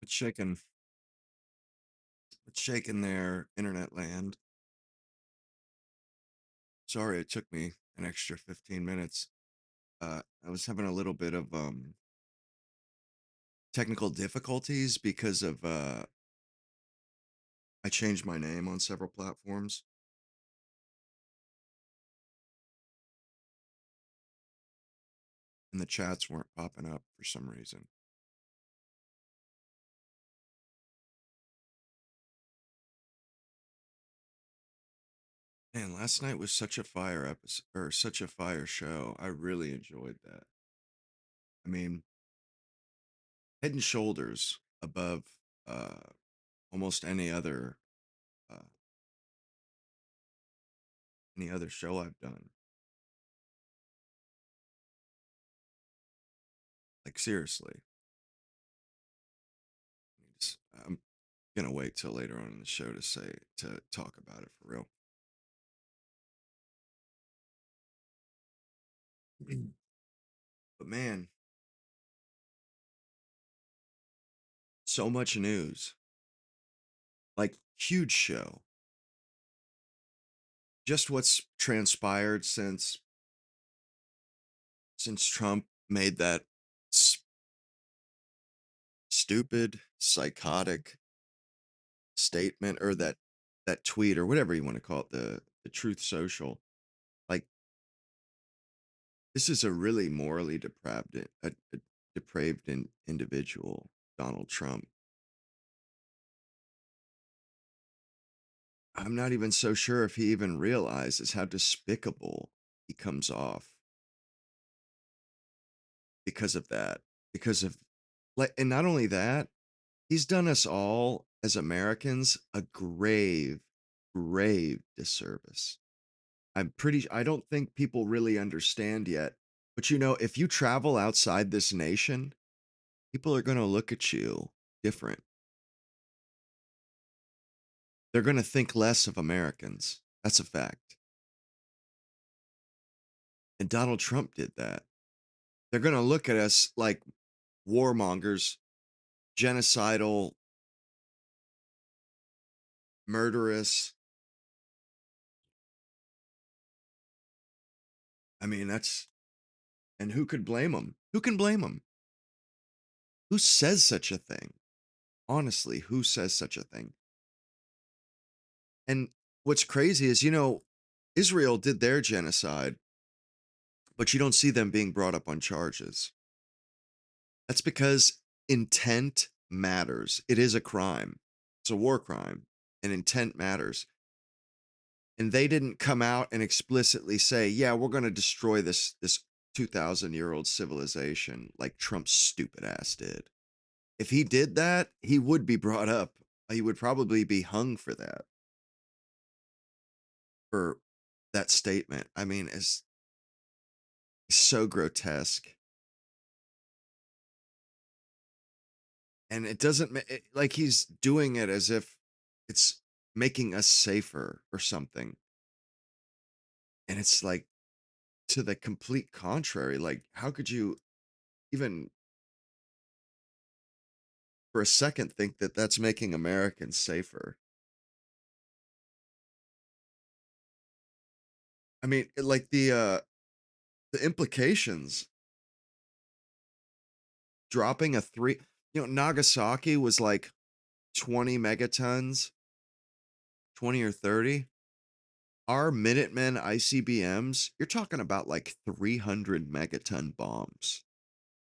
It's shaking. It's shaking their internet land. Sorry, it took me an extra 15 minutes. I was having a little bit of technical difficulties because of I changed my name on several platforms, and the chats weren't popping up for some reason. Man, last night was such a fire episode or such a fire show. I really enjoyed that. I mean, head and shoulders above uh almost uh any other show I've done. Like seriously. I'm gonna wait till later on in the show to talk about it for real. But man, so much news. Like huge show. Just what's transpired since Trump made that s- stupid, psychotic statement or that tweet or whatever you want to call it, the Truth Social. Like this is a really morally a depraved individual, Donald Trump. I'm not even so sure if he even realizes how despicable he comes off because of that. Because of like, and not only that, he's done us all as Americans a grave disservice. I don't think people really understand yet. But you know, if you travel outside this nation, people are going to look at you different. They're going to think less of Americans. That's a fact. And Donald Trump did that. They're going to look at us like warmongers, genocidal, murderous. I mean, and who could blame them? Who can blame them? Who says such a thing? Honestly, who says such a thing? And what's crazy is, Israel did their genocide, but you don't see them being brought up on charges. That's because intent matters. It is a crime. It's a war crime, and intent matters. And they didn't come out and explicitly say, "Yeah, we're going to destroy this 2,000-year-old civilization," like Trump's stupid ass did. If he did that, he would be brought up. He would probably be hung for that, for that statement. I mean, it's so grotesque. And it doesn't like he's doing it as if it's making us safer or something. And it's like to the complete contrary. Like, how could you even for a second think that that's making Americans safer? I mean, like the implications dropping a three, Nagasaki was like 20 megatons, 20 or 30. Our Minutemen ICBMs, you're talking about like 300 megaton bombs.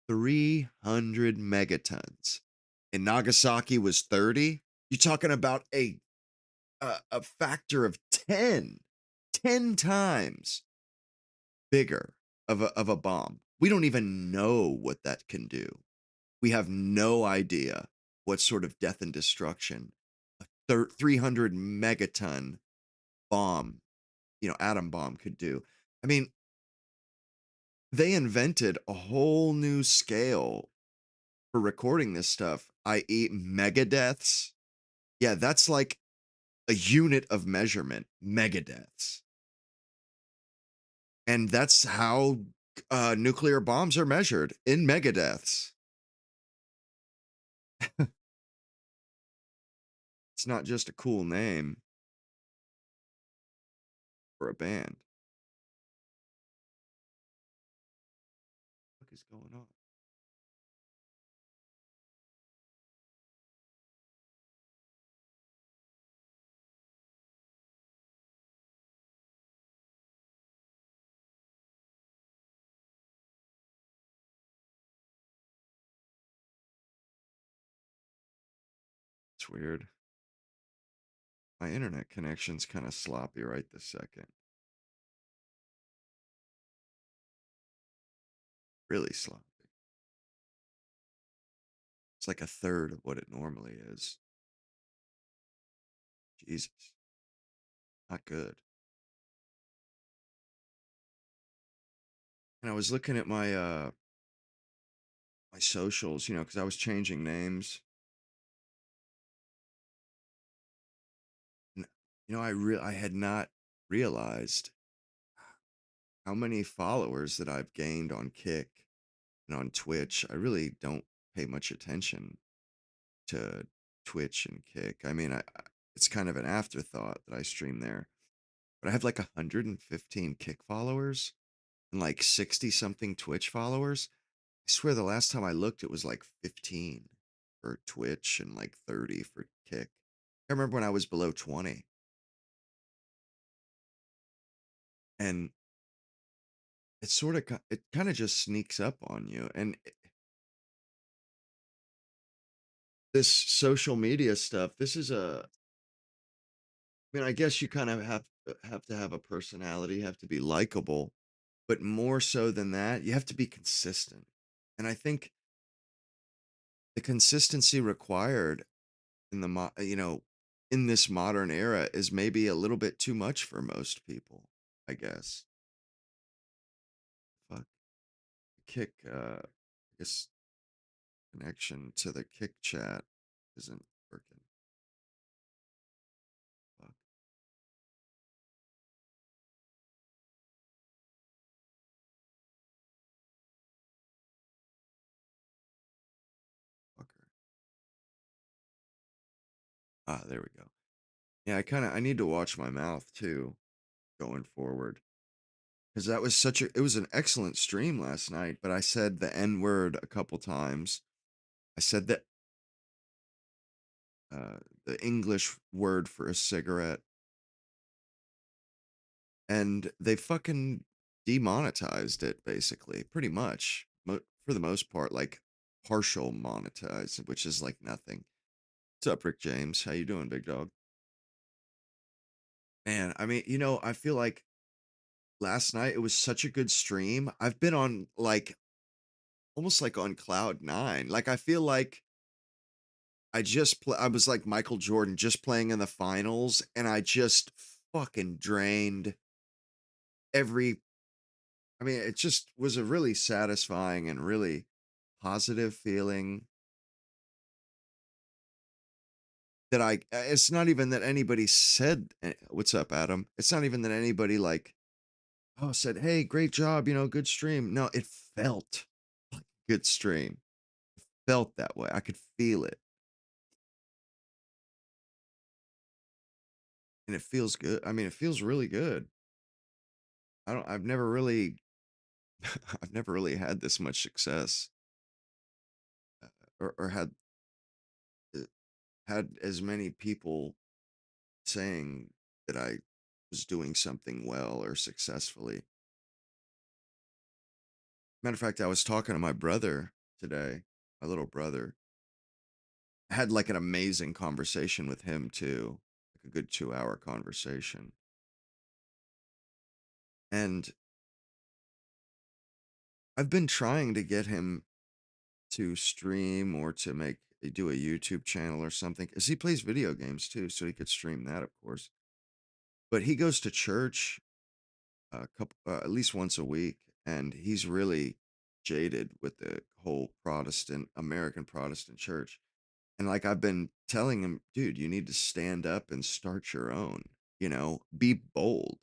300 megatons. And Nagasaki was 30. You're talking about a factor of 10 times bigger of a bomb. We don't even know what that can do. We have no idea what sort of death and destruction a 300 megaton bomb, atom bomb could do. I mean, they invented a whole new scale for recording this stuff, i.e., megadeaths. Yeah, that's like a unit of measurement, megadeaths. And that's how nuclear bombs are measured in megadeaths. It's not just a cool name for a band. What is going on? It's weird. My internet connection's kind of sloppy right this second. Really sloppy. It's like a third of what it normally is. Jesus. Not good. And I was looking at my socials, because I was changing names. And, I had not realized how many followers that I've gained on Kick and on Twitch. I really don't pay much attention to Twitch and Kick. I mean, it's kind of an afterthought that I stream there, but I have like 115 Kick followers and like 60 something Twitch followers. I swear the last time I looked, it was like 15 for Twitch and like 30 for Kick. I remember when I was below 20, and it kind of just sneaks up on you. And this social media stuff, this is I mean, I guess you kind of have to have a personality, have to be likable, but more so than that, you have to be consistent. And I think the consistency required in in this modern era is maybe a little bit too much for most people, I guess. Fuck. Kick I guess connection to the Kick chat isn't working. Fuck. Fucker. Ah, there we go. Yeah, I need to watch my mouth too going forward. Because that was it was an excellent stream last night, but I said the N word a couple times. I said that uh, the English word for a cigarette, and they fucking demonetized it basically, pretty much, for the most part, like partial monetized, which is like nothing. What's up, Rick James? How you doing, big dog? Man, I mean, I feel like last night it was such a good stream. I've been on like almost like on cloud nine. Like I feel like I was like Michael Jordan just playing in the finals, and I just fucking drained every I mean, it just was a really satisfying and really positive feeling that it's not even that anybody said, "What's up, Adam?" It's not even that anybody like, oh, said, "Hey, great job, good stream." No, it felt like a good stream. Felt that way. I could feel it, and it feels good. I mean, it feels really good. I've never really I've never really had this much success, or uh, had as many people saying that I was doing something well or successfully. Matter of fact, I was talking to my brother today, my little brother. I had like an amazing conversation with him too, like a good 2 hour conversation. And I've been trying to get him to stream or to do a YouTube channel or something, because he plays video games too, so he could stream that, of course. But he goes to church at least once a week, and he's really jaded with the whole American Protestant church. And like I've been telling him, dude, you need to stand up and start your own, be bold,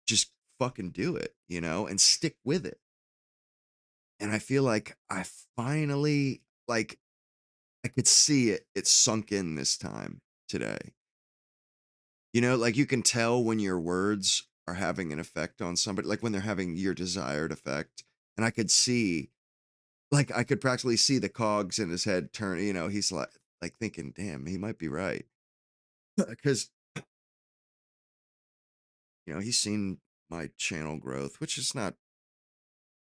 just fucking do it, and stick with it. And I feel like I finally, like, I could see it sunk in this time today. You know, like, you can tell when your words are having an effect on somebody, like, when they're having your desired effect, and I could see like, I could practically see the cogs in his head turn, you know, he's like thinking, "Damn, he might be right." Because you know, he's seen my channel growth, which is not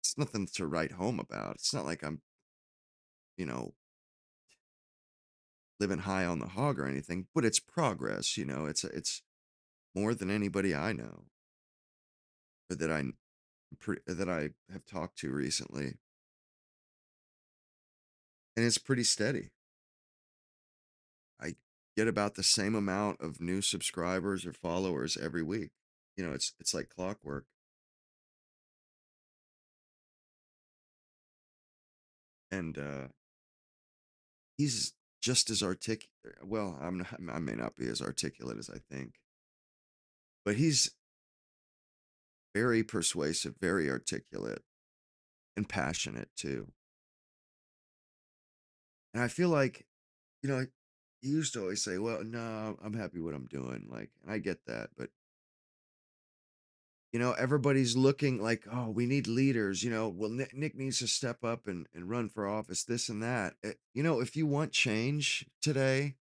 it's nothing to write home about. It's not like I'm, you know, living high on the hog or anything, but it's progress, you know, it's more than anybody I know or that I have talked to recently, and it's pretty steady. I get about the same amount of new subscribers or followers every week. You know, it's like clockwork. And he's just as articulate. Well, I may not be as articulate as I think, but he's very persuasive, very articulate, and passionate too. And I feel like, you know, he used to always say, "Well, no, I'm happy what I'm doing." Like, and I get that, but you know, everybody's looking like, "Oh, we need leaders." You know, well, Nick needs to step up and run for office, this and that. You know, if you want change today,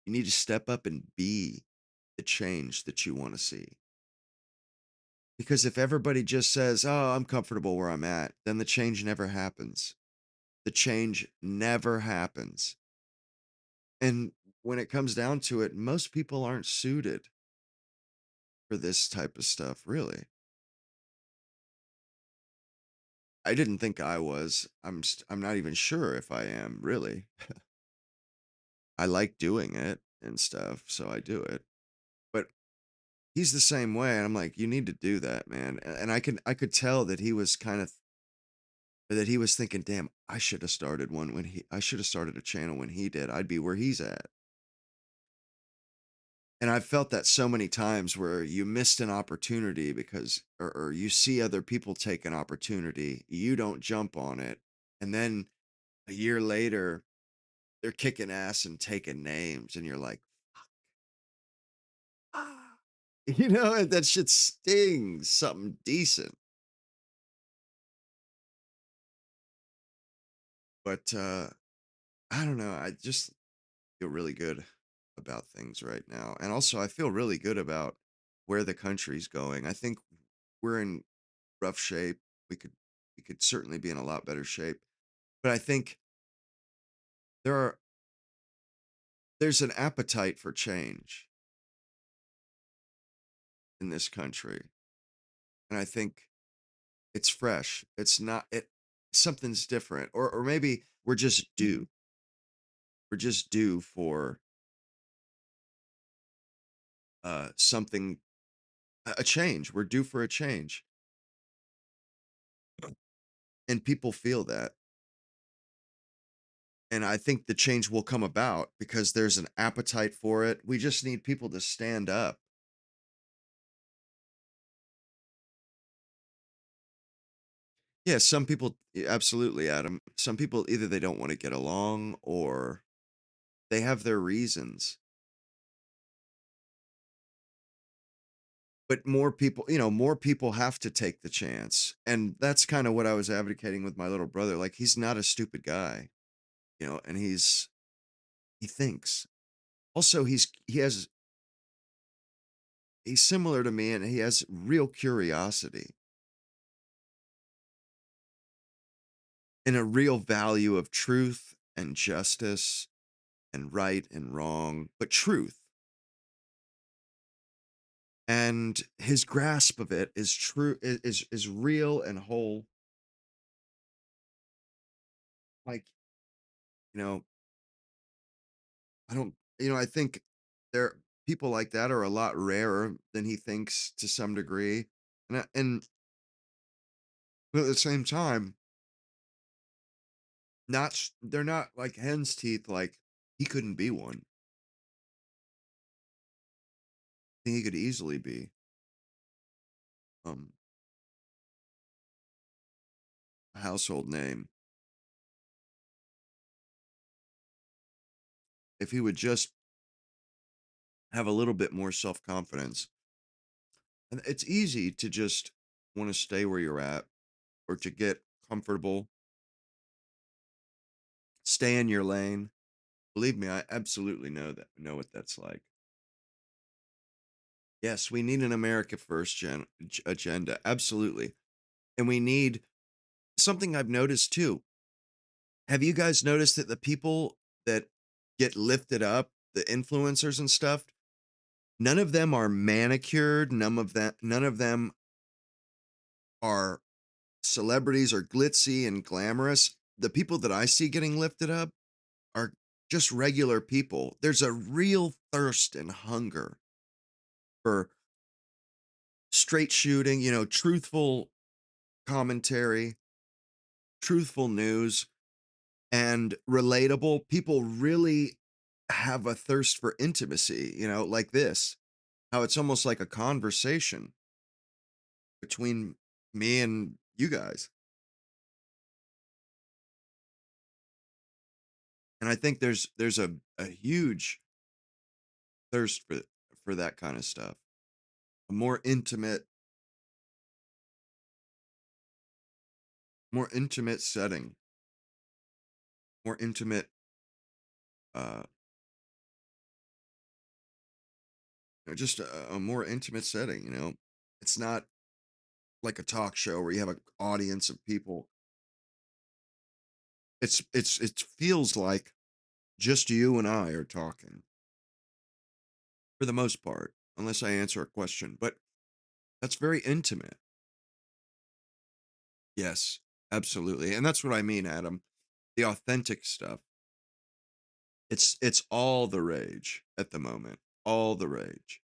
you need to step up and be the change that you want to see. Because if everybody just says, "Oh, I'm comfortable where I'm at," then the change never happens. The change never happens. And when it comes down to it, most people aren't suited for this type of stuff, really. I didn't think I was. I'm not even sure if I am, really. I like doing it and stuff, so I do it. But he's the same way, and I'm like, "You need to do that, man." And I could tell that he was kind of that he was thinking, "Damn, I should have started a channel when he did. I'd be where he's at." And I've felt that so many times where you missed an opportunity because or you see other people take an opportunity, you don't jump on it, and then a year later, they're kicking ass and taking names, and you're like, "Ah." You know, and that shit stings something decent. But, I don't know, I just feel really good about things right now, and also I feel really good about where the country's going. I think we're in rough shape. We could we could certainly be in a lot better shape. But I think there are there's an appetite for change in this country. And I think it's fresh. It's not it something's different. Or maybe we're just due. We're just due for something a change. We're due for a change. And people feel that. And I think the change will come about because there's an appetite for it. We just need people to stand up. Yeah, some people absolutely, Adam. Some people either they don't want to get along or they have their reasons. But more people, you know, more people have to take the chance. And that's kind of what I was advocating with my little brother. Like he's not a stupid guy, you know, and he thinks. Also, he's similar to me and he has real curiosity and a real value of truth and justice and right and wrong, but truth. And his grasp of it is true is real and whole. Like, you know, I don't you know, I think there people like that are a lot rarer than he thinks to some degree. And but at the same time, they're not like hen's teeth, like he couldn't be one. I think he could easily be um a household name. if he would just have a little bit more self-confidence. And it's easy to just want to stay where you're at or to get comfortable, stay in your lane. Believe me, I absolutely know what that's like. Yes, we need an America First agenda, absolutely. And we need something I've noticed too. Have you guys noticed that the people that get lifted up, the influencers and stuff, none of them are manicured, none of them are celebrities or glitzy and glamorous. The people that I see getting lifted up are just regular people. There's a real thirst and hunger for straight shooting, truthful commentary, truthful news, and relatable. People really have a thirst for intimacy, like this, how it's almost like a conversation between me and you guys. And I think there's a huge thirst for that kind of stuff. A more intimate setting, more intimate uh just a more intimate setting, It's not like a talk show where you have an audience of people. It feels like just you and I are talking for the most part, unless I answer a question, but that's very intimate. Yes, absolutely. And that's what I mean, Adam. The authentic stuff. It's all the rage at the moment. All the rage.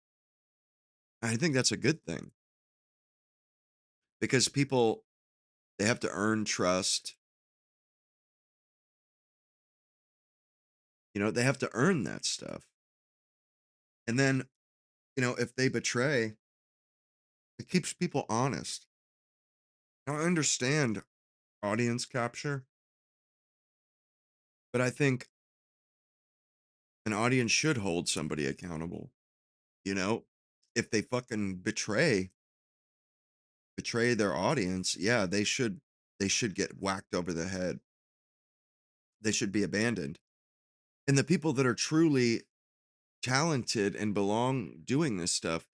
I think that's a good thing because people they have to earn trust. They have to earn that stuff. And then, if they betray, it keeps people honest. Now, I understand audience capture, but I think an audience should hold somebody accountable. You know, if they fucking betray their audience, yeah, they should get whacked over the head. They should be abandoned. And the people that are truly talented and belong doing this stuff,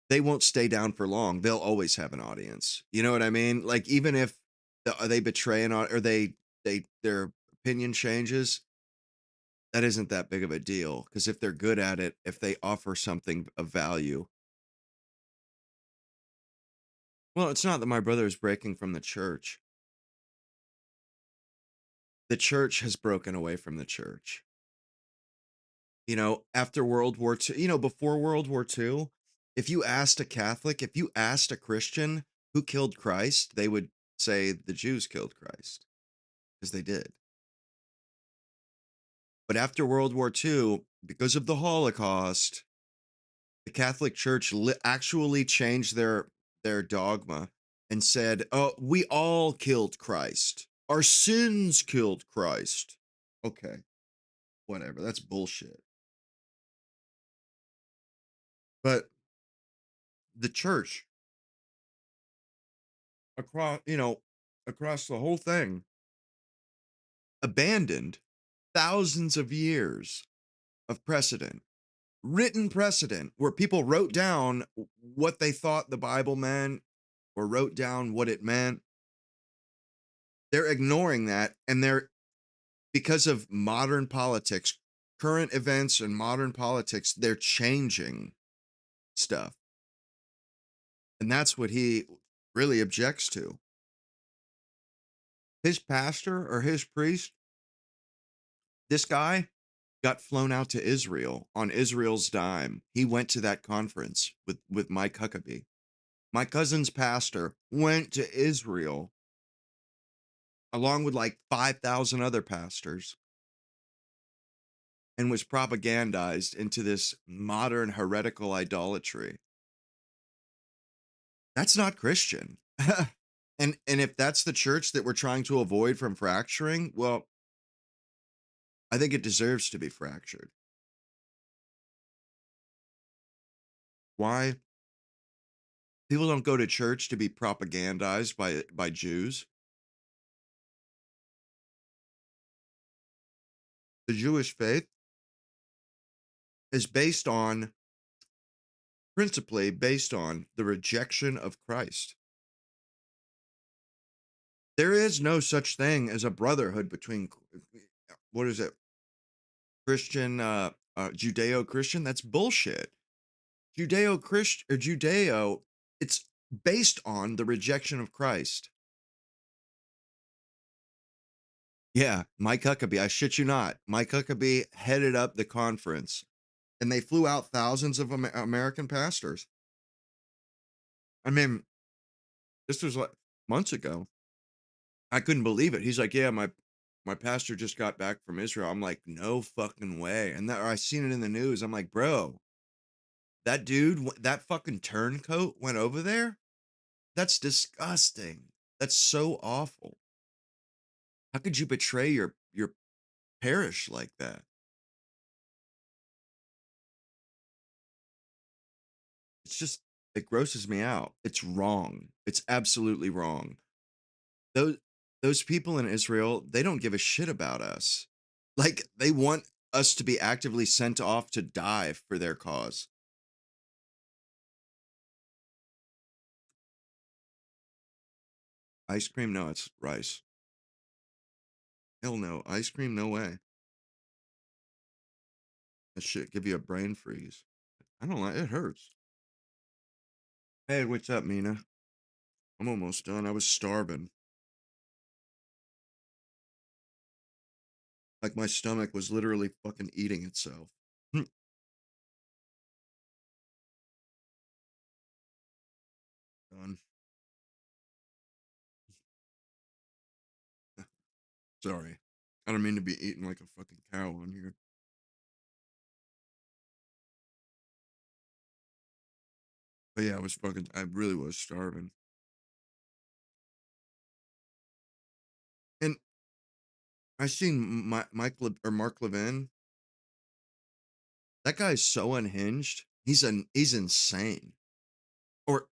they won't stay down for long. They'll always have an audience. You know what I mean? Like even if they betray or their opinion changes, that isn't that big of a deal because if they're good at it, if they offer something of value. Well, it's not that my brother is breaking from the church. The church has broken away from the church. After World War II, before World War II, if you asked a Catholic, if you asked a Christian who killed Christ, they would say the Jews killed Christ because they did. But after World War II, because of the Holocaust, the Catholic Church actually changed their dogma and said, "Oh, we all killed Christ. Our sins killed Christ." Okay, whatever. That's bullshit. But the church across the whole thing abandoned thousands of years of precedent, written precedent where people wrote down what they thought the Bible meant or wrote down what it meant. They're ignoring that and because of modern politics, current events and modern politics, they're changing stuff. And that's what he really objects to. His pastor or his priest, this guy got flown out to Israel on Israel's dime. He went to that conference with Mike Huckabee. My cousin's pastor went to Israel along with like 5,000 other pastors and was propagandized into this modern heretical idolatry. That's not Christian. And if that's the church that we're trying to avoid from fracturing, well, I think it deserves to be fractured. Why? People don't go to church to be propagandized by Jews. The Jewish faith is based on principally based on the rejection of Christ. There is no such thing as a brotherhood between what is it? Christian Judeo-Christian? That's bullshit. Judeo-Christian or Judeo, it's based on the rejection of Christ. Yeah, Mike Huckabee, I shit you not. Mike Huckabee headed up the conference and they flew out thousands of American pastors. I mean, this was like months ago. I couldn't believe it. He's like, "Yeah, my pastor just got back from Israel." I'm like, "No fucking way." And that, or I seen it in the news. I'm like, "Bro, that dude, that fucking turncoat went over there? That's disgusting. That's so awful. How could you betray your parish like that?" It's just it grosses me out. It's wrong. It's absolutely wrong. Those those people in Israel, they don't give a shit about us. Like they want us to be actively sent off to die for their cause. Ice cream? No, it's rice. Hell no. Ice cream? No way. That shit give you a brain freeze. I don't like it hurts. Hey, what's up, Mina? I'm almost done. I was starving. Like my stomach was literally fucking eating itself. Done. Sorry. I don't mean to be eating like a fucking cow on here. But yeah, I really was starving. And I seen or Mark Levin. That guy's so unhinged. He's insane. Or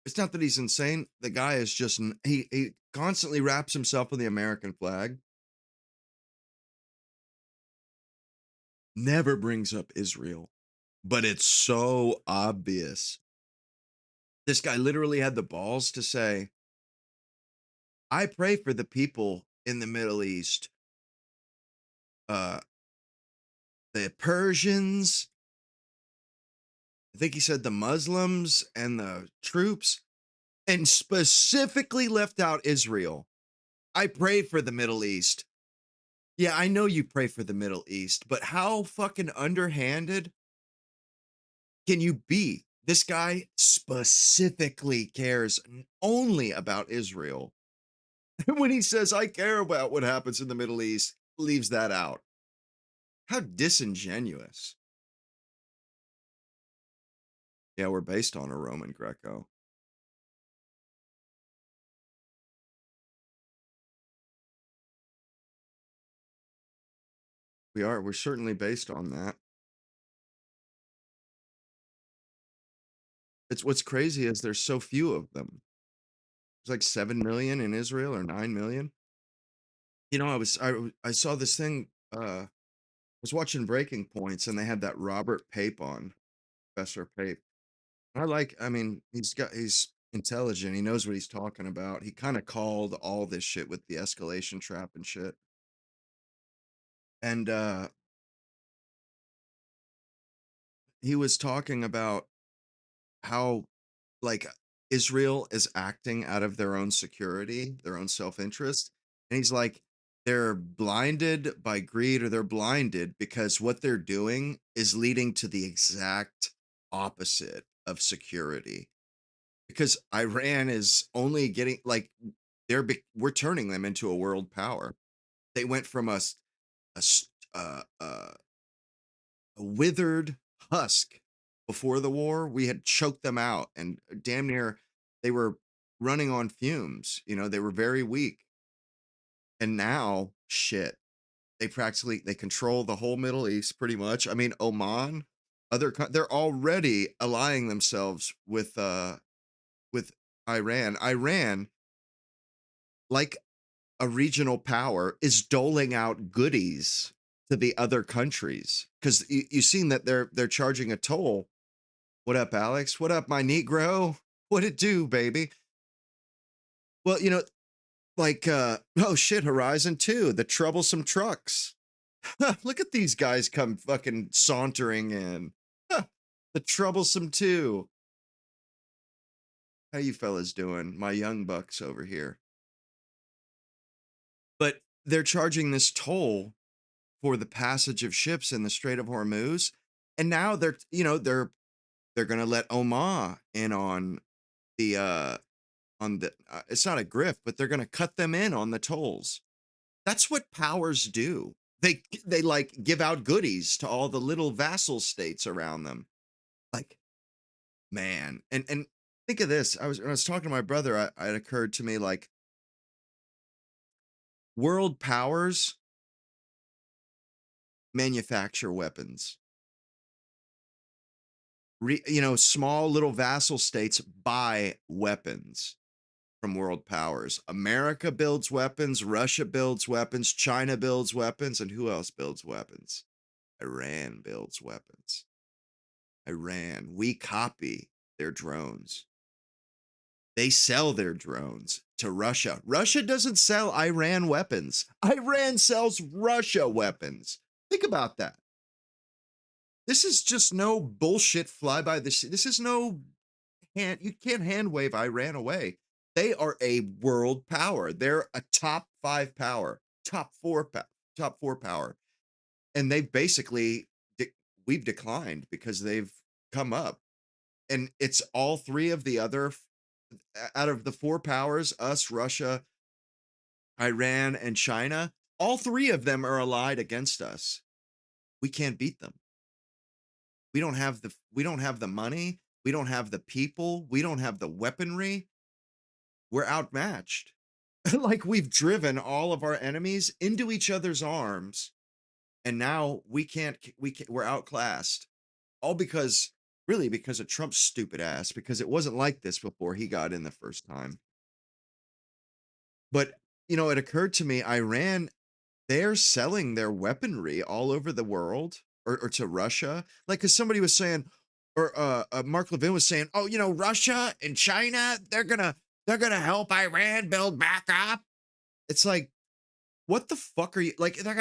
it's not that he's insane. The guy is just he constantly wraps himself in the American flag. Never brings up Israel, but it's so obvious. This guy literally had the balls to say, "I pray for the people in the Middle East, uh, the Persians." I think he said the Muslims and the troops, and specifically left out Israel. I pray for the Middle East. Yeah, I know you pray for the Middle East, but how fucking underhanded can you be? This guy specifically cares only about Israel. When he says, I care about what happens in the Middle East, leaves that out. How disingenuous. Yeah, we're based on a Roman Greco. We are. We're certainly based on that. It's what's crazy is there's so few of them. There's like 7 million in Israel or 9 million. You know, I saw this thing I was watching Breaking Points and they had that Robert Pape on, Professor Pape. I mean, he's intelligent. He knows what he's talking about. He kind of called all this shit with the escalation trap and shit. And he was talking about how like Israel is acting out of their own security, their own self-interest. And he's like, they're blinded by greed or they're blinded because what they're doing is leading to the exact opposite of security. Because Iran is only getting like we're turning them into a world power. They went from a a withered husk before the war. We had choked them out and damn near they were running on fumes. You know, they were very weak. And now, shit. They control the whole Middle East pretty much. I mean, Oman, they're already allying themselves with Iran. Iran, like a regional power, is doling out goodies to the other countries because you've seen that they're charging a toll. What up, Alex? What up, my Negro? What it do, baby? Well, like oh shit, Horizon 2, the troublesome trucks. Look at these guys come fucking sauntering in. The troublesome 2. How you fellas doing? My young bucks over here. But they're charging this toll for the passage of ships in the Strait of Hormuz, and now they're going to let Oman in on the it's not a grift, but they're going to cut them in on the tolls. That's what powers do. They like give out goodies to all the little vassal states around them. Like, man, and think of this. When I was talking to my brother, it occurred to me like world powers manufacture weapons. Small little vassal states buy weapons from world powers. America builds weapons, Russia builds weapons, China builds weapons, and who else builds weapons? Iran builds weapons. Iran, we copy their drones. They sell their drones to Russia. Russia doesn't sell Iran weapons. Iran sells Russia weapons. Think about that. This is just no bullshit fly by the seat. This is no you can't hand wave Iran away. They are a world power. They're a top 5 power, top 4 power. And they've basically we've declined because they've come up. And it's all three of the other out of the 4 powers, us, Russia, Iran, and China, all 3 of them are allied against us. We can't beat them. We don't have the money, we don't have the people, we don't have the weaponry. We're outmatched. Like we've driven all of our enemies into each other's arms, and now we're outclassed. All because really because of Trump's stupid ass, because it wasn't like this before he got in the first time. But it occurred to me, Iran, they're selling their weaponry all over the world, or to Russia. Like, because somebody was saying, or Mark Levin was saying, oh, Russia and China, they're gonna help Iran build back up. It's like, what the fuck are you like? They're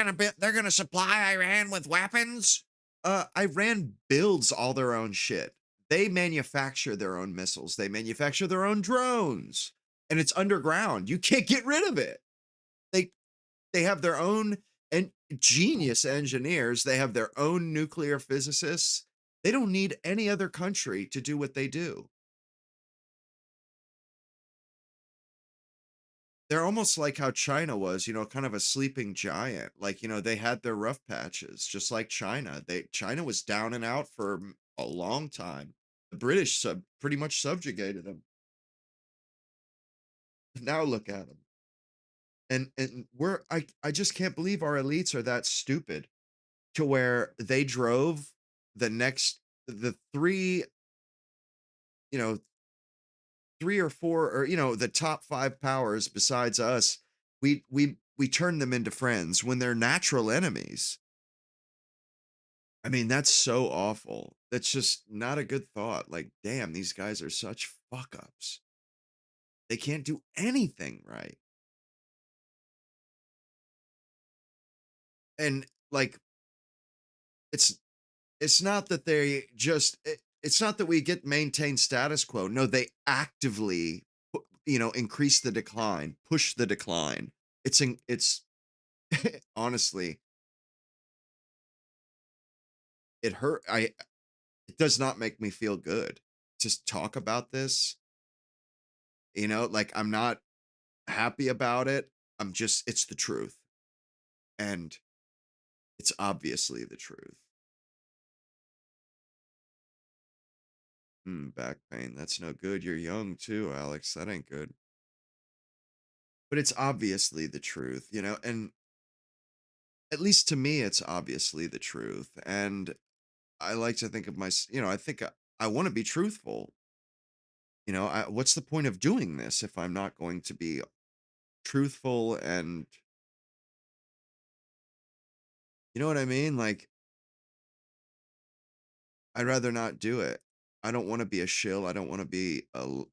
gonna supply Iran with weapons. Iran builds all their own shit. They manufacture their own missiles. They manufacture their own drones, and it's underground. You can't get rid of it. They they have their own and genius engineers. They have their own nuclear physicists. They don't need any other country to do what they do. They're almost like how China was, kind of a sleeping giant. Like, they had their rough patches, just like China. China was down and out for a long time. The British pretty much subjugated them. Now look at them. And I just can't believe our elites are that stupid to where they drove the you know, 3 or 4, or the top 5 powers besides us. We turn them into friends when they're natural enemies. I mean, that's so awful. That's just not a good thought. Like, damn, these guys are such fuck ups. They can't do anything right. And like, it's it's not that it's not that we get maintain status quo. No, they actively increase the decline, push the decline. It's honestly, it hurt. It does not make me feel good to talk about this. Like, I'm not happy about it. It's the truth. And it's obviously the truth. Back pain. That's no good. You're young too, Alex. That ain't good. But it's obviously the truth, and at least to me, it's obviously the truth. And I like to think of I think I want to be truthful. What's the point of doing this if I'm not going to be truthful? And you know what I mean? Like, I'd rather not do it. I don't want to be a shill. I don't want to be a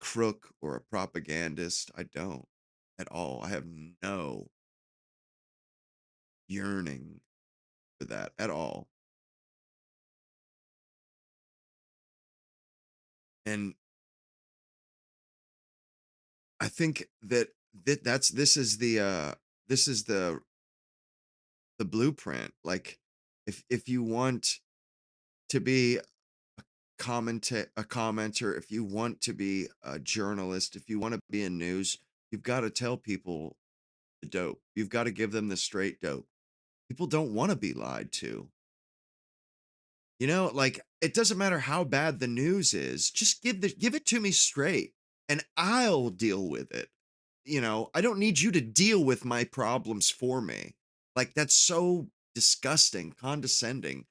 crook or a propagandist. I don't at all. I have no yearning for that at all. And I think that that's this is the blueprint. Like, if you want to be a commenter, if you want to be a journalist, if you want to be in news, you've got to tell people the dope. You've got to give them the straight dope. People don't want to be lied to. Like, it doesn't matter how bad the news is, just give it to me straight and I'll deal with it. I don't need you to deal with my problems for me. Like, that's so disgusting, condescending,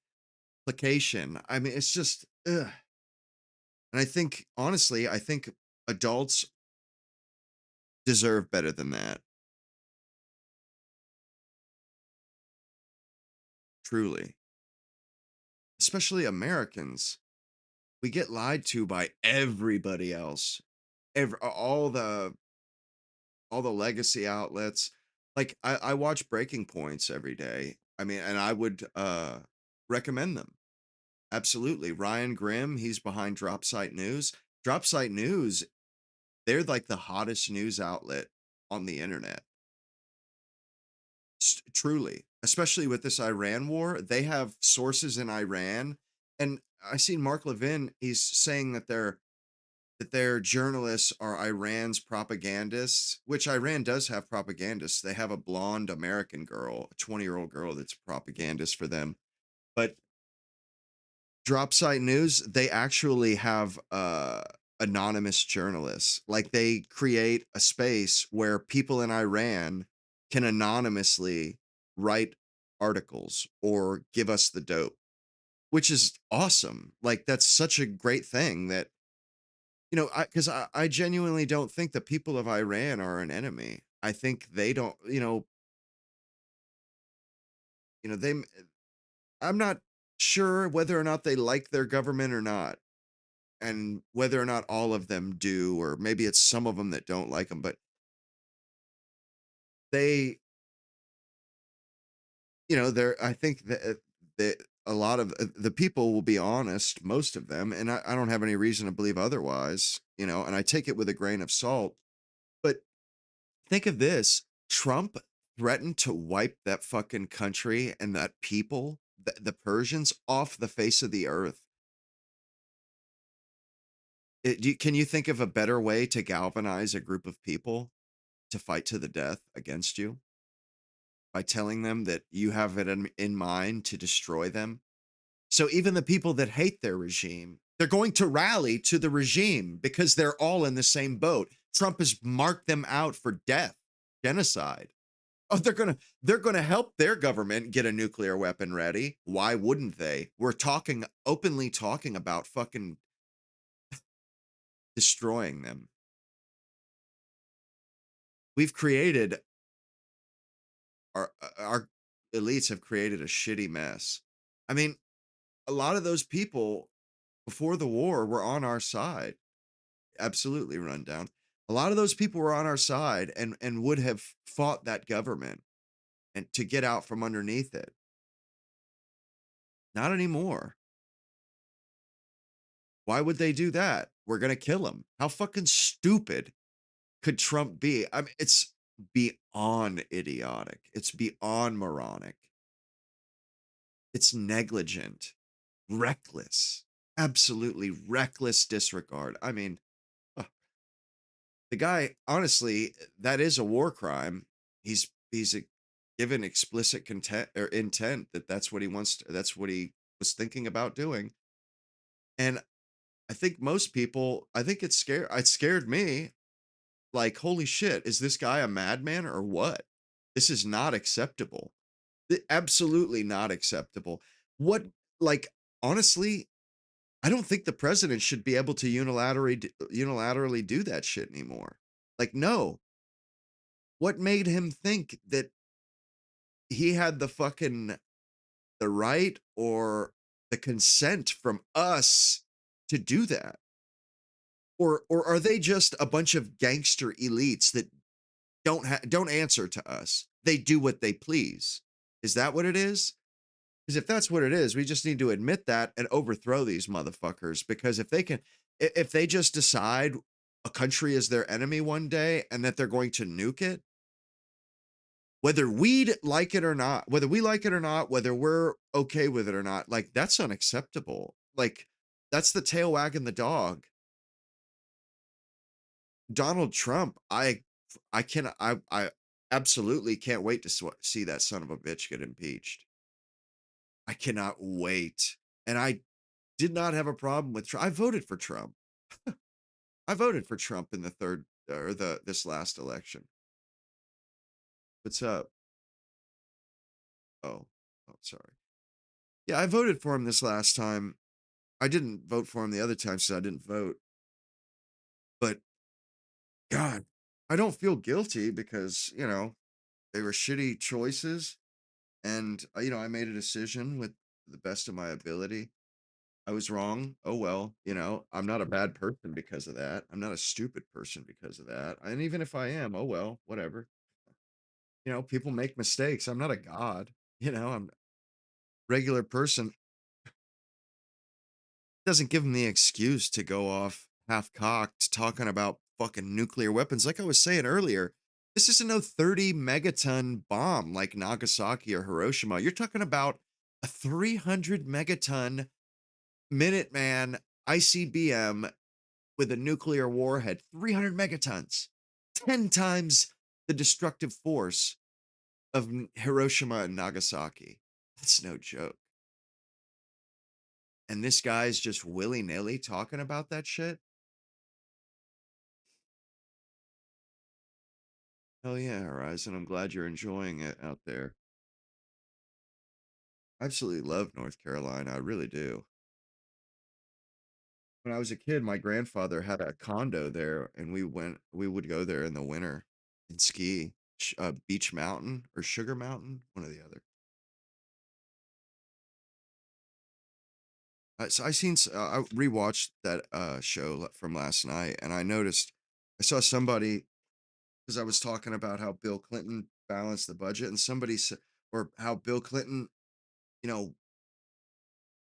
placation. I mean, it's just ugh. And I think adults deserve better than that. Truly. Especially Americans. We get lied to by everybody else. All the legacy outlets. Like, I watch Breaking Points every day. I mean, and I would recommend them. Absolutely. Ryan Grimm, he's behind Dropsite News. Dropsite News, they're like the hottest news outlet on the internet. Truly, especially with this Iran war, they have sources in Iran. And I seen Mark Levin, he's saying that their journalists are Iran's propagandists, which Iran does have propagandists. They have a blonde American girl, a 20-year-old girl that's a propagandist for them. But Dropsite News, they actually have anonymous journalists. Like, they create a space where people in Iran can anonymously write articles or give us the dope, which is awesome. Like, that's such a great thing that because I genuinely don't think the people of Iran are an enemy. I think they don't, they. I'm not sure whether or not they like their government or not, and whether or not all of them do, or maybe it's some of them that don't like them. But they, they're. I think that a lot of the people will be honest, most of them, and I don't have any reason to believe otherwise. And I take it with a grain of salt. But think of this: Trump threatened to wipe that fucking country and that people, the Persians, off the face of the earth. Can you think of a better way to galvanize a group of people to fight to the death against you? By telling them that you have it in mind to destroy them? So even the people that hate their regime, they're going to rally to the regime because they're all in the same boat. Trump has marked them out for death, genocide. Oh, they're gonna help their government get a nuclear weapon ready. Why wouldn't they? We're openly talking about fucking destroying them. We've created our elites have created a shitty mess. I mean, a lot of those people before the war were on our side. Absolutely run down. A lot of those people were on our side and would have fought that government and to get out from underneath it. Not anymore. Why would they do that? We're going to kill him. How fucking stupid could Trump be? I mean, it's beyond idiotic. It's beyond moronic. It's negligent, reckless, absolutely reckless disregard. I mean, uh, the guy, honestly, that is a war crime. He's given explicit content or intent that that's what he wants to, that's what he was thinking about doing. And I think most people, I think it scared me. Like, holy shit, is this guy a madman or what? This is not acceptable. Absolutely not acceptable. What, like, honestly, I don't think the president should be able to unilaterally do that shit anymore. Like, no. What made him think that he had the right or the consent from us to do that? Or are they just a bunch of gangster elites that don't answer to us? They do what they please. Is that what it is? Because if that's what it is, we just need to admit that and overthrow these motherfuckers. Because if they just decide a country is their enemy one day and that they're going to nuke it, whether we like it or not, whether we like it or not, whether we're okay with it or not, like that's unacceptable. Like that's the tail wagging the dog. Donald Trump, I absolutely can't wait to see that son of a bitch get impeached. I cannot wait. And I did not have a problem with Trump. I voted for Trump. I voted for Trump in the third or the this last election. What's up? Oh, oh, sorry. Yeah, I voted for him this last time. I didn't vote for him the other time, so I didn't vote. But God, I don't feel guilty because, they were shitty choices. And, I made a decision with the best of my ability. I was wrong. Oh, well, I'm not a bad person because of that. I'm not a stupid person because of that. And even if I am, oh, well, whatever. People make mistakes. I'm not a god. I'm a regular person. Doesn't give them the excuse to go off half cocked talking about fucking nuclear weapons. Like I was saying earlier, this isn't no 30 megaton bomb like Nagasaki or Hiroshima. You're talking about a 300 megaton Minuteman ICBM with a nuclear warhead, 300 megatons, 10 times the destructive force of Hiroshima and Nagasaki. That's no joke. And this guy's just willy-nilly talking about that shit? Hell yeah, Horizon. I'm glad you're enjoying it out there. I absolutely love North Carolina. I really do. When I was a kid, my grandfather had a condo there, and we would go there in the winter and ski. Beach Mountain or Sugar Mountain, one or the other. I rewatched that show from last night, and I noticed I saw somebody because I was talking about how Bill Clinton balanced the budget, and somebody said, or how Bill Clinton, you know,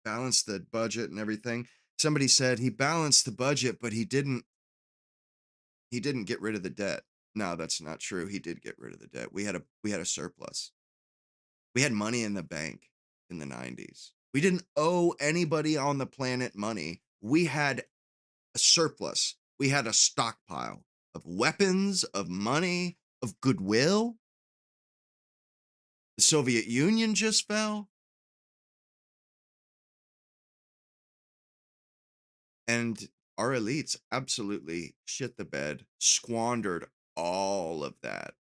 balanced the budget and everything. Somebody said he balanced the budget, but he didn't get rid of the debt. No, that's not true. He did get rid of the debt. We had a surplus. We had money in the bank in the 90s. We didn't owe anybody on the planet money. We had a surplus. We had a stockpile of weapons, of money, of goodwill. The Soviet Union just fell. And our elites absolutely shit the bed, squandered all of that.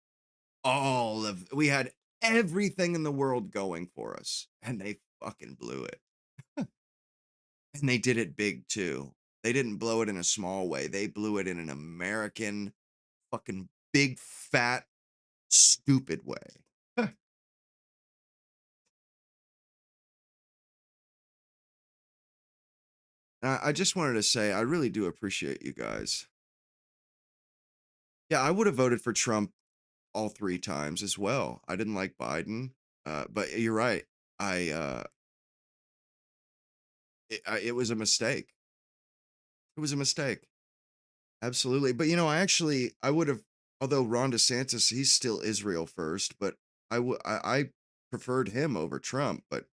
We had everything in the world going for us, and they fucking blew it. And they did it big too. They didn't blow it in a small way. They blew it in an American fucking big fat stupid way. I just wanted to say I really do appreciate you guys. Yeah, I would have voted for Trump all 3 times as well. I didn't like Biden, but you're right. It was a mistake. It was a mistake. Absolutely. But I would have, although Ron DeSantis, he's still Israel first, but I preferred him over Trump. But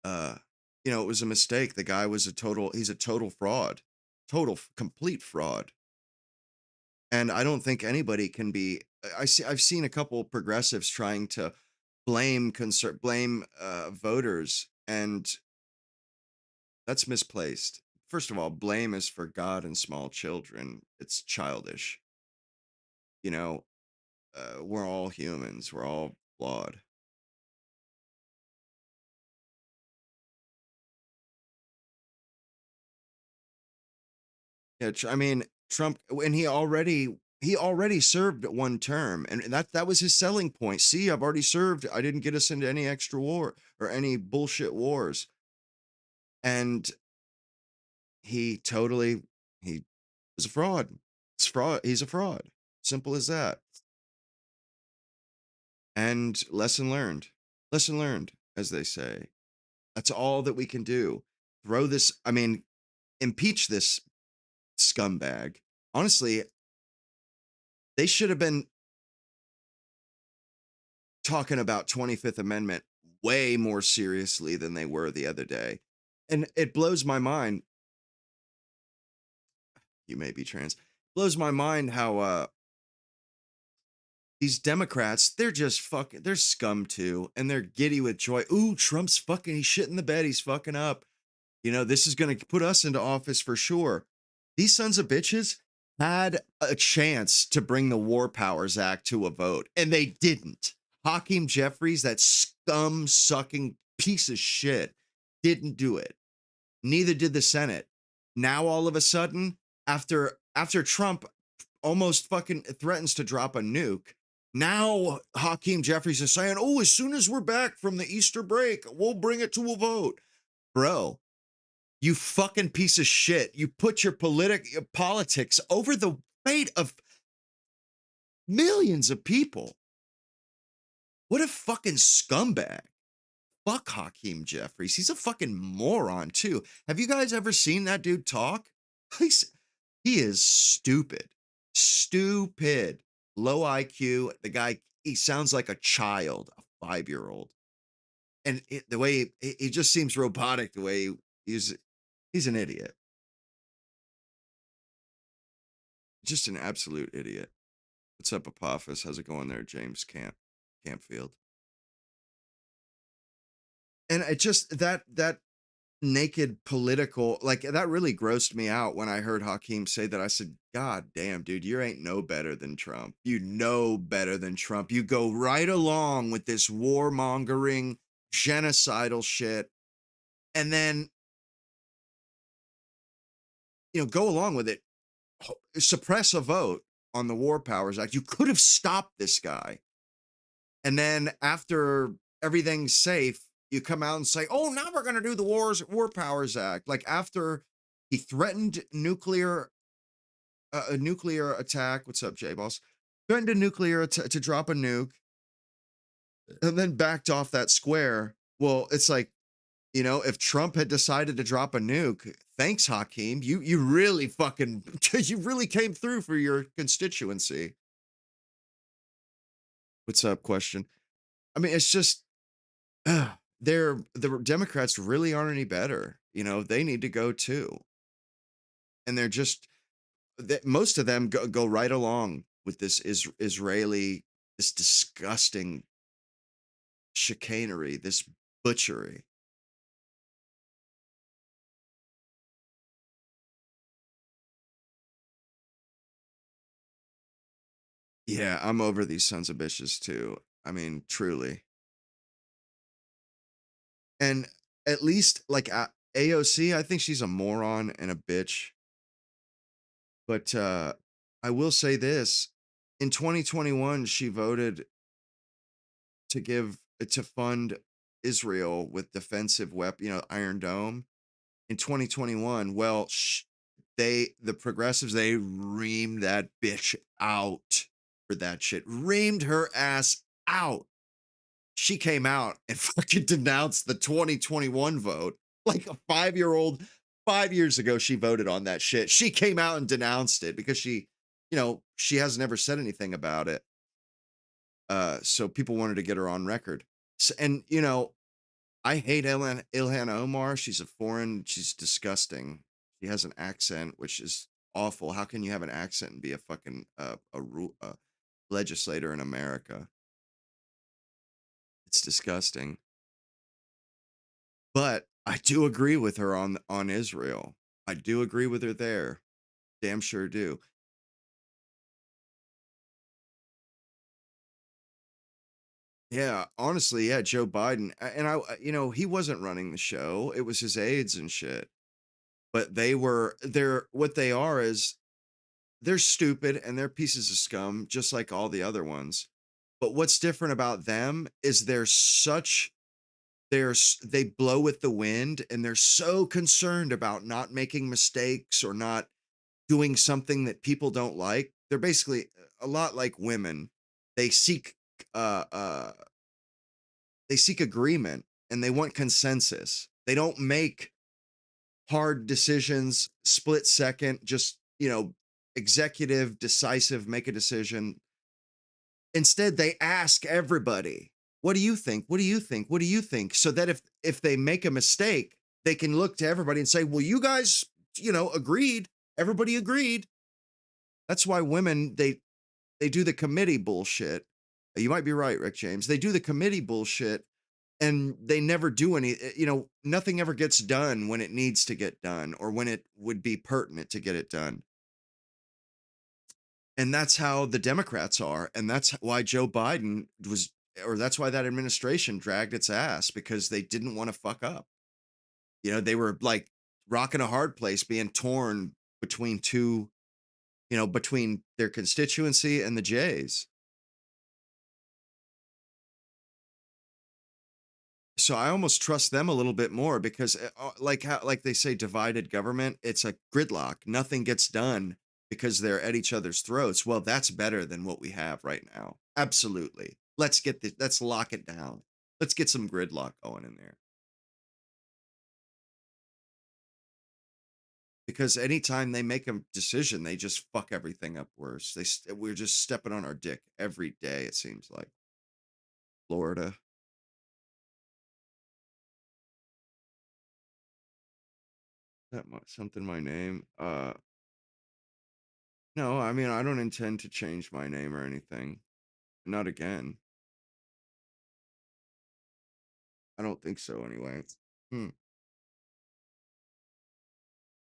uh, it was a mistake. The guy was he's a total fraud, complete fraud. And I don't think anybody can be. I've seen a couple progressives trying to blame voters, and that's misplaced. First of all, blame is for God and small children. It's childish. You know, we're all humans. We're all flawed. Yeah, I mean, Trump, and he already served one term, and that was his selling point. See, I've already served. I didn't get us into any extra war or any bullshit wars. And he was a fraud. It's fraud. He's a fraud. Simple as that. And lesson learned. Lesson learned, as they say. That's all that we can do. Throw this, I mean, impeach this scumbag. Honestly, they should have been talking about 25th Amendment way more seriously than they were the other day. And it blows my mind. You may be trans. Blows my mind how these Democrats, they're just fucking, they're scum too, and they're giddy with joy. Ooh, Trump's fucking, he's shit in the bed, he's fucking up. This is going to put us into office for sure. These sons of bitches had a chance to bring the War Powers Act to a vote, and they didn't. Hakeem Jeffries, that scum sucking piece of shit, didn't do it. Neither did the Senate. Now all of a sudden, after Trump almost fucking threatens to drop a nuke, now Hakeem Jeffries is saying, "Oh, as soon as we're back from the Easter break, we'll bring it to a vote." Bro, you fucking piece of shit. You put your politics over the fate of millions of people. What a fucking scumbag. Fuck Hakeem Jeffries. He's a fucking moron too. Have you guys ever seen that dude talk? He's, he is stupid. Stupid. Low IQ. The guy, he sounds like a child, a 5-year-old. And the way he just seems robotic, the way he's an idiot. Just an absolute idiot. What's up, Apophis? How's it going there, James Campfield? And it just that naked political, like, that really grossed me out when I heard Hakeem say that. I said, God damn, dude, you ain't no better than Trump. You know better than Trump. You go right along with this warmongering, genocidal shit, and then go along with it. Suppress a vote on the War Powers Act. You could have stopped this guy. And then after everything's safe, you come out and say, "Oh, now we're going to do the War Powers Act." Like, after he threatened a nuclear attack. What's up, J Boss? Threatened a to drop a nuke, and then backed off that square. Well, it's like, if Trump had decided to drop a nuke, thanks, Hakeem. You really fucking you really came through for your constituency. What's up? Question. I mean, it's just the Democrats really aren't any better. They need to go too, and they're just most of them go right along with this Israeli, this disgusting chicanery, this butchery. Yeah, I'm over these sons of bitches too. I mean, truly. And at least, like, AOC, I think she's a moron and a bitch. But I will say this: in 2021, she voted to fund Israel with defensive weapon, Iron Dome. In 2021, well, the progressives, they reamed that bitch out for that shit. Reamed her ass out. She came out and fucking denounced the 2021 vote. Like a 5-year-old, 5 years ago, she voted on that shit. She came out and denounced it because she has never said anything about it. So people wanted to get her on record. And I hate Ilhan Omar. She's disgusting. She has an accent, which is awful. How can you have an accent and be a fucking legislator in America? It's disgusting. But I do agree with her on Israel. I do agree with her there. Damn sure do. Yeah, honestly, yeah, Joe Biden, and he wasn't running the show. It was his aides and shit. But they're what they are is they're stupid and they're pieces of scum, just like all the other ones. But what's different about them is they blow with the wind and they're so concerned about not making mistakes or not doing something that people don't like. They're basically a lot like women. They seek uh uh they seek agreement and they want consensus. They don't make hard decisions, split second, just, executive, decisive, make a decision. Instead, they ask everybody, "What do you think? What do you think? What do you think?" So that if they make a mistake, they can look to everybody and say, "Well, you guys, agreed. Everybody agreed." That's why women they do the committee bullshit. You might be right, Rick James. They do the committee bullshit and they never do nothing ever gets done when it needs to get done or when it would be pertinent to get it done. And that's how the Democrats are. And that's why Joe Biden or that's why that administration dragged its ass because they didn't want to fuck up. They were like rocking a hard place being torn between between their constituency and the Jays. So I almost trust them a little bit more because like they say divided government, it's a gridlock. Nothing gets done because they're at each other's throats. Well, that's better than what we have right now. Absolutely. Let's lock it down. Let's get some gridlock going in there. Because anytime they make a decision, they just fuck everything up worse. We're just stepping on our dick every day, it seems like. Florida. Something my name. No, I mean I don't intend to change my name or anything. Not again. I don't think so anyway. Hmm.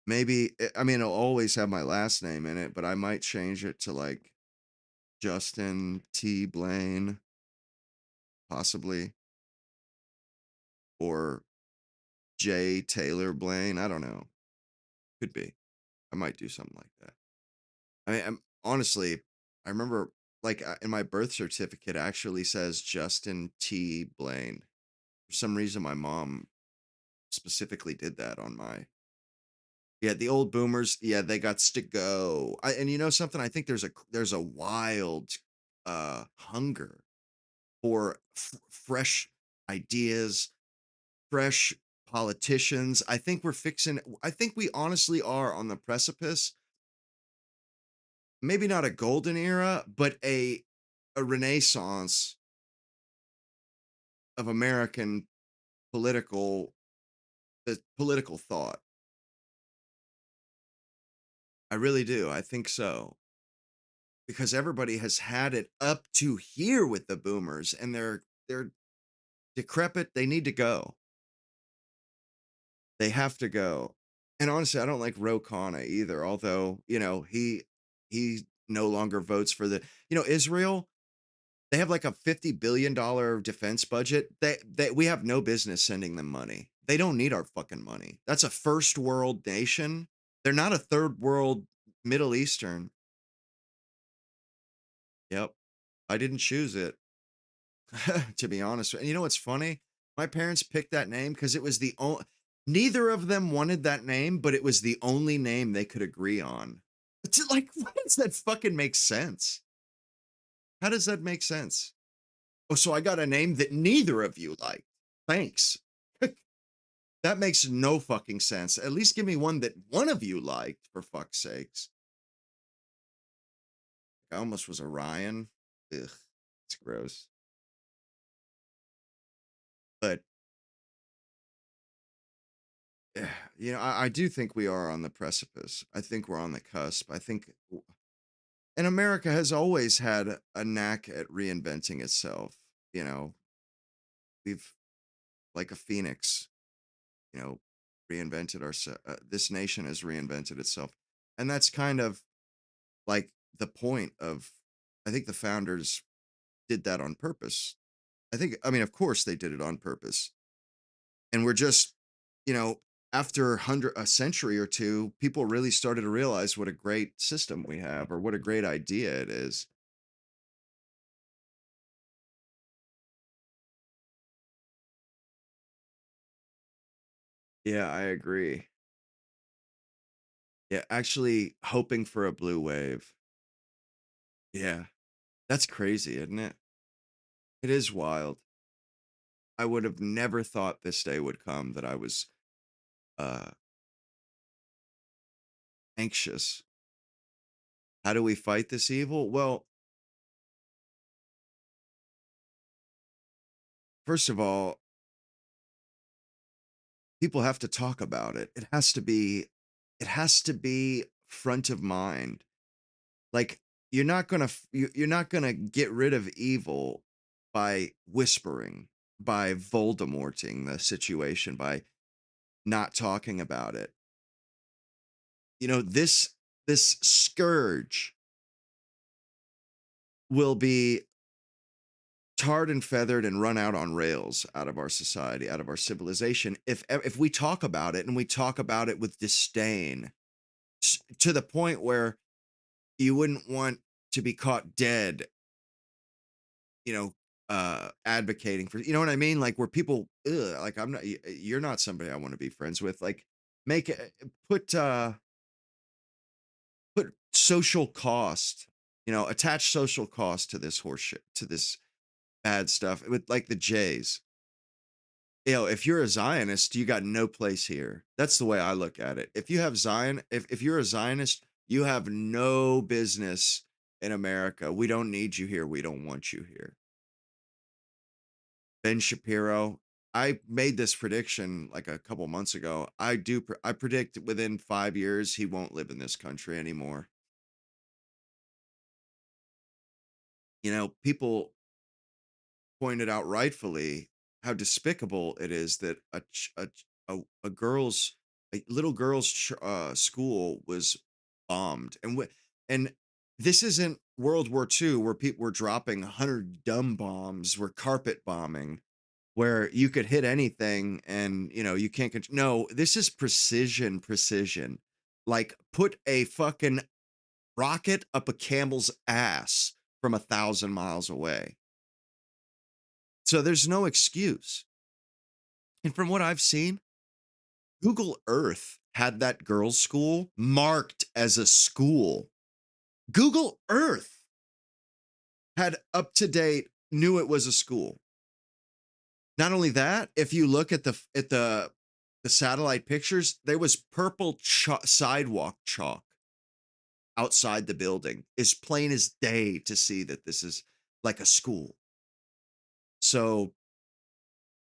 Maybe I mean it'll always have my last name in it, but I might change it to like Justin T. Blaine, possibly, or J. Taylor Blaine. I don't know. Could be. I might do something like that. Honestly, I remember like in my birth certificate it actually says Justin T. Blaine. For some reason, my mom specifically did that on my. Yeah, the old boomers, yeah, they got to go. And you know something? I think there's a wild hunger for fresh ideas, fresh politicians. I think we honestly are on the precipice, maybe not a golden era, but a renaissance of American political political thought. I really do. I think so. Because everybody has had it up to here with the boomers and they're decrepit. They need to go. They have to go. And honestly, I don't like Ro Khanna either, although, he no longer votes for Israel. They have like a $50 billion defense budget. We have no business sending them money. They don't need our fucking money. That's a first world nation. They're not a third world Middle Eastern. Yep. I didn't choose it. To be honest. And you know what's funny? My parents picked that name because it was the only, neither of them wanted that name, but it was the only name they could agree on. It's like, what does that fucking make sense? How does that make sense? Oh, so I got a name that neither of you like. Thanks. That makes no fucking sense. At least give me one that one of you liked, for fuck's sakes. I almost was a Ryan. Ugh, it's gross. But I do think we are on the precipice. I think we're on the cusp. I think, and America has always had a knack at reinventing itself. You know, we've like a phoenix. You know, reinvented ourselves. This nation has reinvented itself, and that's kind of like the point of. I think the founders did that on purpose. I mean, of course they did it on purpose. And we're just, you know, after a century or two, people really started to realize what a great system we have or what a great idea it is. Yeah, I agree. Yeah, actually hoping for a blue wave. Yeah. That's crazy, isn't it? It is wild. I would have never thought this day would come that I was uh anxious. How do we fight this evil? Well, first of all, people have to talk about it. It has to be front of mind. Like you're not gonna get rid of evil by whispering, by Voldemorting the situation, by not talking about it. This scourge will be tarred and feathered and run out on rails out of our society, out of our civilization, if we talk about it and we talk about it with disdain, to the point where you wouldn't want to be caught dead, you know, advocating for, you know what I mean? Like where people, ugh, like you're not somebody I want to be friends with. Like make it, put social cost, attach social cost to this horseshit, to this bad stuff with like the Jays. If you're a Zionist, you got no place here. That's the way I look at it. If you're a Zionist, you have no business in America. We don't need you here. We don't want you here. Ben Shapiro, I made this prediction like a couple months ago. I predict within 5 years he won't live in this country anymore. People pointed out rightfully how despicable it is that a little girl's school was bombed, and this isn't World War II where people were dropping 100 dumb bombs, where carpet bombing, where you could hit anything and you can't no, this is precision, like put a fucking rocket up a camel's ass from 1,000 miles away. So there's no excuse. And from what I've seen, Google Earth had that girls' school marked as a school. Google Earth had up to date, knew it was a school. Not only that, if you look at the satellite pictures, there was purple sidewalk chalk outside the building, as plain as day to see that this is like a school. So,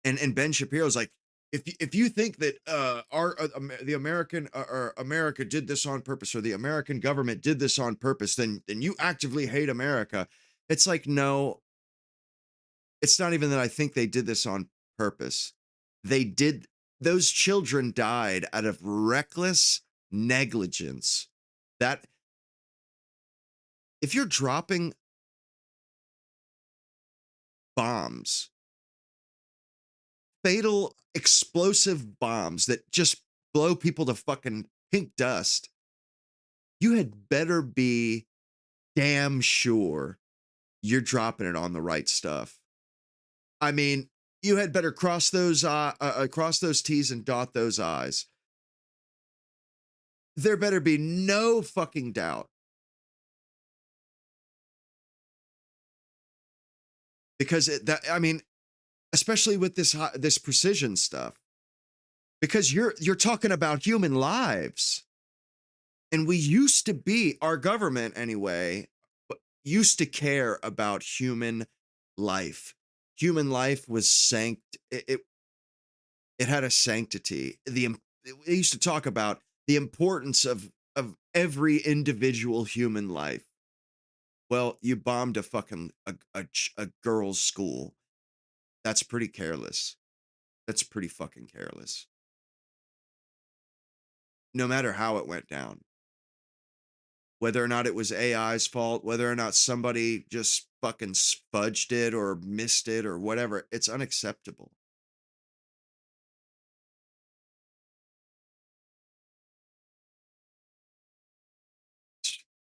and Ben Shapiro's like, if you think that the American or America did this on purpose, or the American government did this on purpose, then you actively hate America. It's like, no, it's not even that I think they did this on purpose. They did. Those children died out of reckless negligence. That if you're dropping bombs, fatal explosive bombs that just blow people to fucking pink dust, you had better be damn sure you're dropping it on the right stuff. I mean, you had better cross those T's and dot those I's. There better be no fucking doubt, because I mean, especially with this precision stuff, because you're talking about human lives. And we used to be, our government anyway, used to care about human life. Human life was it had a sanctity. They used to talk about the importance of every individual human life. Well, you bombed a fucking a girls' school. That's pretty careless. That's pretty fucking careless. No matter how it went down. whether or not it was AI's fault, whether or not somebody just fucking fudged it or missed it or whatever. It's unacceptable.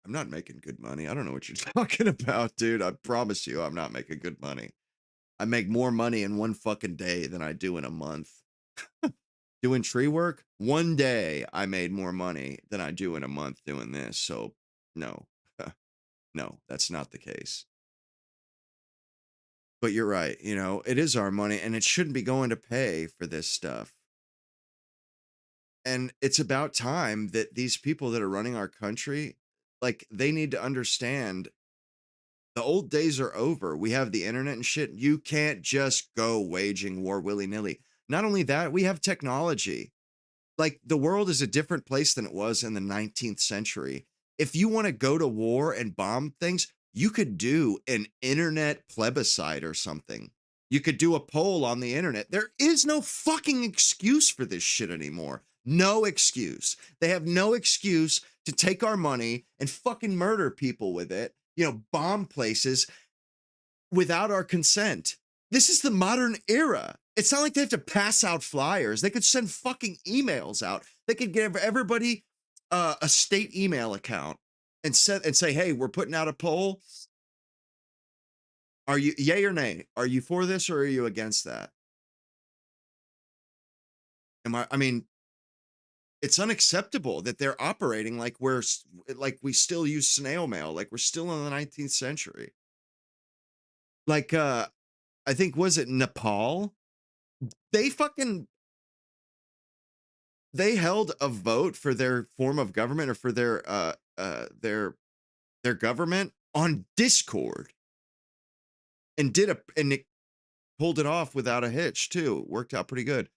I'm not making good money. I don't know what you're talking about, dude. I promise you, I'm not making good money. I make more money in one fucking day than I do in a month. Doing tree work, one day I made more money than I do in a month doing this. So, no, no, that's not the case. But you're right. It is our money and it shouldn't be going to pay for this stuff. And it's about time that these people that are running our country, like, they need to understand the old days are over. We have the internet and shit. You can't just go waging war willy-nilly. Not only that, we have technology. Like, the world is a different place than it was in the 19th century. If you want to go to war and bomb things, you could do an internet plebiscite or something. You could do a poll on the internet. There is no fucking excuse for this shit anymore. No excuse. They have no excuse to take our money and fucking murder people with it, bomb places without our consent. This is the modern era. It's not like they have to pass out flyers. They could send fucking emails out. They could give everybody a state email account and say, "Hey, we're putting out a poll. Are you yay or nay? Are you for this or are you against that?" I mean, it's unacceptable that they're operating like like we still use snail mail, like we're still in the 19th century. Like I think was it Nepal? They fucking they held a vote for their form of government or for their government on Discord and it pulled it off without a hitch too. It worked out pretty good.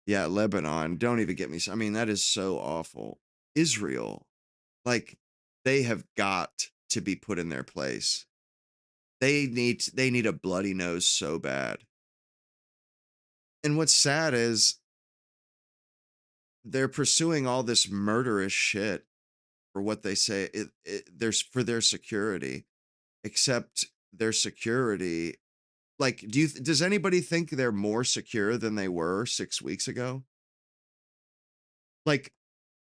Yeah, Lebanon. Don't even get me. I mean, that is so awful. Israel, like, they have got to be put in their place. They need a bloody nose so bad. And what's sad is they're pursuing all this murderous shit for what they say there's for their security, except their security, like, does anybody think they're more secure than they were 6 weeks ago? Like,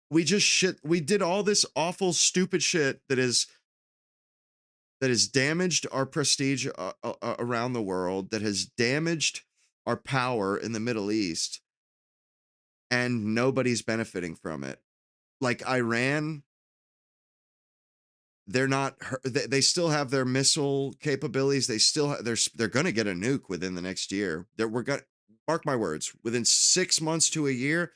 we did all this awful stupid shit that has damaged our prestige around the world, that has damaged our power in the Middle East, and nobody's benefiting from it. Like Iran, they're not they still have their missile capabilities. They're going to get a nuke within the next year. We're going to mark my words, within 6 months to a year,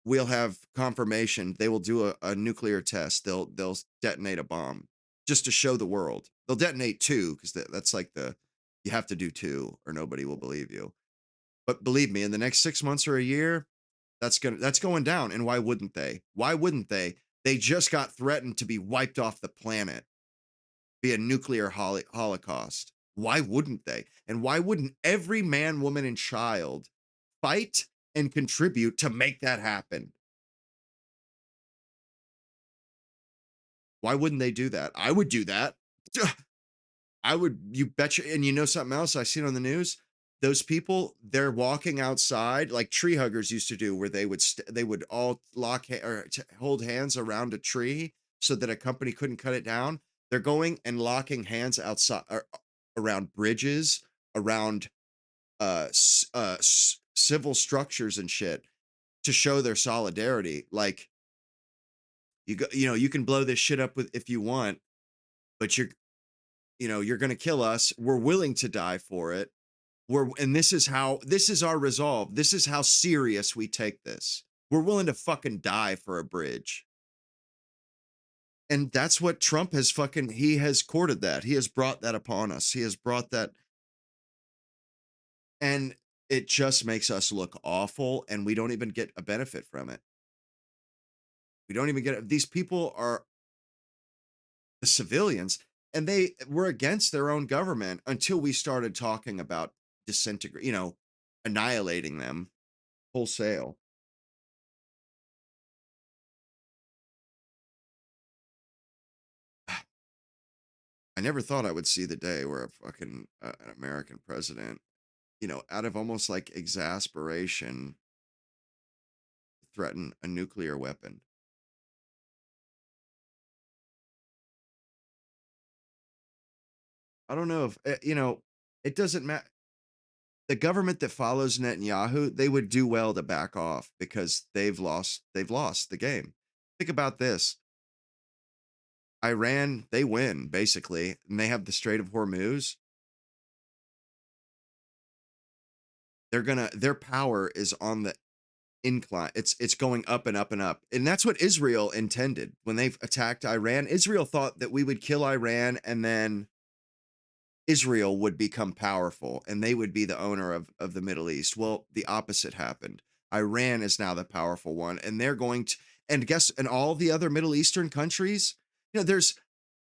we'll have confirmation they will do a nuclear test. They'll detonate a bomb just to show the world. They'll detonate two because that's like you have to do two or nobody will believe you. But believe me, in the next 6 months or a year, that's going down. And why wouldn't they? Why wouldn't they? They just got threatened to be wiped off the planet, be a nuclear holocaust. Why wouldn't they? And why wouldn't every man, woman, and child fight and contribute to make that happen? Why wouldn't they do that? I would do that. I would, you betcha. And you know something else I seen on the news? Those people, they're walking outside like tree huggers used to do, where they would all hold hands around a tree so that a company couldn't cut it down. They're going and locking hands outside around bridges, around civil structures and shit to show their solidarity. Like, you can blow this shit up with if you want, but you're going to kill us. We're willing to die for it. And this is our resolve. This is how serious we take this. We're willing to fucking die for a bridge. And that's what Trump he has courted that. He has brought that upon us. He has brought that. And it just makes us look awful. And we don't even get a benefit from it. We don't even get it. These people are the civilians, and they were against their own government until we started talking about annihilating them wholesale. I never thought I would see the day where a fucking an American president, out of almost like exasperation, threaten a nuclear weapon. I don't know if it doesn't matter. The government that follows Netanyahu, they would do well to back off because they've lost the game. Think about this. Iran, they win basically, and they have the Strait of Hormuz. Their power is on the incline. It's going up and up and up. And that's what Israel intended when they've attacked Iran. Israel thought that we would kill Iran and then Israel would become powerful and they would be the owner of the Middle East. Well, the opposite happened. Iran is now the powerful one, and they're going to, and guess, in all the other Middle Eastern countries, there's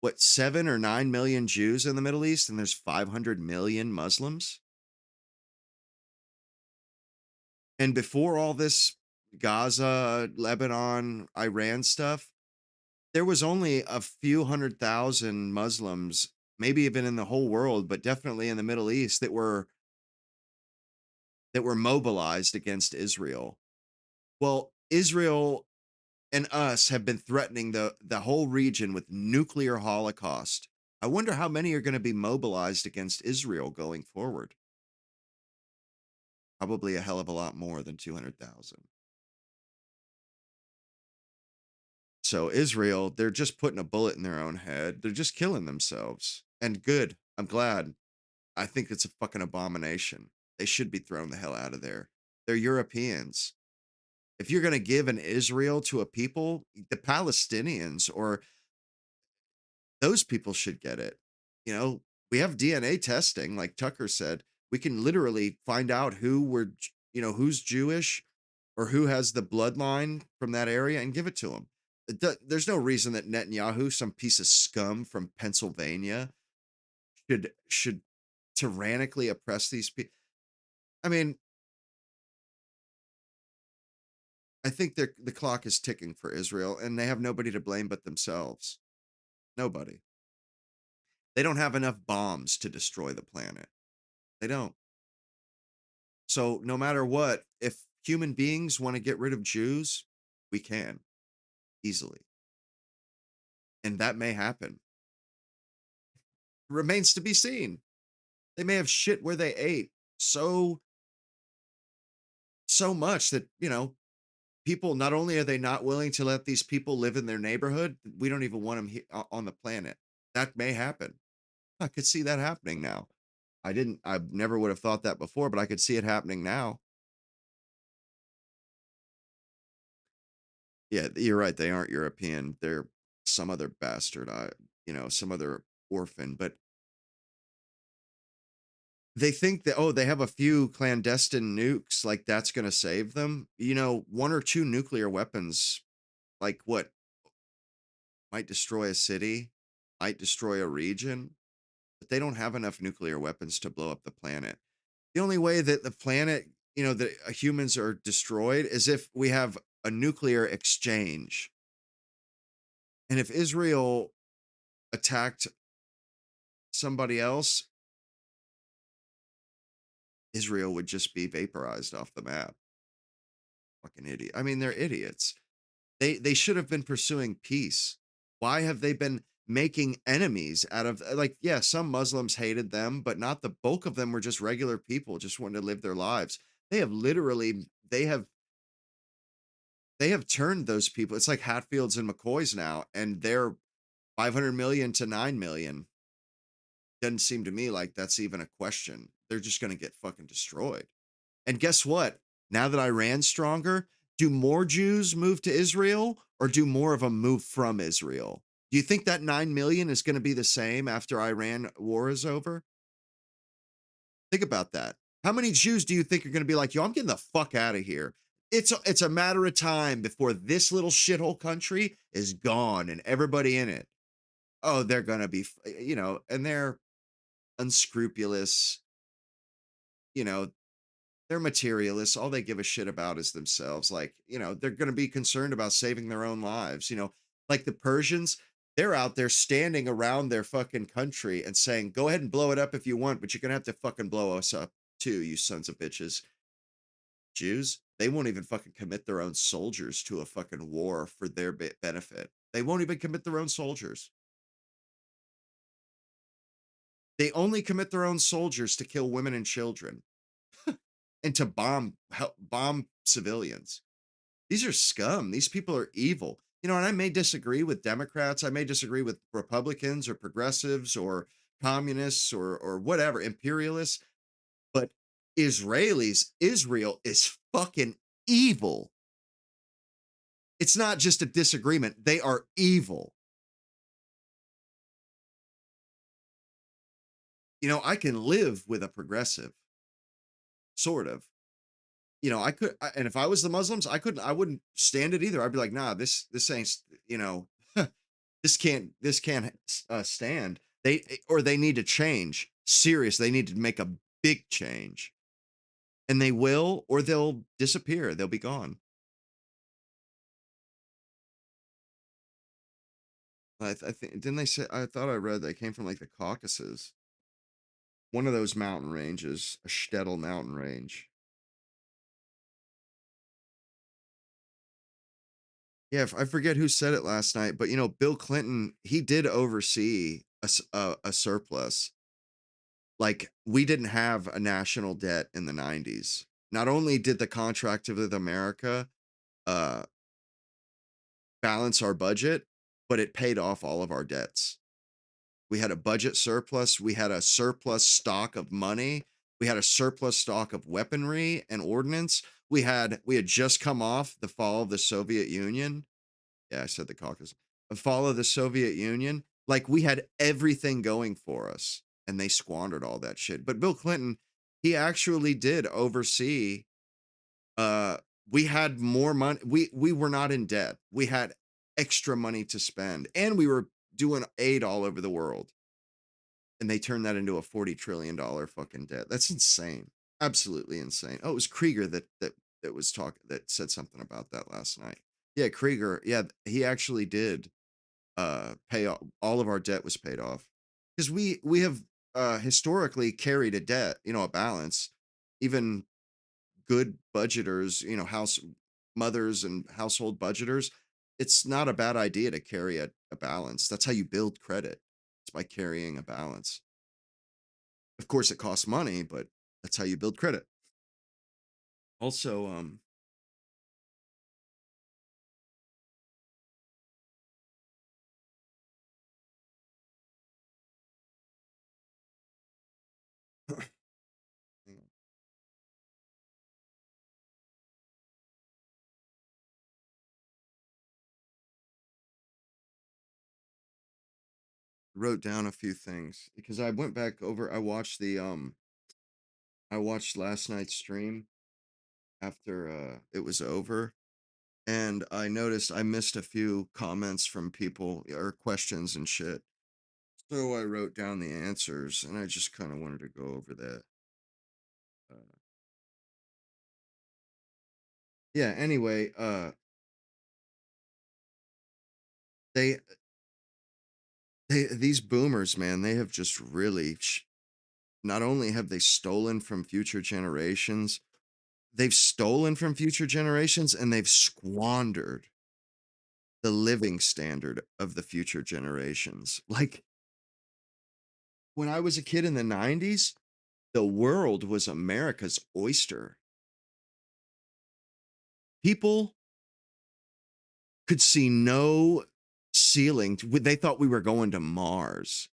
what, 7 or 9 million Jews in the Middle East, and there's 500 million Muslims. And before all this Gaza, Lebanon, Iran stuff, there was only a few 100,000 Muslims, maybe even in the whole world, but definitely in the Middle East that were mobilized against Israel. Well, Israel and us have been threatening the whole region with nuclear holocaust. I wonder how many are going to be mobilized against Israel going forward. Probably a hell of a lot more than 200,000. So Israel, they're just putting a bullet in their own head. They're just killing themselves. And good. I'm glad. I think it's a fucking abomination. They should be thrown the hell out of there. They're Europeans. If you're going to give an Israel to a people, the Palestinians or those people should get it. You know, we have DNA testing, like Tucker said. We can literally find out who's Jewish or who has the bloodline from that area and give it to them. There's no reason that Netanyahu, some piece of scum from Pennsylvania, should tyrannically oppress these people. I mean, I think the clock is ticking for Israel, and they have nobody to blame but themselves. Nobody. They don't have enough bombs to destroy the planet. They don't. So no matter what, if human beings want to get rid of Jews, we can easily. And that may happen. Remains to be seen. They may have shit where they ate so much that, people, not only are they not willing to let these people live in their neighborhood, we don't even want them on the planet. That may happen. I could see that happening now. I never would have thought that before, but I could see it happening now. Yeah, you're right. They aren't European. They're some other bastard. Some other orphan. But they think that, oh, they have a few clandestine nukes, like that's going to save them. One or two nuclear weapons, like what might destroy a city, might destroy a region, but they don't have enough nuclear weapons to blow up the planet. The only way that the planet, that humans are destroyed is if we have a nuclear exchange. And if Israel attacked somebody else, Israel would just be vaporized off the map. Fucking idiot. I mean, they're idiots. They should have been pursuing peace. Why have they been making enemies out of, like, yeah, some Muslims hated them, but not the bulk of them were just regular people just wanting to live their lives. They have turned those people. It's like Hatfields and McCoys now, and they're 500 million to 9 million. Doesn't seem to me like that's even a question. They're just going to get fucking destroyed. And guess what? Now that Iran's stronger, do more Jews move to Israel or do more of them move from Israel? Do you think that 9 million is going to be the same after Iran war is over? Think about that. How many Jews do you think are going to be like, yo, I'm getting the fuck out of here? It's a matter of time before this little shithole country is gone and everybody in it. Oh, they're going to be, and they're unscrupulous, you know, they're materialists. All they give a shit about is themselves. Like, they're going to be concerned about saving their own lives. Like the Persians, They're out there standing around their fucking country and saying, "Go ahead and blow it up if you want, but you're gonna have to fucking blow us up too, you sons of bitches." Jews, they won't even fucking commit their own soldiers to a fucking war for their benefit. They won't even commit their own soldiers. They only commit their own soldiers to kill women and children and to bomb civilians. These are scum. These people are evil. And I may disagree with Democrats, I may disagree with Republicans or progressives or communists or whatever, imperialists, but Israel is fucking evil. It's not just a disagreement, they are evil. I can live with a progressive, sort of. And if I was the Muslims, I wouldn't stand it either. I'd be like, nah, this ain't, you know, this can't stand. Or they need to change. Serious, they need to make a big change, and they will, or they'll disappear. They'll be gone. I think didn't they say? I thought I read they came from like the Caucasus, one of those mountain ranges, a shtetl mountain range. Yeah, I forget who said it last night, but Bill Clinton, he did oversee a surplus. Like, we didn't have a national debt in the 90s. Not only did the contract with America uh balance our budget, but it paid off all of our debts. We had a budget surplus, we had a surplus stock of money, we had a surplus stock of weaponry and ordnance. We had just come off the fall of the Soviet Union. Yeah, I said the Caucasus. The fall of the Soviet Union, like, we had everything going for us, and they squandered all that shit. But Bill Clinton, he actually did oversee. Uh, we had more money. We were not in debt. We had extra money to spend, and we were doing aid all over the world. And they turned that into a $40 trillion fucking debt. That's insane. Absolutely insane. Oh, it was Krieger that was talking that said something about that last night. Yeah, Krieger. Yeah, he actually did pay all of our debt was paid off because we have historically carried a debt, a balance. Even good budgeters, house mothers and household budgeters, it's not a bad idea to carry a balance. That's how you build credit. It's by carrying a balance. Of course, it costs money, but that's how you build credit. Also, wrote down a few things because I went back over. I watched last night's stream after it was over, and I noticed I missed a few comments from people or questions and shit. So I wrote down the answers, and I just kind of wanted to go over that. Uh, yeah. Anyway, they these boomers, man, they have just really. Not only have they stolen from future generations, they've stolen from future generations, and they've squandered the living standard of the future generations. Like, when I was a kid in the 90s, the world was America's oyster. People could see no ceiling. They thought we were going to Mars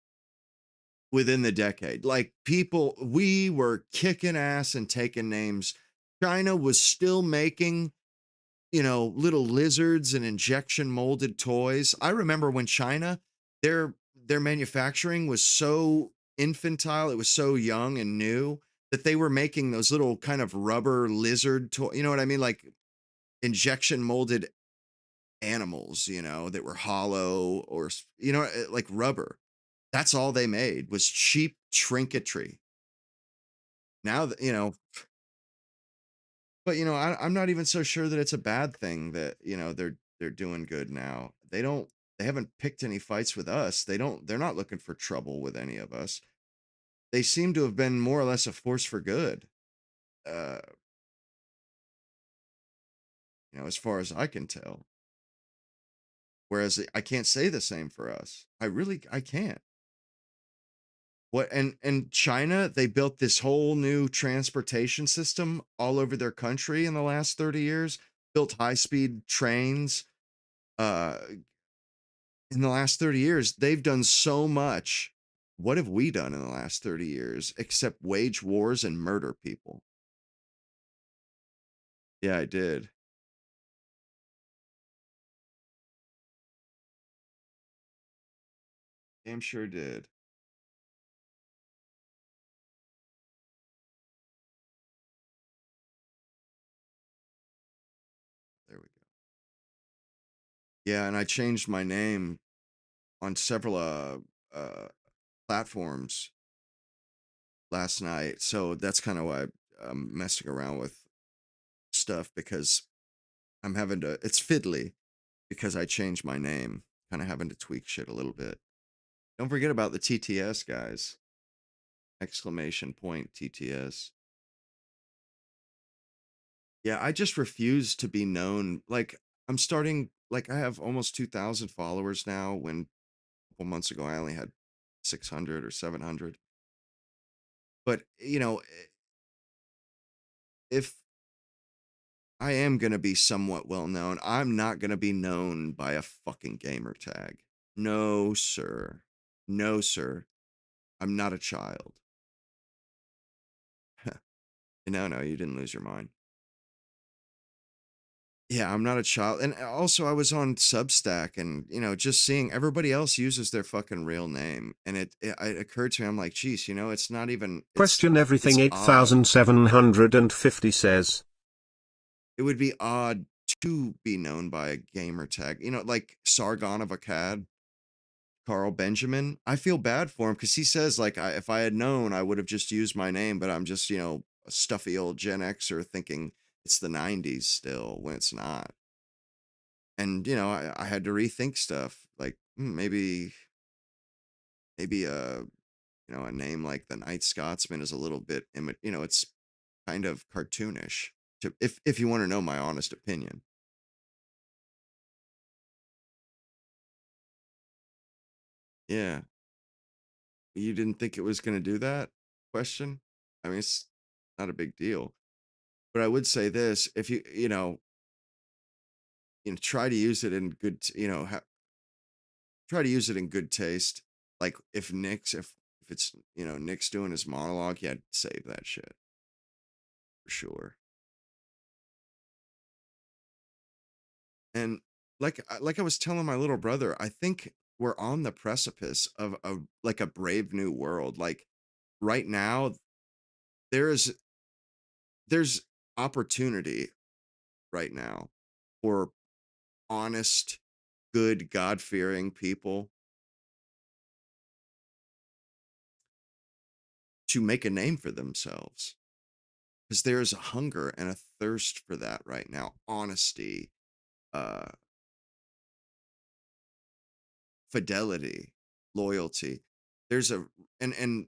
within the decade. Like, we were kicking ass and taking names. China was still making, little lizards and injection molded toys. I remember when China, their manufacturing was so infantile, it was so young and new that they were making those little kind of rubber lizard toy, you know what I mean? Like, injection molded animals, that were hollow or like rubber. That's all they made was cheap trinketry. Now that, but I'm not even so sure that it's a bad thing that they're doing good now. They haven't picked any fights with us. They're not looking for trouble with any of us. They seem to have been more or less a force for good. Uh, as far as I can tell. Whereas I can't say the same for us. I can't. What and China, they built this whole new transportation system all over their country in the last 30 years, built high-speed trains. In the last 30 years, they've done so much. What have we done in the last 30 years except wage wars and murder people? Yeah, I did. Damn sure did. There we go. Yeah, and I changed my name on several uh platforms last night. So that's kind of why I'm messing around with stuff because I'm having to, it's fiddly because I changed my name, kind of having to tweak shit a little bit. Don't forget about the TTS guys. Exclamation point TTS. Yeah, I just refuse to be known. Like, I'm starting, like, I have almost 2,000 followers now when a couple months ago I only had 600 or 700. But, if I am going to be somewhat well known, I'm not going to be known by a fucking gamer tag. No, sir. No, sir. I'm not a child. No, no, you didn't lose your mind. Yeah, I'm not a child. And also, I was on Substack and, just seeing everybody else uses their fucking real name. And it occurred to me, I'm like, geez, it's not even, Question it's everything odd. 8750 says. It would be odd to be known by a gamer tag, like Sargon of Akkad. Carl Benjamin. I feel bad for him because he says like if I had known, I would have just used my name, but I'm just a stuffy old Gen Xer thinking it's the '90s still when it's not. And I had to rethink stuff like maybe a name like the Night Scotsman is a little bit it's kind of cartoonish. To if you want to know my honest opinion, yeah, you didn't think it was going to do that? Question. I mean, it's not a big deal. But I would say this: if try to use it in good, try to use it in good taste. Like if it's Nick's doing his monologue, yeah, save that shit for sure. And like I was telling my little brother, I think we're on the precipice of like a brave new world. Like right now, there is there's opportunity right now for honest, good, God fearing people to make a name for themselves because there is a hunger and a thirst for that right now. Honesty, uh, fidelity, loyalty. There's a and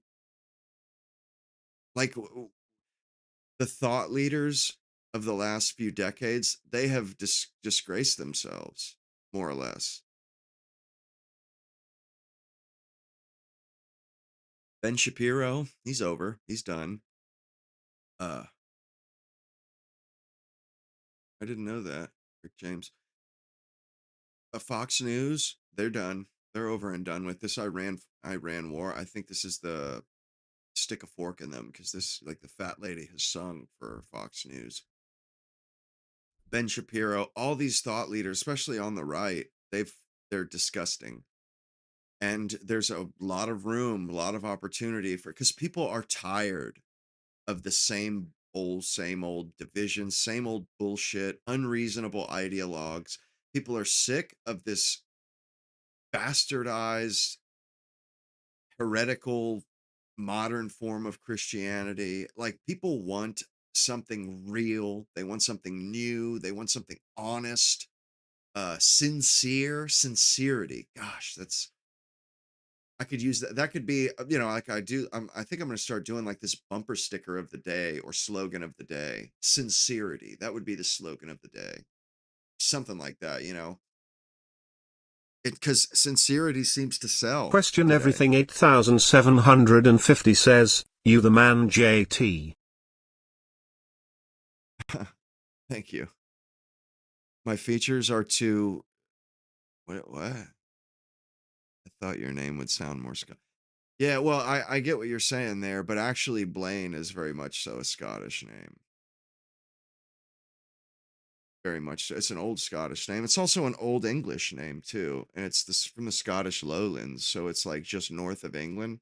like the thought leaders of the last few decades, they have disgraced themselves more or less. Ben Shapiro, he's over, he's done. Uh, I didn't know that. Rick James, Fox News, they're done. They're over and done with this Iran war. I think this is the stick a fork in them because this like the fat lady has sung for Fox News. Ben Shapiro, all these thought leaders, especially on the right, they're disgusting. And there's a lot of room, a lot of opportunity for because people are tired of the same old divisions, same old bullshit, unreasonable ideologues. People are sick of this bastardized, heretical, modern form of Christianity. Like people want something real, they want something new, they want something honest. Sincerity. Gosh, that's I could use that. That could be, like I do. I think I'm going to start doing like this bumper sticker of the day or slogan of the day. Sincerity. That would be the slogan of the day. Something like that. Because sincerity seems to sell Question today. everything 8750 says, you the man JT. Thank you. My features are to what? I thought your name would sound more Scottish. Yeah, well, I get what you're saying there, but actually Blaine is very much so a Scottish name. Very much so. It's an old Scottish name. It's also an old English name too, and it's this from the Scottish Lowlands, so it's like just north of England.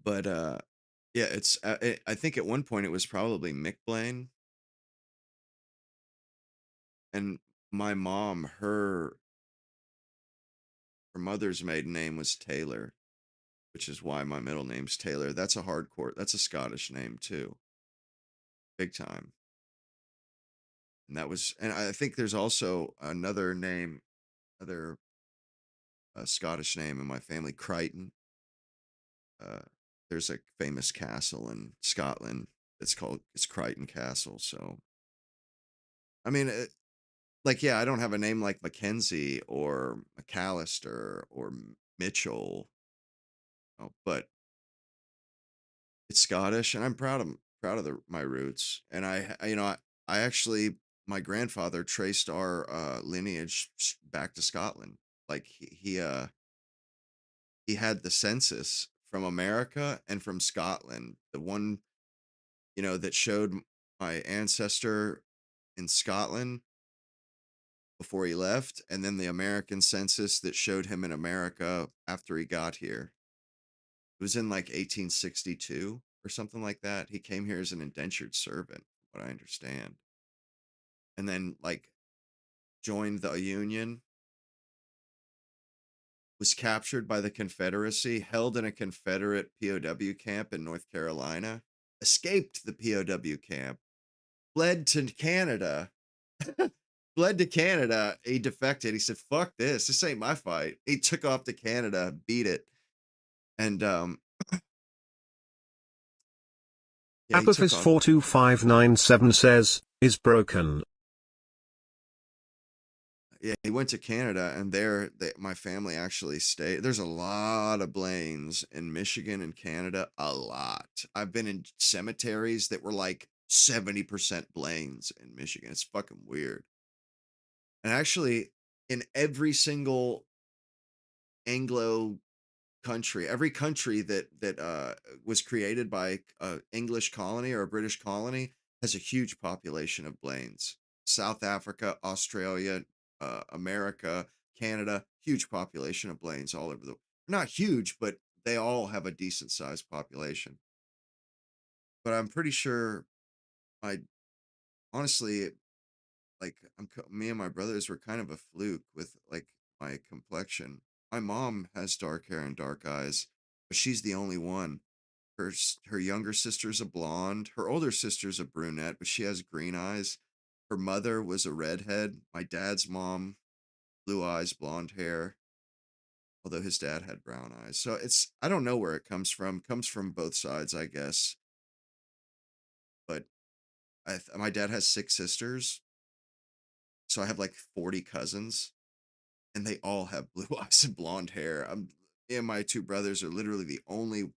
But yeah, I think at one point it was probably Mick Blaine, and my mom, her mother's maiden name was Taylor, which is why my middle name's Taylor. That's a hardcore. That's a Scottish name too, big time. And I think there's also another name, other Scottish name in my family, Crichton. Uh, there's a famous castle in Scotland. It's Crichton Castle. So I mean, like yeah, I don't have a name like Mackenzie or McAllister or Mitchell, but it's Scottish, and I'm proud of my roots. And I actually my grandfather traced our lineage back to Scotland. Like he had the census from America and from Scotland. The one that showed my ancestor in Scotland before he left, and then the American census that showed him in America after he got here. It was in like 1862 or something like that. He came here as an indentured servant, what I understand, and then like joined the Union, was captured by the Confederacy, held in a Confederate POW camp in North Carolina, escaped the POW camp, fled to Canada, fled to Canada. He defected. He said, "Fuck this. This ain't my fight." He took off to Canada, beat it, and yeah, he took Apophis off. 42597 says, is broken. Yeah, he went to Canada, and my family actually stayed. There's a lot of Blaines in Michigan and Canada. A lot. I've been in cemeteries that were like 70% Blaines in Michigan. It's fucking weird. And actually, in every single Anglo country, every country that was created by a English colony or a British colony has a huge population of Blaines. South Africa, Australia, America, Canada, huge population of Blaines all over the. Not huge, but they all have a decent sized population. But I'm pretty sure I honestly like me and my brothers were kind of a fluke with like my complexion. My mom has dark hair and dark eyes, but she's the only one. Her younger sister's a blonde. Her older sister's a brunette, but she has green eyes. Her mother was a redhead. My dad's mom, blue eyes, blonde hair, although his dad had brown eyes. So I don't know where it comes from. Comes from both sides, I guess. But my dad has six sisters, so I have like 40 cousins, and they all have blue eyes and blonde hair. Me and my two brothers are literally the only,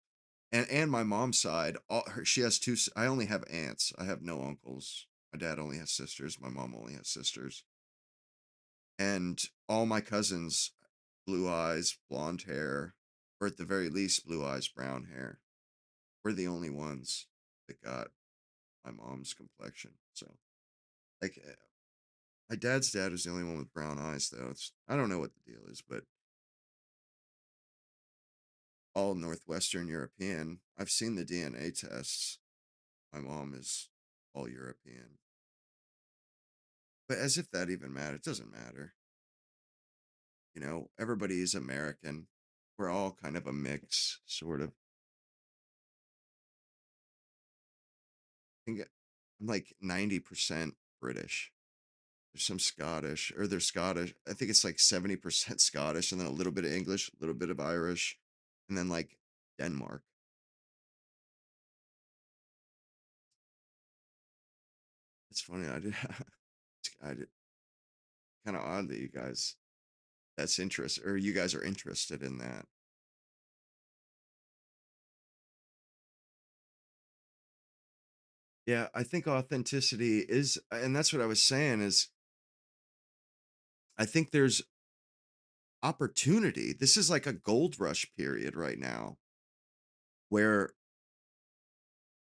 and my mom's side, she has two. I only have aunts. I have no uncles. My dad only has sisters. My mom only has sisters, and all my cousins, blue eyes, blonde hair, or at the very least, blue eyes, brown hair. We're the only ones that got my mom's complexion. So, like, my dad's dad is the only one with brown eyes, though. I don't know what the deal is, but all Northwestern European. I've seen the DNA tests. My mom is all European. But as if that even matters. It doesn't matter. Everybody is American. We're all kind of a mix, sort of. I think I'm like 90% British. There's some Scottish, or they're Scottish. I think it's like 70% Scottish and then a little bit of English, a little bit of Irish, and then like Denmark. It's funny. I did, I did kind of odd that you guys, that's interest, or you guys are interested in that. Yeah, I think authenticity is, and that's what I was saying is, I think there's opportunity. This is like a gold rush period right now where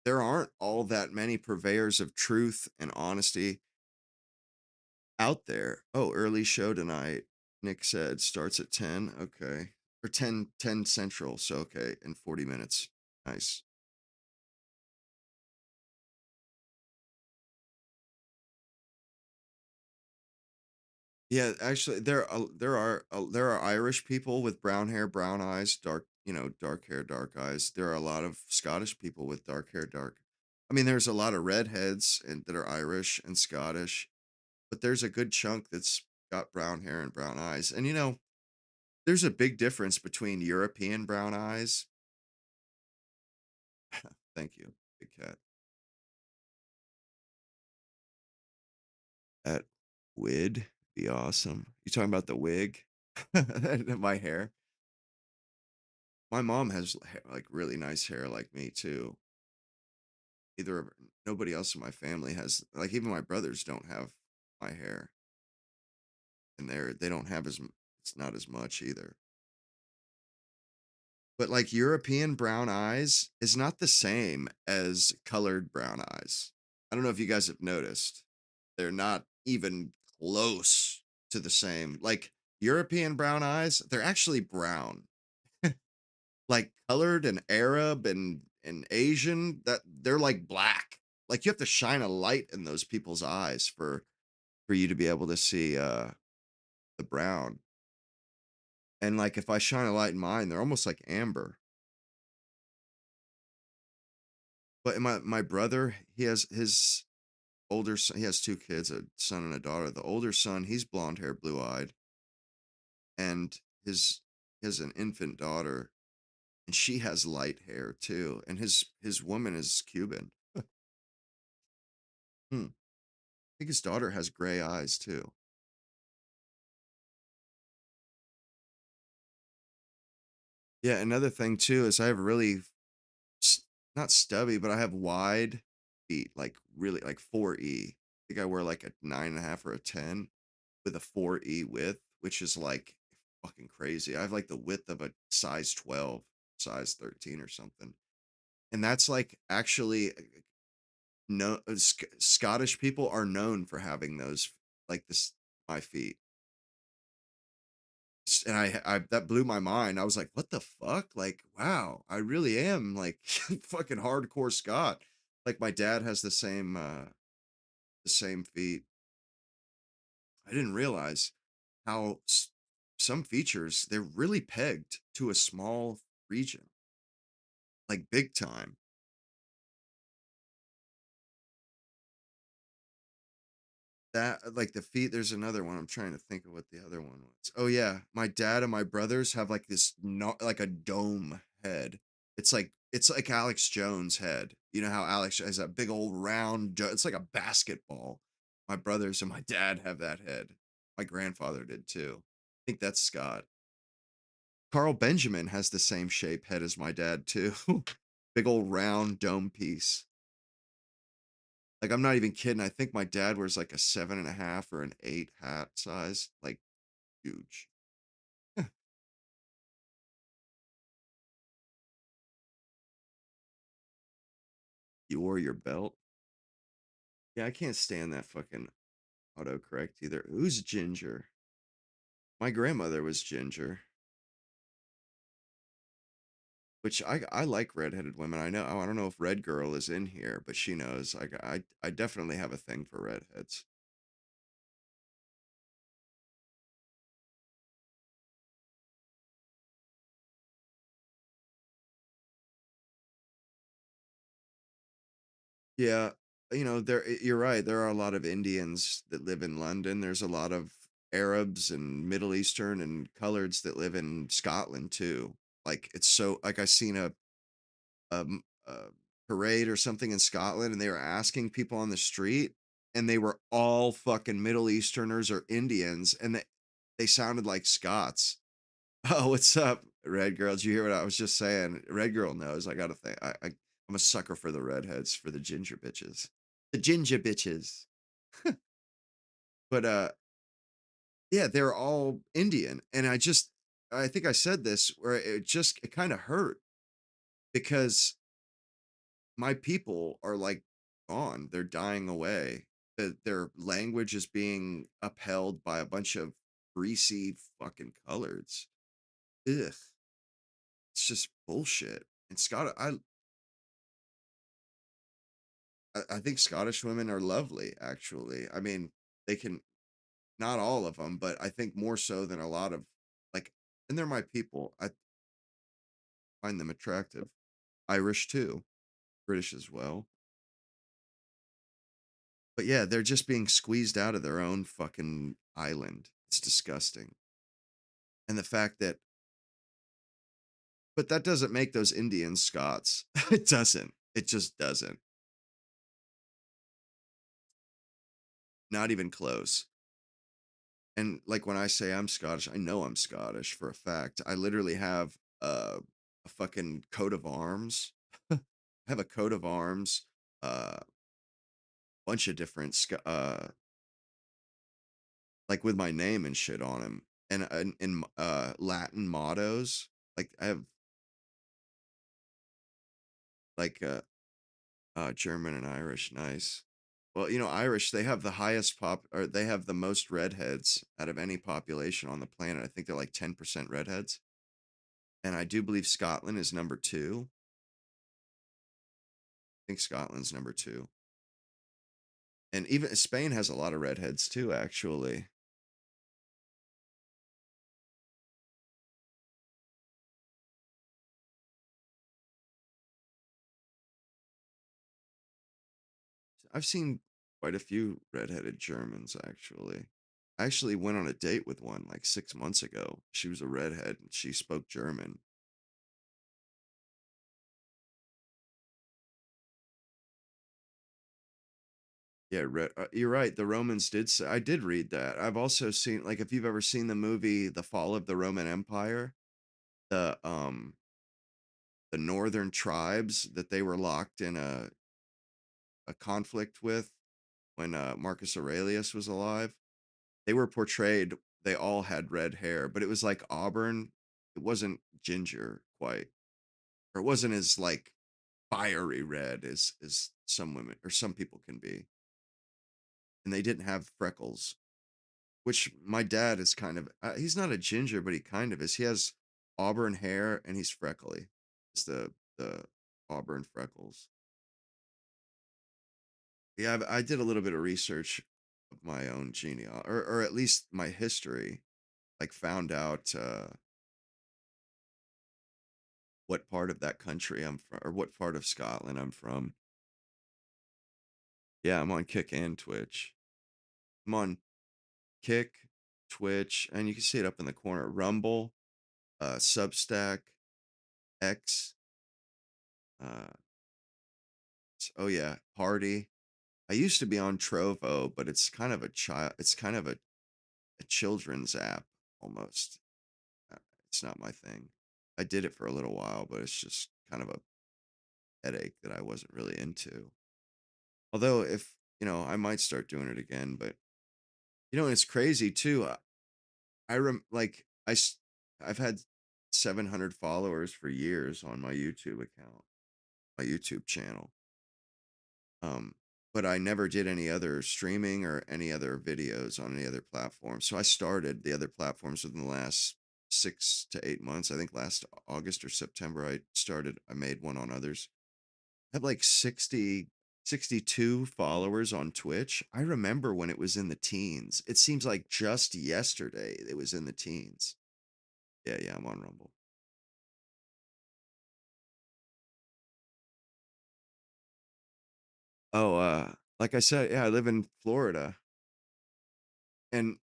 there aren't all that many purveyors of truth and honesty out there. Oh, early show tonight. Nick said starts at 10. Okay. Or 10 central. So, okay. In 40 minutes. Nice. Yeah, actually, there are Irish people with brown hair, brown eyes, dark, dark hair, dark eyes. There are a lot of Scottish people with dark hair, dark. I mean, there's a lot of redheads and that are Irish and Scottish, but there's a good chunk that's got brown hair and brown eyes. And there's a big difference between European brown eyes. Thank you, big cat. That would be awesome. You talking about the wig? My hair. My mom has like really nice hair like me too. Either nobody else in my family has, like, even my brothers don't have my hair, and they don't have it's not as much either. But like European brown eyes is not the same as colored brown eyes. I don't know if you guys have noticed. They're not even close to the same. Like European brown eyes, they're actually brown. Like colored and Arab and Asian, that they're like black. Like you have to shine a light in those people's eyes for you to be able to see the brown. And like if I shine a light in mine, they're almost like amber. But my brother, he has his older son, he has two kids, a son and a daughter. The older son, he's blonde hair, blue eyed, and he has an infant daughter, and she has light hair too. And his woman is Cuban. Hmm. I think his daughter has gray eyes too. Yeah, another thing too is I have really s- not stubby, but I have wide feet, like really like 4E. I think I wear like a 9.5 or a 10 with a 4E width, which is like fucking crazy. I have like the width of a size 12, size 13 or something. And that's like actually no Scottish people are known for having those like this my feet. And I that blew my mind. I was like, "What the fuck?" Like, wow, I really am like fucking hardcore Scot. Like my dad has the same feet. I didn't realize how some features they're really pegged to a small region, like big time. That like the feet, there's another one. I'm trying to think of what the other one was. Oh yeah, my dad and my brothers have like this not like a dome head. It's like Alex Jones' head. You know how Alex has that big old round it's like a basketball. My brothers and my dad have that head. My grandfather did too. I think that's Scott. Carl Benjamin has the same shape head as my dad too. Big old round dome piece. Like I'm not even kidding. I think my dad wears like a 7.5 or an 8 hat size. Like huge. You wore your belt. Yeah, I can't stand that fucking autocorrect either. Who's Ginger? My grandmother was Ginger, which I like redheaded women. I don't know if Red Girl is in here, but she knows. I definitely have a thing for redheads. Yeah, you're right. There are a lot of Indians that live in London. There's a lot of Arabs and Middle Eastern and coloreds that live in Scotland too. Like it's so like I seen a parade or something in Scotland, and they were asking people on the street, and they were all fucking Middle Easterners or Indians, and they sounded like Scots. Oh, what's up, Red Girl? Did you hear what I was just saying? Red Girl knows. I gotta think. I'm a sucker for the redheads, for the ginger bitches. The ginger bitches. But yeah, they're all Indian. And I think I said this where it kind of hurt because my people are like gone. They're dying away. Their language is being upheld by a bunch of greasy fucking coloreds. Ugh. It's just bullshit. And I think Scottish women are lovely, actually. I mean, they can, not all of them, but I think more so than a lot of, like, and they're my people. I find them attractive. Irish too, British as well. But yeah, they're just being squeezed out of their own fucking island. It's disgusting. And the fact that, but that doesn't make those Indians Scots. It doesn't. It just doesn't. Not even close. And like when I say I'm Scottish, I know I'm Scottish for a fact. I literally have a fucking coat of arms. I have a coat of arms, bunch of different like with my name and shit on them, and Latin mottos. Like I have like German and Irish. Nice. Well, Irish, they have the highest or they have the most redheads out of any population on the planet. I think they're like 10% redheads. And I do believe Scotland is number two. I think Scotland's number two. And even Spain has a lot of redheads too, actually. I've seen quite a few redheaded Germans, actually. I actually went on a date with one like 6 months ago. She was a redhead and she spoke German. Yeah, you're right. The Romans did say, I did read that. I've also seen, like, if you've ever seen the movie The Fall of the Roman Empire, the the northern tribes that they were locked in a conflict with when Marcus Aurelius was alive, they were portrayed, they all had red hair, but it was like auburn. It wasn't ginger quite, or it wasn't as like fiery red as some women or some people can be. And they didn't have freckles, which my dad is kind of, he's not a ginger, but he kind of is. He has auburn hair and he's freckly. It's the auburn freckles. Yeah, I did a little bit of research of my own genealogy, or at least my history. Like found out what part of that country I'm from, or what part of Scotland I'm from. Yeah, I'm on Kick and Twitch. I'm on Kick, Twitch, and you can see it up in the corner. Rumble, Substack, X. Uh, oh yeah, Party. I used to be on Trovo, but it's kind of a child. It's kind of a children's app almost. Uh, It's not my thing. I did it for a little while, but it's just kind of a headache that I wasn't really into. Although if, I might start doing it again, but it's crazy too. I rem like I've had 700 followers for years on my YouTube account, my YouTube channel. Um, but I never did any other streaming or any other videos on any other platform. So I started the other platforms within the last 6 to 8 months. I think last August or September I made one on others. I have like 62 followers on Twitch. I remember when it was in the teens. It seems like just yesterday it was in the teens. Yeah, yeah, I'm on Rumble. Oh, like I said, yeah, I live in Florida, and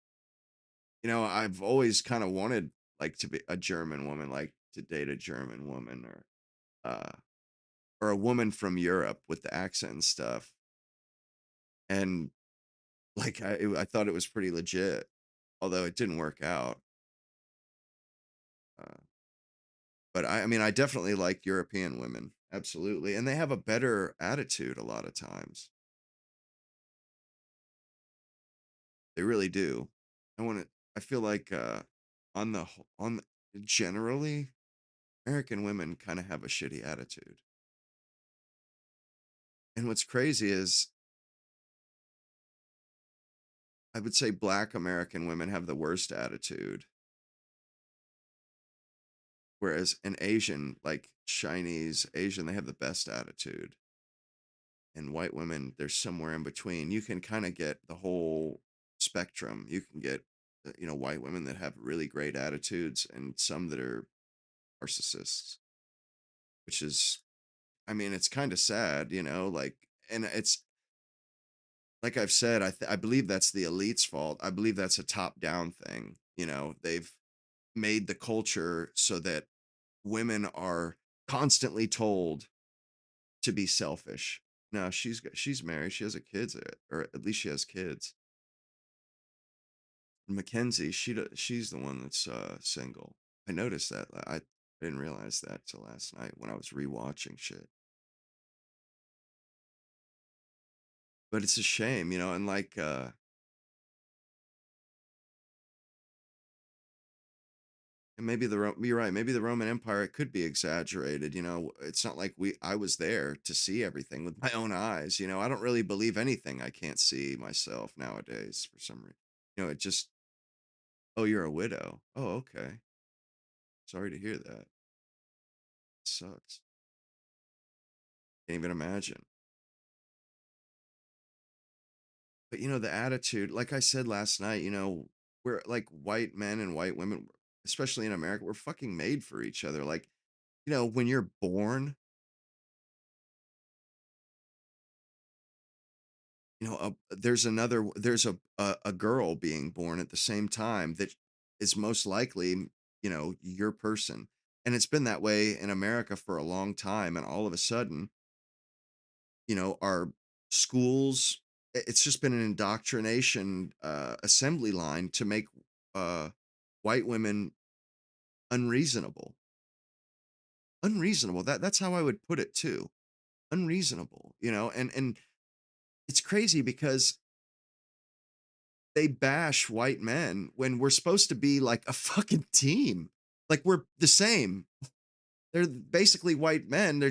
I've always kind of wanted like to be a German woman, like to date a German woman uh or a woman from Europe with the accent and stuff. And like I thought it was pretty legit, although it didn't work out. Uh, but I mean, I definitely like European women, absolutely, and they have a better attitude a lot of times. They really do. I want to. I feel like generally, American women kind of have a shitty attitude. And what's crazy is I would say black American women have the worst attitude, whereas an Asian, like Chinese, Asian, they have the best attitude. And white women, they're somewhere in between. You can kind of get the whole spectrum. You can get, white women that have really great attitudes and some that are narcissists, which is, I mean, it's kind of sad, like, and it's like I've said, I believe that's the elite's fault. I believe that's a top down thing. They've made the culture so that women are constantly told to be selfish. No, she's married. She has a kids, or at least she has kids. Mackenzie, she's the one that's single. I noticed that. I didn't realize that till last night when I was rewatching shit. But it's a shame, and like and maybe you're right, maybe the Roman Empire, it could be exaggerated, it's not like I was there to see everything with my own eyes, I don't really believe anything I can't see myself nowadays for some reason. It just, oh, you're a widow. Oh, okay. Sorry to hear that. Sucks. Can't even imagine. But the attitude, like I said last night, we're like white men and white women, especially in America, we're fucking made for each other. Like, when you're born, there's a girl being born at the same time that is most likely, your person. And it's been that way in America for a long time. And all of a sudden, our schools, it's just been an indoctrination assembly line to make uh white women unreasonable. Unreasonable. That's how I would put it too. Unreasonable, and it's crazy because they bash white men when we're supposed to be like a fucking team. Like we're the same. They're basically white men.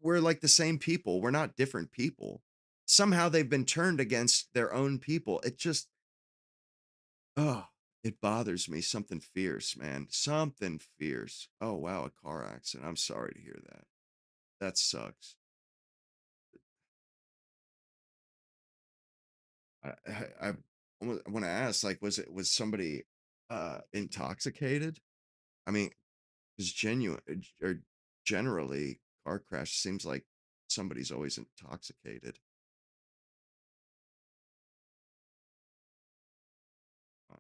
We're like the same people. We're not different people. Somehow they've been turned against their own people. It just, oh, it bothers me. Something fierce, man. Something fierce. Oh, wow, a car accident. I'm sorry to hear that. That sucks. I want to ask, like, was somebody intoxicated? I mean, it's genuine or generally car crash seems like somebody's always intoxicated. Uh,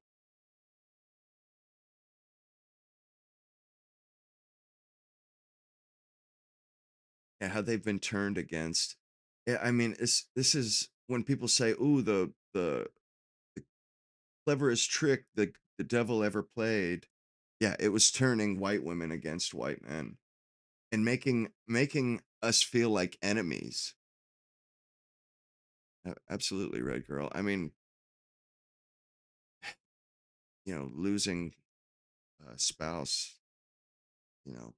Yeah, how they've been turned against. Yeah, I mean, this is when people say, "Ooh, the cleverest trick the devil ever played." Yeah, it was turning white women against white men and making us feel like enemies. Absolutely, Red Girl. I mean, losing a spouse, you know,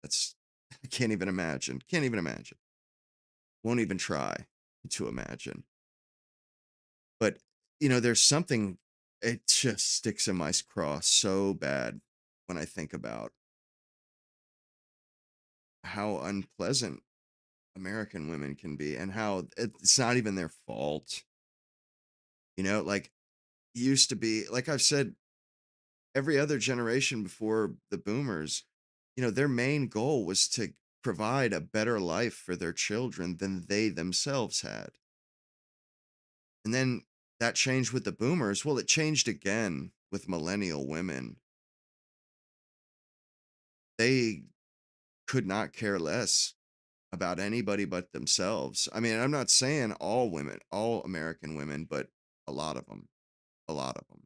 that's I can't even imagine. Can't even imagine. Won't even try to imagine. But there's something, it just sticks in my craw so bad when I think about how unpleasant American women can be and how it's not even their fault. Like used to be, like I've said, every other generation before the boomers, their main goal was to provide a better life for their children than they themselves had. And then that changed with the boomers. Well, it changed again with millennial women. They could not care less about anybody but themselves. I mean, I'm not saying all women, all American women, but a lot of them, a lot of them.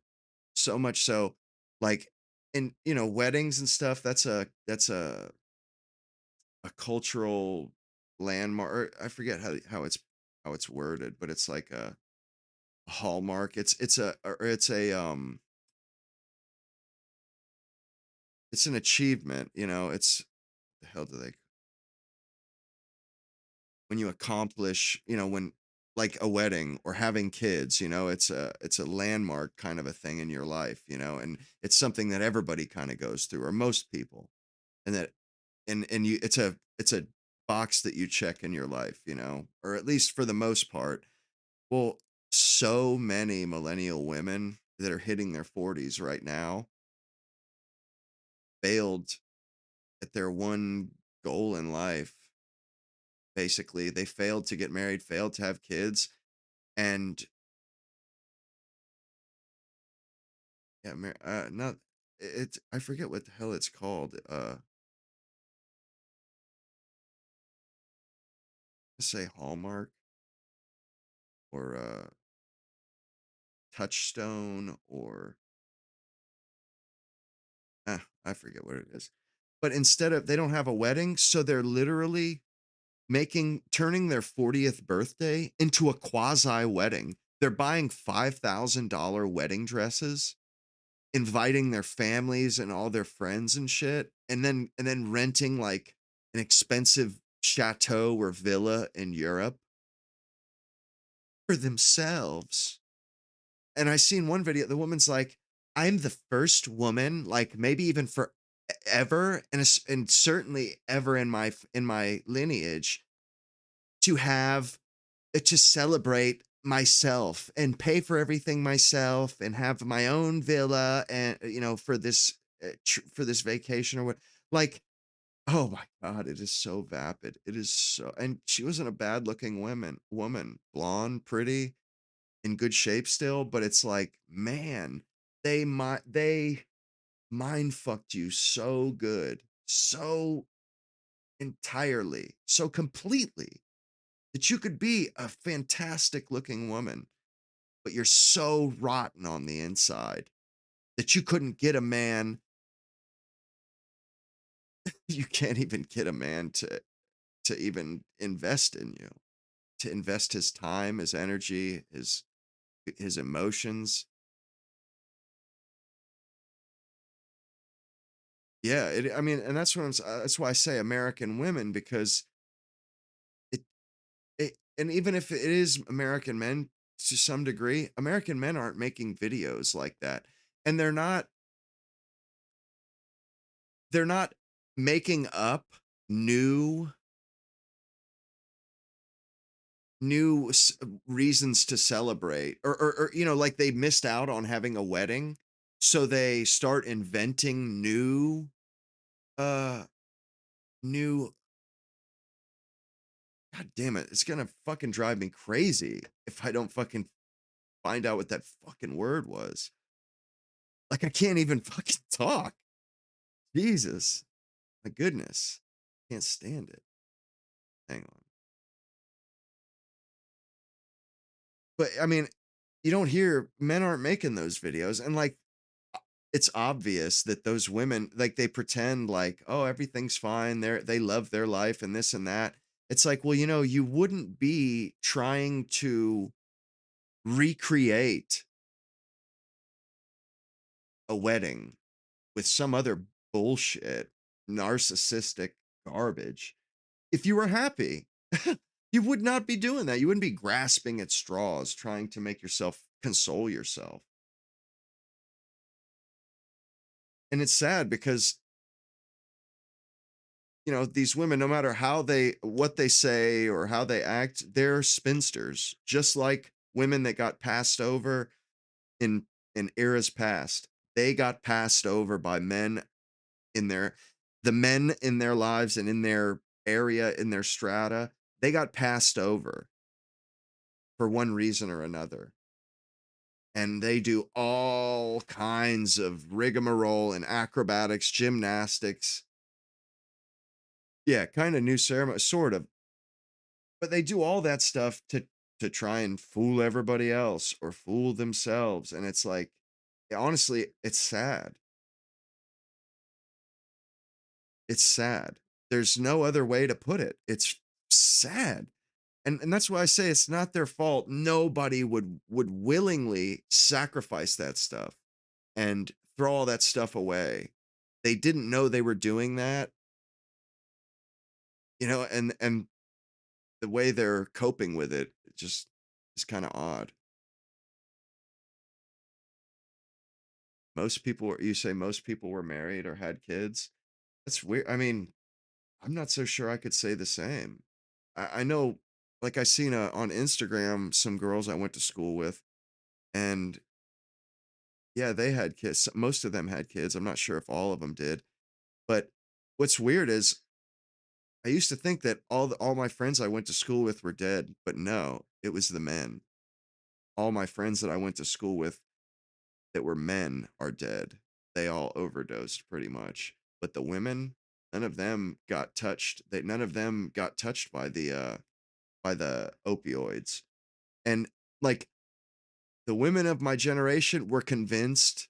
So much so, like, in weddings and stuff. That's a cultural landmark. Or I forget how it's worded, but it's like a hallmark. It's an achievement. It's the hell do they when you accomplish, when like a wedding or having kids, it's a landmark kind of a thing in your life, and it's something that everybody kind of goes through, or most people. And that and you it's a box that you check in your life, or at least for the most part. Well, so many millennial women that are hitting their 40s right now failed at their one goal in life. Basically, they failed to get married, failed to have kids, and yeah, not it's I forget what the hell it's called. Let's say Hallmark or Touchstone or I forget what it is. But instead of they don't have a wedding, so they're literally turning their 40th birthday into a quasi wedding. They're buying $5,000 wedding dresses, inviting their families and all their friends and shit, and then renting like an expensive chateau or villa in Europe for themselves. And I seen one video, the woman's like, I'm the first woman, like maybe even for ever, and certainly ever in my lineage to have to celebrate myself and pay for everything myself and have my own villa and for this vacation or what, like, oh my god, it is so vapid. It is so, and she wasn't a bad looking woman, blonde, pretty, in good shape still, but it's like, man, they mind fucked you so good, so entirely, so completely, that you could be a fantastic looking woman, but you're so rotten on the inside that you couldn't get a man. You can't even get a man to even invest in you, to invest his time, his energy, his emotions. Yeah, I mean, and that's why I say American women, because it and even if it is American men to some degree, American men aren't making videos like that. And they're not making up new reasons to celebrate, or like they missed out on having a wedding, so they start inventing uh new god damn it, it's gonna fucking drive me crazy if I don't fucking find out what that fucking word was. Like, I can't even fucking talk. Jesus, my goodness, can't stand it. Hang on. But I mean, you don't hear, men aren't making those videos, and like, it's obvious that those women, like, they pretend like, oh, everything's fine, they love their life and this and that. It's like, well, you wouldn't be trying to recreate a wedding with some other bullshit, narcissistic garbage if you were happy. You would not be doing that. You wouldn't be grasping at straws trying to make yourself console yourself. And it's sad because, these women, no matter what they say or how they act, they're spinsters, just like women that got passed over in eras past. They got passed over by men in their the men in their lives and in their area, in their strata. They got passed over for one reason or another. And they do all kinds of rigmarole and acrobatics, gymnastics. Yeah, kind of new ceremony, sort of. But they do all that stuff to try and fool everybody else or fool themselves. And it's like, honestly, it's sad. It's sad. There's no other way to put it. It's sad. And that's why I say it's not their fault. Nobody would willingly sacrifice that stuff and throw all that stuff away. They didn't know they were doing that, and the way they're coping with it just is kind of odd. You say most people were married or had kids. That's weird. I mean, I'm not so sure I could say the same. I know, like I seen on Instagram some girls I went to school with, and yeah, they had kids. Most of them had kids. I'm not sure if all of them did, but what's weird is I used to think that all my friends I went to school with were dead, but no, it was the men. All my friends that I went to school with that were men are dead. They all overdosed pretty much. But the women, none of them got touched. None of them got touched by the opioids. And like the women of my generation were convinced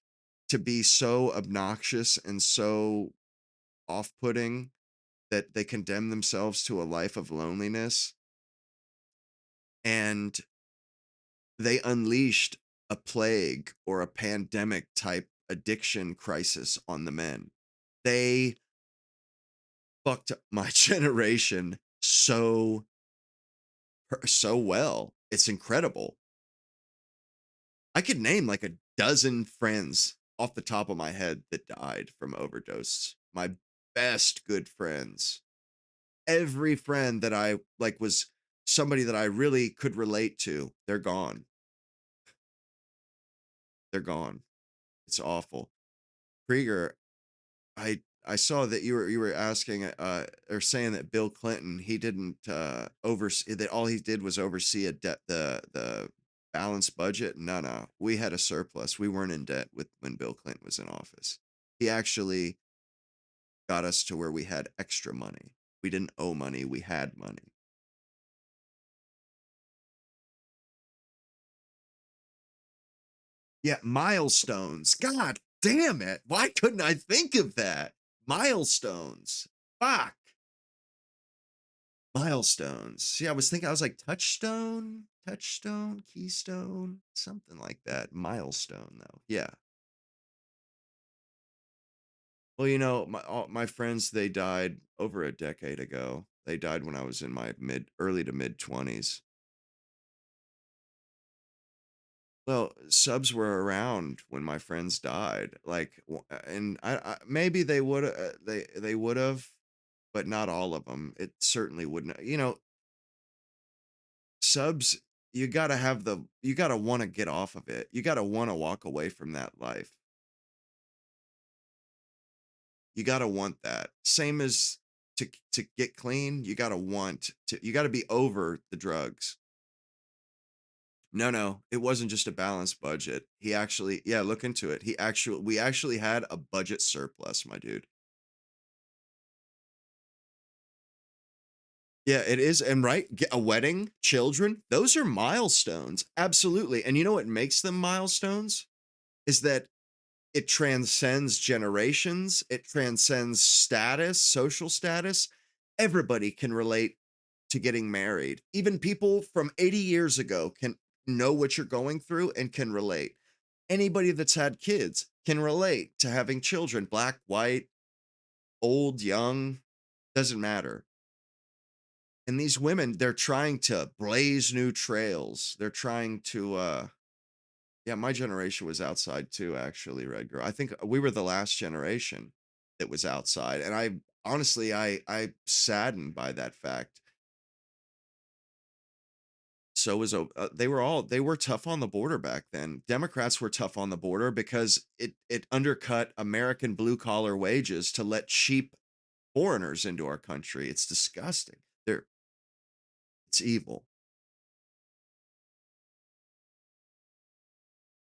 to be so obnoxious and so off-putting that they condemn themselves to a life of loneliness, and they unleashed a plague or a pandemic type addiction crisis on the men. They fucked my generation so well. It's incredible. I could name like a dozen friends off the top of my head that died from overdose. My best good friends. Every friend that I like was somebody that I really could relate to. They're gone. They're gone. It's awful. Krieger, I saw that you were asking or saying that Bill Clinton, he didn't oversee, that all he did was oversee a debt the balanced budget. No, we had a surplus. We weren't in debt with when Bill Clinton was in office. He actually got us to where we had extra money. We didn't owe money, we had money. Yeah, milestones. God damn it. Why couldn't I think of that? Milestones. Fuck. Milestones. See, I was thinking, I was like, touchstone, keystone, something like that. Milestone, though. Yeah. Well, all my friends, they died over a decade ago. They died when I was in my early to mid 20s. Well, subs were around when my friends died. Like, and maybe they would have, but not all of them. It certainly wouldn't. Subs, you gotta want to get off of it. You gotta want to walk away from that life. You gotta want that. Same as to get clean. You gotta be over the drugs. No, it wasn't just a balanced budget. He actually, yeah, look into it. We actually had a budget surplus, my dude. Yeah, it is. And right, a wedding, children, those are milestones. Absolutely. And you know what makes them milestones? Is that it transcends generations, it transcends status, social status. Everybody can relate to getting married. Even people from 80 years ago can know what you're going through and can relate. Anybody that's had kids can relate to having children, black, white, old, young, doesn't matter. And these women, they're trying to blaze new trails. They're trying to yeah, my generation was outside too, actually, Red Girl. I think we were the last generation that was outside. And I honestly I saddened by that fact. So was they were tough on the border back then. Democrats were tough on the border because it undercut American blue collar wages to let cheap foreigners into our country. It's disgusting. It's evil.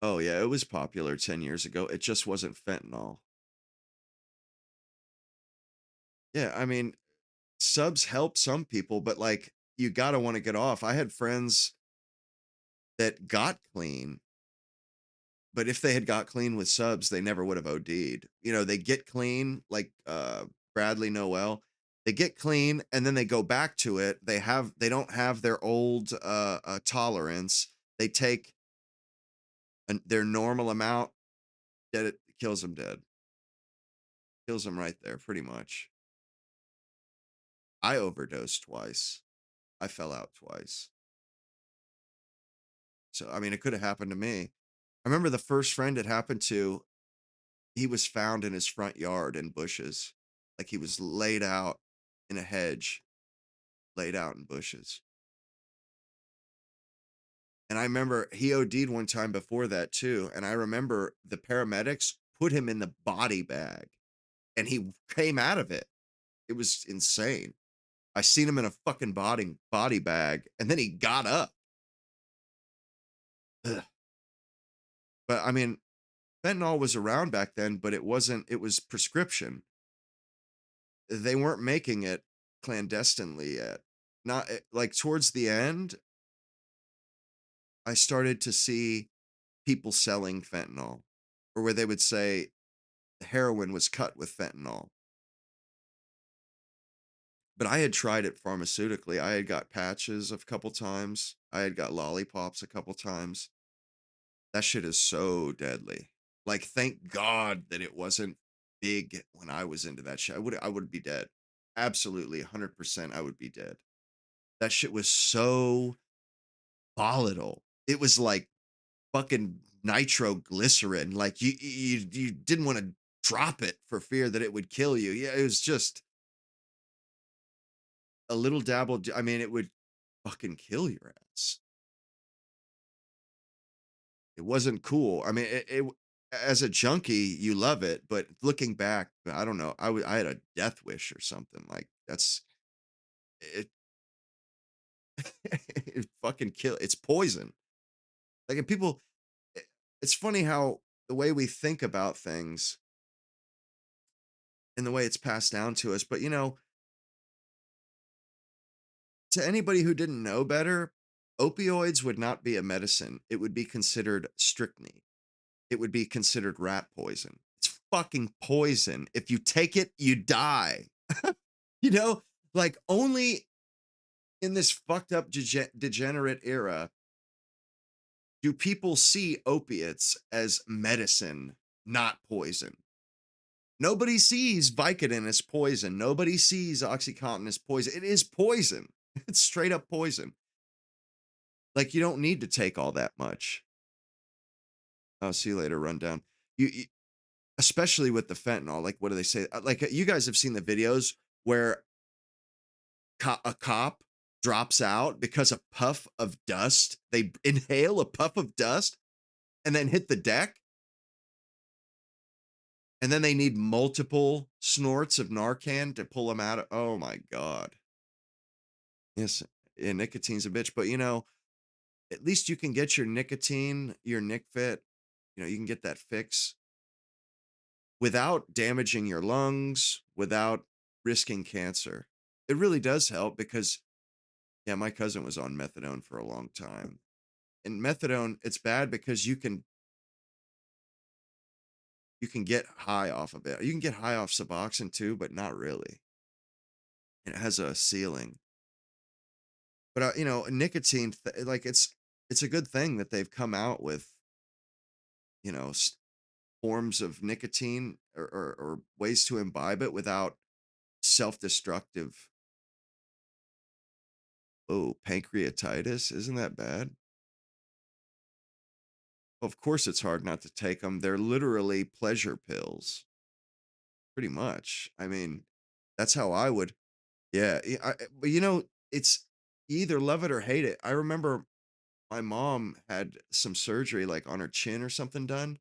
Oh yeah, it was popular 10 years ago. It just wasn't fentanyl. Yeah, I mean, subs help some people, but like you gotta want to get off. I had friends that got clean, but if they had got clean with subs, they never would have OD'd. You know, they get clean, like Bradley Noel. They get clean and then they go back to it. They don't have their old tolerance. They take their normal amount. Dead, it kills them dead. Kills them right there, pretty much. I overdosed twice. I fell out twice. So I mean, it could have happened to me. I remember the first friend it happened to. He was found in his front yard in bushes, like he was laid out in a hedge, laid out in bushes. And I remember he OD'd one time before that too. And I remember the paramedics put him in the body bag and he came out of it. It was insane. I seen him in a fucking body bag and then he got up. Ugh. But I mean, fentanyl was around back then, but it was prescription. They weren't making it clandestinely yet. Not like towards the end, I started to see people selling fentanyl, or where they would say heroin was cut with fentanyl. But I had tried it pharmaceutically. I had got patches a couple times. I had got lollipops a couple times. That shit is so deadly. Like, thank God that it wasn't big when I was into that shit. I would be dead. Absolutely, 100% I would be dead. That shit was so volatile. It was like fucking nitroglycerin. Like you didn't want to drop it for fear that it would kill you. Yeah, it was just a little dabble. I mean, it would fucking kill your ass. It wasn't cool. I mean, as a junkie, you love it, but looking back, I don't know. I had a death wish or something. Like that's it. It fucking kill. It's poison. Like and people. It's funny how the way we think about things and the way it's passed down to us. But to anybody who didn't know better, opioids would not be a medicine. It would be considered strychnine. It would be considered rat poison. It's fucking poison. If you take it, you die. You know, like only in this fucked up degenerate era do people see opiates as medicine, not poison. Nobody sees Vicodin as poison. Nobody sees OxyContin as poison. It is poison. It's straight up poison. Like you don't need to take all that much. I'll see you later, rundown. You especially with the fentanyl, like what do they say? Like you guys have seen the videos where a cop drops out because a puff of dust. They inhale a puff of dust and then hit the deck, and then they need multiple snorts of Narcan to pull them out. Oh my god. Yes, yeah, nicotine's a bitch, but at least you can get your nicotine, your Nic Fit. You can get that fix without damaging your lungs, without risking cancer. It really does help because, yeah, my cousin was on methadone for a long time. And methadone, it's bad because you can get high off of it. You can get high off Suboxone too, but not really. It has a ceiling. But nicotine, like it's a good thing that they've come out with, you know, forms of nicotine or ways to imbibe it without self-destructive. Oh, pancreatitis, isn't that bad? Of course it's hard not to take them. They're literally pleasure pills, pretty much. I mean, that's how I would. Yeah, but it's you either love it or hate it. I remember my mom had some surgery like on her chin or something done,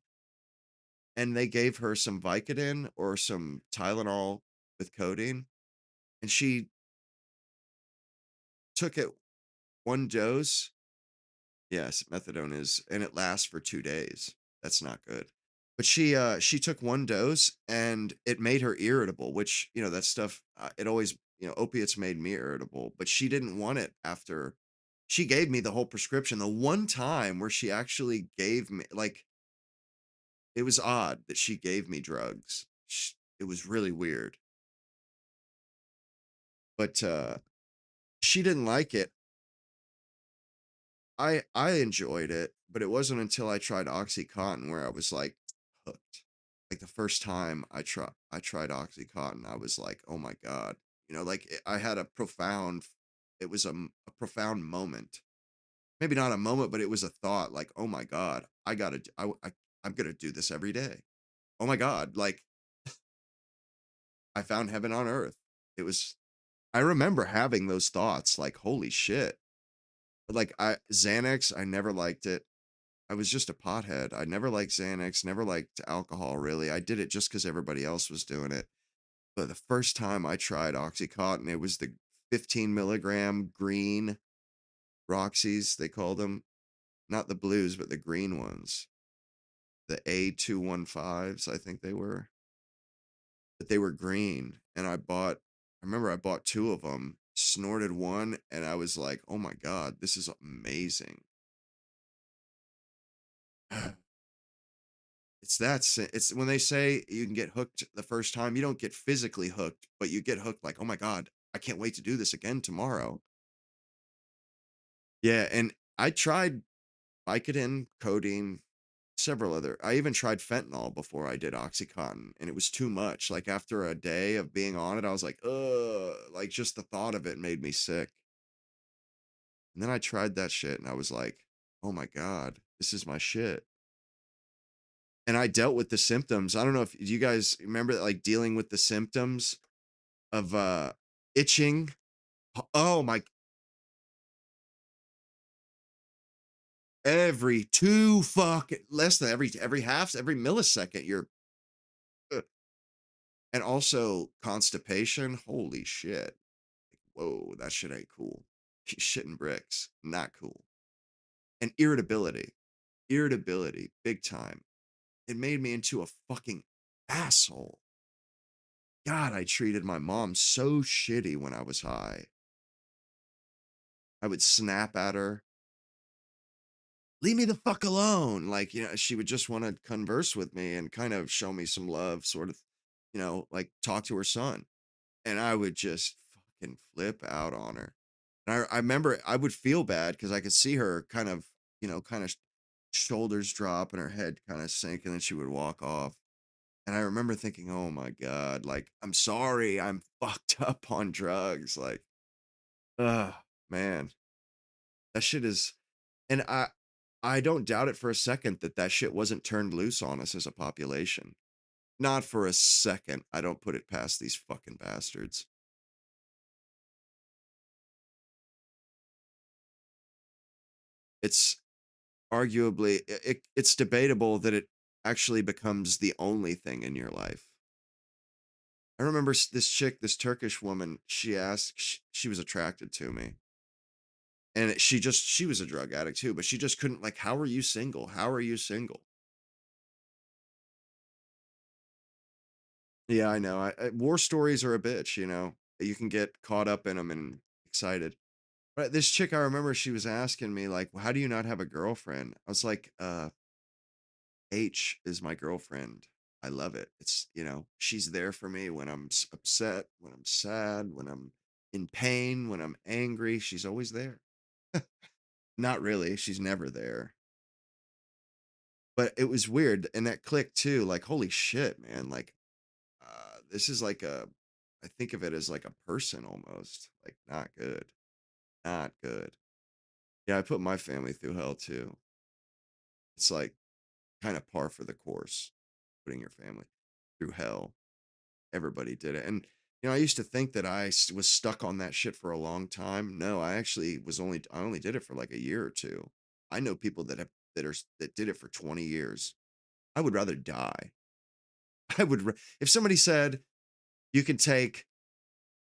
and they gave her some Vicodin or some Tylenol with codeine, and she took it one dose Yes, methadone is, and it lasts for 2 days. That's not good. But she took 1 dose and it made her irritable, which, that stuff, it always, opiates made me irritable, but she didn't want it after she gave me the whole prescription. The one time where she actually gave me, like, it was odd that she gave me drugs. It was really weird, but, she didn't like it. I enjoyed it, but it wasn't until I tried OxyContin where I was, like, hooked. Like, the first time I tried OxyContin, I was like, "Oh my god." Like, I had a profound it was a profound moment. Maybe not a moment, but it was a thought, like, "Oh my god, I gotta d I'm gonna do this every day. Oh my god." Like, I found heaven on earth. It was I remember having those thoughts, like, "Holy shit." Like, Xanax, I never liked it. I was just a pothead. I never liked Xanax, never liked alcohol really. I did it just because everybody else was doing it. But the first time I tried OxyContin, it was the 15 milligram green Roxys, they called them. Not the blues, but the green ones. The A215s, I think they were. But they were green. And I remember I bought 2 of them, snorted one, and I was like, oh my God, this is amazing. It's when they say you can get hooked the first time, you don't get physically hooked, but you get hooked like, "Oh my god, I can't wait to do this again tomorrow." Yeah, and I tried Vicodin, codeine, several other I even tried fentanyl before I did OxyContin, and it was too much. Like, after a day of being on it, I was like, "Ugh," like, just the thought of it made me sick. And then I tried that shit, and I was like, "Oh my god, this is my shit." And I dealt with the symptoms. I don't know if do you guys remember, like, dealing with the symptoms of, itching. Oh my every 2 fucking less than every millisecond, you're ugh, and also constipation, holy shit. Whoa, that shit ain't cool. Shitting bricks, not cool. And irritability, big time. It made me into a fucking asshole. God, I treated my mom so shitty when I was high. I would snap at her. Leave me the fuck alone. Like, she would just want to converse with me and kind of show me some love, sort of, like talk to her son. And I would just fucking flip out on her. And I remember I would feel bad because I could see her kind of, shoulders drop and her head kind of sink, and then she would walk off. And I remember thinking, oh my God, like, I'm sorry, I'm fucked up on drugs. Like, man, that shit is, and I don't doubt it for a second that that shit wasn't turned loose on us as a population. Not for a second. I don't put it past these fucking bastards. It's arguably it's debatable that it actually becomes the only thing in your life. I remember this chick, this Turkish woman, she asked, she was attracted to me. And she was a drug addict too, but she just couldn't, like, how are you single? How are you single? Yeah, I know. War stories are a bitch, you know. You can get caught up in them and excited. But this chick, I remember she was asking me, like, "Well, how do you not have a girlfriend?" I was like, H is my girlfriend. I love it. It's, she's there for me when I'm upset, when I'm sad, when I'm in pain, when I'm angry. She's always there. Not really. She's never there. But it was weird. And that clicked too. Like, holy shit, man. Like, this is like I think of it as like a person almost. Like, not good. Not good. Yeah, I put my family through hell too. It's like kind of par for the course, putting your family through hell. Everybody did it. And, I used to think that was stuck on that shit for a long time. No, I only did it for like a year or two. I know people that did it for 20 years. I would rather die. If somebody said, you can take,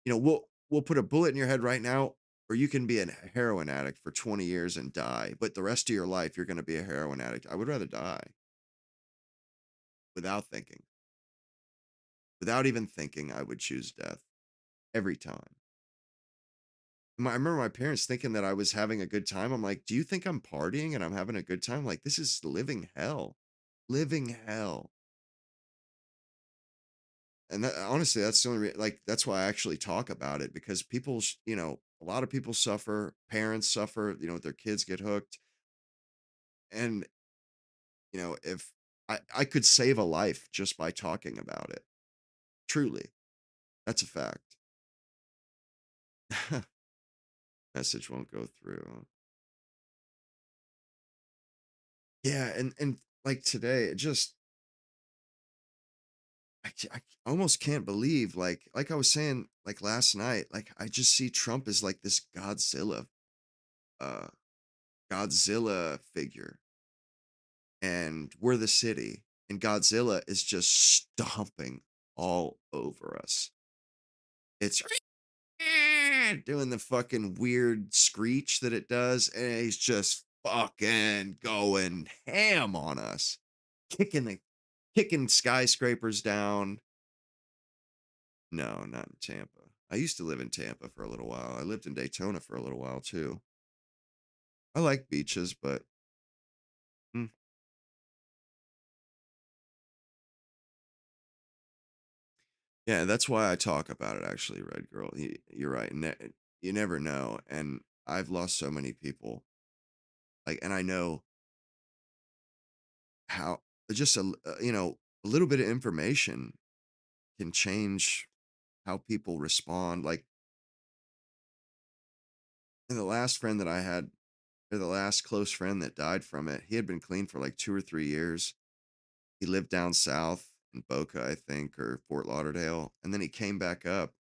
we'll put a bullet in your head right now, or you can be a heroin addict for 20 years and die, but the rest of your life you're going to be a heroin addict. I would rather die without thinking. Without even thinking, I would choose death every time. I remember my parents thinking that I was having a good time. I'm like, do you think I'm partying and I'm having a good time? Like, this is living hell. Living hell. And that, honestly, that's the only like that's why I actually talk about it because people, a lot of people suffer, parents suffer, their kids get hooked, and if I could save a life just by talking about it, truly, that's a fact. Message won't go through. Yeah, and like today, it just I almost can't believe like I was saying like last night, like I just see Trump as like this uh Godzilla figure, and we're the city, and Godzilla is just stomping all over us. It's doing the fucking weird screech that it does, and he's just fucking going ham on us, kicking the kicking skyscrapers down. No, not in Tampa. I used to live in Tampa for a little while. I lived in Daytona for a little while too. I like beaches, but mm, yeah, that's why I talk about it. Actually, Red Girl, you're right. You never know, and I've lost so many people. Like, and I know how just a little bit of information can change how people respond. Like, and the last friend that I had, or the last close friend that died from it, he had been clean for like 2 or 3 years. He lived down south in Boca, I think, or Fort Lauderdale, and then he came back up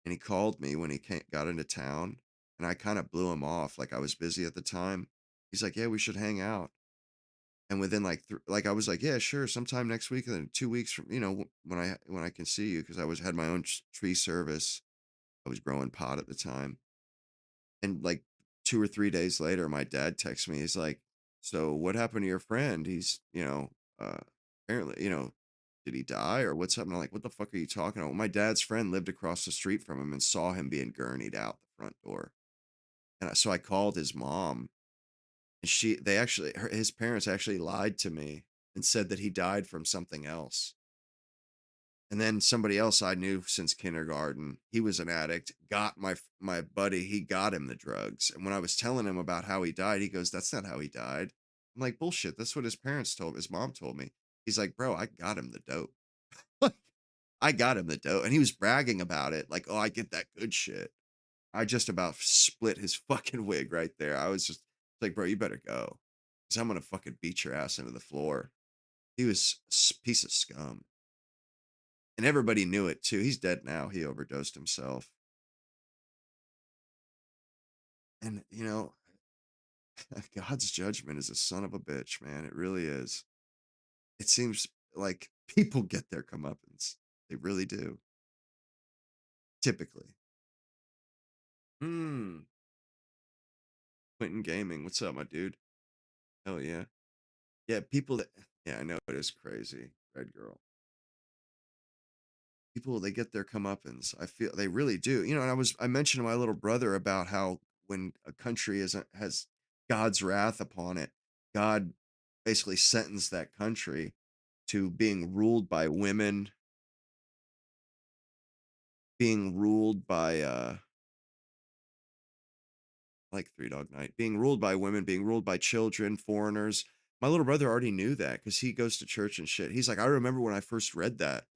and he called me when he got into town, and I kind of blew him off, like I was busy at the time. He's like, "Yeah, we should hang out." And within like like I was like, "Yeah, sure, sometime next week." And then 2 weeks from when I can see you, because I was had my own tree service. I was growing pot at the time, and like 2 or 3 days later, my dad texts me. He's like, "So what happened to your friend? He's apparently did he die or what's up?" And I'm like, "What the fuck are you talking about?" Well, my dad's friend lived across the street from him and saw him being gurneyed out the front door. And so I called his mom, and his parents actually lied to me and said that he died from something else. And then somebody else I knew since kindergarten, he was an addict, got my buddy, he got him the drugs. And when I was telling him about how he died, he goes, "That's not how he died." I'm like, "Bullshit. That's what his mom told me." He's like, "Bro, I got him the dope." I got him the dope. And he was bragging about it, like, "Oh, I get that good shit." I just about split his fucking wig right there. I was just like, "Bro, you better go. Because I'm gonna fucking beat your ass into the floor." He was a piece of scum. And everybody knew it too. He's dead now. He overdosed himself. And God's judgment is a son of a bitch, man. It really is. It seems like people get their comeuppance. They really do. Typically. Hmm. Quentin Gaming. What's up, my dude? Hell yeah. Yeah, people that yeah, I know it is crazy. Red girl. People, they get their comeuppance. I feel they really do. And I mentioned to my little brother about how when a country has God's wrath upon it, God basically sentenced that country to being ruled by women, being ruled by like Three Dog Night, being ruled by women, being ruled by children, foreigners. My little brother already knew that because he goes to church and shit. He's like, "I remember when I first read that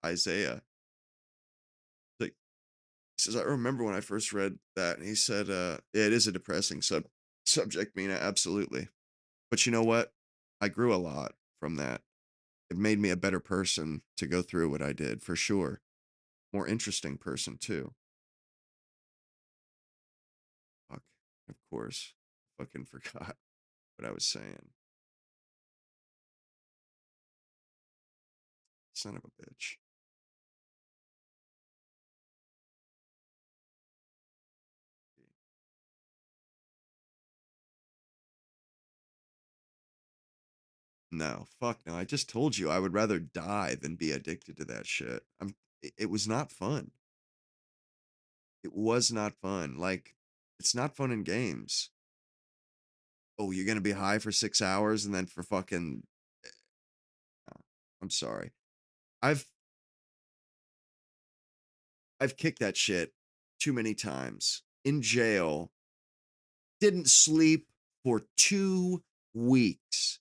Isaiah." Like, he says, "I remember when I first read that," and he said, "Yeah, it is a depressing subject, Mina, absolutely. But you know what? I grew a lot from that. It made me a better person to go through what I did, for sure. More interesting person too." Fuck, of course, fucking forgot what I was saying. Son of a bitch. No, fuck no. I just told you I would rather die than be addicted to that shit. It was not fun. It was not fun. Like, it's not fun in games. Oh, you're gonna be high for 6 hours and then for fucking. uh, I'm sorry. I've I've kicked that shit too many times in jail. Didn't sleep for 2 weeks,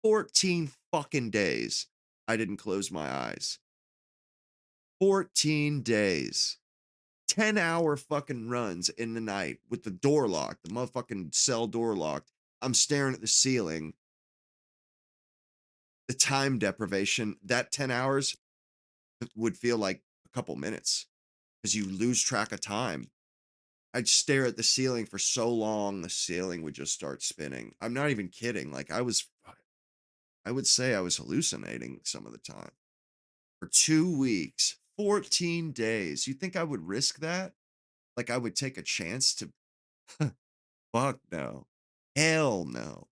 14 fucking days. I didn't close my eyes. 14 days. 10-hour fucking runs in the night with the door locked, the motherfucking cell door locked. I'm staring at the ceiling. The time deprivation, that 10 hours would feel like a couple minutes because you lose track of time. I'd stare at the ceiling for so long, the ceiling would just start spinning. I'm not even kidding. Like I would say I was hallucinating some of the time for 2 weeks, 14 days. You think I would risk that? Like I would take a chance to, fuck no. Hell no.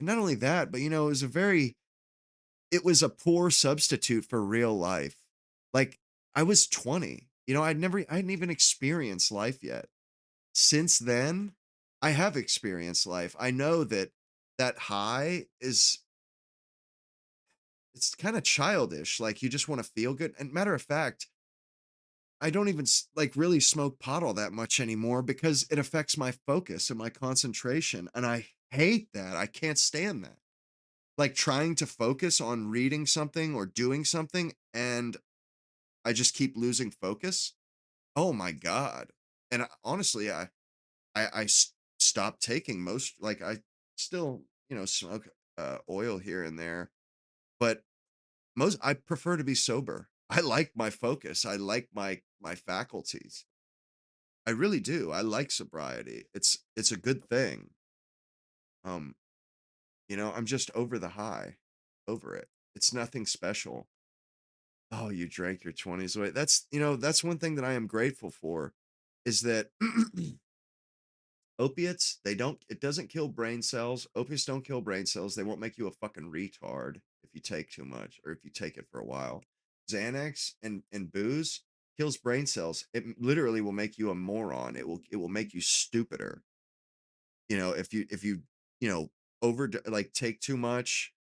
And not only that, but it was a poor substitute for real life. Like I was 20. I hadn't even experienced life yet. Since then, I have experienced life. I know that that high is it's kind of childish. Like you just want to feel good. And matter of fact, I don't even like really smoke pot all that much anymore because it affects my focus and my concentration. And I hate that. I can't stand that. Like trying to focus on reading something or doing something and I just keep losing focus. Oh my God. And honestly, stopped taking most, like I still, smoke oil here and there, but I prefer to be sober. I like my focus. I like my faculties. I really do. I like sobriety. It's a good thing. Um, I'm just over the high, over it. It's nothing special. Oh, you drank your 20s away. That's one thing that I am grateful for is that opiates, it doesn't kill brain cells. Opiates don't kill brain cells. They won't make you a fucking retard if you take too much or if you take it for a while. Xanax and booze kills brain cells. Literally will make you a moron. It will make you stupider. If you, you know, over like take too much.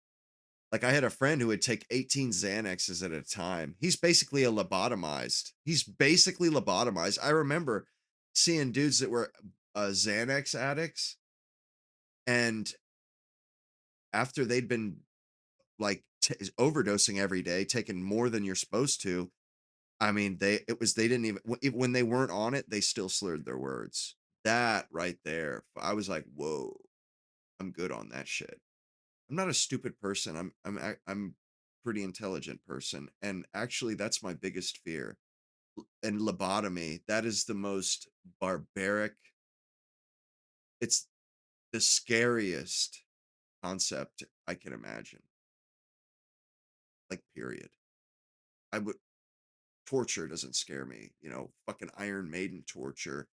Like I had a friend who would take 18 Xanaxes at a time. He's basically lobotomized. I remember seeing dudes that were Xanax addicts, and after they'd been like overdosing every day, taking more than you're supposed to. I mean, they didn't even when they weren't on it, they still slurred their words. That right there, I was like, whoa, I'm good on that shit. I'm not a stupid person. I'm pretty intelligent person, and actually, that's my biggest fear. And lobotomy, that is the most barbaric. It's the scariest concept I can imagine. Like, period. I would Torture doesn't scare me. Fucking Iron Maiden torture,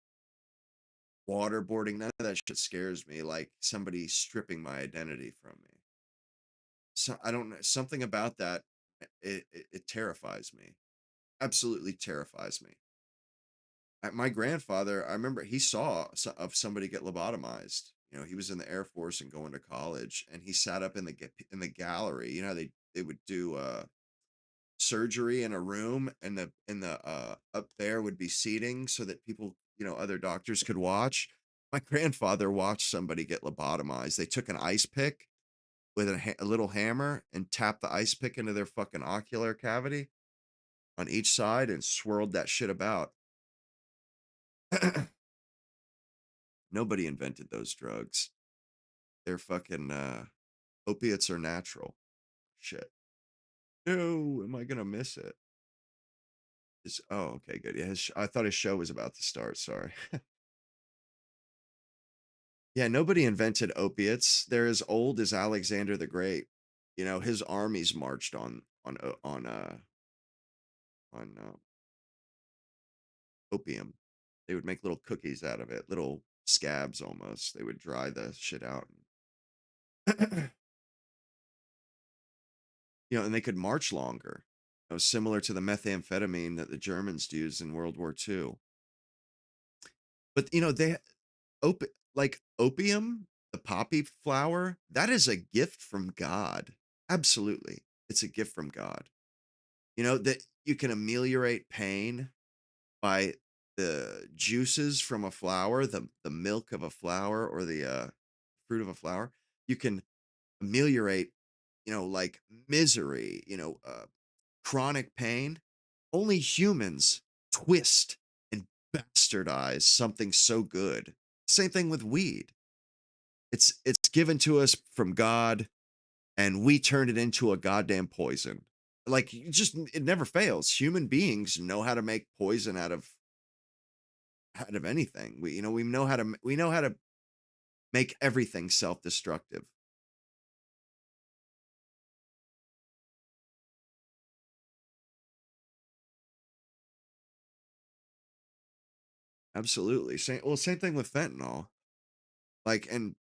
waterboarding, none of that shit scares me. Like somebody stripping my identity from me. So I don't know, something about that. It terrifies me. Absolutely terrifies me. My grandfather, I remember he saw of somebody get lobotomized. He was in the Air Force and going to college, and he sat up in the gallery. They would do surgery in a room, and the up there would be seating so that people, other doctors could watch. My grandfather watched somebody get lobotomized. They took an ice pick with a little hammer and tapped the ice pick into their fucking ocular cavity on each side and swirled that shit about. Nobody invented those drugs. They're fucking opiates are natural. Shit. No, am I gonna miss it? Oh, okay, good. Yeah, I thought his show was about to start. Sorry. Yeah, nobody invented opiates. They're as old as Alexander the Great. His armies marched on opium. They would make little cookies out of it, little scabs almost. They would dry the shit out. and they could march longer. Similar to the methamphetamine that the Germans used in World War II. But they like opium, the poppy flower, that is a gift from God. Absolutely. It's a gift from God. That you can ameliorate pain by the juices from a flower, the milk of a flower or the fruit of a flower. You can ameliorate, like misery, chronic pain. Only humans twist and bastardize something so good. Same thing with weed. It's given to us from God, and we turned it into a goddamn poison. Like, it never fails. Human beings know how to make poison out of anything. We know how to make everything self-destructive. Absolutely. Same thing with fentanyl. Like, and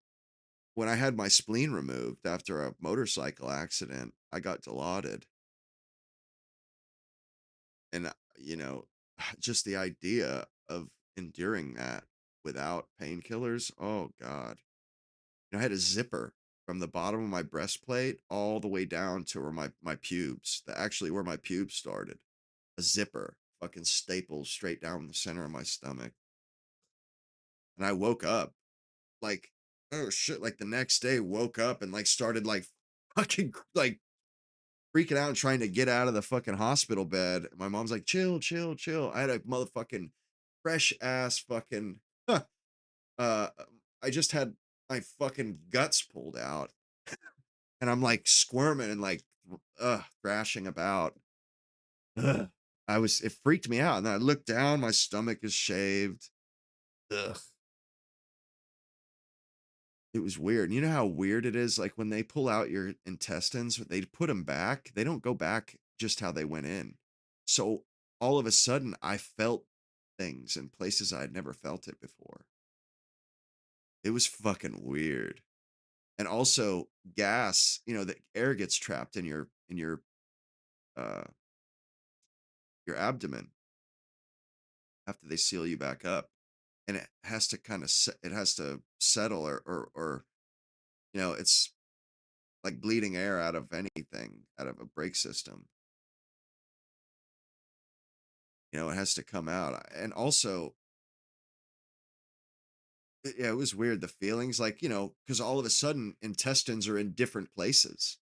when I had my spleen removed after a motorcycle accident, I got dilaudid. And, just the idea of enduring that without painkillers, oh God. I had a zipper from the bottom of my breastplate all the way down to where my pubes, actually where my pubes started. A zipper, fucking stapled straight down the center of my stomach. And I woke up like, oh shit, like the next day woke up and like started like fucking like freaking out and trying to get out of the fucking hospital bed. My mom's like, chill, chill, chill. I had a motherfucking fresh ass fucking, uh, I just had my fucking guts pulled out and I'm like squirming and like, thrashing about. Ugh. It freaked me out. And then I looked down, my stomach is shaved. Ugh. It was weird. And you know how weird it is? Like when they pull out your intestines, they put them back. They don't go back just how they went in. So all of a sudden, I felt things in places I'd never felt it before. It was fucking weird. And also gas, the air gets trapped in uh your abdomen after they seal you back up. And it has to it has to settle or it's like bleeding air out of anything, out of a brake system. It has to come out. And also, yeah, it was weird. The feelings, like, because all of a sudden intestines are in different places.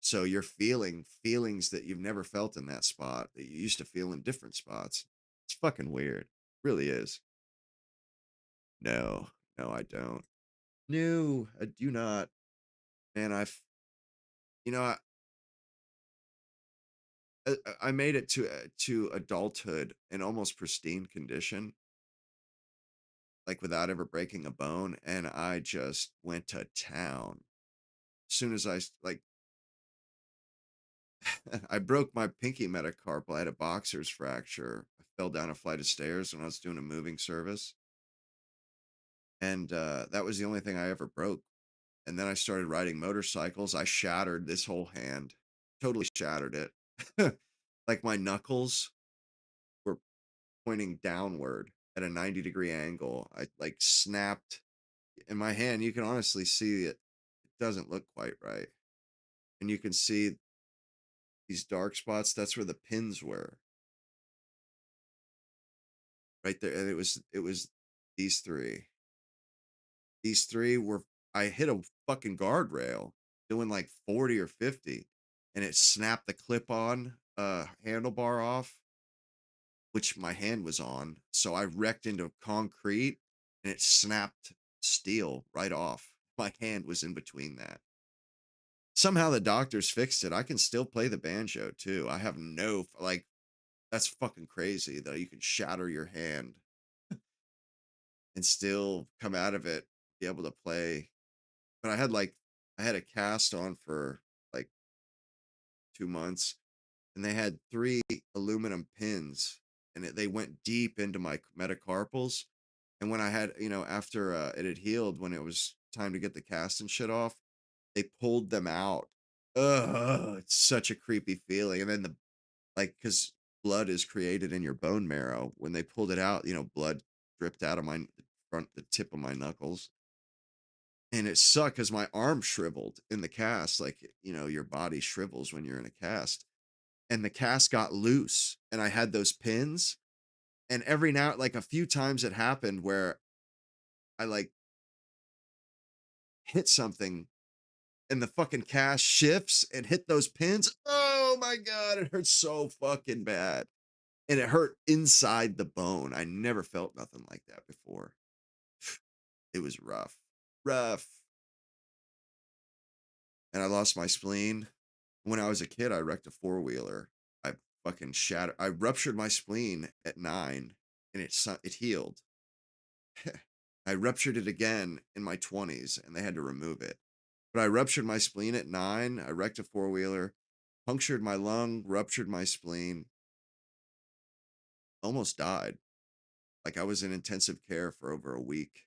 So you're feeling feelings that you've never felt in that spot that you used to feel in different spots. It's fucking weird. Really is. No, no, I don't. No, I do not. And you know, I, I made it to adulthood in almost pristine condition, like without ever breaking a bone, and I just went to town. As soon as like I broke my pinky metacarpal, I had a boxer's fracture. I fell down a flight of stairs when I was doing a moving service, and that was the only thing I ever broke. And then I started riding motorcycles. I shattered this whole hand, totally shattered it. Like my knuckles were pointing downward at a 90-degree angle. I like snapped in my hand. You can honestly see it. It doesn't look quite right. And you can see these dark spots. That's where the pins were, right there. And it was these three. These three were, I hit a fucking guardrail doing like 40 or 50, and it snapped the clip on handlebar off, which my hand was on. So I wrecked into concrete and it snapped steel right off. My hand was in between that. Somehow the doctors fixed it. I can still play the banjo too. I have no, like, that's fucking crazy that you can shatter your hand and still come out of it, be able to play. But I had a cast on for like 2 months, and they had three aluminum pins, and they went deep into my metacarpals. And when I had, after it had healed, when it was time to get the cast and shit off, they pulled them out It's such a creepy feeling. And then like, because blood is created in your bone marrow. When they pulled it out, blood dripped out of my the tip of my knuckles. And it sucked because my arm shriveled in the cast. Like, your body shrivels when you're in a cast. And the cast got loose. And I had those pins. And every now, like a few times it happened where I like hit something and the fucking cast shifts and hit those pins. Oh my God, it hurts so fucking bad. And it hurt inside the bone. I never felt nothing like that before. It was rough. Rough. And I lost my spleen. When I was a kid, I wrecked a four-wheeler. I fucking shattered. I ruptured my spleen at 9 and it healed. I ruptured it again in my 20s and they had to remove it. But I ruptured my spleen at 9. I wrecked a four-wheeler, punctured my lung, ruptured my spleen, almost died. Like I was in intensive care for over a week.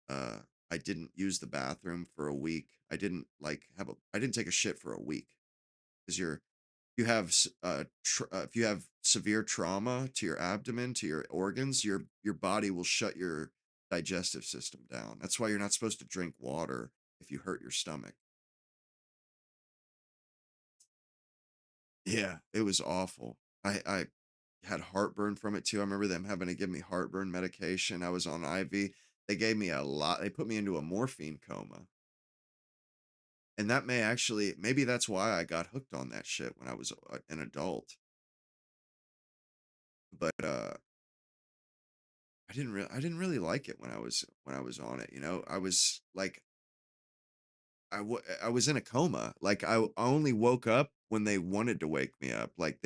Uh, I didn't use the bathroom for a week. I didn't I didn't take a shit for a week because if you have severe trauma to your abdomen, to your organs, your body will shut your digestive system down. That's why you're not supposed to drink water if you hurt your stomach. Yeah, it was awful. I had heartburn from it too. I remember them having to give me heartburn medication. I was on IV. They gave me a lot. They put me into a morphine coma. And that maybe that's why I got hooked on that shit when I was an adult. But I didn't really like it when I was on it, I was like I was in a coma. Like I only woke up when they wanted to wake me up. Like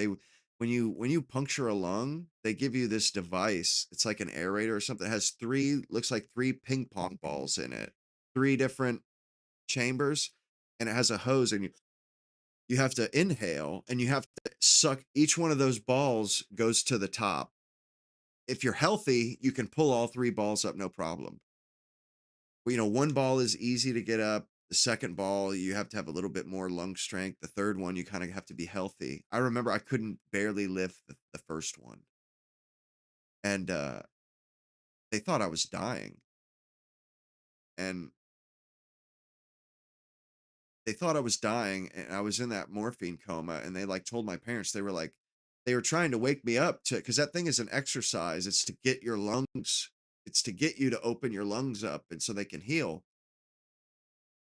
when you puncture a lung, they give you this device. It's like an aerator or something. It has looks like three ping pong balls in it. Three different chambers and it has a hose and you have to inhale and you have to suck each one of those balls goes to the top. If you're healthy, you can pull all three balls up no problem. Well, one ball is easy to get up. The second ball, you have to have a little bit more lung strength. The third one, you kind of have to be healthy. I remember I couldn't barely lift the first one. And they thought I was dying. And they thought I was dying. And I was in that morphine coma. And they like told my parents, they were trying to wake me up because that thing is an exercise. It's to get your lungs, it's to get you to open your lungs up and so they can heal.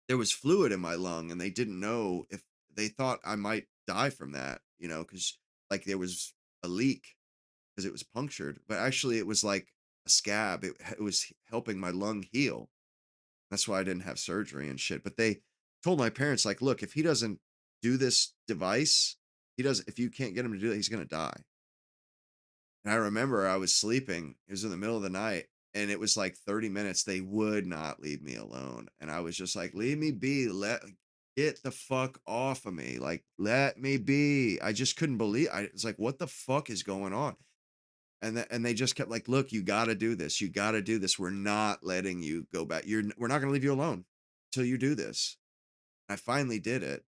There was fluid in my lung and they didn't know if they thought I might die from that, because like there was a leak because it was punctured, but actually it was like a scab. It was helping my lung heal. That's why I didn't have surgery and shit. But they told my parents, like, look, if he doesn't do this device, if you can't get him to do it, he's going to die. And I remember I was sleeping. It was in the middle of the night and it was like 30 minutes. They would not leave me alone. And I was just like, leave me be. Get the fuck off of me. Like, let me be. I just couldn't believe I was like, what the fuck is going on? And they just kept like, look, you got to do this. You got to do this. We're not letting you go back. We're not going to leave you alone until you do this. I finally did it.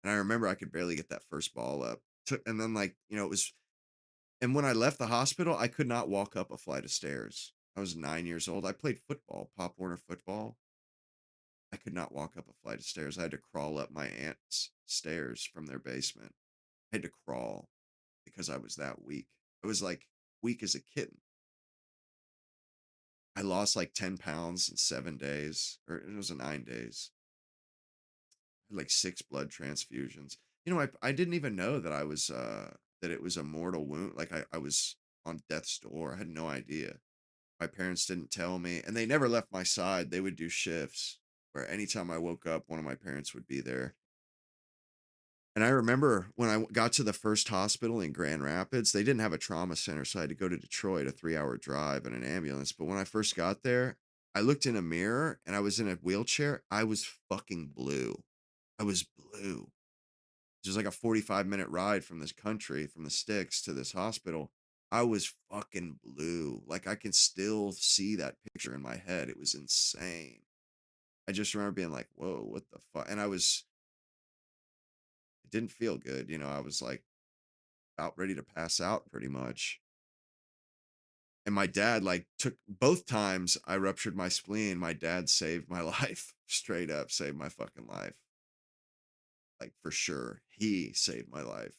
And I remember I could barely get that first ball up. And then like, it was. And when I left the hospital, I could not walk up a flight of stairs. I was 9 years old. I played football, Pop Warner football. I could not walk up a flight of stairs. I had to crawl up my aunt's stairs from their basement. I had to crawl because I was that weak. I was like weak as a kitten. I lost like 10 pounds in 7 days, or it was 9 days. I had like 6 blood transfusions. I didn't even know that that it was a mortal wound. Like I was on death's door. I had no idea. My parents didn't tell me, and they never left my side. They would do shifts where anytime I woke up, one of my parents would be there. And I remember when I got to the first hospital in Grand Rapids, they didn't have a trauma center, so I had to go to Detroit, a 3-hour drive in an ambulance. But when I first got there, I looked in a mirror and I was in a wheelchair. I was fucking blue. I was blue. It was like a 45-minute ride from this country, from the sticks to this hospital. I was fucking blue. Like I can still see that picture in my head. It was insane. I just remember being like, whoa, what the fuck? And I was It didn't feel good. I was like about ready to pass out pretty much. And my dad like took both times I ruptured my spleen. My dad saved my life, straight up saved my fucking life. Like for sure, he saved my life.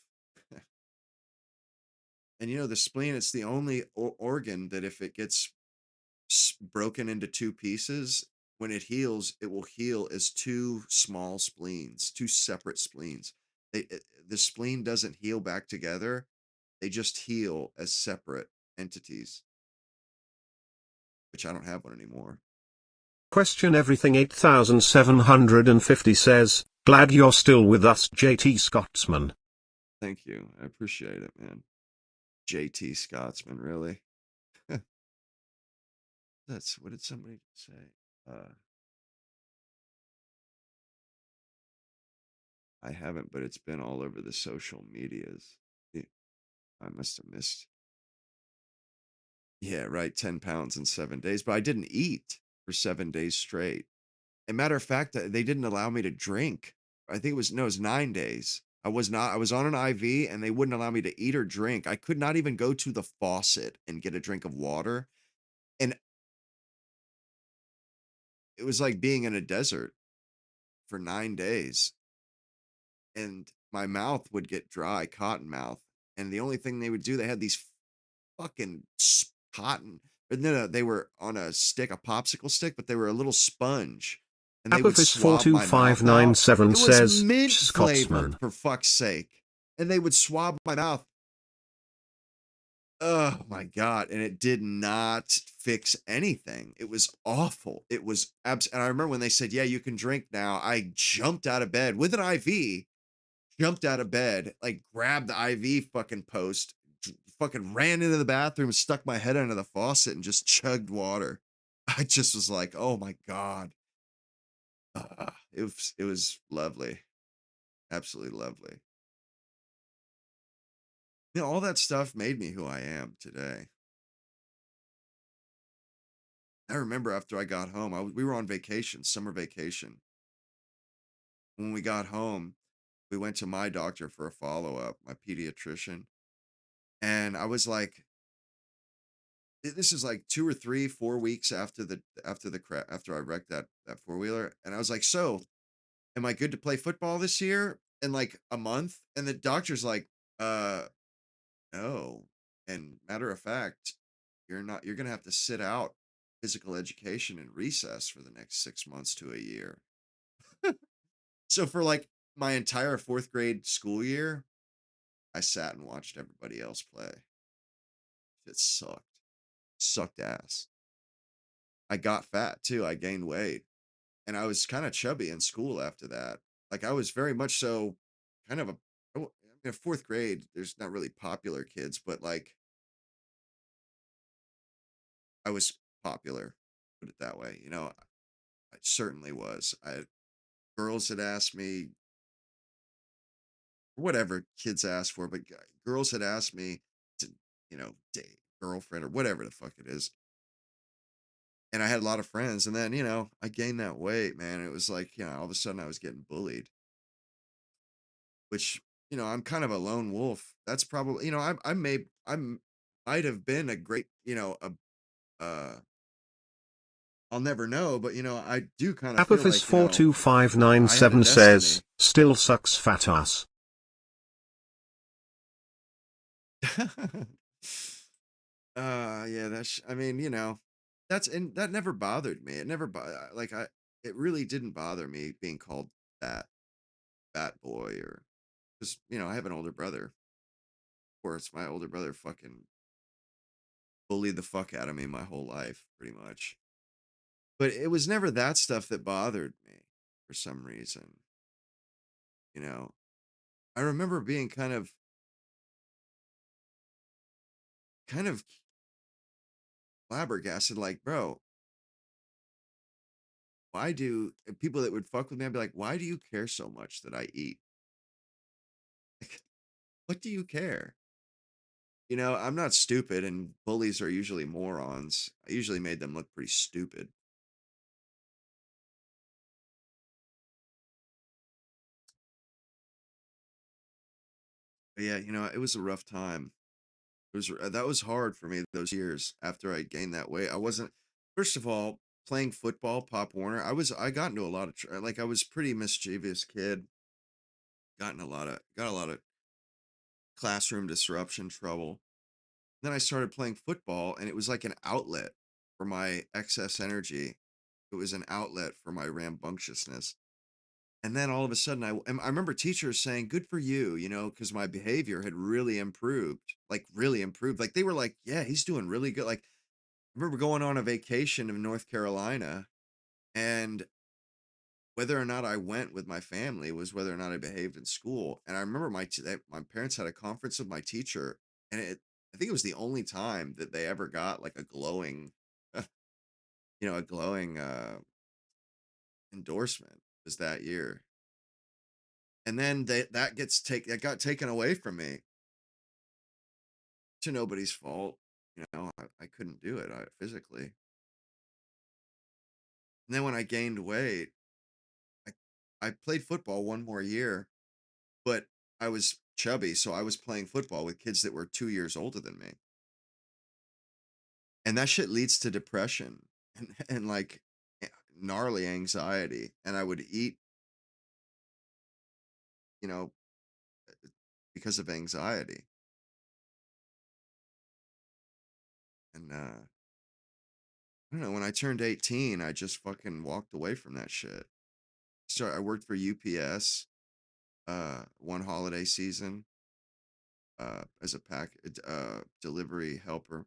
And the spleen, it's the only organ that if it gets broken into two pieces, when it heals, it will heal as two small spleens, two separate spleens. The spleen doesn't heal back together. They just heal as separate entities, which I don't have one anymore. Question everything 8750 says, glad you're still with us, JT Scotsman. Thank you. I appreciate it, man. JT Scotsman, really? What did somebody say? I haven't, but it's been all over the social medias. I must have missed. Yeah, right. 10 pounds in 7 days, but I didn't eat for 7 days straight. A matter of fact, they didn't allow me to drink. I think it was, no, it was 9 days. I was on an IV and they wouldn't allow me to eat or drink. I could not even go to the faucet and get a drink of water. And it was like being in a desert for 9 days. And my mouth would get dry, cotton mouth. And the only thing they would do, they had these fucking cotton. But no, they were on a stick, a popsicle stick, but they were a little sponge, and they would Apophis swab my mouth out. 42597 It was says, mint flavored, Scotsman. for fuck's sake, and they would swab my mouth. Oh my god! And it did not fix anything. It was awful. It was and I remember when they said, "Yeah, you can drink now." I jumped out of bed with an IV, jumped out of bed, like grabbed the IV fucking post, fucking ran into the bathroom, stuck my head under the faucet, and just chugged water. I just was like, oh my God. It was lovely. Absolutely lovely. All that stuff made me who I am today. I remember after I got home, we were on vacation, summer vacation. When we got home, we went to my doctor for a follow up, my pediatrician. And I was like, this is like 2 or 3, 4 weeks after I wrecked that four-wheeler. And I was like, so am I good to play football this year in like a month? And the doctor's like, uh, no. And matter of fact, you're gonna have to sit out physical education and recess for the next 6 months to a year. So for like my entire fourth grade school year, I sat and watched everybody else play. It sucked. Sucked ass. I got fat too. I gained weight. And I was kind of chubby in school after that. Like I was very much so kind of fourth grade, there's not really popular kids, but like I was popular, put it that way. I certainly was. Girls had asked me whatever kids asked for, but girls had asked me to, date girlfriend or whatever the fuck it is. And I had a lot of friends, and then I gained that weight, man. It was like all of a sudden I was getting bullied, which I'm kind of a lone wolf. That's probably might have been a great I'll never know, but I do kind of feel Apophis like I had a 42597 says, destiny. still sucks fat ass. Yeah, I mean, and that never bothered me. It never like it really didn't bother me being called that fat boy or because I have an older brother. Of course, my older brother fucking bullied the fuck out of me my whole life, pretty much. But it was never that stuff that bothered me for some reason. You know, I remember being kind of flabbergasted, like, bro, why do people that would fuck with me? I'd be like, why do you care so much that I eat? Like, what do you care? I'm not stupid, and bullies are usually morons. I usually made them look pretty stupid. But yeah, it was a rough time. That was hard for me those years after I gained that weight. I wasn't first of all playing football, Pop Warner. I got into a lot of like I was pretty mischievous kid. Got a lot of classroom disruption trouble. Then I started playing football, and it was like an outlet for my excess energy. It was an outlet for my rambunctiousness. And then all of a sudden, I remember teachers saying, "Good for you," because my behavior had really improved, like really improved. Like they were like, "Yeah, he's doing really good." Like I remember going on a vacation in North Carolina, and whether or not I went with my family was whether or not I behaved in school. And I remember my parents had a conference with my teacher, and I think it was the only time that they ever got like a glowing, a glowing endorsement was that year. And then that got taken away from me to nobody's fault. I couldn't do it physically. And then when I gained weight, I I played football one more year, but I was chubby, so I was playing football with kids that were 2 years older than me. And that shit leads to depression and like gnarly anxiety. And I would eat, you know, because of anxiety. And I don't know, when I turned 18, I just fucking walked away from that shit. I worked for UPS one holiday season as a delivery helper,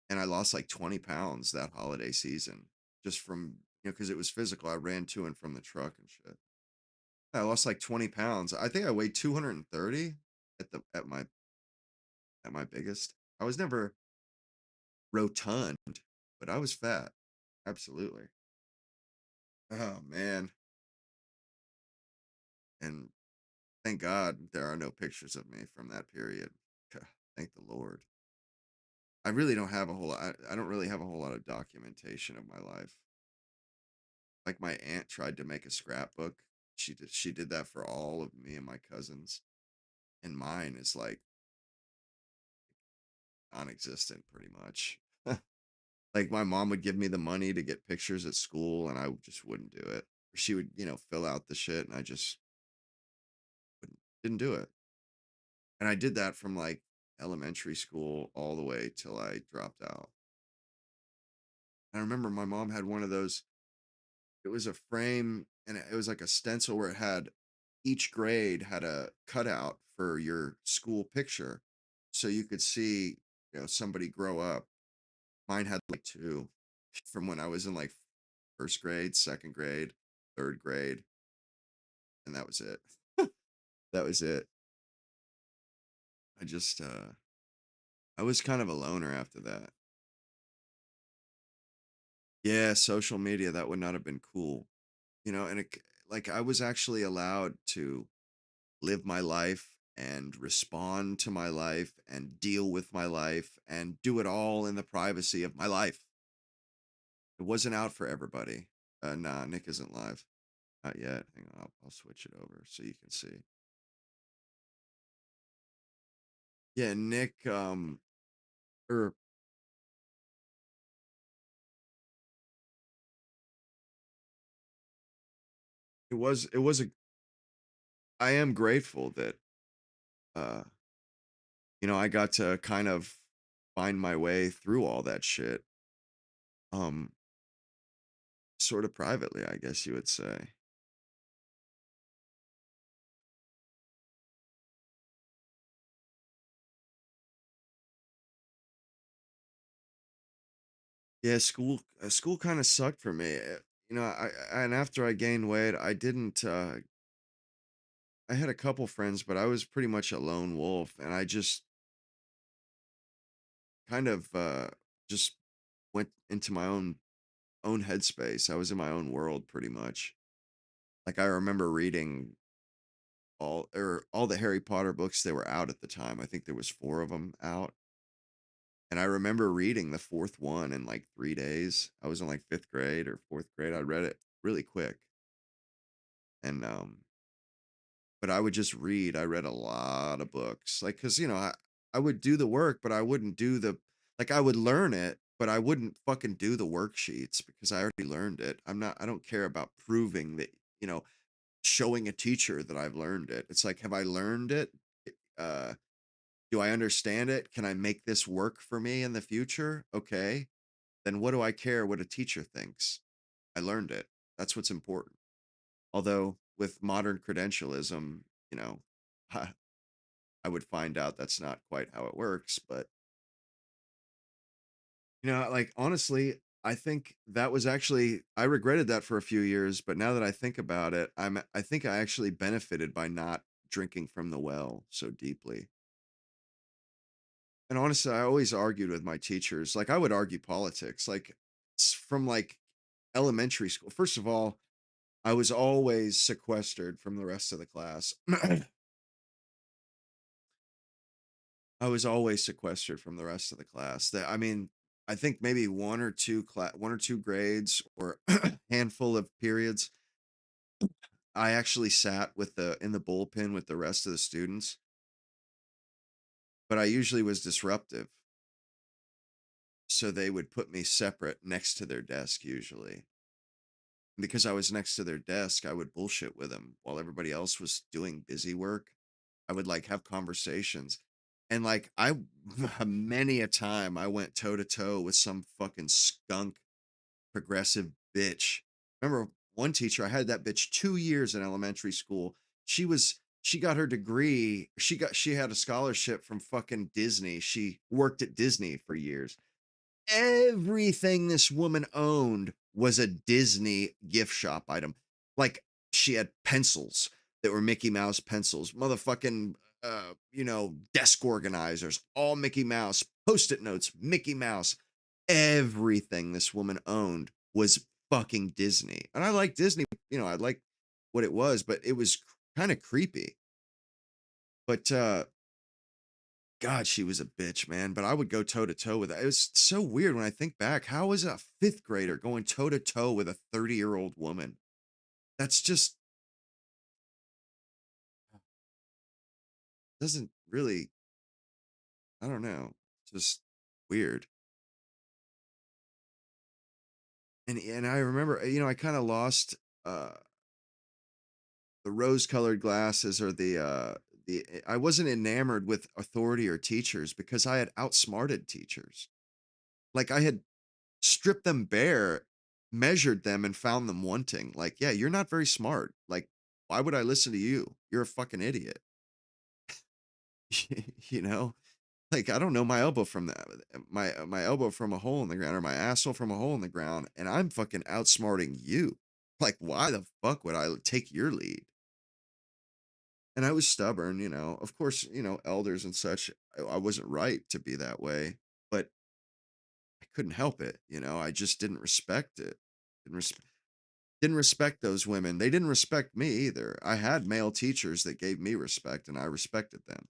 and I lost like 20 pounds that holiday season just from because it was physical. I ran to and from the truck and shit. I lost like 20 pounds. I think I weighed 230 at my biggest. I was never rotund, but I was fat. Absolutely. Oh man. And thank God there are no pictures of me from that period. Thank the Lord. I really don't have a whole lot. I don't really have a whole lot of documentation of my life. Like my aunt tried to make a scrapbook. She did that for all of me and my cousins, and mine is like non-existent pretty much. Like my mom would give me the money to get pictures at school, and I just wouldn't do it. She would, fill out the shit, and I just didn't do it. And I did that from like elementary school all the way till I dropped out. I remember my mom had one of those. It was a frame, and it was like a stencil where it had each grade had a cutout for your school picture, so you could see, somebody grow up. Mine had like two from when I was in like first grade, second grade, third grade, and that was it. That was it. I just I was kind of a loner after that. Yeah, social media, that would not have been cool. And like I was actually allowed to live my life and respond to my life and deal with my life and do it all in the privacy of my life. It wasn't out for everybody. Nah, Nick isn't live. Not yet. Hang on, I'll switch it over so you can see. Yeah, Nick, or it was a I am grateful that uh I got to kind of find my way through all that shit. Um Sort of privately, I guess you would say. Yeah, school kind of sucked for me. And after I gained weight, I didn't I had a couple friends, but I was pretty much a lone wolf, and I just kind of just went into my own headspace. I was in my own world pretty much. Like I remember reading all the Harry Potter books that were out at the time. I think there was 4 of them out. And I remember reading the 4th one in like 3 days. I was in like 5th grade or 4th grade. I read it really quick. And but I would just read. I read a lot of books, like, cause I would do the work, but I wouldn't do the like I would learn it, but I wouldn't fucking do the worksheets because I already learned it. I don't care about proving that, you know, showing a teacher that I've learned it. It's like, have I learned it? Uh, do I understand it? Can I make this work for me in the future? Okay. Then what do I care what a teacher thinks? I learned it. That's what's important. Although with modern credentialism, you know, I would find out that's not quite how it works. But, like, honestly, I think that was actually, I regretted that for a few years. But now that I think about it, I think I actually benefited by not drinking from the well so deeply. And honestly, I always argued with my teachers. Like, I would argue politics, like, from like elementary school. First of all, I was always sequestered from the rest of the class. I was always sequestered from the rest of the class. That I mean, I think maybe one or two grades or handful of periods. I actually sat with the in the bullpen with the rest of the students, but I usually was disruptive. So they would put me separate next to their desk usually. Because I was next to their desk, I would bullshit with them while everybody else was doing busy work. I would like have conversations. And like many a time I went toe to toe with some fucking skunk progressive bitch. Remember one teacher, I had that bitch 2 years in elementary school. She got her degree. She had a scholarship from fucking Disney. She worked at Disney for years. Everything this woman owned was a Disney gift shop item. Like, she had pencils that were Mickey Mouse pencils, motherfucking desk organizers, all Mickey Mouse, post-it notes, Mickey Mouse. Everything this woman owned was fucking Disney. And I like Disney, I like what it was, but it was kind of creepy. But God, she was a bitch, man. But I would go toe to toe with that. It was so weird when I think back. How is a fifth grader going toe to toe with a 30-year-old woman? That's just doesn't really, I don't know, just weird. And I remember, I kind of lost uh the rose-colored glasses or I wasn't enamored with authority or teachers because I had outsmarted teachers. Like, I had stripped them bare, measured them, and found them wanting. Like, yeah, you're not very smart. Like, why would I listen to you? You're a fucking idiot. you know, like, I don't know my elbow from that, my elbow from a hole in the ground, or my asshole from a hole in the ground, and I'm fucking outsmarting you. Like, why the fuck would I take your lead? And I was stubborn, Of course, elders and such. I wasn't right to be that way, but I couldn't help it. I just didn't respect it. Didn't respect. Didn't respect those women. They didn't respect me either. I had male teachers that gave me respect and I respected them.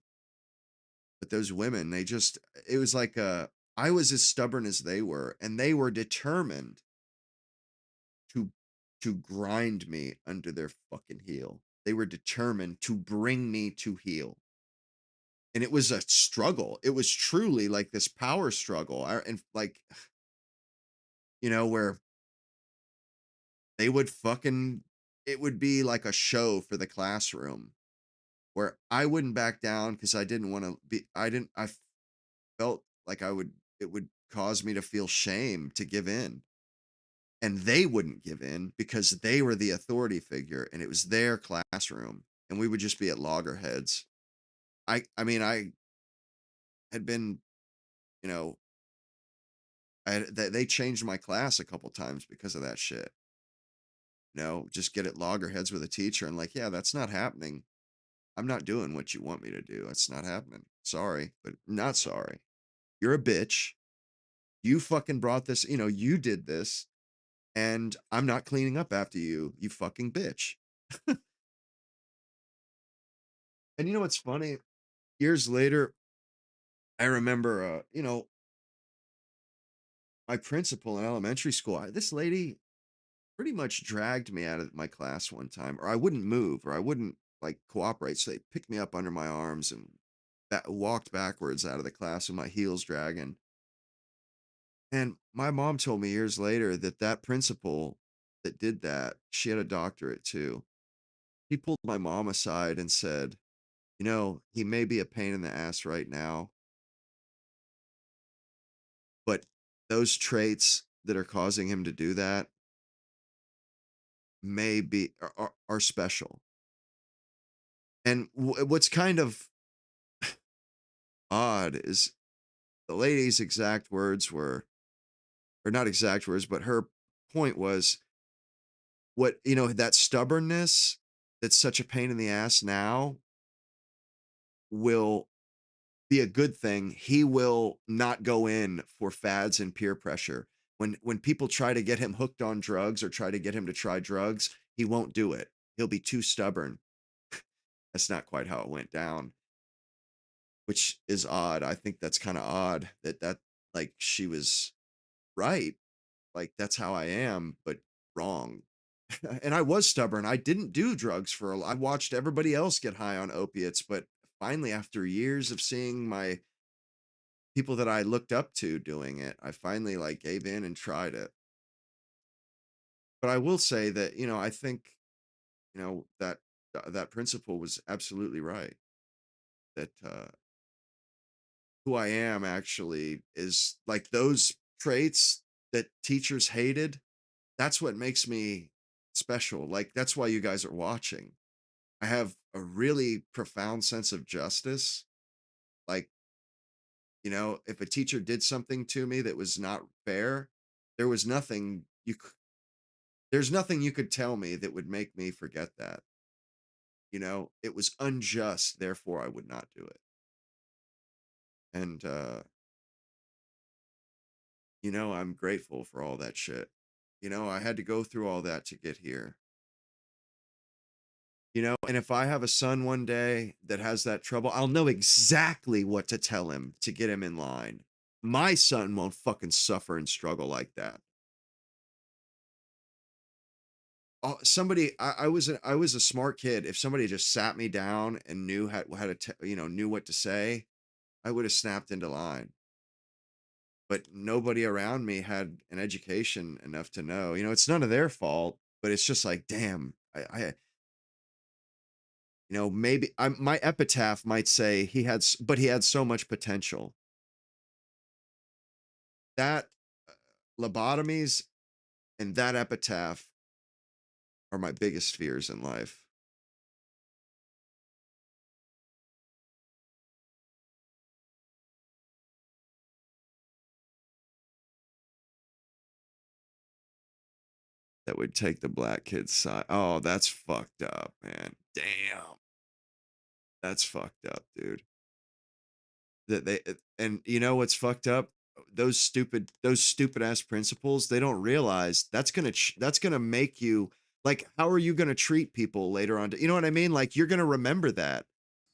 But those women, it was like I was as stubborn as they were, and they were determined to grind me under their fucking heel. They were determined to bring me to heel. And it was a struggle. It was truly like this power struggle. And like, where they would fucking it would be like a show for the classroom where I wouldn't back down because I didn't want to be I didn't I felt like it would cause me to feel shame to give in. And they wouldn't give in because they were the authority figure and it was their classroom and we would just be at loggerheads. I mean I had been, you know, they changed my class a couple times because of that shit. Just get at loggerheads with a teacher and like, yeah, that's not happening. I'm not doing what you want me to do. It's not happening. Sorry, but not sorry. You're a bitch. You fucking brought this, you did this, and I'm not cleaning up after you, you fucking bitch. And you know what's funny? Years later, I remember, my principal in elementary school, this lady pretty much dragged me out of my class one time, or I wouldn't move, or I wouldn't like cooperate. So they picked me up under my arms and walked backwards out of the class with my heels dragging. And my mom told me years later that that principal that did that, she had a doctorate too. He pulled my mom aside and said, you know, he may be a pain in the ass right now, but those traits that are causing him to do that may be are special. And what's kind of odd is the lady's exact words were, or not exact words, but her point was, what, you know, that stubbornness that's such a pain in the ass now will be a good thing. He will not go in for fads and peer pressure. When people try to get him hooked on drugs or try to get him to try drugs, he won't do it. He'll be too stubborn. That's not quite how it went down, which is odd. I think that's kind of odd that like she was right. Like that's how I am, but wrong. And I was stubborn. I didn't do drugs I watched everybody else get high on opiates, but finally after years of seeing my people that I looked up to doing it, I finally like gave in and tried it. But I will say that, you know, I think, you know, that that principle was absolutely right. That who I am actually is like those traits that teachers hated. That's what makes me special. Like that's why you guys are watching. I have a really profound sense of justice. Like, you know, if a teacher did something to me that was not fair, there was nothing there's nothing you could tell me that would make me forget that. You know, it was unjust, therefore I would not do it. And you know, I'm grateful for all that shit. You know, I had to go through all that to get here. You know, and if I have a son one day that has that trouble, I'll know exactly what to tell him to get him in line. My son won't fucking suffer and struggle like that. Oh, I was a smart kid. If somebody just sat me down and knew how to you know, knew what to say, I would have snapped into line. But nobody around me had an education enough to know. You know, it's none of their fault, but it's just like, damn, you know, maybe my epitaph might say but he had so much potential. That lobotomies and that epitaph are my biggest fears in life. That would take the black kid's side. Oh, that's fucked up, man. Damn. That's fucked up, dude. That they and you know what's fucked up? Those stupid ass principles, they don't realize that's gonna make you like, how are you gonna treat people later on? You know what I mean? Like you're gonna remember that.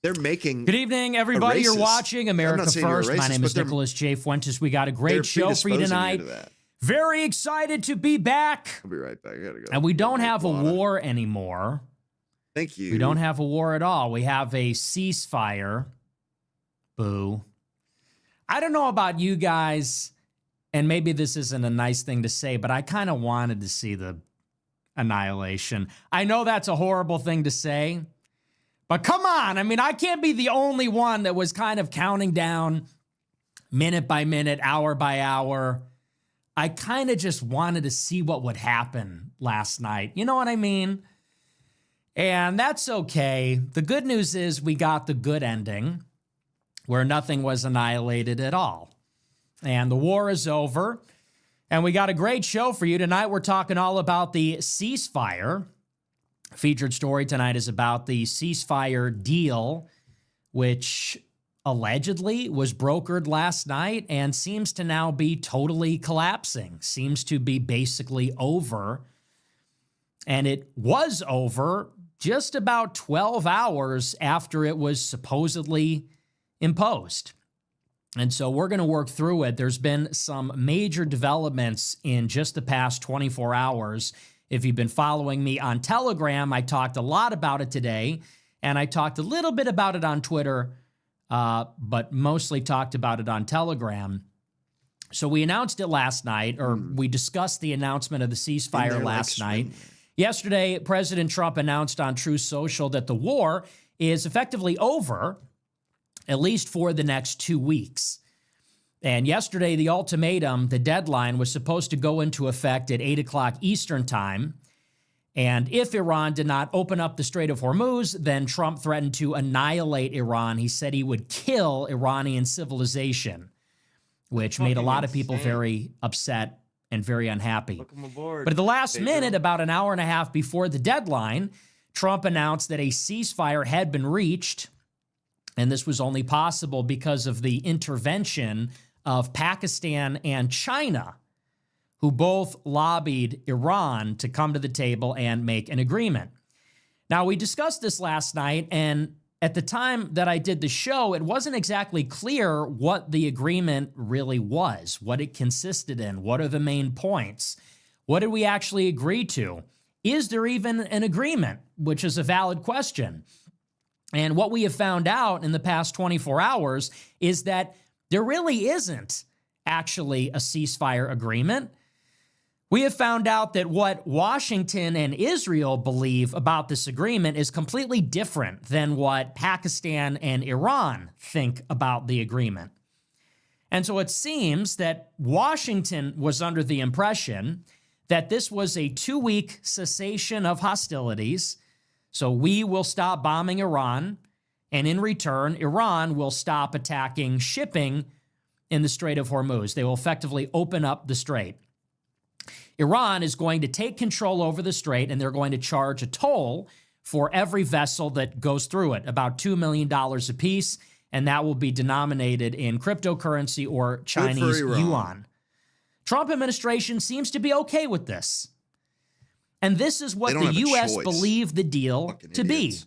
They're making Good evening, a everybody. You're racist. watching I'm not America saying you're a First. My racist, name but is Nicholas J. Fuentes. We got a great show for you tonight. Very excited to be back. I'll be right back. I gotta go. And we don't have a war anymore. Thank you. We don't have a war at all. We have a ceasefire. Boo. I don't know about you guys, and maybe this isn't a nice thing to say, but I kind of wanted to see the annihilation. I know that's a horrible thing to say, but come on. I mean, I can't be the only one that was kind of counting down minute by minute, hour by hour. I kind of just wanted to see what would happen last night. You know what I mean? And that's okay. The good news is we got the good ending where nothing was annihilated at all. And the war is over. And we got a great show for you tonight. We're talking all about the ceasefire. Featured story tonight is about the ceasefire deal, which allegedly was brokered last night and seems to now be totally collapsing, seems to be basically over. And it was over just about 12 hours after it was supposedly imposed. And so we're going to work through it. There's been some major developments in just the past 24 hours. If you've been following me on Telegram, I talked a lot about it today. And I talked a little bit about it on Twitter, but mostly talked about it on Telegram. So we announced it last night, or we discussed the announcement of the ceasefire last night. Yesterday, President Trump announced on Truth Social that the war is effectively over, at least for the next 2 weeks. And yesterday, the ultimatum, the deadline, was supposed to go into effect at 8 o'clock Eastern time. And if Iran did not open up the Strait of Hormuz, then Trump threatened to annihilate Iran. He said he would kill Iranian civilization, which made a lot of people very upset and very unhappy. Welcome aboard. But at the last minute, about an hour and a half before the deadline, Trump announced that a ceasefire had been reached. And this was only possible because of the intervention of Pakistan and China, who both lobbied Iran to come to the table and make an agreement. Now, we discussed this last night, and at the time that I did the show, it wasn't exactly clear what the agreement really was, what it consisted in, what are the main points, what did we actually agree to? Is there even an agreement, which is a valid question? And what we have found out in the past 24 hours is that there really isn't actually a ceasefire agreement. We have found out that what Washington and Israel believe about this agreement is completely different than what Pakistan and Iran think about the agreement. And so it seems that Washington was under the impression that this was a 2-week cessation of hostilities. So we will stop bombing Iran, and in return, Iran will stop attacking shipping in the Strait of Hormuz. They will effectively open up the strait. Iran is going to take control over the strait, and they're going to charge a toll for every vessel that goes through it, about $2 million apiece, and that will be denominated in cryptocurrency or Chinese yuan. Trump administration seems to be okay with this. And this is what the U.S. believed the deal to be.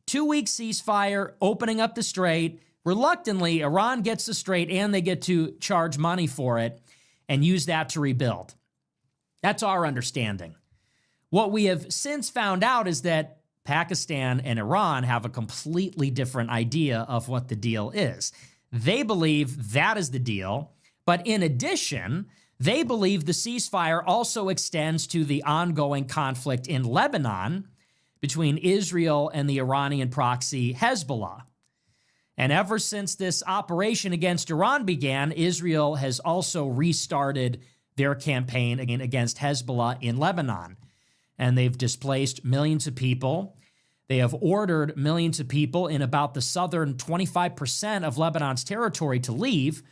2-week ceasefire, opening up the strait. Reluctantly, Iran gets the strait, and they get to charge money for it and use that to rebuild. That's our understanding. What we have since found out is that Pakistan and Iran have a completely different idea of what the deal is. They believe that is the deal, but in addition, they believe the ceasefire also extends to the ongoing conflict in Lebanon between Israel and the Iranian proxy Hezbollah. And ever since this operation against Iran began, Israel has also restarted their campaign against Hezbollah in Lebanon. And they've displaced millions of people. They have ordered millions of people in about the southern 25% of Lebanon's territory to leave.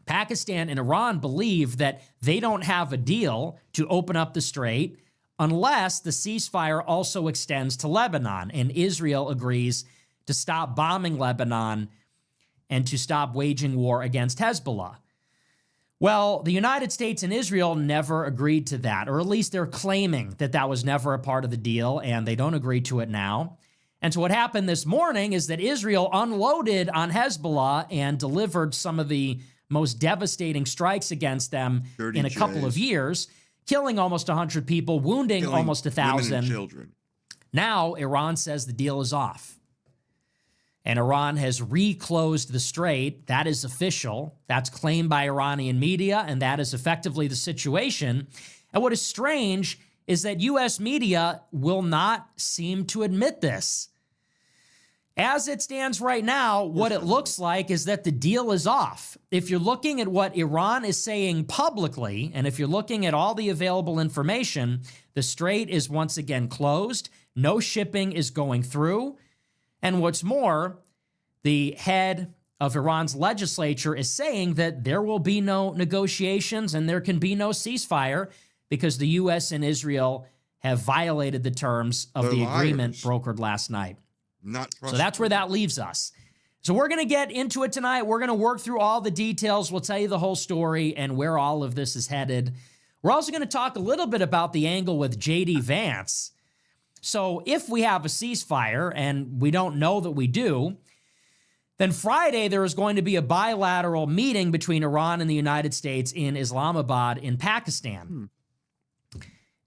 Pakistan and Iran believe that they don't have a deal to open up the strait unless the ceasefire also extends to Lebanon, and Israel agrees to stop bombing Lebanon and to stop waging war against Hezbollah. Well, the United States and Israel never agreed to that, or at least they're claiming that that was never a part of the deal, and they don't agree to it now. And so what happened this morning is that Israel unloaded on Hezbollah and delivered some of the most devastating strikes against them in a couple of years, killing almost 100 people, wounding almost 1,000. Women and children. Now, Iran says the deal is off. And Iran has reclosed the strait. That is official. That's claimed by Iranian media, and that is effectively the situation. And what is strange is that U.S. media will not seem to admit this. As it stands right now, what it looks like is that the deal is off. If you're looking at what Iran is saying publicly, and if you're looking at all the available information, the strait is once again closed. No shipping is going through. And what's more, the head of Iran's legislature is saying that there will be no negotiations and there can be no ceasefire because the U.S. and Israel have violated the terms of the agreement brokered last night. So that's where that leaves us. So we're going to get into it tonight. We're going to work through all the details. We'll tell you the whole story and where all of this is headed. We're also going to talk a little bit about the angle with J.D. Vance. So if we have a ceasefire, and we don't know that we do, then Friday there is going to be a bilateral meeting between Iran and the United States in Islamabad in Pakistan.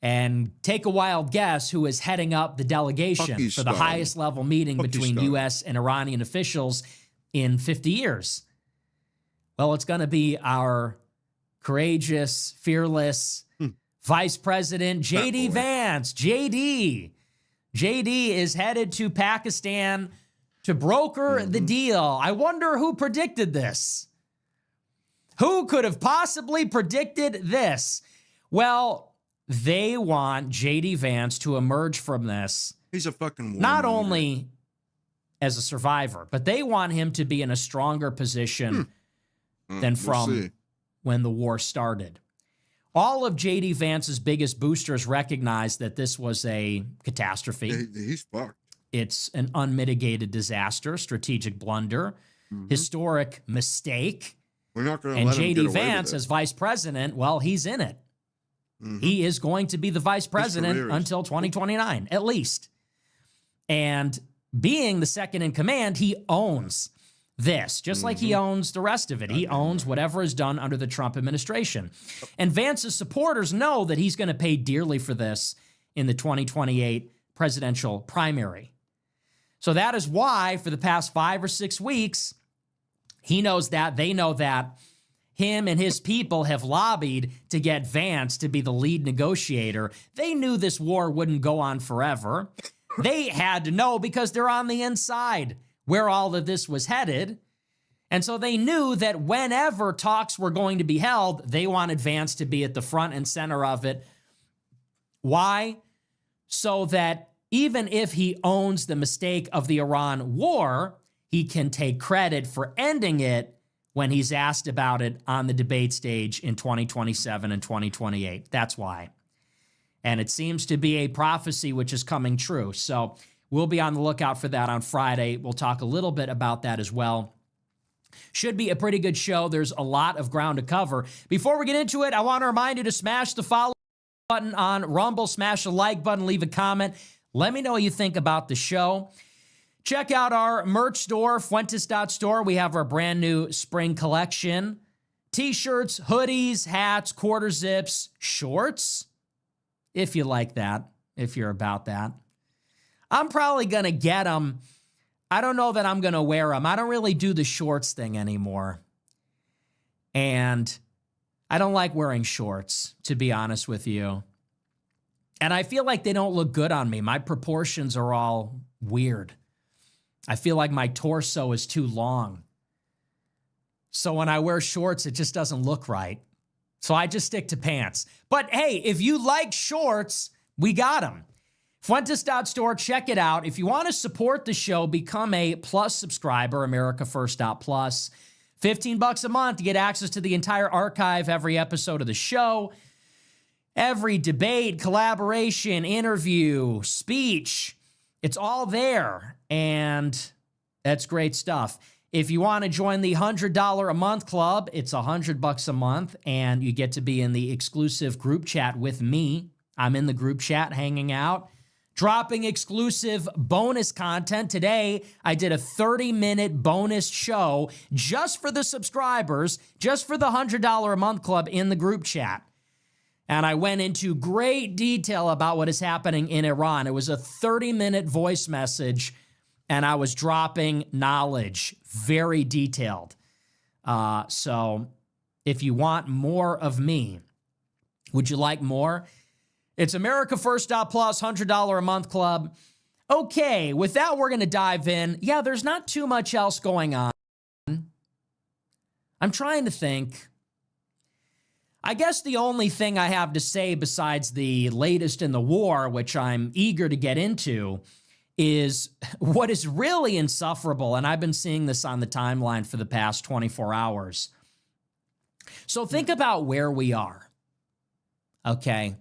And take a wild guess who is heading up the delegation for the Pakistan. highest level meeting between Pakistan. U.S. and Iranian officials in 50 years. Well, it's going to be our courageous, fearless Vice President J.D. Vance. J.D. is headed to Pakistan to broker the deal. I wonder who predicted this. Who could have possibly predicted this? Well, they want J.D. Vance to emerge from this. He's a fucking warmonger. Not only as a survivor, but they want him to be in a stronger position than from when the war started. All of J.D. Vance's biggest boosters recognize that this was a catastrophe. He's fucked. It's an unmitigated disaster, strategic blunder, historic mistake. We're not going to And let him J.D. get away Vance, with it. as vice president, well, he's in it. He is going to be the vice president until 2029, at least. And being the second in command, he owns this, just like he owns the rest of it. He owns whatever is done under the Trump administration. And Vance's supporters know that he's going to pay dearly for this in the 2028 presidential primary. So that is why, for the past 5 or 6 weeks, he knows that, they know that, him and his people have lobbied to get Vance to be the lead negotiator. They knew this war wouldn't go on forever. They had to know because they're on the inside where all of this was headed. And so they knew that whenever talks were going to be held, they wanted Vance to be at the front and center of it. Why? So that even if he owns the mistake of the Iran war, he can take credit for ending it when he's asked about it on the debate stage in 2027 and 2028. That's why. And it seems to be a prophecy which is coming true. So we'll be on the lookout for that on Friday. We'll talk a little bit about that as well. Should be a pretty good show. There's a lot of ground to cover. Before we get into it, I want to remind you to smash the follow button on Rumble, smash the like button, leave a comment. Let me know what you think about the show. Check out our merch store, Fuentes.store. We have our brand new spring collection. T-shirts, hoodies, hats, quarter zips, shorts, if you like that, if you're about that. I'm probably going to get them. I don't know that I'm going to wear them. I don't really do the shorts thing anymore. And I don't like wearing shorts, to be honest with you. And I feel like they don't look good on me. My proportions are all weird. I feel like my torso is too long. So when I wear shorts, it just doesn't look right. So I just stick to pants. But hey, if you like shorts, we got them. Fuentes.store, check it out. If you want to support the show, become a Plus subscriber, AmericaFirst.plus. $15 a month to get access to the entire archive, every episode of the show, every debate, collaboration, interview, speech. It's all there, and that's great stuff. If you want to join the $100 a month club, it's $100 a month, and you get to be in the exclusive group chat with me. I'm in the group chat hanging out, dropping exclusive bonus content. Today, I did a 30-minute bonus show just for the subscribers, just for the $100 a month club in the group chat. And I went into great detail about what is happening in Iran. It was a 30-minute voice message, and I was dropping knowledge, very detailed. So if you want more of me, would you like more? It's AmericaFirst.plus, $100 a month club. Okay, with that, we're going to dive in. Yeah, there's not too much else going on. I'm trying to think. I guess the only thing I have to say besides the latest in the war, which I'm eager to get into, is what is really insufferable, and I've been seeing this on the timeline for the past 24 hours. So think about where we are, okay?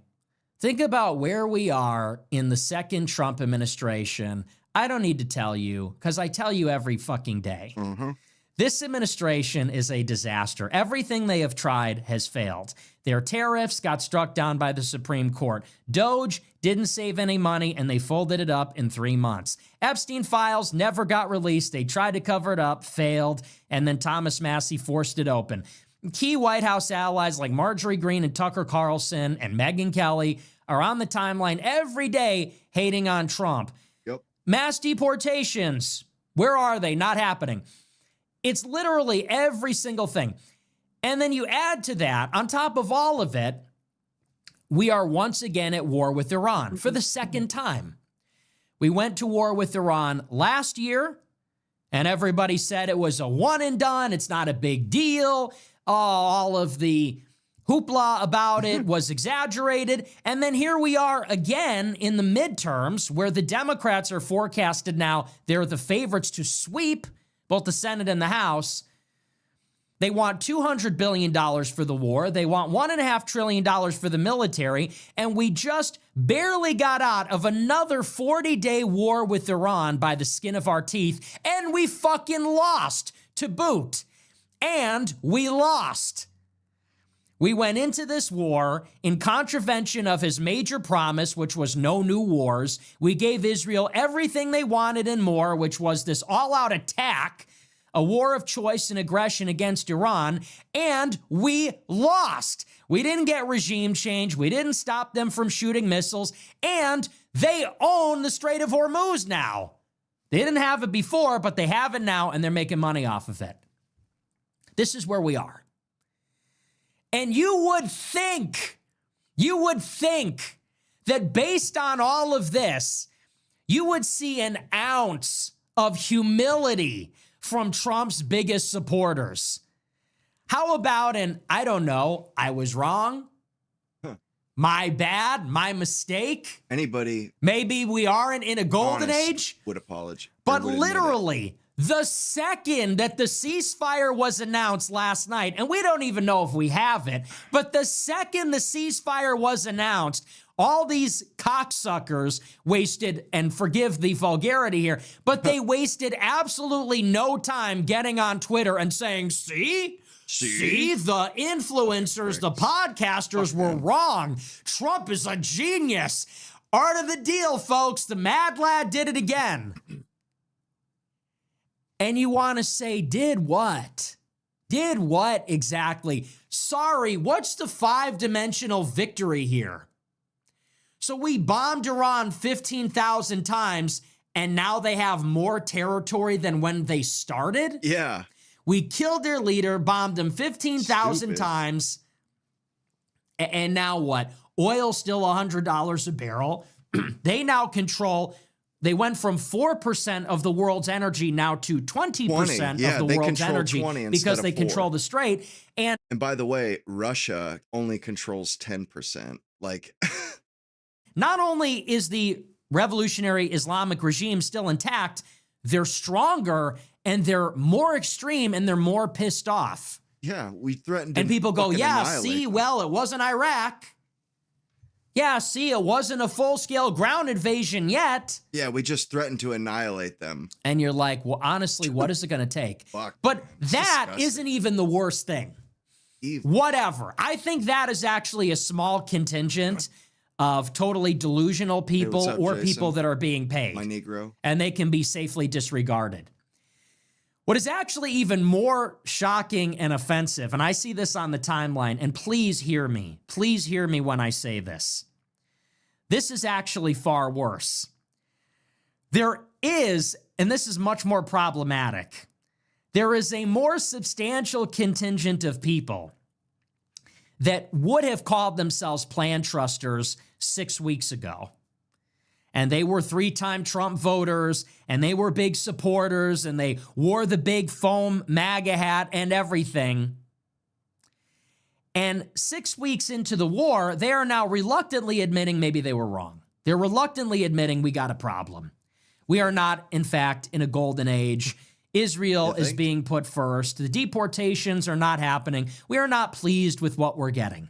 Think about where we are in the second Trump administration. I don't need to tell you, because I tell you every fucking day. This administration is a disaster. Everything they have tried has failed. Their tariffs got struck down by the Supreme Court. Doge didn't save any money, and they folded it up in 3 months. Epstein files never got released. They tried to cover it up, failed, and then Thomas Massie forced it open. Key White House allies like Marjorie Greene and Tucker Carlson and Megyn Kelly are on the timeline every day hating on Trump. Yep. Mass deportations, where are they? Not happening. It's literally every single thing. And then you add to that, on top of all of it, we are once again at war with Iran for the second time. We went to war with Iran last year, and everybody said it was a one and done. It's not a big deal. All of the hoopla about it was exaggerated. And then here we are again in the midterms where the Democrats are forecasted now. They're the favorites to sweep both the Senate and the House. They want $200 billion for the war. They want $1.5 trillion for the military. And we just barely got out of another 40-day war with Iran by the skin of our teeth. And we fucking lost to boot. And we lost. We went into this war in contravention of his major promise, which was no new wars. We gave Israel everything they wanted and more, which was this all-out attack, a war of choice and aggression against Iran, and we lost. We didn't get regime change. We didn't stop them from shooting missiles, and they own the Strait of Hormuz now. They didn't have it before, but they have it now, and they're making money off of it. This is where we are. And you would think that based on all of this, you would see an ounce of humility from Trump's biggest supporters. How about I don't know, I was wrong? My bad, my mistake? Anybody Maybe we aren't in a golden age? would apologize. But literally, the second that the ceasefire was announced last night, and we don't even know if we have it, but the second the ceasefire was announced, all these cocksuckers wasted, and forgive the vulgarity here, but they wasted absolutely no time getting on Twitter and saying, see, the influencers, the podcasters were wrong. Trump is a genius. Art of the deal, folks. The mad lad did it again. And you want to say, did what? Did what exactly? Sorry, what's the 5-dimensional victory here? So we bombed Iran 15,000 times, and now they have more territory than when they started? Yeah. We killed their leader, bombed them 15,000 times, and now what? Oil still $100 a barrel. They now control... They went from 4% of the world's energy now to 20% of the world's energy because they control the strait. And by the way, Russia only controls 10%. Like, not only is the revolutionary Islamic regime still intact, they're stronger and they're more extreme and they're more pissed off. Yeah, we threatened. And people go, yeah, see, well, it wasn't Iraq. Yeah, see, it wasn't a full-scale ground invasion yet. Yeah, we just threatened to annihilate them. And you're like, well, honestly, what is it going to take? But that isn't even the worst thing. Whatever. I think that is actually a small contingent of totally delusional people or people that are being paid. My Negro. And they can be safely disregarded. What is actually even more shocking and offensive, and I see this on the timeline, and please hear me when I say this. This is actually far worse. There is, and this is much more problematic, there is a more substantial contingent of people that would have called themselves plan trusters 6 weeks ago. And they were 3-time Trump voters, and they were big supporters, and they wore the big foam MAGA hat and everything. And 6 weeks into the war, they are now reluctantly admitting maybe they were wrong. They're reluctantly admitting we got a problem. We are not, in fact, in a golden age. Israel is being put first. The deportations are not happening. We are not pleased with what we're getting.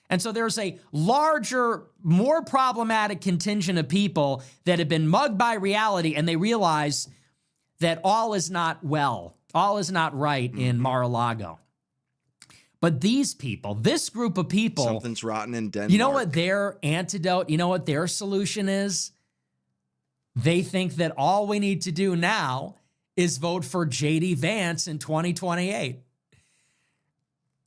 And so there's a larger, more problematic contingent of people that have been mugged by reality, and they realize that all is not well, all is not right in Mar-a-Lago. But these people, this group of people... Something's rotten in Denmark. You know what their antidote, you know what their solution is? They think that all we need to do now is vote for J.D. Vance in 2028.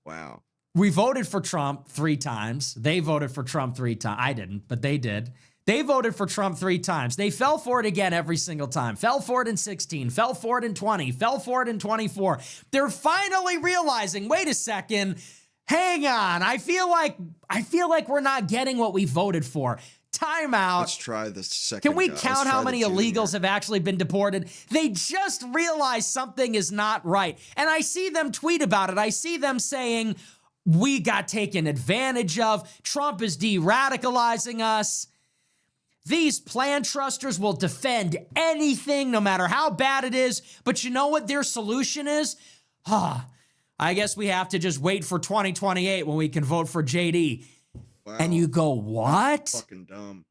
Wow. We voted for Trump 3 times. They voted for Trump 3 times. I didn't, but they did. They voted for Trump 3 times. They fell for it again every single time. Fell for it in 16, fell for it in 20, fell for it in 24. They're finally realizing, wait a second, hang on. I feel like we're not getting what we voted for. Time out. Let's try the second. Can we guy. count how many illegals have actually been deported? They just realized something is not right. And I see them tweet about it. I see them saying, we got taken advantage of. Trump is de-radicalizing us. These plan trusters will defend anything, no matter how bad it is. But you know what their solution is? I guess we have to just wait for 2028 when we can vote for JD. Wow. And you go, what? That's fucking dumb.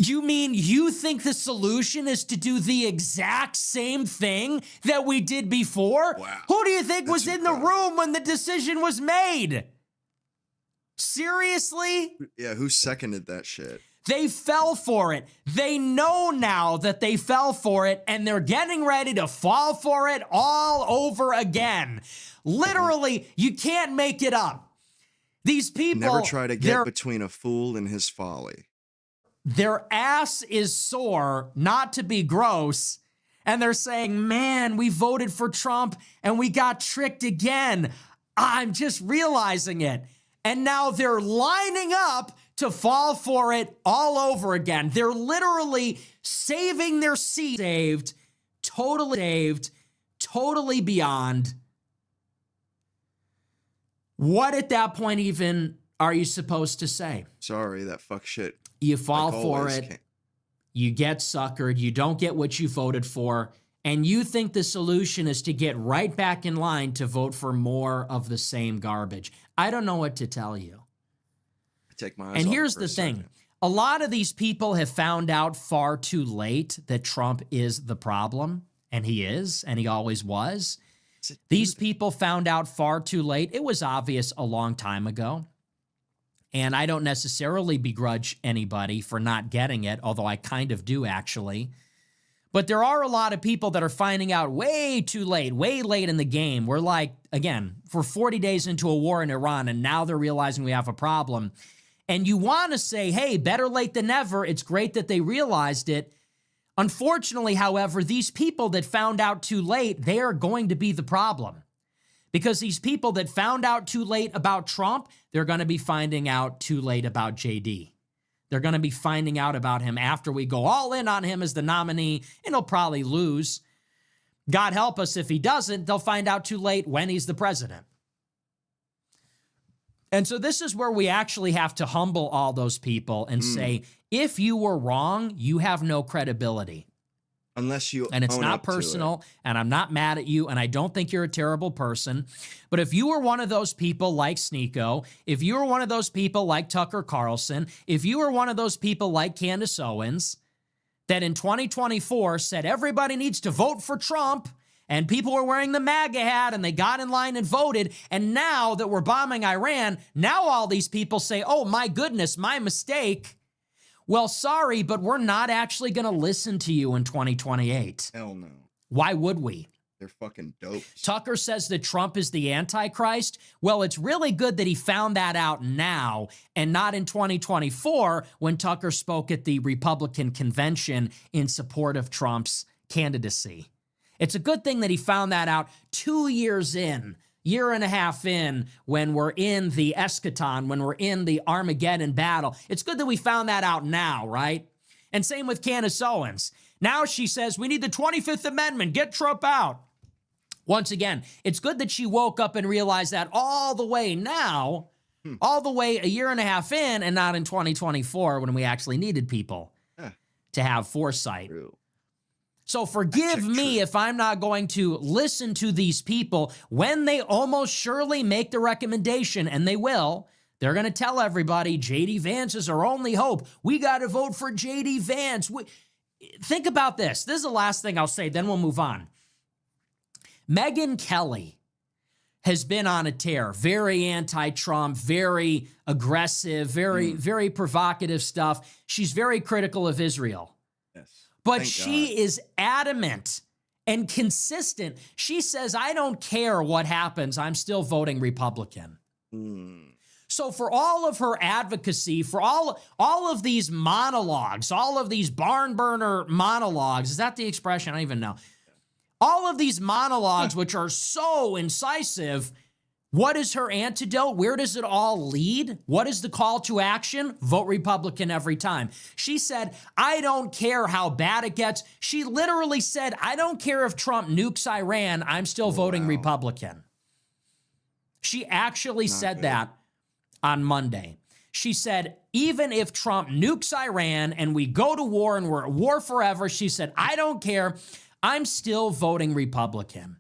You mean you think the solution is to do the exact same thing that we did before? Wow. Who do you think That's was in the room when the decision was made? Seriously? Yeah, who seconded that shit? They fell for it. They know now that they fell for it, and they're getting ready to fall for it all over again. Literally, you can't make it up. These people Never try to get between a fool and his folly. Their ass is sore, not to be gross, and they're saying, man, we voted for Trump and we got tricked again. I'm just realizing it. And now they're lining up to fall for it all over again. They're literally saving their seat. Saved, totally beyond. What at that point even are you supposed to say? Sorry, that fuck shit. You fall for it. You get suckered. You don't get what you voted for. And you think the solution is to get right back in line to vote for more of the same garbage. I don't know what to tell you. Take my eyes and off here's for the a thing. second. A lot of these people have found out far too late that Trump is the problem. And he is, and he always was. These people found out far too late. It was obvious a long time ago. And I don't necessarily begrudge anybody for not getting it, although I kind of do actually. But there are a lot of people that are finding out way too late, way late in the game. We're like, again, we're 40 days into a war in Iran, and now they're realizing we have a problem. And you want to say, hey, better late than never. It's great that they realized it. Unfortunately, however, these people that found out too late, they are going to be the problem. Because these people that found out too late about Trump, they're going to be finding out too late about JD. They're going to be finding out about him after we go all in on him as the nominee, and he'll probably lose. God help us if he doesn't, they'll find out too late when he's the president. And so this is where we actually have to humble all those people and say, if you were wrong, you have no credibility. Unless you and it's own not up to personal, and I'm not mad at you, and I don't think you're a terrible person. But if you were one of those people like Sneeko, if you were one of those people like Tucker Carlson, if you were one of those people like Candace Owens, that in 2024 said everybody needs to vote for Trump, and people were wearing the MAGA hat, and they got in line and voted, and now that we're bombing Iran, now all these people say, oh my goodness, my mistake. Well, sorry, but we're not actually going to listen to you in 2028. Hell no. Why would we? They're fucking dope. Tucker says that Trump is the Antichrist. Well, it's really good that he found that out now and not in 2024 when Tucker spoke at the Republican convention in support of Trump's candidacy. It's a good thing that he found that out 2 years in. Year and a half in, when we're in the eschaton, when we're in the Armageddon battle. It's good that we found that out now, right? And same with Candace Owens. Now she says, we need the 25th Amendment, get Trump out. Once again, it's good that she woke up and realized that all the way now, all the way a year and a half in, and not in 2024 when we actually needed people to have foresight. True. So forgive me if I'm not going to listen to these people when they almost surely make the recommendation, and they will. They're going to tell everybody, J.D. Vance is our only hope. We got to vote for J.D. Vance. Think about this. This is the last thing I'll say, then we'll move on. Megyn Kelly has been on a tear. Very anti-Trump, very aggressive, very provocative stuff. She's very critical of Israel. But she is adamant and consistent. She says, I don't care what happens. I'm still voting Republican. Mm. So for all of her advocacy, for all of these monologues, all of these barn burner monologues, is that the expression? I don't even know. All of these monologues, which are so incisive, what is her antidote? Where does it all lead? What is the call to action? Vote Republican every time. She said, I don't care how bad it gets. She literally said, I don't care if Trump nukes Iran, I'm still voting Wow. Republican. She actually Not said good. that on Monday. She said, even if Trump nukes Iran and we go to war and we're at war forever, she said, I don't care. I'm still voting Republican.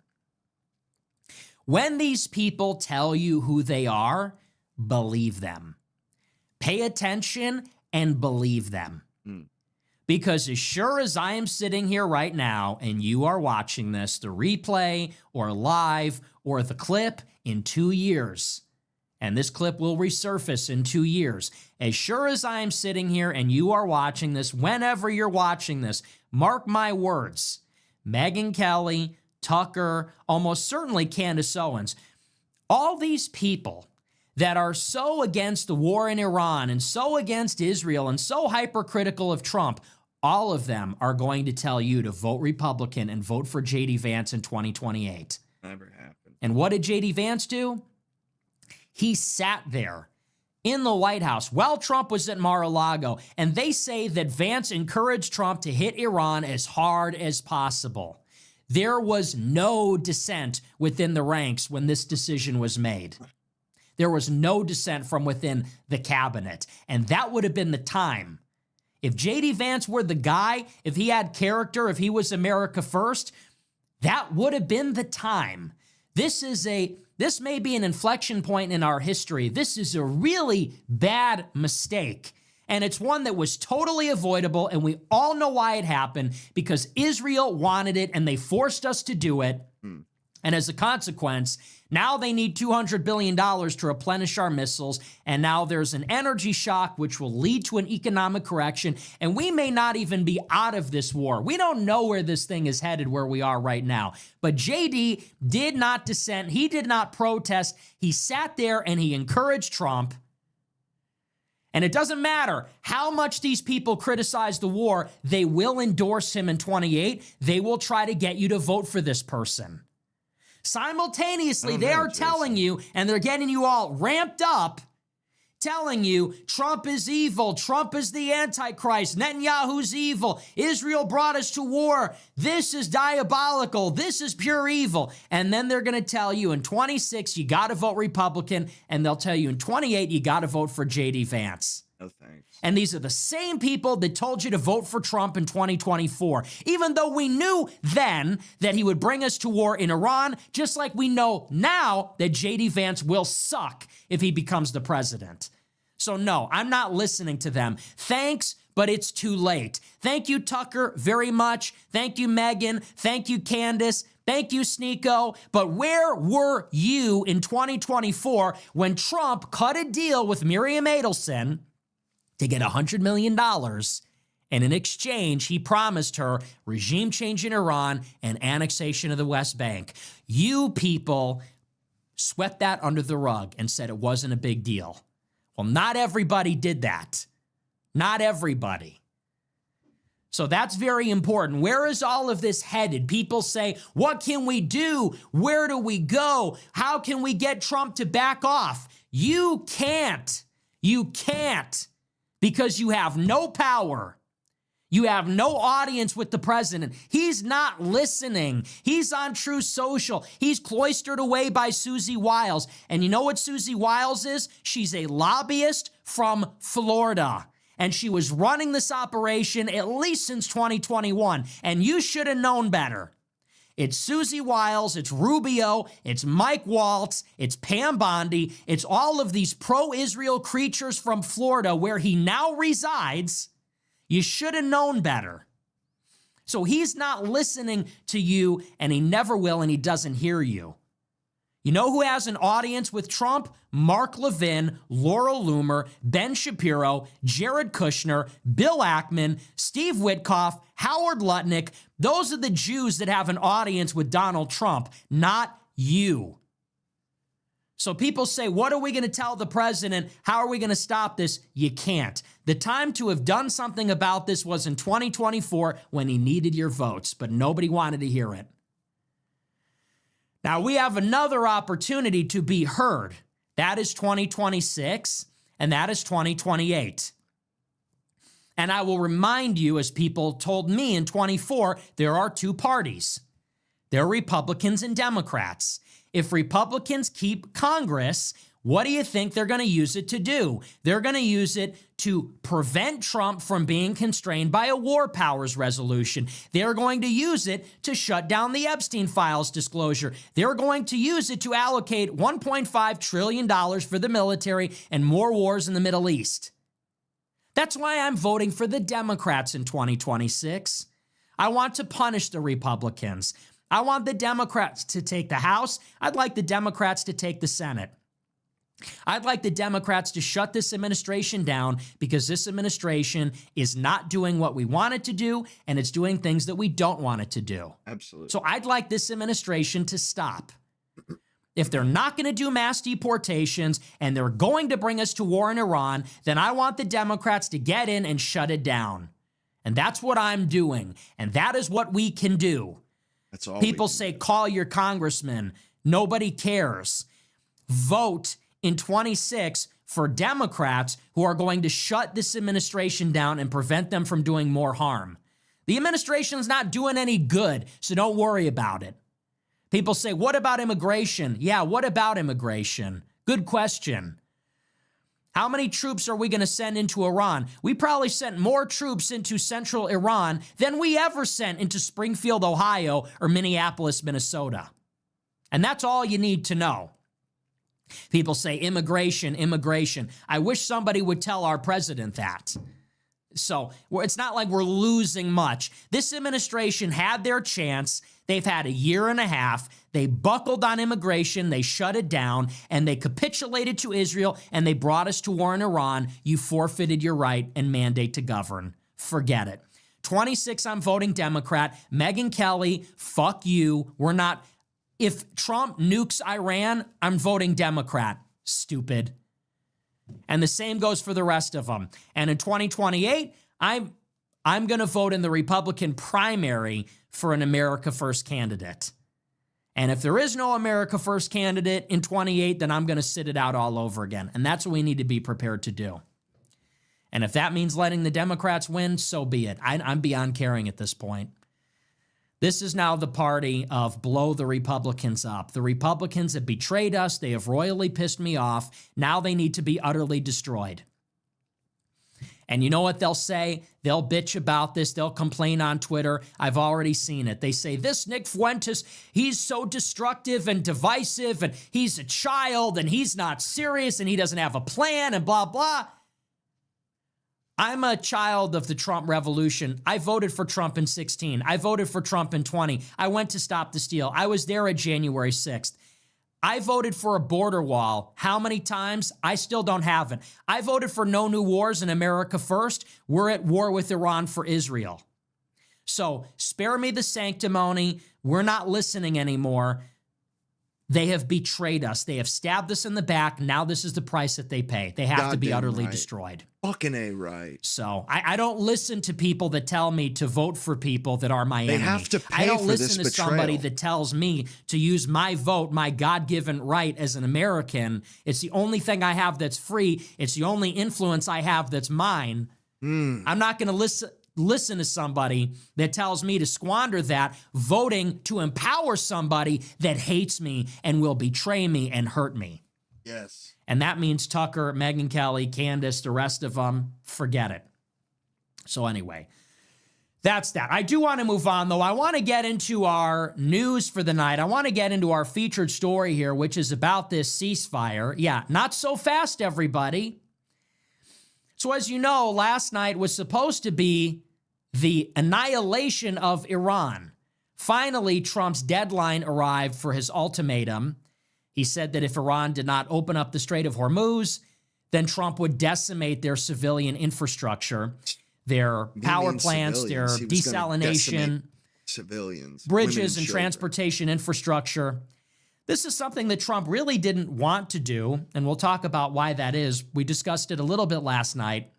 When these people tell you who they are, believe them. Pay attention and believe them. Because as sure as I am sitting here right now and you are watching this, the replay or live or the clip in 2 years, and this clip will resurface in 2 years, as sure as I am sitting here and you are watching this, whenever you're watching this, mark my words, Megyn Kelly, Tucker, almost certainly Candace Owens, all these people that are so against the war in Iran and so against Israel and so hypercritical of Trump, all of them are going to tell you to vote Republican and vote for J.D. Vance in 2028. Never happened. And what did J.D. Vance do? He sat there in the White House while Trump was at Mar-a-Lago, and they say that Vance encouraged Trump to hit Iran as hard as possible. There was no dissent within the ranks when this decision was made. There was no dissent from within the cabinet, and that would have been the time. If J.D. Vance were the guy, if he had character, if he was America first, that would have been the time. This may be an inflection point in our history. This is a really bad mistake. And it's one that was totally avoidable, and we all know why it happened, because Israel wanted it, and they forced us to do it. And as a consequence, now they need $200 billion to replenish our missiles, and now there's an energy shock, which will lead to an economic correction, and we may not even be out of this war. We don't know where this thing is headed, where we are right now. But JD did not dissent. He did not protest. He sat there and he encouraged Trump. And it doesn't matter how much these people criticize the war, they will endorse him in 28. They will try to get you to vote for this person. Simultaneously, they are telling you, and they're getting you all ramped up, telling you Trump is evil, Trump is the Antichrist, Netanyahu's evil, Israel brought us to war, this is diabolical, this is pure evil. And then they're going to tell you in 26, you got to vote Republican, and they'll tell you in 28, you got to vote for J.D. Vance. No thanks. And these are the same people that told you to vote for Trump in 2024, even though we knew then that he would bring us to war in Iran, just like we know now that J.D. Vance will suck if he becomes the president. So no, I'm not listening to them. Thanks, but it's too late. Thank you, Tucker, very much. Thank you, Megyn. Thank you, Candace. Thank you, Sneeko. But where were you in 2024 when Trump cut a deal with Miriam Adelson to get $100 million, and in exchange, he promised her regime change in Iran and annexation of the West Bank? You people swept that under the rug and said it wasn't a big deal. Well, not everybody did that. Not everybody. So that's very important. Where is all of this headed? People say, what can we do? Where do we go? How can we get Trump to back off? You can't. You can't. Because you have no power. You have no audience with the president. He's not listening. He's on True Social. He's cloistered away by Susie Wiles. And you know what Susie Wiles is? She's a lobbyist from Florida. And she was running this operation at least since 2021. And you should have known better. It's Susie Wiles, it's Rubio, it's Mike Waltz, it's Pam Bondi, it's all of these pro-Israel creatures from Florida where he now resides. You should have known better. So he's not listening to you, and he never will, and he doesn't hear you. You know who has an audience with Trump? Mark Levin, Laurel Loomer, Ben Shapiro, Jared Kushner, Bill Ackman, Steve Witkoff, Howard Lutnick. Those are the Jews that have an audience with Donald Trump, not you. So people say, what are we going to tell the president? How are we going to stop this? You can't. The time to have done something about this was in 2024 when he needed your votes, but nobody wanted to hear it. Now we have another opportunity to be heard. That is 2026, and that is 2028. And I will remind you, as people told me in 24, there are two parties. There are Republicans and Democrats. If Republicans keep Congress, what do you think they're going to use it to do? They're going to use it to prevent Trump from being constrained by a war powers resolution. They're going to use it to shut down the Epstein files disclosure. They're going to use it to allocate $1.5 trillion for the military and more wars in the Middle East. That's why I'm voting for the Democrats in 2026. I want to punish the Republicans. I want the Democrats to take the House. I'd like the Democrats to take the Senate. I'd like the Democrats to shut this administration down because this administration is not doing what we want it to do, and it's doing things that we don't want it to do. Absolutely. So I'd like this administration to stop. If they're not going to do mass deportations and they're going to bring us to war in Iran, then I want the Democrats to get in and shut it down. And that's what I'm doing. And that is what we can do. That's all. People say, call your congressman. Nobody cares. Vote in 26 for Democrats who are going to shut this administration down and prevent them from doing more harm. The administration's not doing any good, so don't worry about it. People say, what about immigration? Yeah, what about immigration? Good question. How many troops are we going to send into Iran? We probably sent more troops into central Iran than we ever sent into Springfield, Ohio, or Minneapolis, Minnesota. And that's all you need to know. People say immigration, immigration. I wish somebody would tell our president that. So it's not like we're losing much. This administration had their chance. They've had a year and a half. They buckled on immigration. They shut it down, and they capitulated to Israel, and they brought us to war in Iran. You forfeited your right and mandate to govern. Forget it. 26, I'm voting Democrat. Megyn Kelly, fuck you. We're not. If Trump nukes Iran, I'm voting Democrat. Stupid. And the same goes for the rest of them. And in 2028, I'm going to vote in the Republican primary for an America First candidate. And if there is no America First candidate in 28, then I'm going to sit it out all over again. And that's what we need to be prepared to do. And if that means letting the Democrats win, so be it. I'm beyond caring at this point. This is now the party of blow the Republicans up. The Republicans have betrayed us. They have royally pissed me off. Now they need to be utterly destroyed. And you know what they'll say? They'll bitch about this. They'll complain on Twitter. I've already seen it. They say, this Nick Fuentes, he's so destructive and divisive, and he's a child, and he's not serious, and he doesn't have a plan, and blah, blah. I'm a child of the Trump revolution. I voted for Trump in 16. I voted for Trump in 20. I went to Stop the Steal. I was there at January 6th. I voted for a border wall. How many times? I still don't have it. I voted for no new wars in America First. We're at war with Iran for Israel. So spare me the sanctimony. We're not listening anymore. They have betrayed us. They have stabbed us in the back. Now this is the price that they pay. They have to be utterly destroyed. Fucking A right. So I don't listen to people that tell me to vote for people that are my enemy. They have to pay I don't for listen this to betrayal. somebody that tells me to use my vote, my God-given right as an American. It's the only thing I have that's free. It's the only influence I have that's mine. I'm not going to listen to somebody that tells me to squander that voting to empower somebody that hates me and will betray me and hurt me. Yes. And that means Tucker, Megyn Kelly, Candace, the rest of them, forget it. So anyway, that's that. I do want to move on, though. I want to get into our news for the night. I want to get into our featured story here, which is about this ceasefire. Yeah, not so fast, everybody. So as you know, last night was supposed to be the annihilation of Iran. Finally, Trump's deadline arrived for his ultimatum. He said that if Iran did not open up the Strait of Hormuz, then Trump would decimate their civilian infrastructure, their power plants, their desalination, civilians, bridges and transportation infrastructure. This is something that Trump really didn't want to do, and we'll talk about why that is. We discussed it a little bit last night.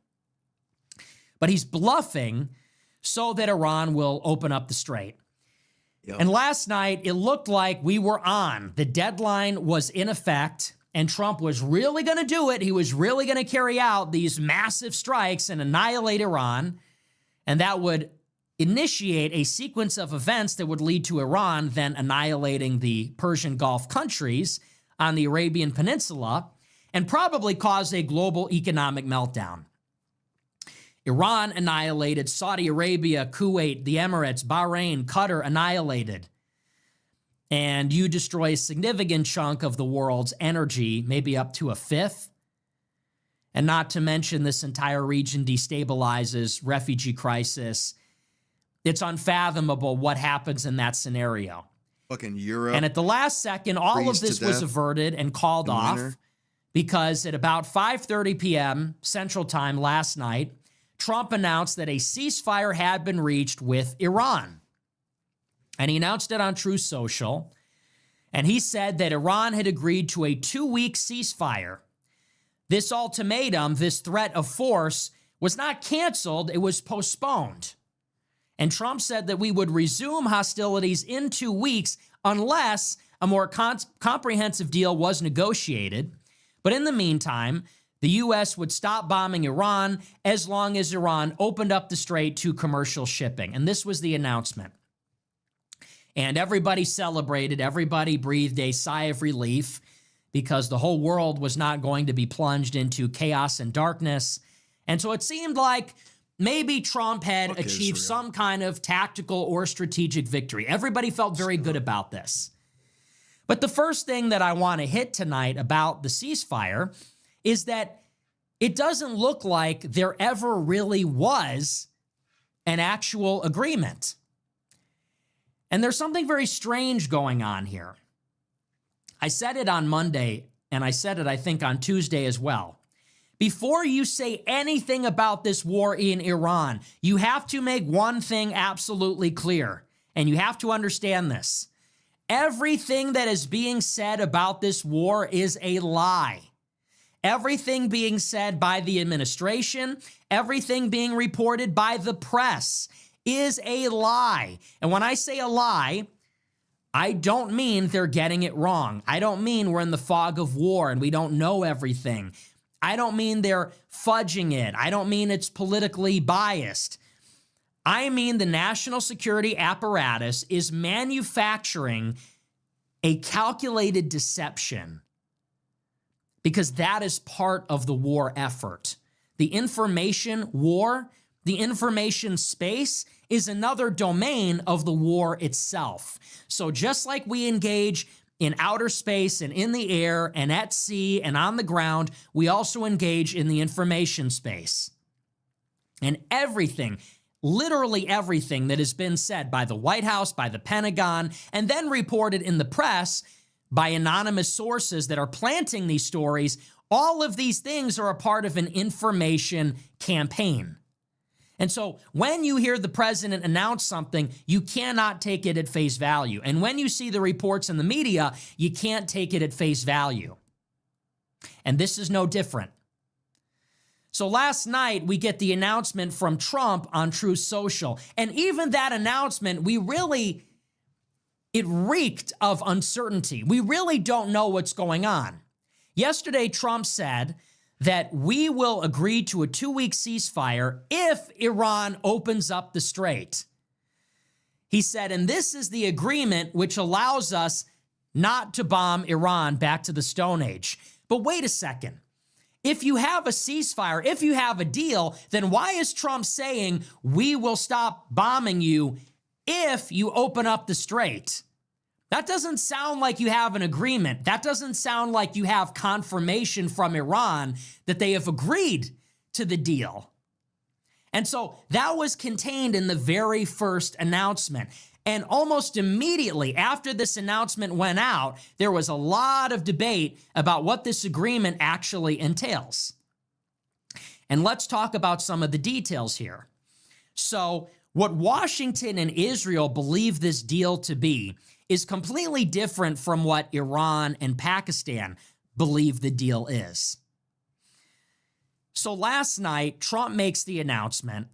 But he's bluffing so that Iran will open up the strait. Yep. And last night, it looked like we were on. The deadline was in effect, and Trump was really going to do it. He was really going to carry out these massive strikes and annihilate Iran, and that would initiate a sequence of events that would lead to Iran then annihilating the Persian Gulf countries on the Arabian Peninsula and probably cause a global economic meltdown. Iran annihilated, Saudi Arabia, Kuwait, the Emirates, Bahrain, Qatar annihilated. And you destroy a significant chunk of the world's energy, maybe up to a fifth. And not to mention this entire region destabilizes, refugee crisis. It's unfathomable what happens in that scenario. Fucking Europe. And at the last second, all of this was averted and called off because at about 5:30 p.m. Central Time last night, Trump announced that a ceasefire had been reached with Iran. And he announced it on Truth Social. And he said that Iran had agreed to a 2-week ceasefire. This ultimatum, this threat of force, was not canceled, it was postponed. And Trump said that we would resume hostilities in 2 weeks unless a more comprehensive deal was negotiated. But in the meantime, the U.S. would stop bombing Iran as long as Iran opened up the strait to commercial shipping. And this was the announcement. And everybody celebrated, everybody breathed a sigh of relief because the whole world was not going to be plunged into chaos and darkness. And so it seemed like maybe Trump had achieved some kind of tactical or strategic victory. Everybody felt very good about this. But the first thing that I want to hit tonight about the ceasefire is that it doesn't look like there ever really was an actual agreement. And there's something very strange going on here. I said it on Monday, and I said it, I think, on Tuesday as well. Before you say anything about this war in Iran, you have to make one thing absolutely clear, and you have to understand this. Everything that is being said about this war is a lie. Everything being said by the administration, everything being reported by the press is a lie. And when I say a lie, I don't mean they're getting it wrong. I don't mean we're in the fog of war and we don't know everything. I don't mean they're fudging it. I don't mean it's politically biased. I mean the national security apparatus is manufacturing a calculated deception because that is part of the war effort. The information war, the information space is another domain of the war itself. So just like we engage in outer space and in the air and at sea and on the ground, we also engage in the information space. And everything, literally everything that has been said by the White House, by the Pentagon, and then reported in the press by anonymous sources that are planting these stories, all of these things are a part of an information campaign. And so when you hear the president announce something, you cannot take it at face value. And when you see the reports in the media, you can't take it at face value. And this is no different. So last night, we get the announcement from Trump on Truth Social. And even that announcement, it reeked of uncertainty. We really don't know what's going on. Yesterday, Trump said that we will agree to a 2-week ceasefire if Iran opens up the strait. He said, and this is the agreement which allows us not to bomb Iran back to the Stone Age. But wait a second. If you have a ceasefire, if you have a deal, then why is Trump saying we will stop bombing you if you open up the strait? That doesn't sound like you have an agreement. That doesn't sound like you have confirmation from Iran that they have agreed to the deal. And so that was contained in the very first announcement. And almost immediately after this announcement went out, there was a lot of debate about what this agreement actually entails. And let's talk about some of the details here. So what Washington and Israel believe this deal to be is completely different from what Iran and Pakistan believe the deal is. So last night, Trump makes the announcement,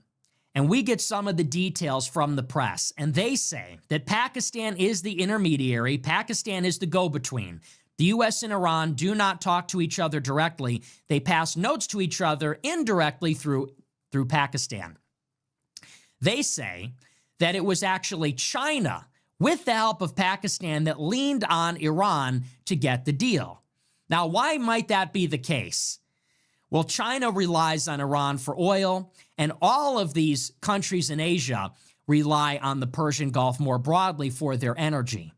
and we get some of the details from the press, and they say that Pakistan is the intermediary, Pakistan is the go-between. The U.S. and Iran do not talk to each other directly. They pass notes to each other indirectly through Pakistan. They say that it was actually China, with the help of Pakistan, that leaned on Iran to get the deal. Now, why might that be the case? Well, China relies on Iran for oil, and all of these countries in Asia rely on the Persian Gulf more broadly for their energy.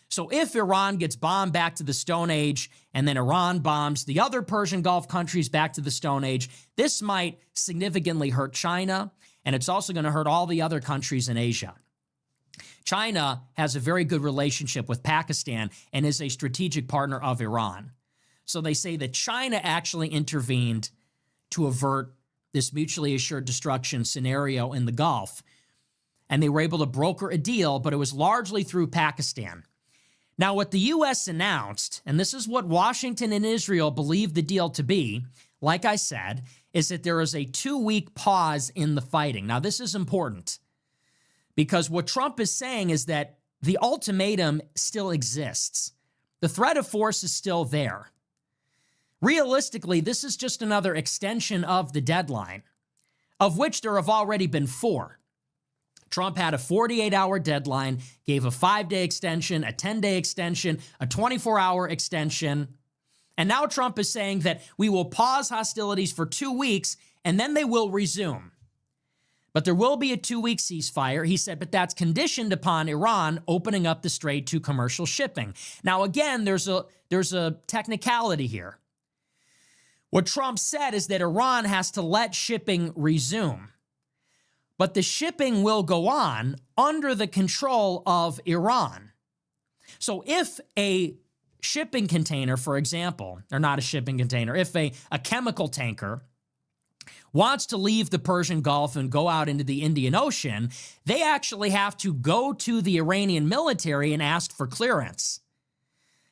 So if Iran gets bombed back to the Stone Age, and then Iran bombs the other Persian Gulf countries back to the Stone Age, this might significantly hurt China, and it's also going to hurt all the other countries in Asia. China has a very good relationship with Pakistan and is a strategic partner of Iran. So they say that China actually intervened to avert this mutually assured destruction scenario in the Gulf, and they were able to broker a deal, but it was largely through Pakistan. Now, what the U.S. announced, and this is what Washington and Israel believe the deal to be, like I said, is that there is a 2-week pause in the fighting. Now, this is important because what Trump is saying is that the ultimatum still exists. The threat of force is still there. Realistically, this is just another extension of the deadline, of which there have already been 4. Trump had a 48-hour deadline, gave a 5-day extension, a 10-day extension, a 24-hour extension. And now Trump is saying that we will pause hostilities for 2 weeks and then they will resume. But there will be a 2-week ceasefire, he said, but that's conditioned upon Iran opening up the strait to commercial shipping. Now, again, there's a technicality here. What Trump said is that Iran has to let shipping resume. But the shipping will go on under the control of Iran. So if a shipping container, for example, or not a shipping container, if a chemical tanker wants to leave the Persian Gulf and go out into the Indian Ocean, they actually have to go to the Iranian military and ask for clearance.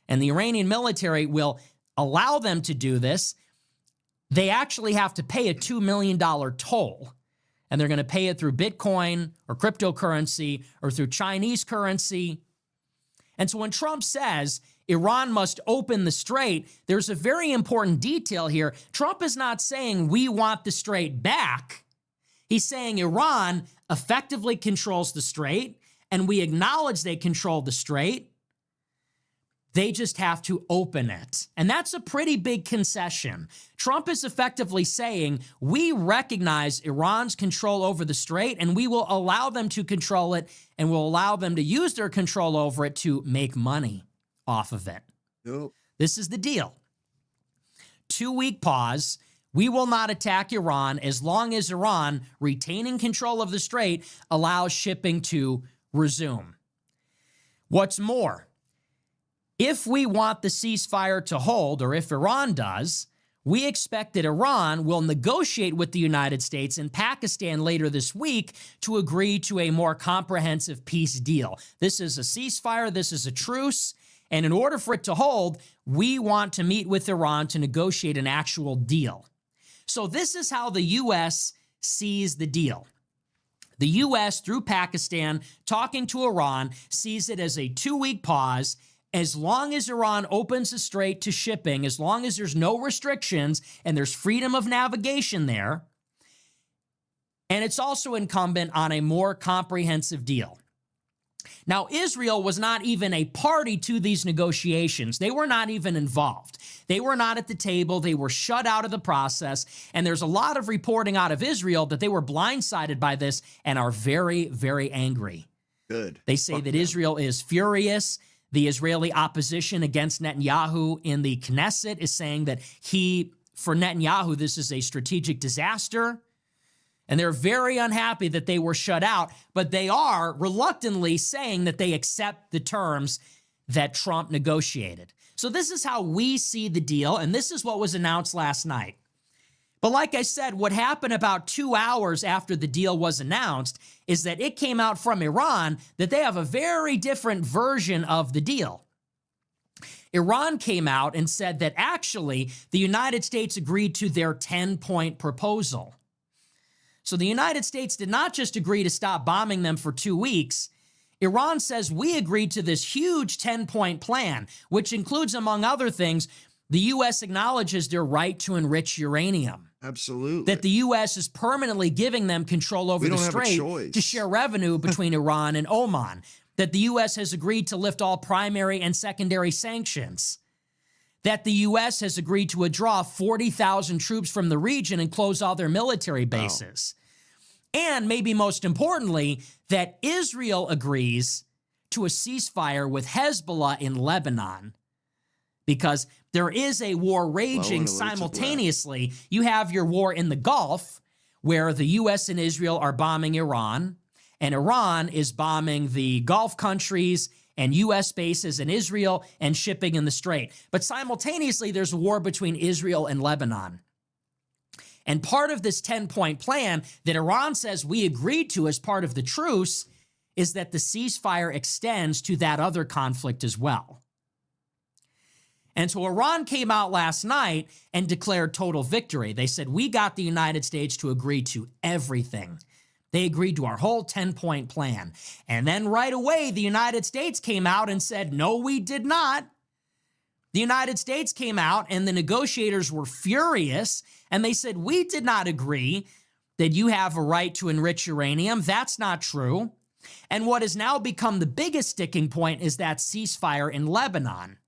And the Iranian military will allow them to do this. They actually have to pay a $2 million toll. And they're going to pay it through Bitcoin or cryptocurrency or through Chinese currency. And so when Trump says Iran must open the strait, there's a very important detail here. Trump is not saying we want the strait back. He's saying Iran effectively controls the strait, and we acknowledge they control the strait. They just have to open it. And that's a pretty big concession. Trump is effectively saying, we recognize Iran's control over the strait, and we will allow them to control it, and we'll allow them to use their control over it to make money off of it. Yep. This is the deal. 2-week pause. We will not attack Iran as long as Iran, retaining control of the strait, allows shipping to resume. What's more, if we want the ceasefire to hold, or if Iran does, we expect that Iran will negotiate with the United States and Pakistan later this week to agree to a more comprehensive peace deal. This is a ceasefire, this is a truce, and in order for it to hold, we want to meet with Iran to negotiate an actual deal. So this is how the U.S. sees the deal. The U.S., through Pakistan, talking to Iran, sees it as a 2-week pause. As long as Iran opens the strait to shipping, as long as there's no restrictions and there's freedom of navigation there, and it's also incumbent on a more comprehensive deal. Now, Israel was not even a party to these negotiations. They were not even involved. They were not at the table. They were shut out of the process. And there's a lot of reporting out of Israel that they were blindsided by this and are very, very angry. Good. They say that Israel is furious. The Israeli opposition against Netanyahu in the Knesset is saying that for Netanyahu, this is a strategic disaster. And they're very unhappy that they were shut out, but they are reluctantly saying that they accept the terms that Trump negotiated. So this is how we see the deal, and this is what was announced last night. But like I said, what happened about 2 hours after the deal was announced is that it came out from Iran that they have a very different version of the deal. Iran came out and said that actually the United States agreed to their 10-point proposal. So the United States did not just agree to stop bombing them for 2 weeks. Iran says we agreed to this huge 10-point plan, which includes, among other things, the U.S. acknowledges their right to enrich uranium. Absolutely. That the U.S. is permanently giving them control over the strait to share revenue between Iran and Oman. That the U.S. has agreed to lift all primary and secondary sanctions. That the U.S. has agreed to withdraw 40,000 troops from the region and close all their military bases. Wow. And maybe most importantly, that Israel agrees to a ceasefire with Hezbollah in Lebanon. Because there is a war raging simultaneously. You have your war in the Gulf, where the U.S. and Israel are bombing Iran, and Iran is bombing the Gulf countries and U.S. bases in Israel and shipping in the Strait. But simultaneously, there's a war between Israel and Lebanon. And part of this 10-point plan that Iran says we agreed to as part of the truce is that the ceasefire extends to that other conflict as well. And so Iran came out last night and declared total victory. They said, we got the United States to agree to everything. They agreed to our whole 10-point plan. And then right away, the United States came out and said, no, we did not. The United States came out and the negotiators were furious. And they said, we did not agree that you have a right to enrich uranium. That's not true. And what has now become the biggest sticking point is that ceasefire in Lebanon.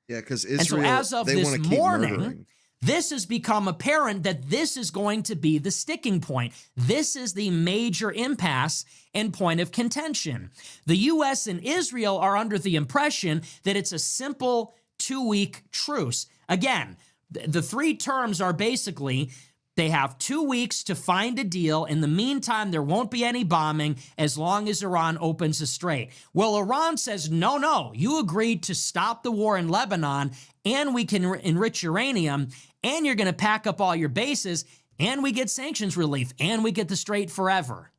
Yeah, because Israel, and so as of they this want to keep morning, murdering. this has become apparent that this is going to be the sticking point. This is the major impasse and point of contention. The U.S. and Israel are under the impression that it's a simple 2-week truce. Again, the three terms are basically they have 2 weeks to find a deal. In the meantime, there won't be any bombing as long as Iran opens the strait. Well, Iran says, no, you agreed to stop the war in Lebanon and we can enrich uranium and you're going to pack up all your bases and we get sanctions relief and we get the strait forever.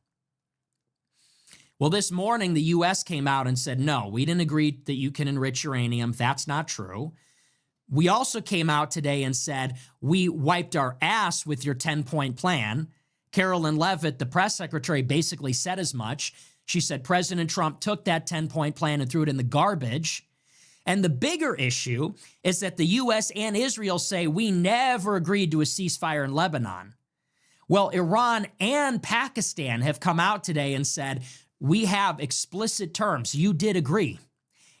Well, this morning, the U.S. came out and said, no, we didn't agree that you can enrich uranium. That's not true. We also came out today and said, we wiped our ass with your 10-point plan. Carolyn Leavitt, the press secretary, basically said as much. She said President Trump took that 10-point plan and threw it in the garbage. And the bigger issue is that the U.S. and Israel say we never agreed to a ceasefire in Lebanon. Well, Iran and Pakistan have come out today and said, we have explicit terms. You did agree.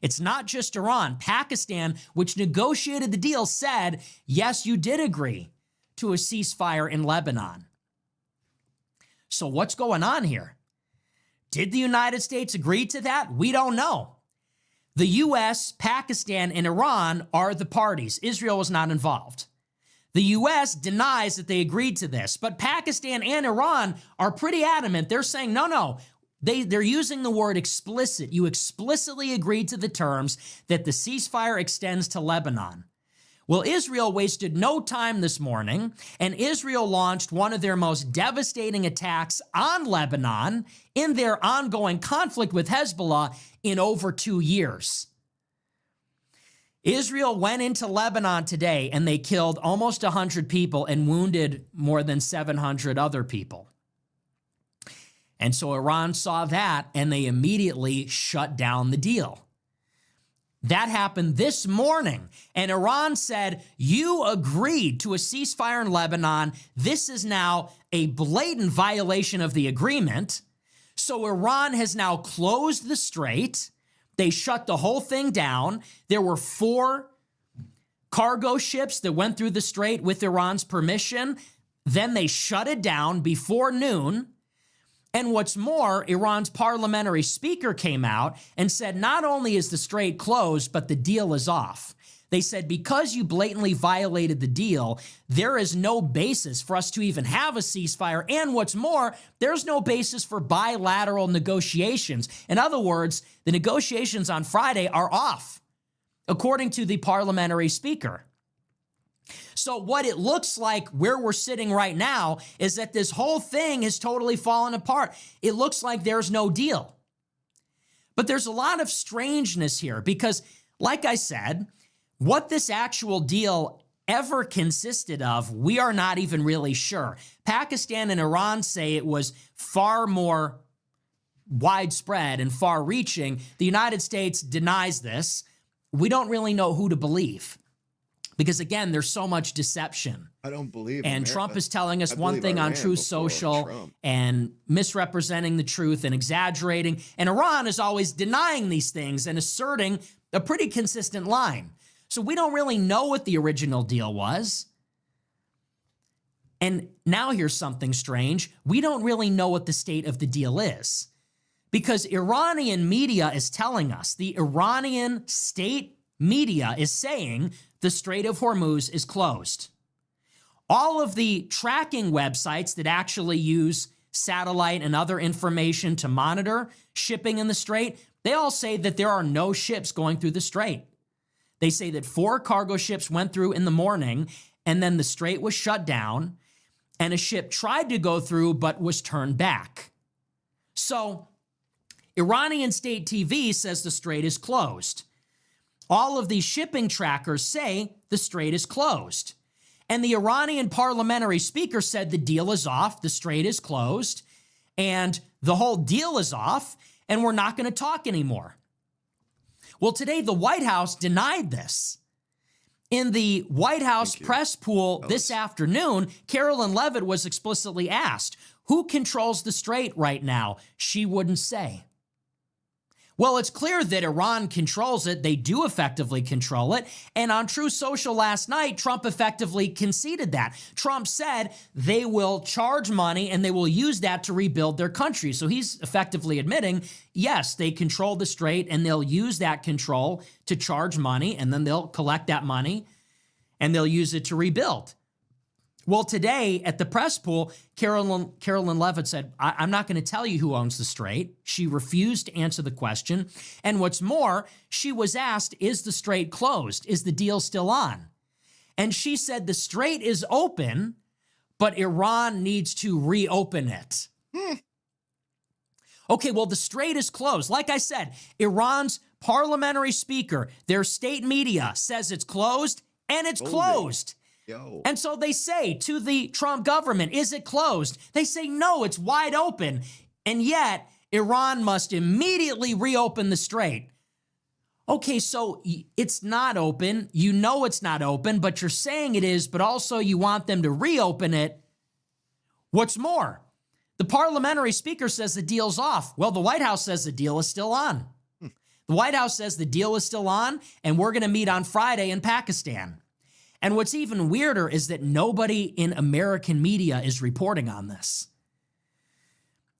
It's not just Iran. Pakistan, which negotiated the deal, said, yes, you did agree to a ceasefire in Lebanon. So what's going on here? Did the United States agree to that? We don't know. The U.S., Pakistan, and Iran are the parties. Israel was not involved. The U.S. denies that they agreed to this, but Pakistan and Iran are pretty adamant. They're saying, no. They're using the word explicit. You explicitly agreed to the terms that the ceasefire extends to Lebanon. Well, Israel wasted no time this morning, and Israel launched one of their most devastating attacks on Lebanon in their ongoing conflict with Hezbollah in over 2 years. Israel went into Lebanon today, and they killed almost 100 people and wounded more than 700 other people. And so Iran saw that, and they immediately shut down the deal. That happened this morning, and Iran said, you agreed to a ceasefire in Lebanon. This is now a blatant violation of the agreement. So Iran has now closed the strait. They shut the whole thing down. There were 4 cargo ships that went through the strait with Iran's permission. Then they shut it down before noon. And what's more, Iran's parliamentary speaker came out and said not only is the strait closed, but the deal is off. They said because you blatantly violated the deal, there is no basis for us to even have a ceasefire. And what's more, there's no basis for bilateral negotiations. In other words, the negotiations on Friday are off, according to the parliamentary speaker. So what it looks like where we're sitting right now is that this whole thing has totally fallen apart. It looks like there's no deal. But there's a lot of strangeness here because, like I said, what this actual deal ever consisted of, we are not even really sure. Pakistan and Iran say it was far more widespread and far-reaching. The United States denies this. We don't really know who to believe because, again, there's so much deception. I don't believe And America. Trump is telling us I one believe thing on Iran Truth before Social Trump. and misrepresenting the truth and exaggerating. And Iran is always denying these things and asserting a pretty consistent line. So we don't really know what the original deal was. And now here's something strange. We don't really know what the state of the deal is because Iranian media is telling us, the Iranian state media is saying the Strait of Hormuz is closed. All of the tracking websites that actually use satellite and other information to monitor shipping in the strait, they all say that there are no ships going through the strait. They say that 4 cargo ships went through in the morning and then the strait was shut down and a ship tried to go through but was turned back. So Iranian state TV says the strait is closed. All of these shipping trackers say the strait is closed. And the Iranian parliamentary speaker said the deal is off, the strait is closed, and the whole deal is off, and we're not going to talk anymore. Well, today the White House denied this. In the White House press pool this afternoon, Carolyn Leavitt was explicitly asked, who controls the strait right now? She wouldn't say. Well, it's clear that Iran controls it. They do effectively control it. And on Truth Social last night, Trump effectively conceded that. Trump said they will charge money and they will use that to rebuild their country. So he's effectively admitting, yes, they control the strait and they'll use that control to charge money and then they'll collect that money and they'll use it to rebuild. Well, today at the press pool, Carolyn Leavitt said, I'm not going to tell you who owns the strait. She refused to answer the question. And what's more, she was asked, is the strait closed? Is the deal still on? And she said the strait is open, but Iran needs to reopen it. Okay, well, the strait is closed. Like I said, Iran's parliamentary speaker, their state media says it's closed, and it's closed. Yo. And so they say to the Trump government, is it closed? They say, no, it's wide open. And yet, Iran must immediately reopen the strait. Okay, so it's not open. You know it's not open, but you're saying it is, but also you want them to reopen it. What's more, the parliamentary speaker says the deal's off. Well, the White House says the deal is still on. The White House says the deal is still on, and we're going to meet on Friday in Pakistan. And what's even weirder is that nobody in American media is reporting on this.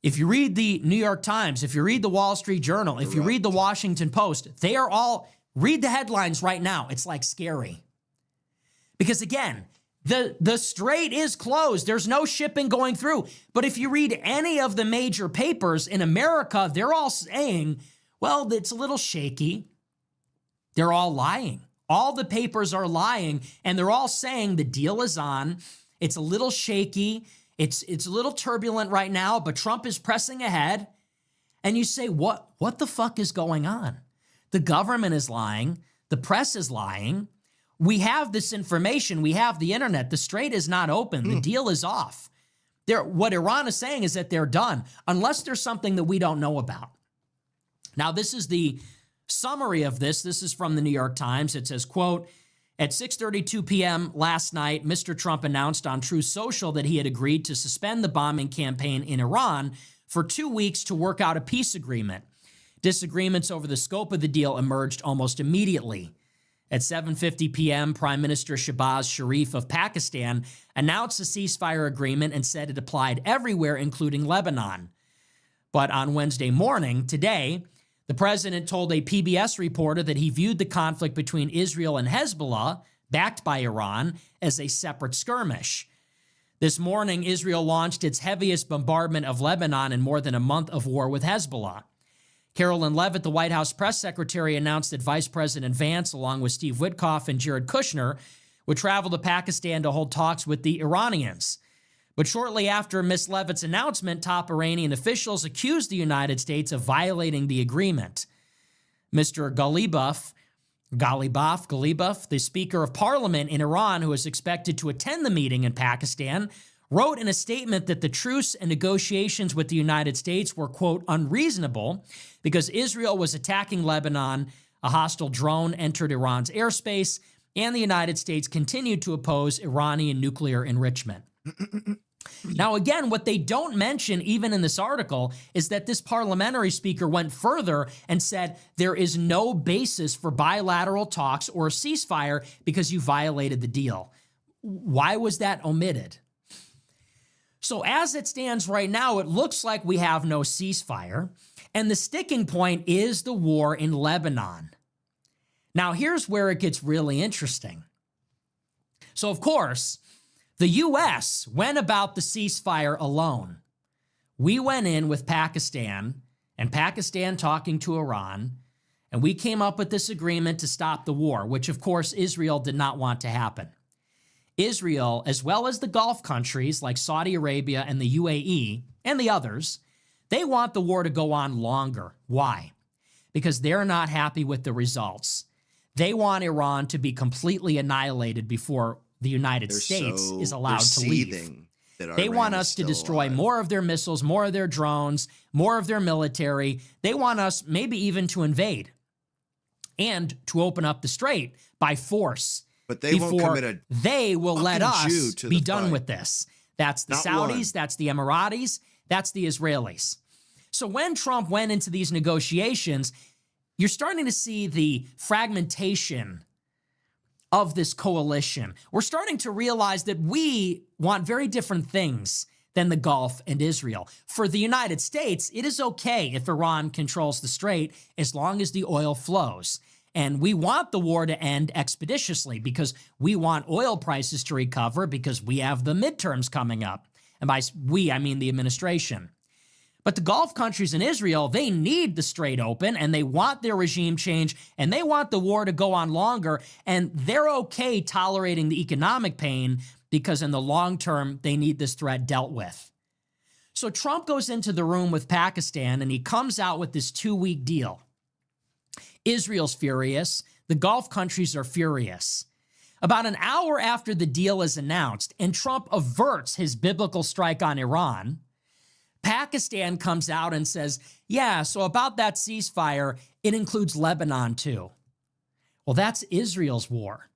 If you read the New York Times, if you read the Wall Street Journal, if you read the Washington Post, they are all, read the headlines right now. It's like scary. Because again, the strait is closed. There's no shipping going through. But if you read any of the major papers in America, they're all saying, well, it's a little shaky. They're all lying. All the papers are lying, and they're all saying the deal is on. It's a little shaky. It's a little turbulent right now, but Trump is pressing ahead. And you say, what the fuck is going on? The government is lying. The press is lying. We have this information. We have the internet. The strait is not open. The deal is off. What Iran is saying is that they're done, unless there's something that we don't know about. Now, this is the summary of this. This is from the New York Times. It says, quote, at 6:32 p.m. last night, Mr. Trump announced on Truth Social that he had agreed to suspend the bombing campaign in Iran for 2 weeks to work out a peace agreement. Disagreements over the scope of the deal emerged almost immediately. At 7:50 p.m., Prime Minister Shehbaz Sharif of Pakistan announced a ceasefire agreement and said it applied everywhere, including Lebanon. But on Wednesday morning, today, the president told a PBS reporter that he viewed the conflict between Israel and Hezbollah, backed by Iran, as a separate skirmish. This morning, Israel launched its heaviest bombardment of Lebanon in more than a month of war with Hezbollah. Carolyn Leavitt, the White House press secretary, announced that Vice President Vance, along with Steve Witkoff and Jared Kushner, would travel to Pakistan to hold talks with the Iranians. But shortly after Ms. Levitt's announcement, top Iranian officials accused the United States of violating the agreement. Mr. Ghalibaf, the Speaker of Parliament in Iran, who is expected to attend the meeting in Pakistan, wrote in a statement that the truce and negotiations with the United States were, quote, unreasonable because Israel was attacking Lebanon, a hostile drone entered Iran's airspace, and the United States continued to oppose Iranian nuclear enrichment. Now, again, what they don't mention, even in this article, is that this parliamentary speaker went further and said there is no basis for bilateral talks or a ceasefire because you violated the deal. Why was that omitted? So as it stands right now, it looks like we have no ceasefire, and the sticking point is the war in Lebanon. Now, here's where it gets really interesting. So, of course, the U.S. went about the ceasefire alone. We went in with Pakistan, and Pakistan talking to Iran, and we came up with this agreement to stop the war, which, of course, Israel did not want to happen. Israel, as well as the Gulf countries like Saudi Arabia and the UAE and the others, they want the war to go on longer. Why? Because they're not happy with the results. They want Iran to be completely annihilated before the United States is allowed to leave. They want us to destroy more of their missiles, more of their drones, more of their military. They want us maybe even to invade and to open up the strait by force. But they won't commit a they will let us be done fight. with this. That's the Not Saudis, one. that's the Emiratis, that's the Israelis. So when Trump went into these negotiations, you're starting to see the fragmentation of this coalition. We're starting to realize that we want very different things than the Gulf and Israel. For the United States, it is okay if Iran controls the strait as long as the oil flows. And we want the war to end expeditiously because we want oil prices to recover because we have the midterms coming up. And by we, I mean the administration. But the Gulf countries and Israel, they need the strait open and they want their regime change and they want the war to go on longer. And they're okay tolerating the economic pain because in the long term, they need this threat dealt with. So Trump goes into the room with Pakistan and he comes out with this 2-week deal. Israel's furious. The Gulf countries are furious. About an hour after the deal is announced and Trump averts his biblical strike on Iran, Pakistan comes out and says, yeah, so about that ceasefire, it includes Lebanon too. Well, that's Israel's war.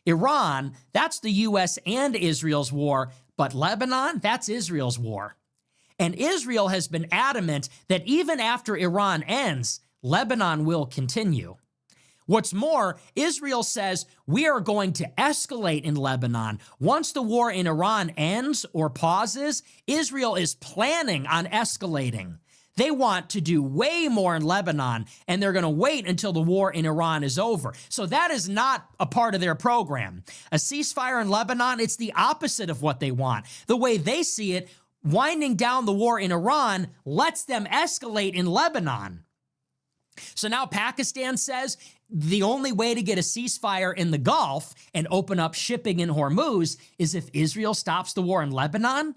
Iran, that's the U.S. and Israel's war, but Lebanon, that's Israel's war. And Israel has been adamant that even after Iran ends, Lebanon will continue. What's more, Israel says we are going to escalate in Lebanon. Once the war in Iran ends or pauses, Israel is planning on escalating. They want to do way more in Lebanon, and they're going to wait until the war in Iran is over. So that is not a part of their program. A ceasefire in Lebanon, it's the opposite of what they want. The way they see it, winding down the war in Iran lets them escalate in Lebanon. So now Pakistan says the only way to get a ceasefire in the Gulf and open up shipping in Hormuz is if Israel stops the war in Lebanon.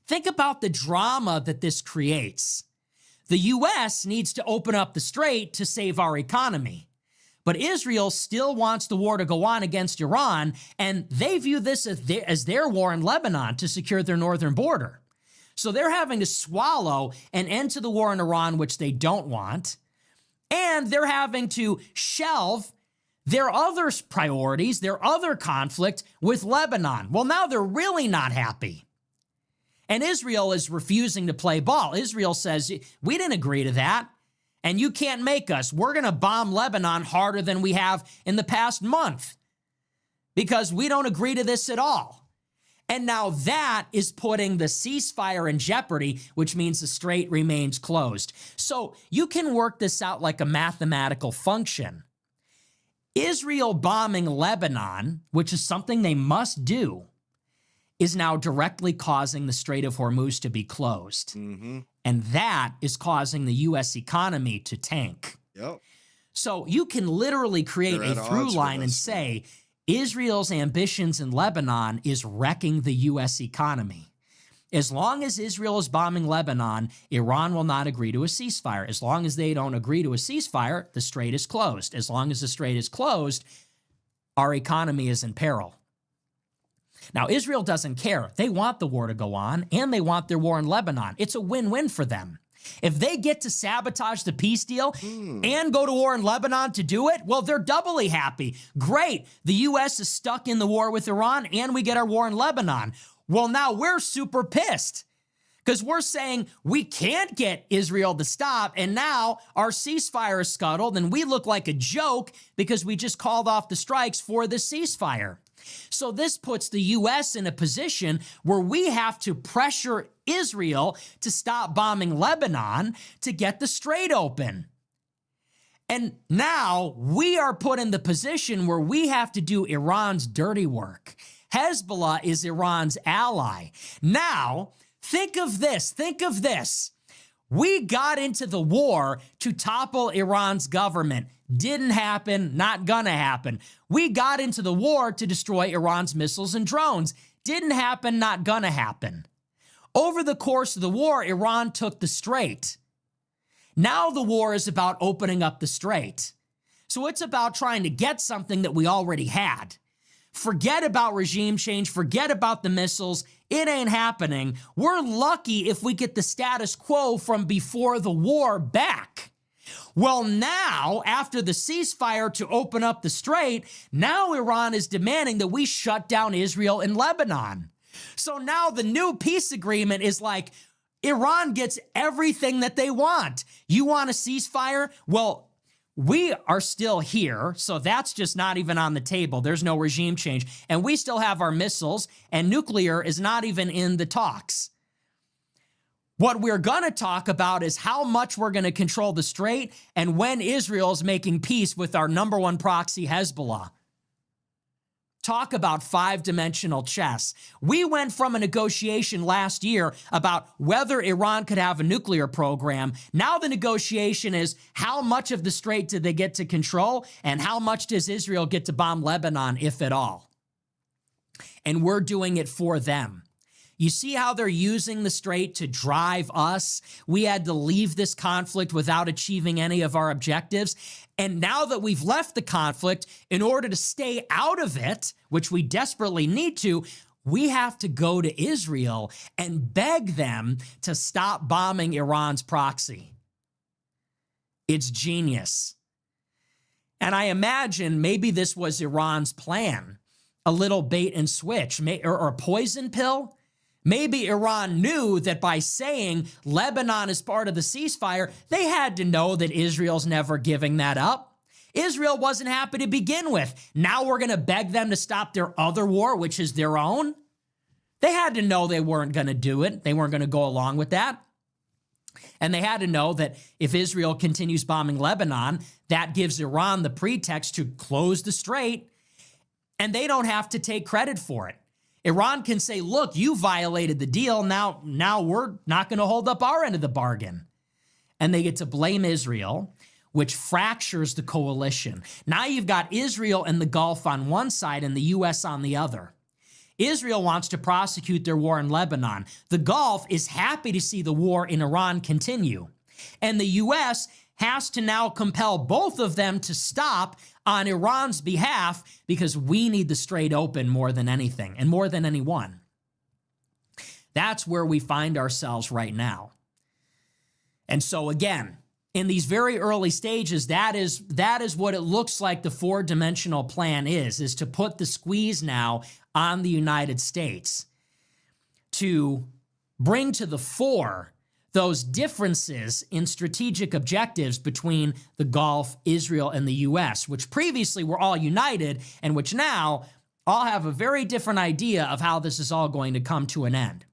Think about the drama that this creates. The U.S. needs to open up the strait to save our economy. But Israel still wants the war to go on against Iran, and they view this as their war in Lebanon to secure their northern border. So they're having to swallow an end to the war in Iran, which they don't want. And they're having to shelve their other priorities, their other conflict with Lebanon. Well, now they're really not happy. And Israel is refusing to play ball. Israel says, we didn't agree to that, and you can't make us. We're going to bomb Lebanon harder than we have in the past month because we don't agree to this at all. And now that is putting the ceasefire in jeopardy, which means the strait remains closed. So you can work this out like a mathematical function. Israel bombing Lebanon, which is something they must do, is now directly causing the Strait of Hormuz to be closed. Mm-hmm. And that is causing the U.S. economy to tank. Yep. So you can literally create a through line and say, Israel's ambitions in Lebanon is wrecking the U.S. economy. As long as Israel is bombing Lebanon, Iran will not agree to a ceasefire. As long as they don't agree to a ceasefire, the strait is closed. As long as the strait is closed, our economy is in peril. Now, Israel doesn't care. They want the war to go on, and they want their war in Lebanon. It's a win-win for them. If they get to sabotage the peace deal and go to war in Lebanon to do it, well, they're doubly happy. Great. The U.S. is stuck in the war with Iran, and we get our war in Lebanon. Well, now we're super pissed because we're saying we can't get Israel to stop, and now our ceasefire is scuttled, and we look like a joke because we just called off the strikes for the ceasefire. So this puts the U.S. in a position where we have to pressure Israel to stop bombing Lebanon to get the strait open. And now we are put in the position where we have to do Iran's dirty work. Hezbollah is Iran's ally. Now, think of this. We got into the war to topple Iran's government. Didn't happen, not gonna happen. We got into the war to destroy Iran's missiles and drones. Didn't happen, not gonna happen. Over the course of the war, Iran took the strait. Now the war is about opening up the strait. So it's about trying to get something that we already had. Forget about regime change, forget about the missiles. It ain't happening. We're lucky if we get the status quo from before the war back. Well, now, after the ceasefire to open up the strait, now Iran is demanding that we shut down Israel and Lebanon. So now the new peace agreement is like, Iran gets everything that they want. You want a ceasefire? Well, we are still here, so that's just not even on the table. There's no regime change. And we still have our missiles, and nuclear is not even in the talks. What we're going to talk about is how much we're going to control the strait and when Israel's making peace with our number one proxy, Hezbollah. Talk about five-dimensional chess. We went from a negotiation last year about whether Iran could have a nuclear program. Now the negotiation is how much of the strait did they get to control and how much does Israel get to bomb Lebanon, if at all. And we're doing it for them. You see how they're using the strait to drive us? We had to leave this conflict without achieving any of our objectives. And now that we've left the conflict, in order to stay out of it, which we desperately need to, we have to go to Israel and beg them to stop bombing Iran's proxy. It's genius. And I imagine maybe this was Iran's plan, a little bait and switch, or a poison pill. Maybe Iran knew that by saying Lebanon is part of the ceasefire, they had to know that Israel's never giving that up. Israel wasn't happy to begin with. Now we're going to beg them to stop their other war, which is their own. They had to know they weren't going to do it. They weren't going to go along with that. And they had to know that if Israel continues bombing Lebanon, that gives Iran the pretext to close the strait, and they don't have to take credit for it. Iran can say, look, you violated the deal. Now we're not going to hold up our end of the bargain. And they get to blame Israel, which fractures the coalition. Now you've got Israel and the Gulf on one side and the U.S. on the other. Israel wants to prosecute their war in Lebanon. The Gulf is happy to see the war in Iran continue. And the U.S. has to now compel both of them to stop on Iran's behalf because we need the strait open more than anything and more than anyone. That's where we find ourselves right now. And so again, in these very early stages, that is what it looks like the four-dimensional plan is to put the squeeze now on the United States to bring to the fore those differences in strategic objectives between the Gulf, Israel, and the U.S., which previously were all united and which now all have a very different idea of how this is all going to come to an end.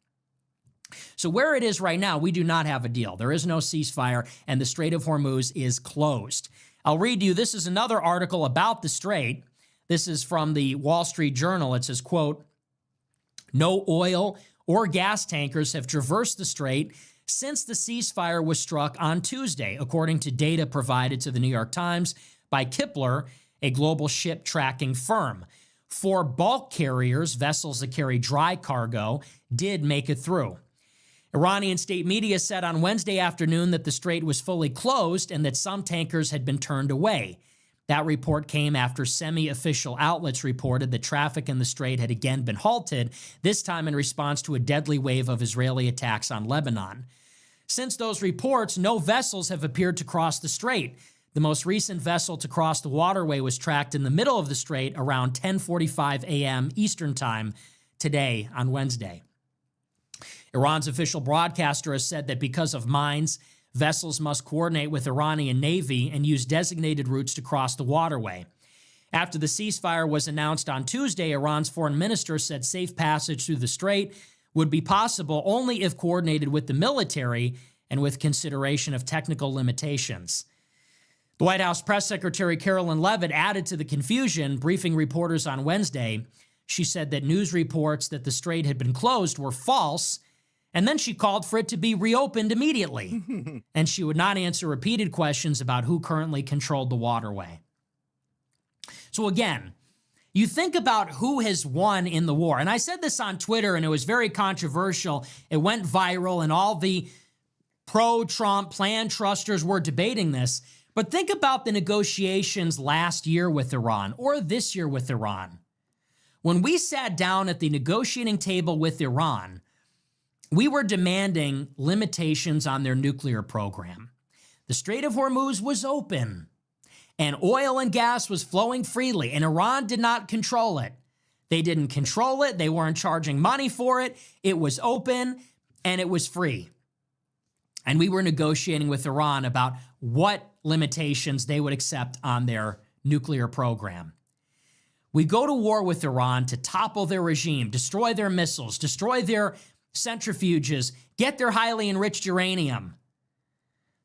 So where it is right now, we do not have a deal. There is no ceasefire, and the Strait of Hormuz is closed. I'll read you, this is another article about the strait. This is from the Wall Street Journal. It says, quote, no oil or gas tankers have traversed the strait since the ceasefire was struck on Tuesday, according to data provided to the New York Times by Kepler, a global ship tracking firm. 4 bulk carriers, vessels that carry dry cargo, did make it through. Iranian state media said on Wednesday afternoon that the strait was fully closed and that some tankers had been turned away. That report came after semi-official outlets reported that traffic in the strait had again been halted, this time in response to a deadly wave of Israeli attacks on Lebanon. Since those reports, no vessels have appeared to cross the strait. The most recent vessel to cross the waterway was tracked in the middle of the strait around 10:45 a.m. Eastern Time today on Wednesday. Iran's official broadcaster has said that because of mines, vessels must coordinate with Iranian Navy and use designated routes to cross the waterway. After the ceasefire was announced on Tuesday, Iran's foreign minister said safe passage through the strait would be possible only if coordinated with the military and with consideration of technical limitations. The White House press secretary Carolyn Leavitt added to the confusion, briefing reporters on Wednesday. She said that news reports that the strait had been closed were false, and then she called for it to be reopened immediately. And she would not answer repeated questions about who currently controlled the waterway. So again, you think about who has won in the war. And I said this on Twitter, and it was very controversial. It went viral, and all the pro-Trump plan trusters were debating this. But think about the negotiations last year with Iran, or this year with Iran. When we sat down at the negotiating table with Iran, we were demanding limitations on their nuclear program. The Strait of Hormuz was open, and oil and gas was flowing freely, and Iran did not control it. They didn't control it. They weren't charging money for it. It was open, and it was free. And we were negotiating with Iran about what limitations they would accept on their nuclear program. We go to war with Iran to topple their regime, destroy their missiles, destroy their centrifuges, get their highly enriched uranium,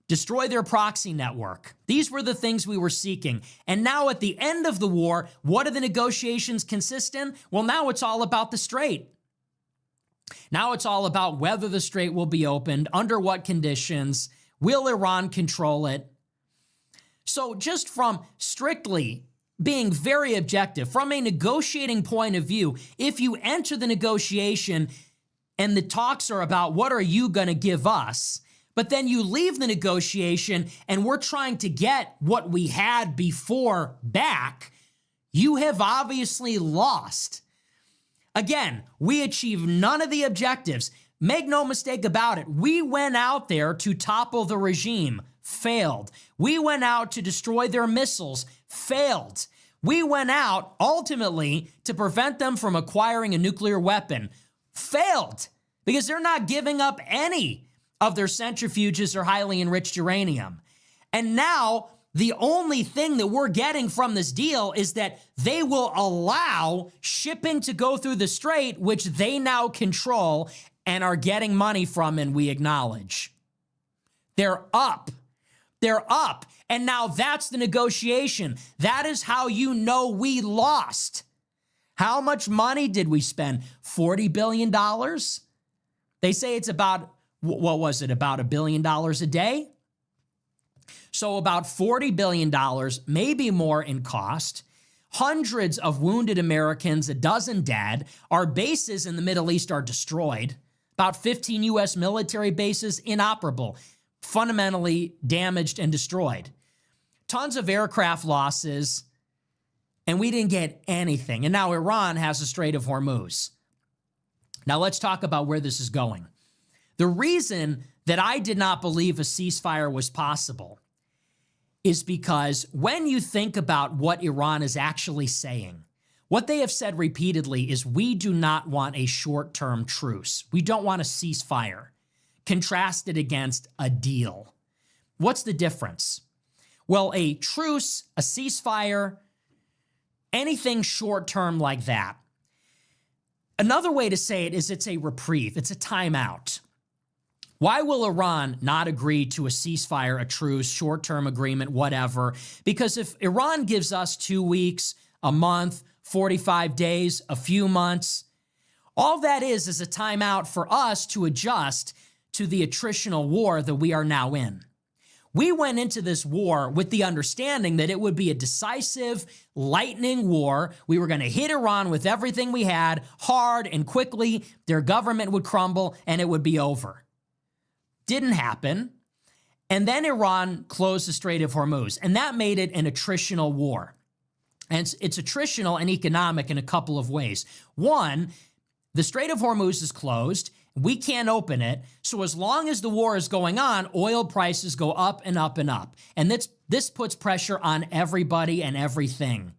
destroy their proxy network. These were the things we were seeking. And now at the end of the war, what do the negotiations consist in? Well, now it's all about the strait. Now it's all about whether the strait will be opened, under what conditions, will Iran control it? So just from strictly being very objective, from a negotiating point of view, if you enter the negotiation and the talks are about what are you going to give us, but then you leave the negotiation and we're trying to get what we had before back, you have obviously lost. Again, we achieved none of the objectives. Make no mistake about it. We went out there to topple the regime, failed. We went out to destroy their missiles, failed. We went out ultimately to prevent them from acquiring a nuclear weapon, failed, because they're not giving up any of their centrifuges or highly enriched uranium. And now the only thing that we're getting from this deal is that they will allow shipping to go through the strait, which they now control and are getting money from, and we acknowledge. They're up. They're up. And now that's the negotiation. That is how you know we lost. How much money did we spend? $40 billion? They say it's about, what was it, about $1 billion a day? So about $40 billion, maybe more in cost. Hundreds of wounded Americans, a dozen dead. Our bases in the Middle East are destroyed. About 15 U.S. military bases inoperable, fundamentally damaged and destroyed. Tons of aircraft losses, and we didn't get anything. And now Iran has the Strait of Hormuz. Now let's talk about where this is going. The reason that I did not believe a ceasefire was possible is because when you think about what Iran is actually saying, what they have said repeatedly is we do not want a short-term truce. We don't want a ceasefire. Contrasted against a deal. What's the difference? Well, a truce, a ceasefire, anything short-term like that. Another way to say it is it's a reprieve. It's a timeout. Why will Iran not agree to a ceasefire, a truce, short-term agreement, whatever? Because if Iran gives us 2 weeks, a month, 45 days, a few months, all that is a timeout for us to adjust to the attritional war that we are now in. We went into this war with the understanding that it would be a decisive, lightning war. We were going to hit Iran with everything we had, hard and quickly. Their government would crumble and it would be over. Didn't happen. And then Iran closed the Strait of Hormuz, and that made it an attritional war. And it's attritional and economic in a couple of ways. One, the Strait of Hormuz is closed. We can't open it. So as long as the war is going on, oil prices go up and up and up. And this puts pressure on everybody and everything.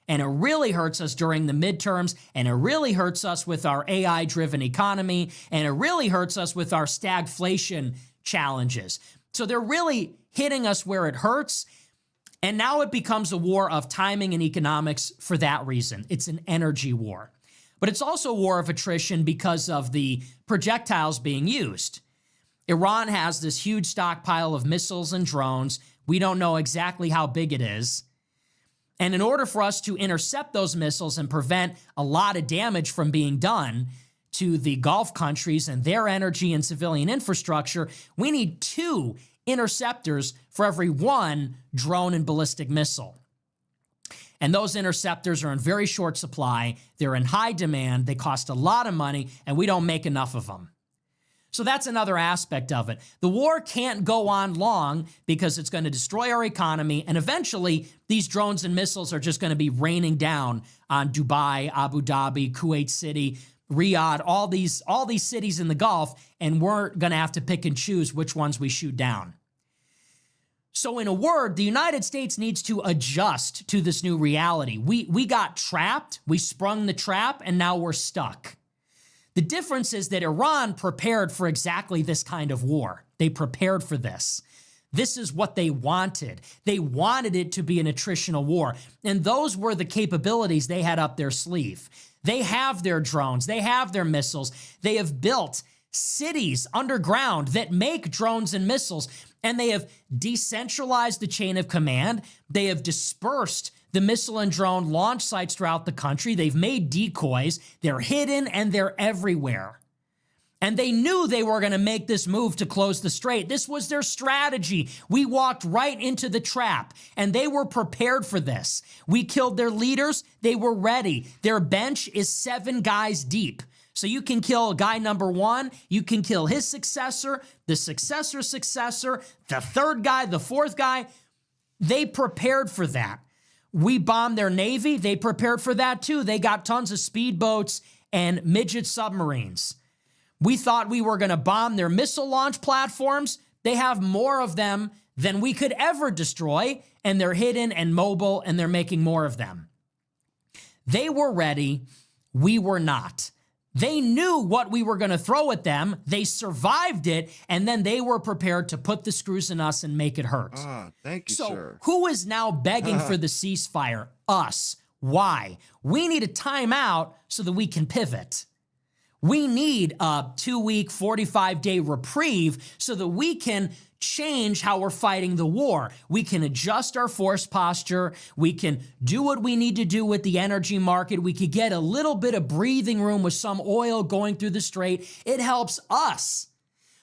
And it really hurts us during the midterms, and it really hurts us with our AI-driven economy, and it really hurts us with our stagflation challenges. So they're really hitting us where it hurts. And now it becomes a war of timing and economics for that reason. It's an energy war. But it's also a war of attrition because of the projectiles being used. Iran has this huge stockpile of missiles and drones. We don't know exactly how big it is. And in order for us to intercept those missiles and prevent a lot of damage from being done to the Gulf countries and their energy and civilian infrastructure, we need 2 interceptors for every 1 drone and ballistic missile. And those interceptors are in very short supply. They're in high demand. They cost a lot of money, and we don't make enough of them. So that's another aspect of it. The war can't go on long because it's going to destroy our economy, and eventually these drones and missiles are just going to be raining down on Dubai, Abu Dhabi, Kuwait City, Riyadh, all these cities in the Gulf, and we're going to have to pick and choose which ones we shoot down. So in a word, the United States needs to adjust to this new reality. We got trapped, we sprung the trap, and now we're stuck. The difference is that Iran prepared for exactly this kind of war. They prepared for this. This is what they wanted. They wanted it to be an attritional war, and those were the capabilities they had up their sleeve. They have their drones, they have their missiles, they have built cities underground that make drones and missiles, and they have decentralized the chain of command. They have dispersed the missile and drone launch sites throughout the country. They've made decoys. They're hidden and they're everywhere. And they knew they were going to make this move to close the strait. This was their strategy. We walked right into the trap, and they were prepared for this. We killed their leaders. They were ready. Their bench is 7 guys deep. So you can kill guy number 1, you can kill his successor, the successor's successor, the 3rd guy, the 4th guy. They prepared for that. We bombed their Navy. They prepared for that too. They got tons of speedboats and midget submarines. We thought we were going to bomb their missile launch platforms. They have more of them than we could ever destroy, and they're hidden and mobile, and they're making more of them. They were ready. We were not. They knew what we were going to throw at them. They survived it, and then they were prepared to put the screws in us and make it hurt. Thank you, so sir. Who is now begging for the ceasefire? Us. Why? We need a timeout so that we can pivot. We need a 2-week, 45-day reprieve so that we can change how we're fighting the war. We can adjust our force posture. We can do what we need to do with the energy market. We could get a little bit of breathing room with some oil going through the strait. It helps us.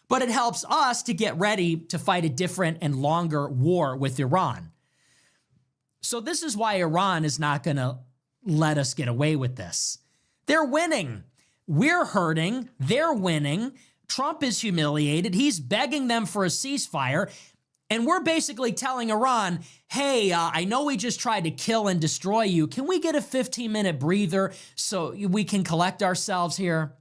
But it helps us to get ready to fight a different and longer war with Iran. So this is why Iran is not going to let us get away with this. They're winning. We're hurting. They're winning. Trump is humiliated. He's begging them for a ceasefire. And we're basically telling Iran, hey, I know we just tried to kill and destroy you. Can we get a 15-minute breather so we can collect ourselves here?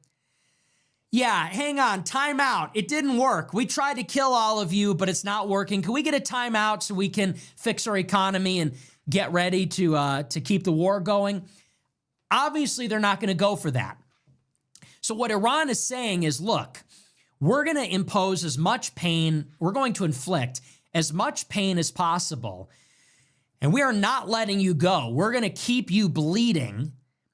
Yeah, hang on, time out. It didn't work. We tried to kill all of you, but it's not working. Can we get a timeout so we can fix our economy and get ready to keep the war going? Obviously, they're not going to go for that. So what Iran is saying is, look, we're going to impose as much pain, we're going to inflict as much pain as possible, and we are not letting you go. We're going to keep you bleeding,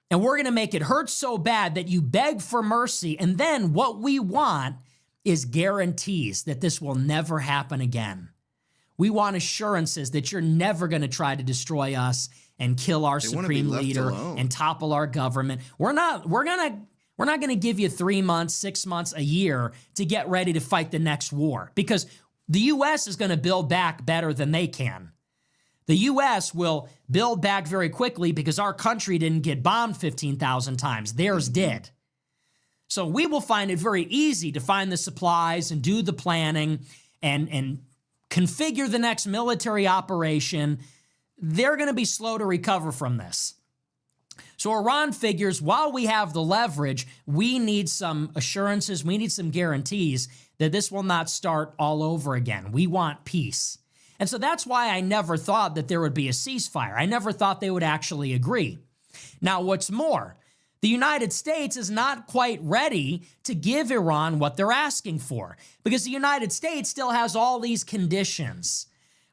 and we're going to make it hurt so bad that you beg for mercy, and then what we want is guarantees that this will never happen again. We want assurances that you're never going to try to destroy us and kill our supreme leader and topple our government. We're not going to give you 3 months, 6 months, a year to get ready to fight the next war, because The U.S. is going to build back better than they can. The U.S. will build back very quickly because our country didn't get bombed 15,000 times. Theirs did. So we will find it very easy to find the supplies and do the planning and configure the next military operation. They're going to be slow to recover from this. So Iran figures while we have the leverage, we need some assurances, we need some guarantees that this will not start all over again. We want peace. And so that's why I never thought that there would be a ceasefire. I never thought they would actually agree. Now, what's more, the United States is not quite ready to give Iran what they're asking for because the United States still has all these conditions.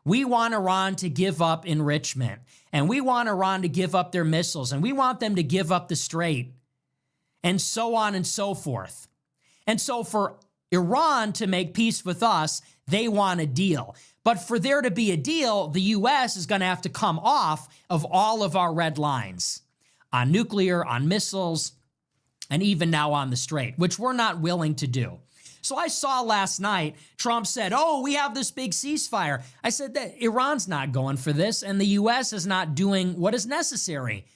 We want Iran to give up enrichment, and we want Iran to give up their missiles, and we want them to give up the Strait, and so on and so forth. And so for Iran to make peace with us, they want a deal. But for there to be a deal, the U.S. is going to have to come off of all of our red lines on nuclear, on missiles, and even now on the Strait, which we're not willing to do. So I saw last night, Trump said, oh, we have this big ceasefire. I said that Iran's not going for this, and the U.S. is not doing what is necessary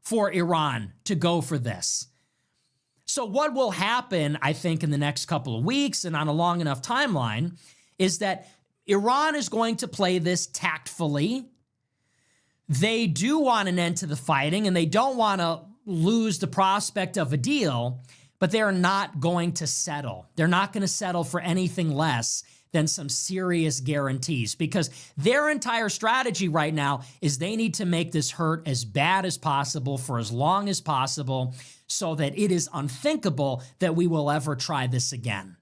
for Iran to go for this. So what will happen, I think, in the next couple of weeks and on a long enough timeline is that Iran is going to play this tactfully. They do want an end to the fighting, and they don't want to lose the prospect of a deal, but they're not going to settle. They're not going to settle for anything less than some serious guarantees because their entire strategy right now is they need to make this hurt as bad as possible for as long as possible so that it is unthinkable that we will ever try this again.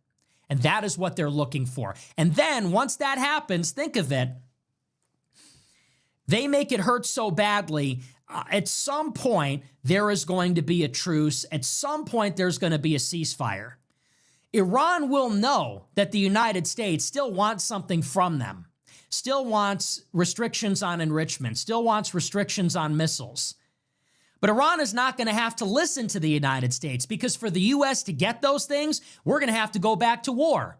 And that is what they're looking for. And then once that happens, think of it, they make it hurt so badly, at some point, there is going to be a truce. At some point, there's going to be a ceasefire. Iran will know that the United States still wants something from them, still wants restrictions on enrichment, still wants restrictions on missiles. But Iran is not going to have to listen to the United States because for the U.S. to get those things, we're going to have to go back to war.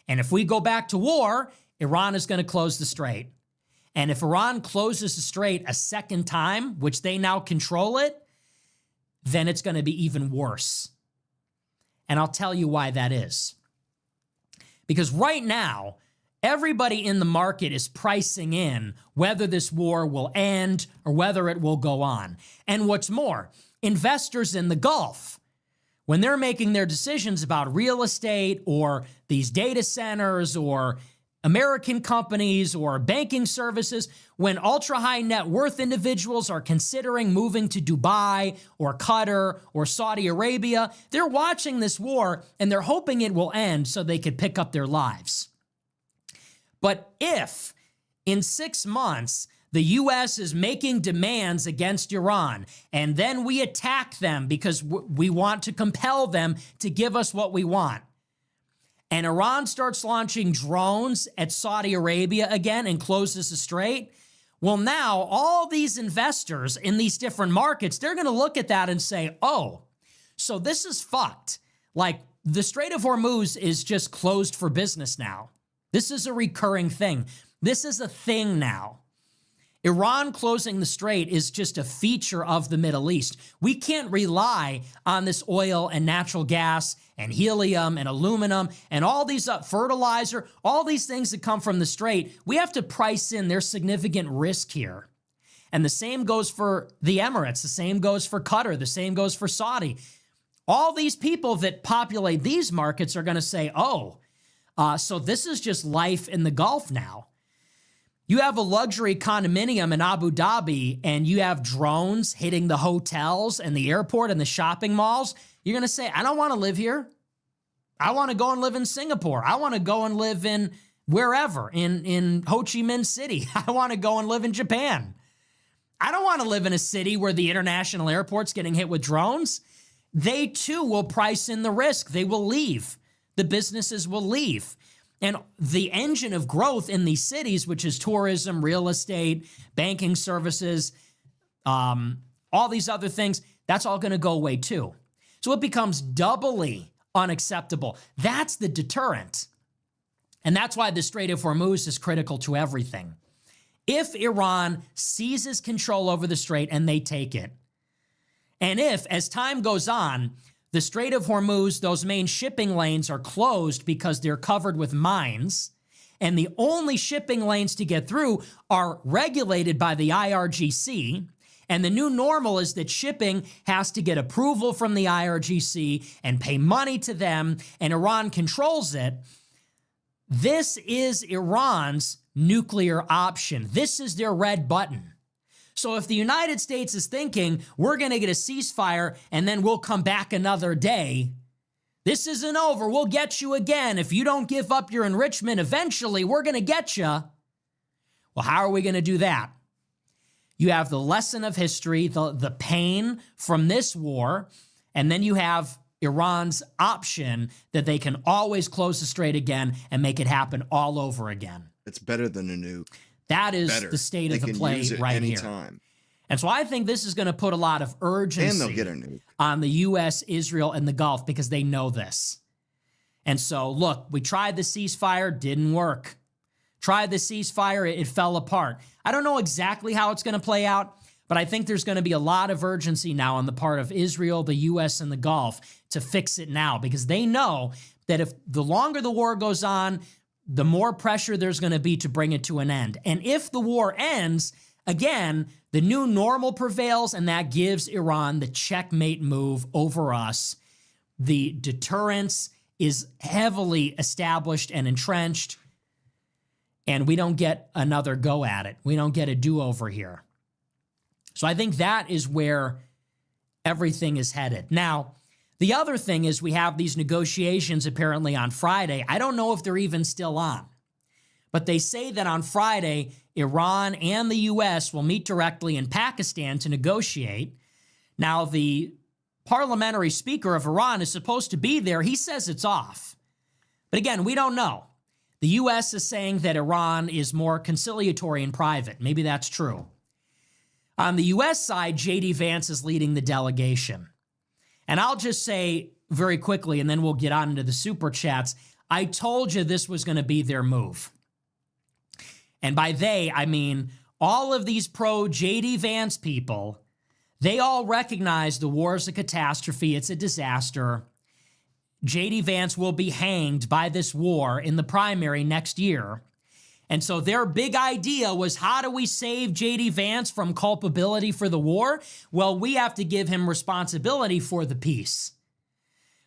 And if we go back to war, Iran is going to close the Strait. And if Iran closes the Strait a second time, which they now control it, then it's going to be even worse. And I'll tell you why that is. Because right now, everybody in the market is pricing in whether this war will end or whether it will go on. And what's more, investors in the Gulf, when they're making their decisions about real estate or these data centers or American companies or banking services, when ultra-high net worth individuals are considering moving to Dubai or Qatar or Saudi Arabia, they're watching this war and they're hoping it will end so they could pick up their lives. But if in 6 months the U.S. is making demands against Iran and then we attack them because we want to compel them to give us what we want, and Iran starts launching drones at Saudi Arabia again and closes the Strait, well, now all these investors in these different markets, they're going to look at that and say, oh, so this is fucked. Like the Strait of Hormuz is just closed for business now. This is a recurring thing. This is a thing now. Iran closing the Strait is just a feature of the Middle East. We can't rely on this oil and natural gas and helium and aluminum and all these fertilizer, all these things that come from the Strait. We have to price in their significant risk here. And the same goes for the Emirates. The same goes for Qatar. The same goes for Saudi. All these people that populate these markets are going to say, oh, so this is just life in the Gulf now. You have a luxury condominium in Abu Dhabi and you have drones hitting the hotels and the airport and the shopping malls. You're going to say, I don't want to live here. I want to go and live in Singapore. I want to go and live in wherever, in Ho Chi Minh City. I want to go and live in Japan. I don't want to live in a city where the international airport's getting hit with drones. They too will price in the risk. They will leave. The businesses will leave. And the engine of growth in these cities, which is tourism, real estate, banking services, all these other things, that's all going to go away too. So it becomes doubly unacceptable. That's the deterrent. And that's why the Strait of Hormuz is critical to everything. If Iran seizes control over the strait and they take it, and if, as time goes on, the Strait of Hormuz, those main shipping lanes are closed because they're covered with mines, and the only shipping lanes to get through are regulated by the IRGC, and the new normal is that shipping has to get approval from the IRGC and pay money to them, and Iran controls it. This is Iran's nuclear option. This is their red button. So if the United States is thinking, we're going to get a ceasefire and then we'll come back another day, this isn't over. We'll get you again. If you don't give up your enrichment, eventually we're going to get you. Well, how are we going to do that? You have the lesson of history, the pain from this war, and then you have Iran's option that they can always close the strait again and make it happen all over again. It's better than a nuke. That is the state of the play right here. And so I think this is going to put a lot of urgency and they'll get a nuke on the U.S., Israel, and the Gulf because they know this. And so, look, we tried the ceasefire, didn't work. Tried the ceasefire, it fell apart. I don't know exactly how it's going to play out, but I think there's going to be a lot of urgency now on the part of Israel, the U.S., and the Gulf to fix it now because they know that if the longer the war goes on, the more pressure there's going to be to bring it to an end. And if the war ends, again, the new normal prevails, and that gives Iran the checkmate move over us. The deterrence is heavily established and entrenched, and we don't get another go at it. We don't get a do-over here. So I think that is where everything is headed. Now, the other thing is we have these negotiations apparently on Friday. I don't know if they're even still on, but they say that on Friday, Iran and the U.S. will meet directly in Pakistan to negotiate. Now, the parliamentary speaker of Iran is supposed to be there. He says it's off. But again, we don't know. The U.S. is saying that Iran is more conciliatory in private. Maybe that's true. On the U.S. side, J.D. Vance is leading the delegation. And I'll just say very quickly, and then we'll get on into the super chats, I told you this was going to be their move. And by they, I mean all of these pro-J.D. Vance people, they all recognize the war is a catastrophe, it's a disaster. J.D. Vance will be hanged by this war in the primary next year. And so their big idea was, how do we save J.D. Vance from culpability for the war? Well, we have to give him responsibility for the peace.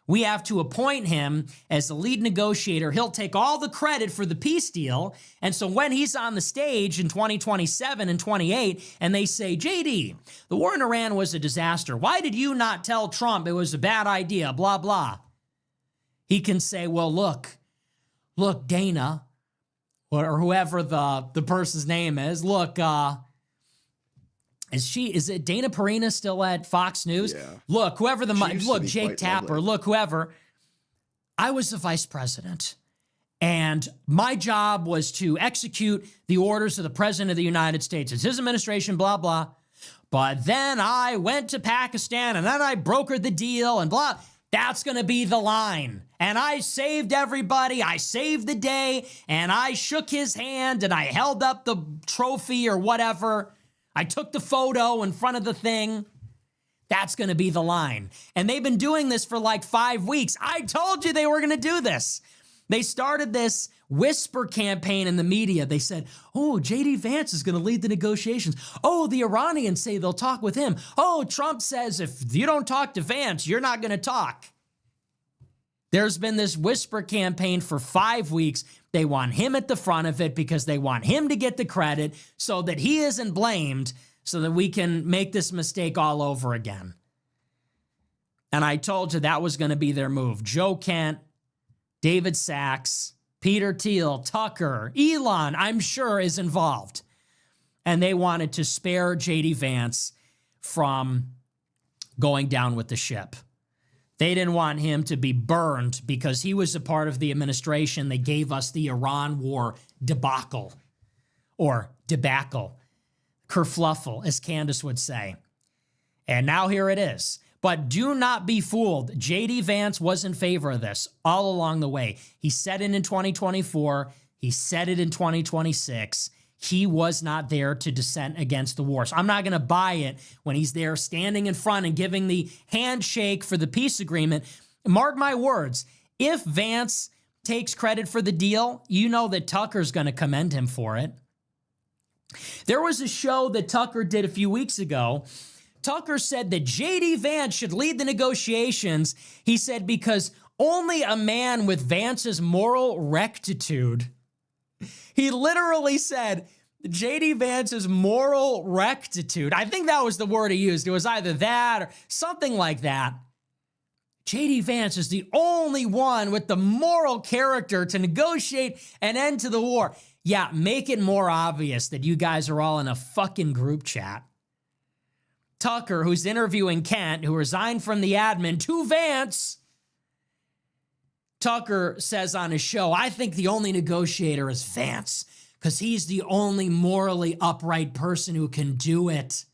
We have to appoint him as the lead negotiator. He'll take all the credit for the peace deal. And so when he's on the stage in 2027 and 28, and they say, J.D., the war in Iran was a disaster. Why did you not tell Trump it was a bad idea, blah, blah? He can say, well, look, Dana, or whoever the person's name is, look, is it Dana Perina still at Fox News? Yeah. Look, Jake Tapper, look, whoever. I was the vice president, and my job was to execute the orders of the president of the United States. It's his administration, blah, blah. But then I went to Pakistan, and then I brokered the deal, and blah. That's going to be the line. And I saved everybody. I saved the day, and I shook his hand, and I held up the trophy or whatever. I took the photo in front of the thing. That's going to be the line. And they've been doing this for like 5 weeks. I told you they were going to do this. They started this whisper campaign in the media. They said, oh, J.D. Vance is going to lead the negotiations. Oh, the Iranians say they'll talk with him. Oh, Trump says if you don't talk to Vance, you're not going to talk. There's been this whisper campaign for 5 weeks. They want him at the front of it because they want him to get the credit so that he isn't blamed, so that we can make this mistake all over again. And I told you that was going to be their move. Joe Kent, David Sachs, Peter Thiel, Tucker, Elon, I'm sure, is involved. And they wanted to spare J.D. Vance from going down with the ship. They didn't want him to be burned because he was a part of the administration that gave us the Iran war debacle, or kerfluffle, as Candace would say. And now here it is. But do not be fooled. JD Vance was in favor of this all along the way. He said it in 2024. He said it in 2026. He was not there to dissent against the war. So I'm not going to buy it when he's there standing in front and giving the handshake for the peace agreement. Mark my words, if Vance takes credit for the deal, you know that Tucker's going to commend him for it. There was a show that Tucker did a few weeks ago. Tucker said that JD Vance should lead the negotiations. He said because only a man with Vance's moral rectitude. He literally said JD Vance's moral rectitude. I think that was the word he used. It was either that or something like that. JD Vance is the only one with the moral character to negotiate an end to the war. Yeah, make it more obvious that you guys are all in a fucking group chat. Tucker, who's interviewing Kent, who resigned from the admin, to Vance. Tucker says on his show, I think the only negotiator is Vance because he's the only morally upright person who can do it.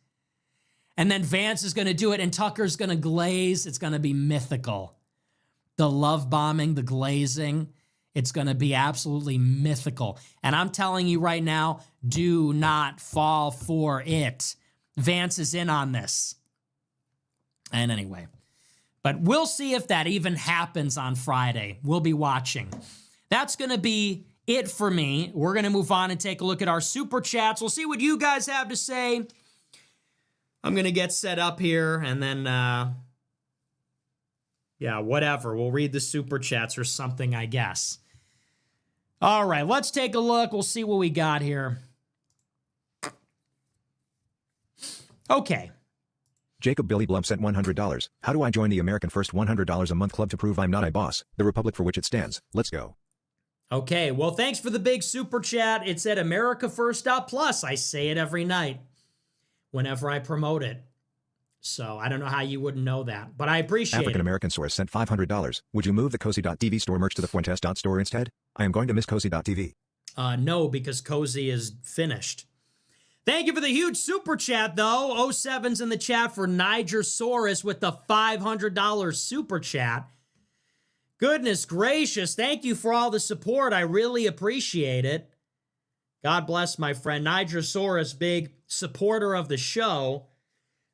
And then Vance is going to do it and Tucker's going to glaze. It's going to be mythical. The love bombing, the glazing, it's going to be absolutely mythical. And I'm telling you right now, do not fall for it. Vance is in on this. And anyway, but we'll see if that even happens on Friday. We'll be watching. That's going to be it for me. We're going to move on and take a look at our super chats. We'll see what you guys have to say. I'm going to get set up here and then, yeah, whatever. We'll read the super chats or something, I guess. All right, let's take a look. We'll see what we got here. Okay. Jacob Billy Blum sent $100. How do I join the American First $100 a month club to prove I'm not a boss, the republic for which it stands? Let's go. Okay, well, thanks for the big super chat. It's at AmericaFirst.plus. I say it every night whenever I promote it. So I don't know how you wouldn't know that, but I appreciate African it. American source sent $500. Would you move the cozy.tv store merch to the Fuentes store instead? I am going to miss cozy.tv. No, because Cozy is finished. Thank you for the huge super chat, though. 07's in the chat for Nigersaurus with the $500 super chat. Goodness gracious. Thank you for all the support. I really appreciate it. God bless my friend Nigersaurus, big supporter of the show.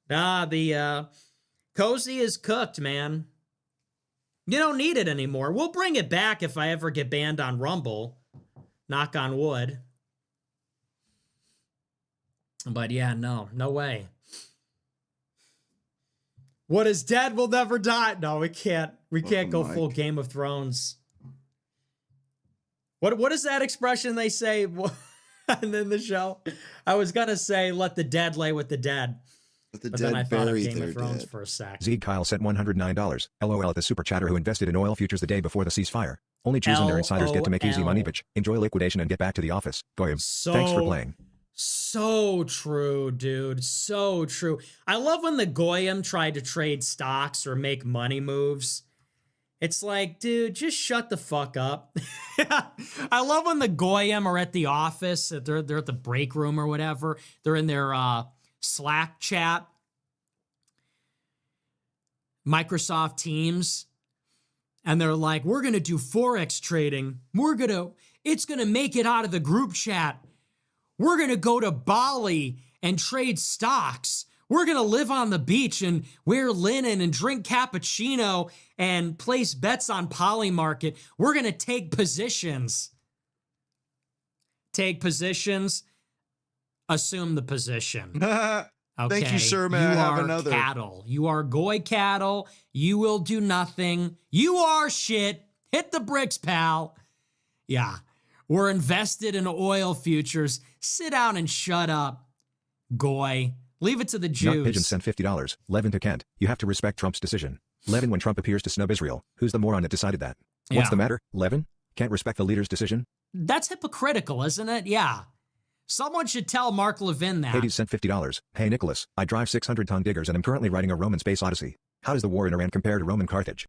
The Cozy is cooked, man. You don't need it anymore. We'll bring it back if I ever get banned on Rumble. Knock on wood. But yeah, no way. What is dead will never die. No, we can't. We can't go full Game of Thrones. What is that expression they say and in the show? I was gonna say, let the dead lay with the dead. Let the But dead then I thought of bury Game their of Thrones dead. for a sec. Zeke Kyle sent $109. LOL at the super chatter who invested in oil futures the day before the ceasefire. Only Jews and their insiders get to make easy money, bitch. Enjoy liquidation and get back to the office. Goyim. Thanks for playing. So true, dude. So true. I love when the Goyim tried to trade stocks or make money moves. It's like, dude, just shut the fuck up. I love when the Goyim are at the office. They're at the break room or whatever. They're in their Slack chat. Microsoft Teams. And they're like, we're going to do Forex trading. It's going to make it out of the group chat. We're going to go to Bali and trade stocks. We're going to live on the beach and wear linen and drink cappuccino and place bets on Polymarket. We're going to take positions. Take positions. Assume the position. Okay? Thank you, sir. May I have another? Cattle. You are goy cattle. You will do nothing. You are shit. Hit the bricks, pal. Yeah. We're invested in oil futures. Sit down and shut up, goy. Leave it to the Jews. Nut Pigeon sent $50. Levin to Kent. You have to respect Trump's decision. Levin, when Trump appears to snub Israel, who's the moron that decided that? What's the matter, Levin? Can't respect the leader's decision? That's hypocritical, isn't it? Yeah. Someone should tell Mark Levin that. Hades sent $50. Hey, Nicholas, I drive 600-ton diggers and am currently writing a Roman space odyssey. How does the war in Iran compare to Roman Carthage?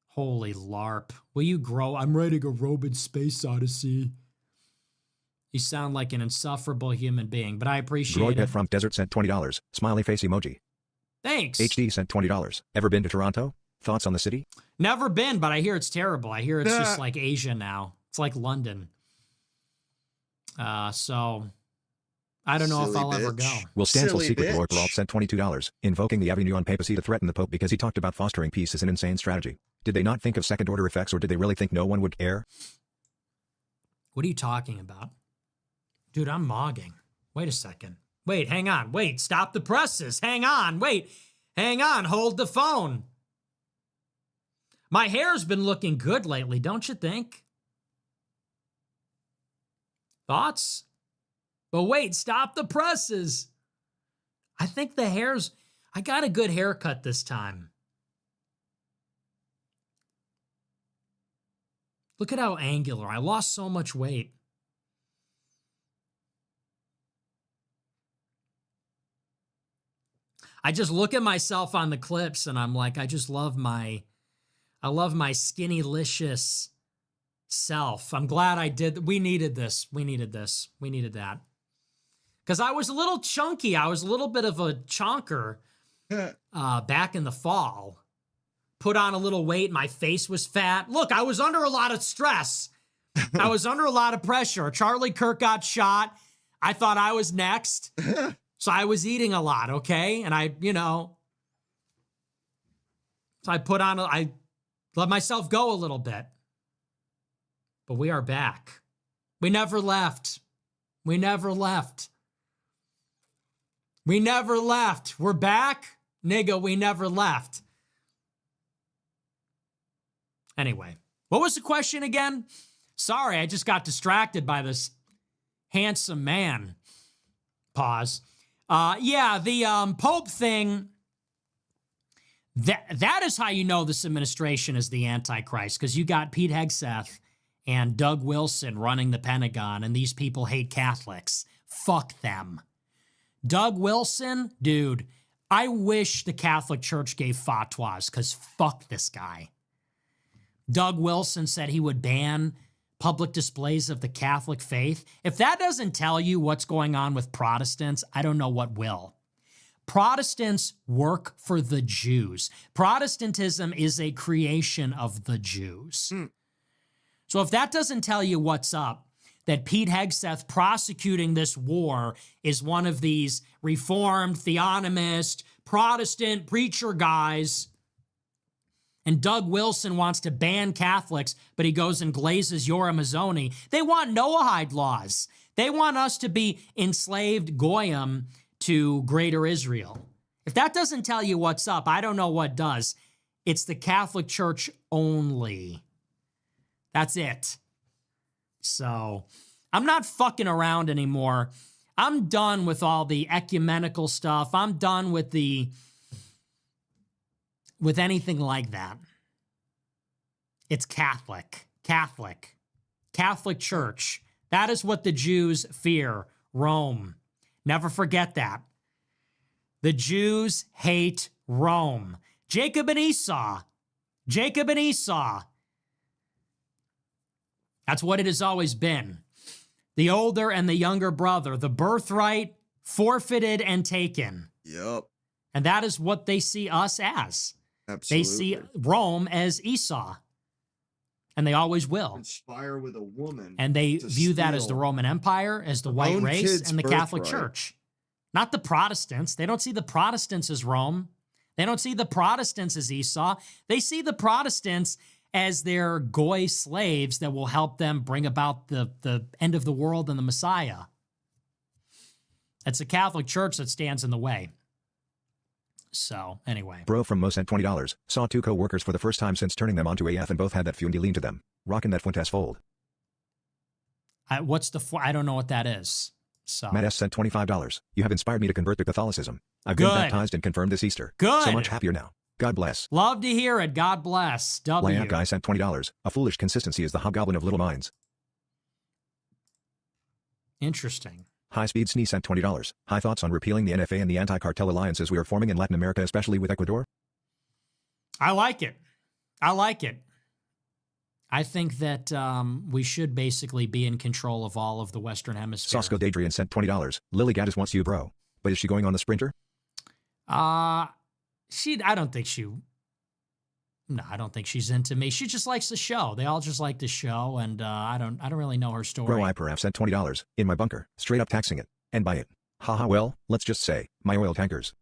Holy LARP. Will you grow? I'm writing a Roman space odyssey. You sound like an insufferable human being, but I appreciate Roy it. Pet from Desert sent $20. Smiley face emoji. Thanks. HD sent $20. Ever been to Toronto? Thoughts on the city? Never been, but I hear it's terrible. I hear it's just like Asia now. It's like London. So I don't know if Silly I'll ever bitch. go. Will Stancil Silly Secret Lord bitch. Peralt sent $22, invoking the Avignon papacy to threaten the Pope because he talked about fostering peace is an insane strategy. Did they not think of second-order effects, or did they really think no one would care? What are you talking about? Dude, I'm mogging. Wait a second. Wait, hang on. Wait, stop the presses. Hang on. Wait, hang on. Hold the phone. My hair's been looking good lately, don't you think? Thoughts? But wait, stop the presses. I think the hair's... I got a good haircut this time. Look at how angular. I lost so much weight. I just look at myself on the clips and I'm like, I love my skinny-licious self. I'm glad I did. We needed this. We needed this. We needed that. Because I was a little chunky. I was a little bit of a chonker back in the fall. Put on a little weight. My face was fat. Look, I was under a lot of stress. I was under a lot of pressure. Charlie Kirk got shot. I thought I was next. So I was eating a lot, okay? And so I let myself go a little bit. But we are back. We never left. We never left. We never left. We're back. Nigga, we never left. Anyway, what was the question again? Sorry, I just got distracted by this handsome man. Pause. The Pope thing, that is how you know this administration is the Antichrist, because you got Pete Hegseth and Doug Wilson running the Pentagon, and these people hate Catholics. Fuck them. Doug Wilson, dude, I wish the Catholic Church gave fatwas, because fuck this guy. Doug Wilson said he would ban public displays of the Catholic faith. If that doesn't tell you what's going on with Protestants, I don't know what will. Protestants work for the Jews. Protestantism is a creation of the Jews. So if that doesn't tell you what's up, that Pete Hegseth prosecuting this war is one of these reformed, theonomist, Protestant preacher guys, and Doug Wilson wants to ban Catholics, but he goes and glazes Yoram Hazony. They want Noahide laws. They want us to be enslaved Goyim to Greater Israel. If that doesn't tell you what's up, I don't know what does. It's the Catholic Church only. That's it. So I'm not fucking around anymore. I'm done with all the ecumenical stuff. I'm done with anything like that. It's Catholic. Catholic Church. That is what the Jews fear. Rome. Never forget that. The Jews hate Rome. Jacob and Esau. That's what it has always been. The older and the younger brother. The birthright forfeited and taken. Yep. And that is what they see us as. Absolutely. They see Rome as Esau. And they always will. Conspire with a woman. And they view that as the Roman Empire, as the white race, and the Catholic Church. Not the Protestants. They don't see the Protestants as Rome. They don't see the Protestants as Esau. They see the Protestants as their goy slaves that will help them bring about the end of the world and the Messiah. It's the Catholic Church that stands in the way. So, anyway. Bro from Mo sent $20. Saw two co-workers for the first time since turning them onto AF and both had that Fuente lean to them. Rockin' that Fuentes fold. I don't know what that is. So. Matt S. sent $25. You have inspired me to convert to Catholicism. I've been baptized and confirmed this Easter. Good. So much happier now. God bless. Love to hear it. God bless. W. Layout guy sent $20. A foolish consistency is the hobgoblin of little minds. Interesting. High Speed Snee sent $20. High thoughts on repealing the NFA and the anti-cartel alliances we are forming in Latin America, especially with Ecuador? I like it. I think that we should basically be in control of all of the Western Hemisphere. Sosco Dadrian sent $20. Lily Gaddis wants you, bro. But is she going on the Sprinter? I don't think she's into me. She just likes the show. They all just like the show, and I don't really know her story. Bro, I perhaps sent $20 in my bunker, straight up taxing it, and buy it. Haha, well, let's just say, my oil tankers.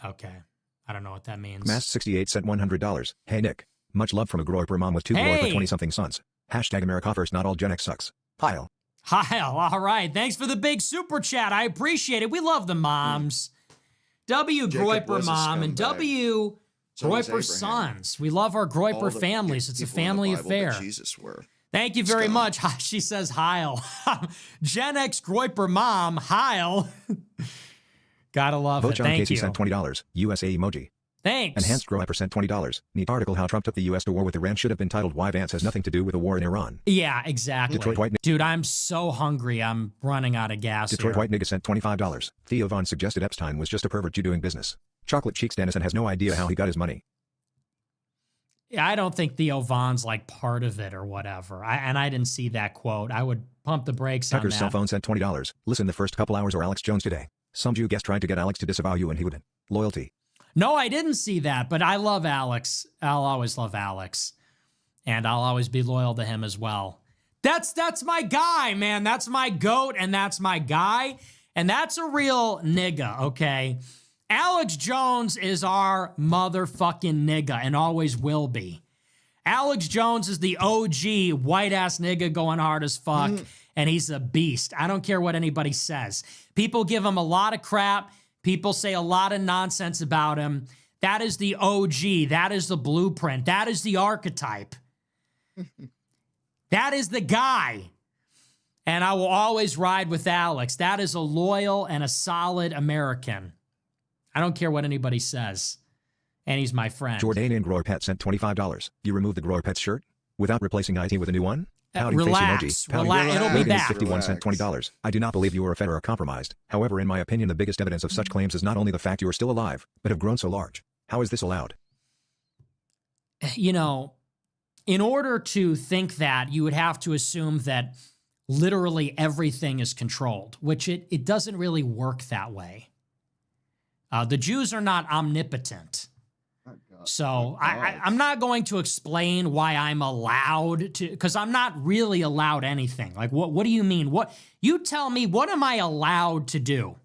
Okay. I don't know what that means. Mass68 sent $100. Hey Nick, much love from a Groiper mom with 2 Groiper 20-something sons. Hashtag America first, not all Gen X sucks. Heil. Heil, all right. Thanks for the big super chat. I appreciate it. We love the moms. W. Jacob Groiper was a mom and scumbag. W. So was Groiper Abraham. sons. We love our All Groiper the families. It's a people in the family Bible affair. that Jesus were. Thank you very Scum. much. She says Heil. Gen X Groiper mom, Heil. Gotta love it. Vote John Thank Casey you. sent $20. USA emoji. Thanks. Enhanced Groiper sent $20. Neat article how Trump took the U.S. to war with Iran should have been titled Why Vance Has Nothing to Do with the War in Iran. Yeah, exactly. Detroit White Dude, I'm so hungry. I'm running out of gas Detroit here. White nigga sent $25. Theo Vaughn suggested Epstein was just a pervert you doing business. Chocolate Cheeks Dennison has no idea how he got his money. Yeah, I don't think Theo Vaughn's like part of it or whatever. I didn't see that quote. I would pump the brakes on Tucker's that. cell phone sent $20. Listen the first couple hours or Alex Jones today. Some Jew guest tried to get Alex to disavow you and he wouldn't. Loyalty. No, I didn't see that, but I love Alex. I'll always love Alex. And I'll always be loyal to him as well. That's my guy, man. That's my goat, and that's my guy. And that's a real nigga, okay? Alex Jones is our motherfucking nigga and always will be. Alex Jones is the OG white-ass nigga going hard as fuck, and he's a beast. I don't care what anybody says. People give him a lot of crap. People say a lot of nonsense about him. That is the OG. That is the blueprint. That is the archetype. That is the guy. And I will always ride with Alex. That is a loyal and a solid American. I don't care what anybody says. And he's my friend. Jordanian Groipet sent $25. You remove the Groipet shirt? Without replacing IT with a new one? Pouting face Relax. emoji. Pouting Relax. It'll be Logan back. 51 sent $20. I do not believe you or a Fed are compromised. However, in my opinion, the biggest evidence of such claims is not only the fact you are still alive, but have grown so large. How is this allowed? You know, in order to think that, you would have to assume that literally everything is controlled, which it doesn't really work that way. The Jews are not omnipotent. So I'm not going to explain why I'm allowed to, because I'm not really allowed anything. Like, what do you mean? What you tell me, what am I allowed to do?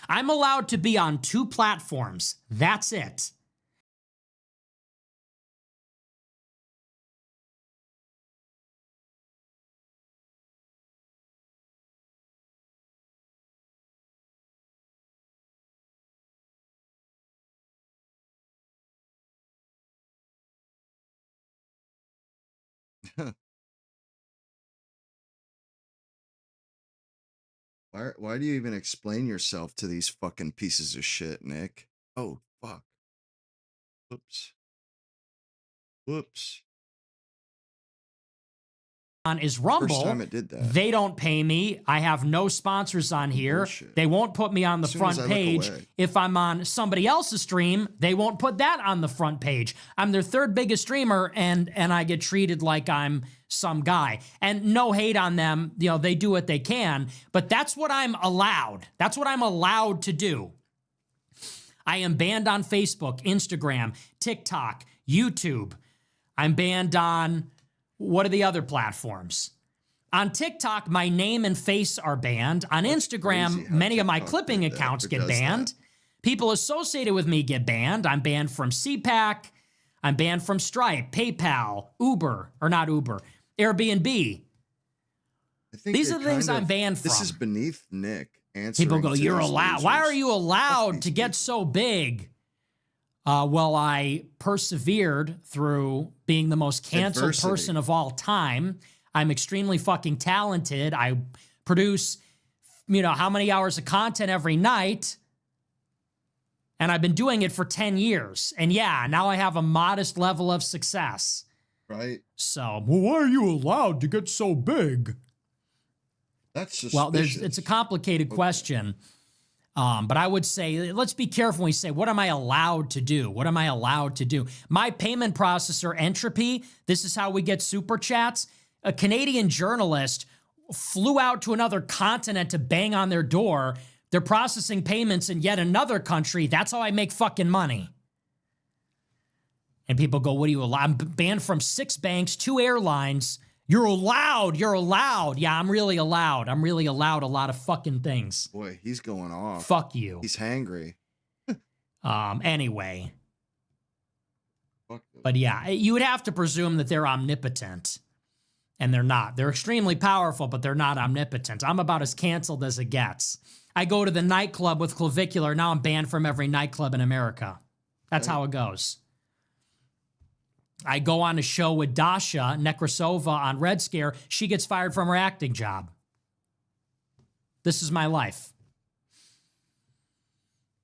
I'm allowed to be on 2 platforms. That's it. Why do you even explain yourself to these fucking pieces of shit, Nick? Oh, fuck. Whoops. Whoops. On is Rumble. First time it did that. They don't pay me. I have no sponsors on here. Bullshit. They won't put me on the As soon front as I look page. away. If I'm on somebody else's stream, they won't put that on the front page. I'm their 3rd biggest streamer, and I get treated like I'm some guy. And no hate on them. You know, they do what they can, but that's what I'm allowed. That's what I'm allowed to do. I am banned on Facebook, Instagram, TikTok, YouTube. I'm banned on, what are the other platforms? On TikTok, my name and face are banned. On That's Instagram, crazy how many of my TikTok clipping did that, accounts or get does banned. that. People associated with me get banned. I'm banned from CPAC. I'm banned from Stripe, PayPal, Uber, or not Uber, Airbnb. I think These it are the things kind I'm of- banned This from. is beneath Nick answering. People go, to you're these allowed. Why losers. are you Fuck allowed these to get people. so big? Well, I persevered through being the most canceled Adversity. person of all time. I'm extremely fucking talented. I produce, how many hours of content every night. And I've been doing it for 10 years. And yeah, now I have a modest level of success. Right? So, well, why are you allowed to get so big? That's suspicious. Well, it's a complicated question. But I would say, let's be careful when we say, what am I allowed to do? What am I allowed to do? My payment processor, Entropy, this is how we get super chats. A Canadian journalist flew out to another continent to bang on their door, They're processing payments in yet another country. That's how I make fucking money. And people go, what do you allow? I'm banned from 6 banks, 2 airlines. You're allowed. You're allowed. Yeah, I'm really allowed. I'm really allowed a lot of fucking things. Boy, he's going off. Fuck you. He's hangry. Anyway. Fuck those. But yeah, you would have to presume that they're omnipotent. And they're not. They're extremely powerful, but they're not omnipotent. I'm about as canceled as it gets. I go to the nightclub with clavicular. Now I'm banned from every nightclub in America. That's how it goes. I go on a show with Dasha Nekrasova on Red Scare. She gets fired from her acting job. This is my life.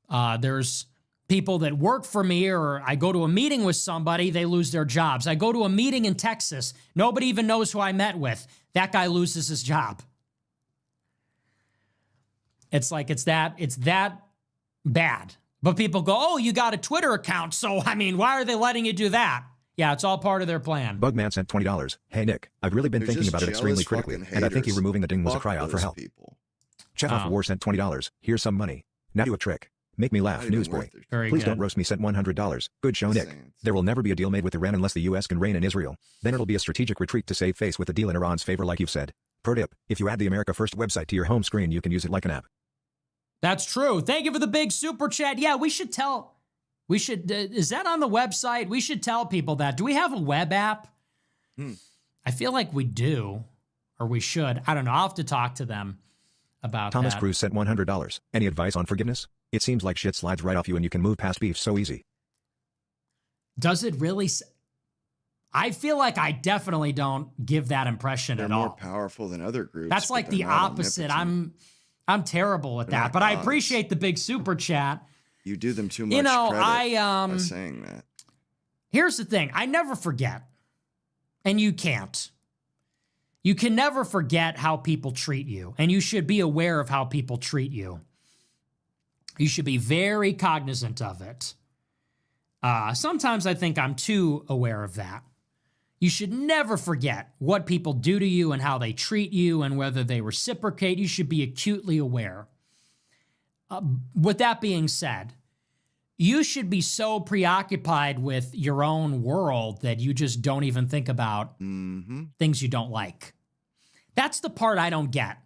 There's people that work for me, or I go to a meeting with somebody, they lose their jobs. I go to a meeting in Texas. Nobody even knows who I met with. That guy loses his job. It's like, it's that bad. But people go, oh, you got a Twitter account. So, I mean, why are they letting you do that? Yeah, it's all part of their plan. Bugman sent $20. Hey, Nick, I've really been thinking about it extremely critically, and I think you removing the ding was a cry out for help. Chef of War sent $20. Here's some money. Now do a trick. Make me laugh, newsboy. Please don't roast me, sent $100. Good show, Nick. There will never be a deal made with Iran unless the U.S. can reign in Israel. Then it'll be a strategic retreat to save face with a deal in Iran's favor like you've said. Pro tip, if you add the America First website to your home screen, you can use it like an app. That's true. Thank you for the big super chat. Yeah, we should tell... is that on the website? We should tell people that. Do we have a web app? I feel like we do, or we should. I don't know. I'll have to talk to them about Thomas that. Cruz sent $100. Any advice on forgiveness? It seems like shit slides right off you and you can move past beef so easy. Does it really? I feel like I definitely don't give that impression at all. They're more powerful than other groups. That's like the opposite. I'm terrible at that, but I appreciate the big super chat. You do them too much credit by saying that. Here's the thing. I never forget. And you can't. You can never forget how people treat you. And you should be aware of how people treat you. You should be very cognizant of it. Sometimes I think I'm too aware of that. You should never forget what people do to you and how they treat you and whether they reciprocate. You should be acutely aware. With that being said, you should be so preoccupied with your own world that you just don't even think about things you don't like. That's the part I don't get.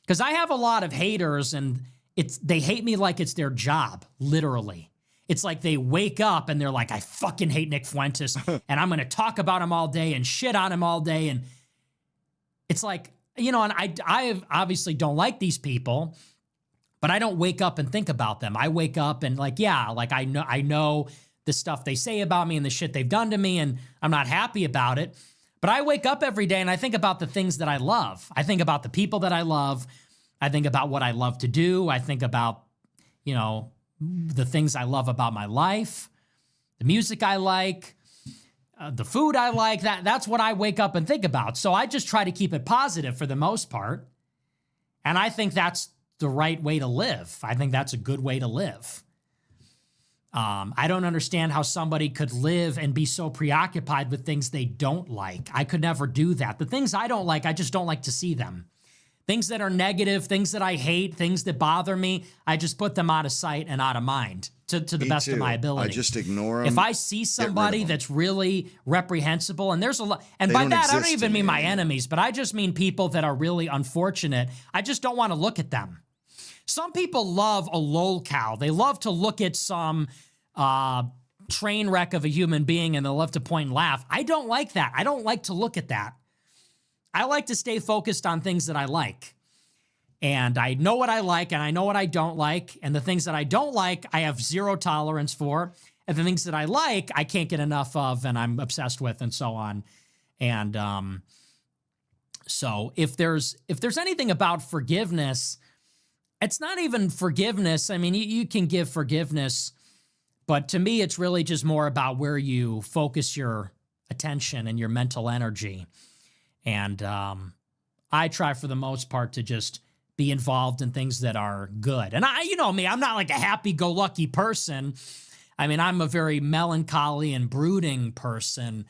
Because I have a lot of haters and they hate me like it's their job, literally. It's like they wake up and they're like, I fucking hate Nick Fuentes and I'm going to talk about him all day and shit on him all day. And it's like, and I obviously don't like these people. But I don't wake up and think about them. I wake up and I know the stuff they say about me and the shit they've done to me, and I'm not happy about it. But I wake up every day and I think about the things that I love. I think about the people that I love. I think about what I love to do. I think about, the things I love about my life, the music I like, the food I like. That's what I wake up and think about. So I just try to keep it positive for the most part. And I think that's the right way to live. I think that's a good way to live. I don't understand how somebody could live and be so preoccupied with things they don't like. I could never do that. The things I don't like, I just don't like to see them. Things that are negative, things that I hate, things that bother me, I just put them out of sight and out of mind to the best of my ability. I just ignore them. If I see somebody that's really reprehensible, and there's a lot, and by that, I don't even mean my enemies, but I just mean people that are really unfortunate. I just don't want to look at them. Some people love a lolcow. They love to look at some train wreck of a human being and they'll love to point and laugh. I don't like that. I don't like to look at that. I like to stay focused on things that I like. And I know what I like and I know what I don't like. And the things that I don't like, I have zero tolerance for. And the things that I like, I can't get enough of and I'm obsessed with and so on. And so if there's anything about forgiveness, it's not even forgiveness. I mean, you can give forgiveness, but to me, it's really just more about where you focus your attention and your mental energy. And I try for the most part to just be involved in things that are good. And you know me, I'm not like a happy-go-lucky person. I mean, I'm a very melancholy and brooding person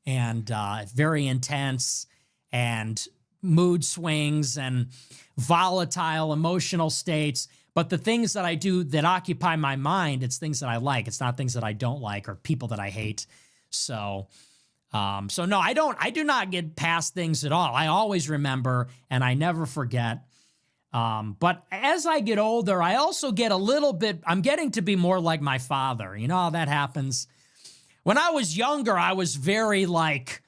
and very intense and mood swings and volatile emotional states. But the things that I do that occupy my mind, it's things that I like. It's not things that I don't like or people that I hate. So no, I do not get past things at all. I always remember and I never forget. But as I get older, I also get I'm getting to be more like my father. You know how that happens? When I was younger, I was very like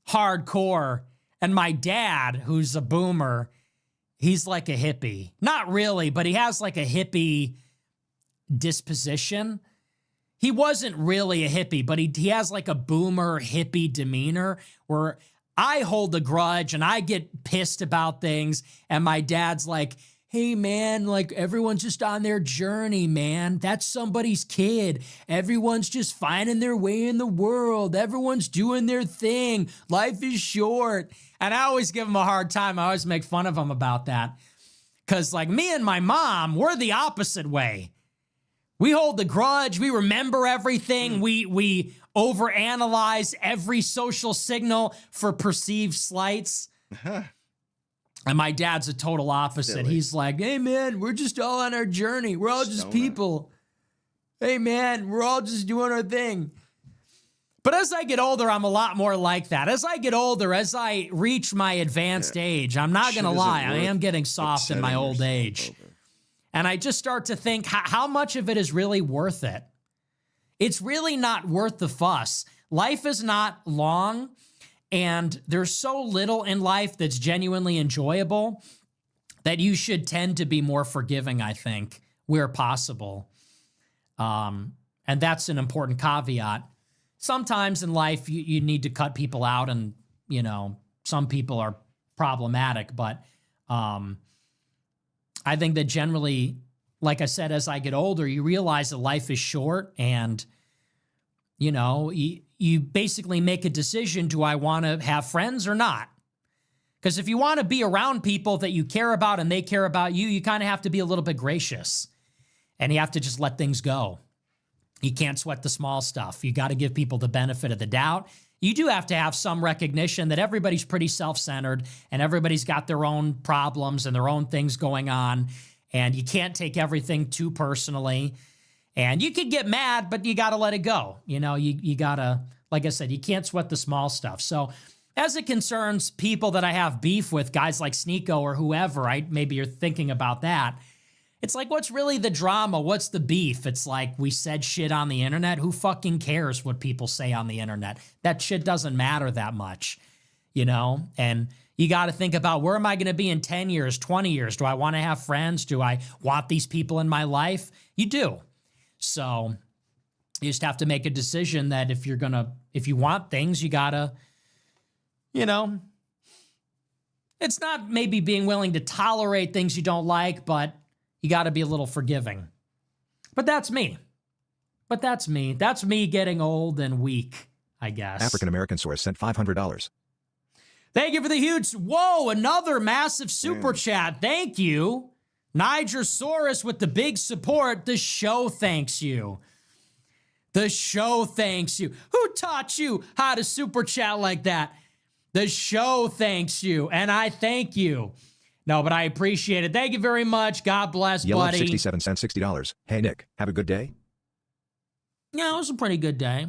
hardcore. And my dad, who's a boomer, he's like a hippie. Not really, but he has like a hippie disposition. He wasn't really a hippie, but he has like a boomer hippie demeanor where I hold a grudge and I get pissed about things. And my dad's like, hey, man, like everyone's just on their journey, man. That's somebody's kid. Everyone's just finding their way in the world. Everyone's doing their thing. Life is short. And I always give him a hard time. I always make fun of him about that. Because like me and my mom, we're the opposite way. We hold the grudge. We remember everything. We overanalyze every social signal for perceived slights. And my dad's a total opposite. Silly. He's like, hey, man, we're just all on our journey. We're all just people. Hey, man, we're all just doing our thing. But as I get older, I'm a lot more like that. As I get older, as I reach my advanced age, I'm not going to lie, I am getting soft in my old age. And I just start to think, how much of it is really worth it? It's really not worth the fuss. Life is not long, and there's so little in life that's genuinely enjoyable that you should tend to be more forgiving, I think, where possible. And that's an important caveat. Sometimes in life, you need to cut people out, and, you know, some people are problematic. But I think that generally, like I said, as I get older, you realize that life is short, and, you know, you basically make a decision, do I want to have friends or not? Because if you want to be around people that you care about and they care about you, you kind of have to be a little bit gracious, and you have to just let things go. You can't sweat the small stuff. You got to give people the benefit of the doubt. You do have to have some recognition that everybody's pretty self-centered and everybody's got their own problems and their own things going on, and you can't take everything too personally. And you could get mad, but you got to let it go. You know, you got to, like I said, you can't sweat the small stuff. So as it concerns people that I have beef with, guys like Sneeko or whoever, maybe you're thinking about that. It's like, what's really the drama? What's the beef? It's like, we said shit on the internet. Who fucking cares what people say on the internet? That shit doesn't matter that much, you know? And you got to think about, where am I going to be in 10 years, 20 years? Do I want to have friends? Do I want these people in my life? You do. So you just have to make a decision that if you want things, you got to, you know, it's not maybe being willing to tolerate things you don't like, but you got to be a little forgiving. But that's me. That's me getting old and weak, I guess. African-American source sent $500. Thank you for the huge... Whoa, another massive super chat. Thank you. Nigersaurus with the big support. The show thanks you. The show thanks you. Who taught you how to super chat like that? The show thanks you, and I thank you. No, but I appreciate it. Thank you very much. God bless, Yellow buddy. 67 cents, $60. Hey, Nick, have a good day? Yeah, it was a pretty good day.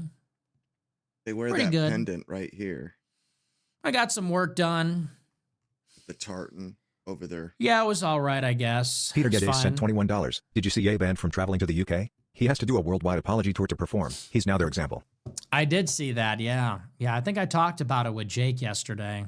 They wear pretty that good. pendant right here. I got some work done. The tartan over there. Yeah, it was all right, I guess. Peter Geddes sent $21. Did you see Ye banned from traveling to the UK? He has to do a worldwide apology tour to perform. He's now their example. I did see that, yeah. Yeah, I think I talked about it with Jake yesterday.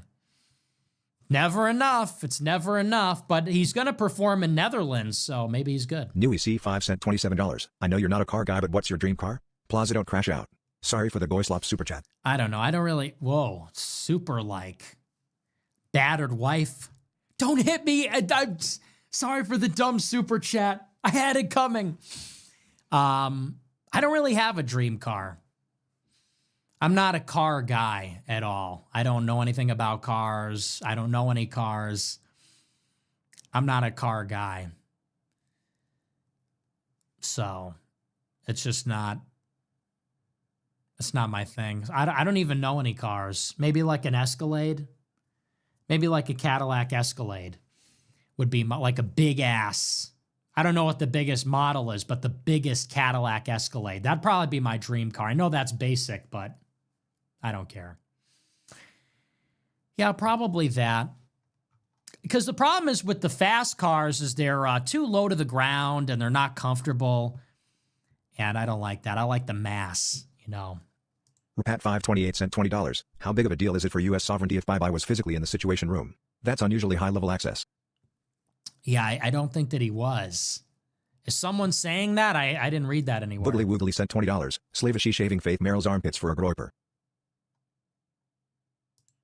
Never enough. It's never enough, but he's going to perform in Netherlands, so maybe he's good. Newy C5 sent $27. I know you're not a car guy, but what's your dream car? Plaza, don't crash out. Sorry for the Goyslop super chat. I don't know. I don't really... Whoa. Super, like, battered wife. Don't hit me. I'm sorry for the dumb super chat. I had it coming. I don't really have a dream car. I'm not a car guy at all. I don't know anything about cars. I don't know any cars. I'm not a car guy. So it's just not... It's not my thing. I don't even know any cars. Maybe like an Escalade. Maybe like a Cadillac Escalade would be like a big ass. I don't know what the biggest model is, but the biggest Cadillac Escalade. That'd probably be my dream car. I know that's basic, but I don't care. Yeah, probably that. Because the problem is with the fast cars is they're too low to the ground and they're not comfortable. And I don't like that. I like the mass, you know. Repat 528 sent $20. How big of a deal is it for U.S. sovereignty if Bye-Bye was physically in the Situation Room? That's unusually high-level access. Yeah, I don't think that he was. Is someone saying that? I didn't read that anywhere. Boogly Woogly sent $20. Slavish shaving Faith Merrill's armpits for a groiper.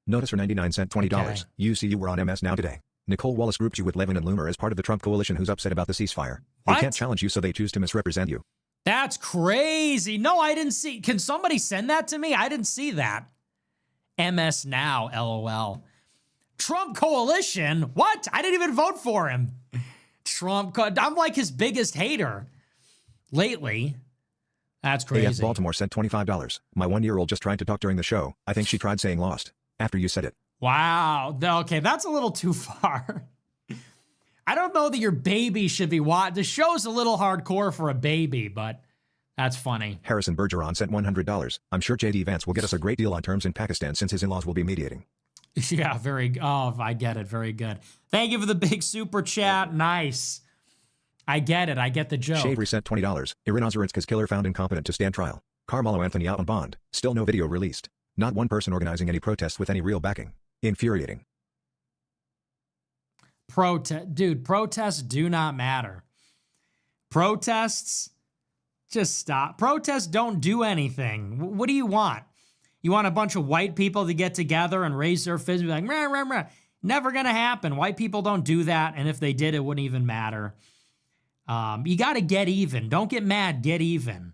Notice for 99 cent $20. Okay. You see you were on MS Now today. Nicole Wallace grouped you with Levin and Loomer as part of the Trump coalition who's upset about the ceasefire. What? They can't challenge you, so they choose to misrepresent you. That's crazy. No, I didn't see. Can somebody send that to me? I didn't see that. MS Now, LOL. Trump coalition? What? I didn't even vote for him. I'm like his biggest hater lately. That's crazy. AF Baltimore sent $25. My 1-year-old just tried to talk during the show. I think she tried saying lost after you said it. Wow. Okay, that's a little too far. I don't know that your baby should be watching. The show's a little hardcore for a baby, but that's funny. Harrison Bergeron sent $100. I'm sure J.D. Vance will get us a great deal on terms in Pakistan since his in-laws will be mediating. Yeah, I get it. Very good. Thank you for the big super chat. Nice. I get it. I get the joke. Shavery sent $20. Irin Ozurinsky's killer found incompetent to stand trial. Carmelo Anthony out on bond. Still no video released. Not one person organizing any protests with any real backing. Infuriating. Dude, protests do not matter. Protests, just stop. Protests don't do anything. What do you want? You want a bunch of white people to get together and raise their fist and be like, rah, rah, rah. Never gonna happen. White people don't do that, and if they did, it wouldn't even matter. You gotta get even. Don't get mad, get even.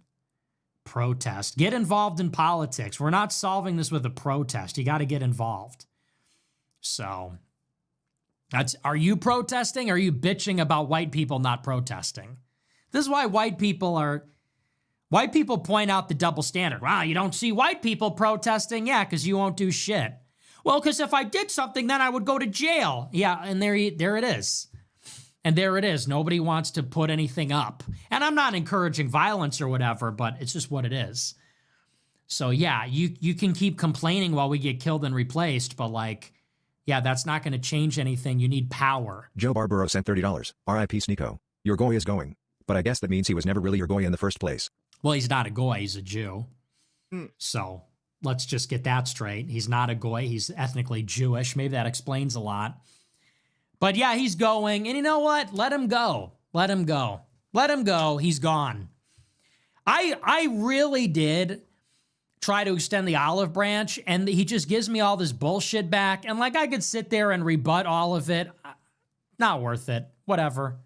Protest. Get involved in politics. We're not solving this with a protest. You gotta get involved. So, are you protesting or are you bitching about white people not protesting? This is why white people point out the double standard. Wow, you don't see white people protesting? Yeah, because you won't do shit. Well, because if I did something, then I would go to jail. Yeah, and there it is. And there it is. Nobody wants to put anything up. And I'm not encouraging violence or whatever, but it's just what it is. So yeah, you can keep complaining while we get killed and replaced, but like, yeah, that's not going to change anything. You need power. Joe Barbaro sent $30. R.I.P. Sneeko. Your goy is going. But I guess that means he was never really your goy in the first place. Well, he's not a goy. He's a Jew. So let's just get that straight. He's not a goy. He's ethnically Jewish. Maybe that explains a lot. But yeah, he's going. And you know what? Let him go. Let him go. Let him go. He's gone. I really did try to extend the olive branch, and he just gives me all this bullshit back. And like, I could sit there and rebut all of it. Not worth it. Whatever.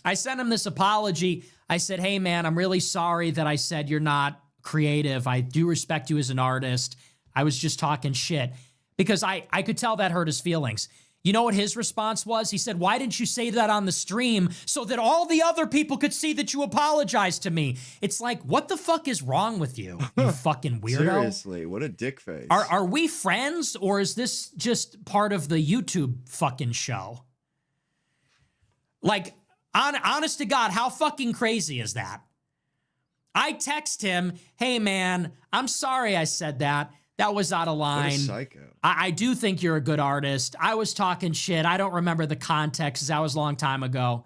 I sent him this apology. I said, hey man, I'm really sorry that I said you're not creative. I do respect you as an artist. I was just talking shit. Because I could tell that hurt his feelings. You know what his response was? He said, why didn't you say that on the stream so that all the other people could see that you apologized to me? It's like, what the fuck is wrong with you, you fucking weirdo? Seriously, what a dick face. Are we friends, or is this just part of the YouTube fucking show? Like, honest to God, how fucking crazy is that? I text him, hey man, I'm sorry I said that. That was out of line. What a psycho. I do think you're a good artist. I was talking shit. I don't remember the context, 'cause that was a long time ago.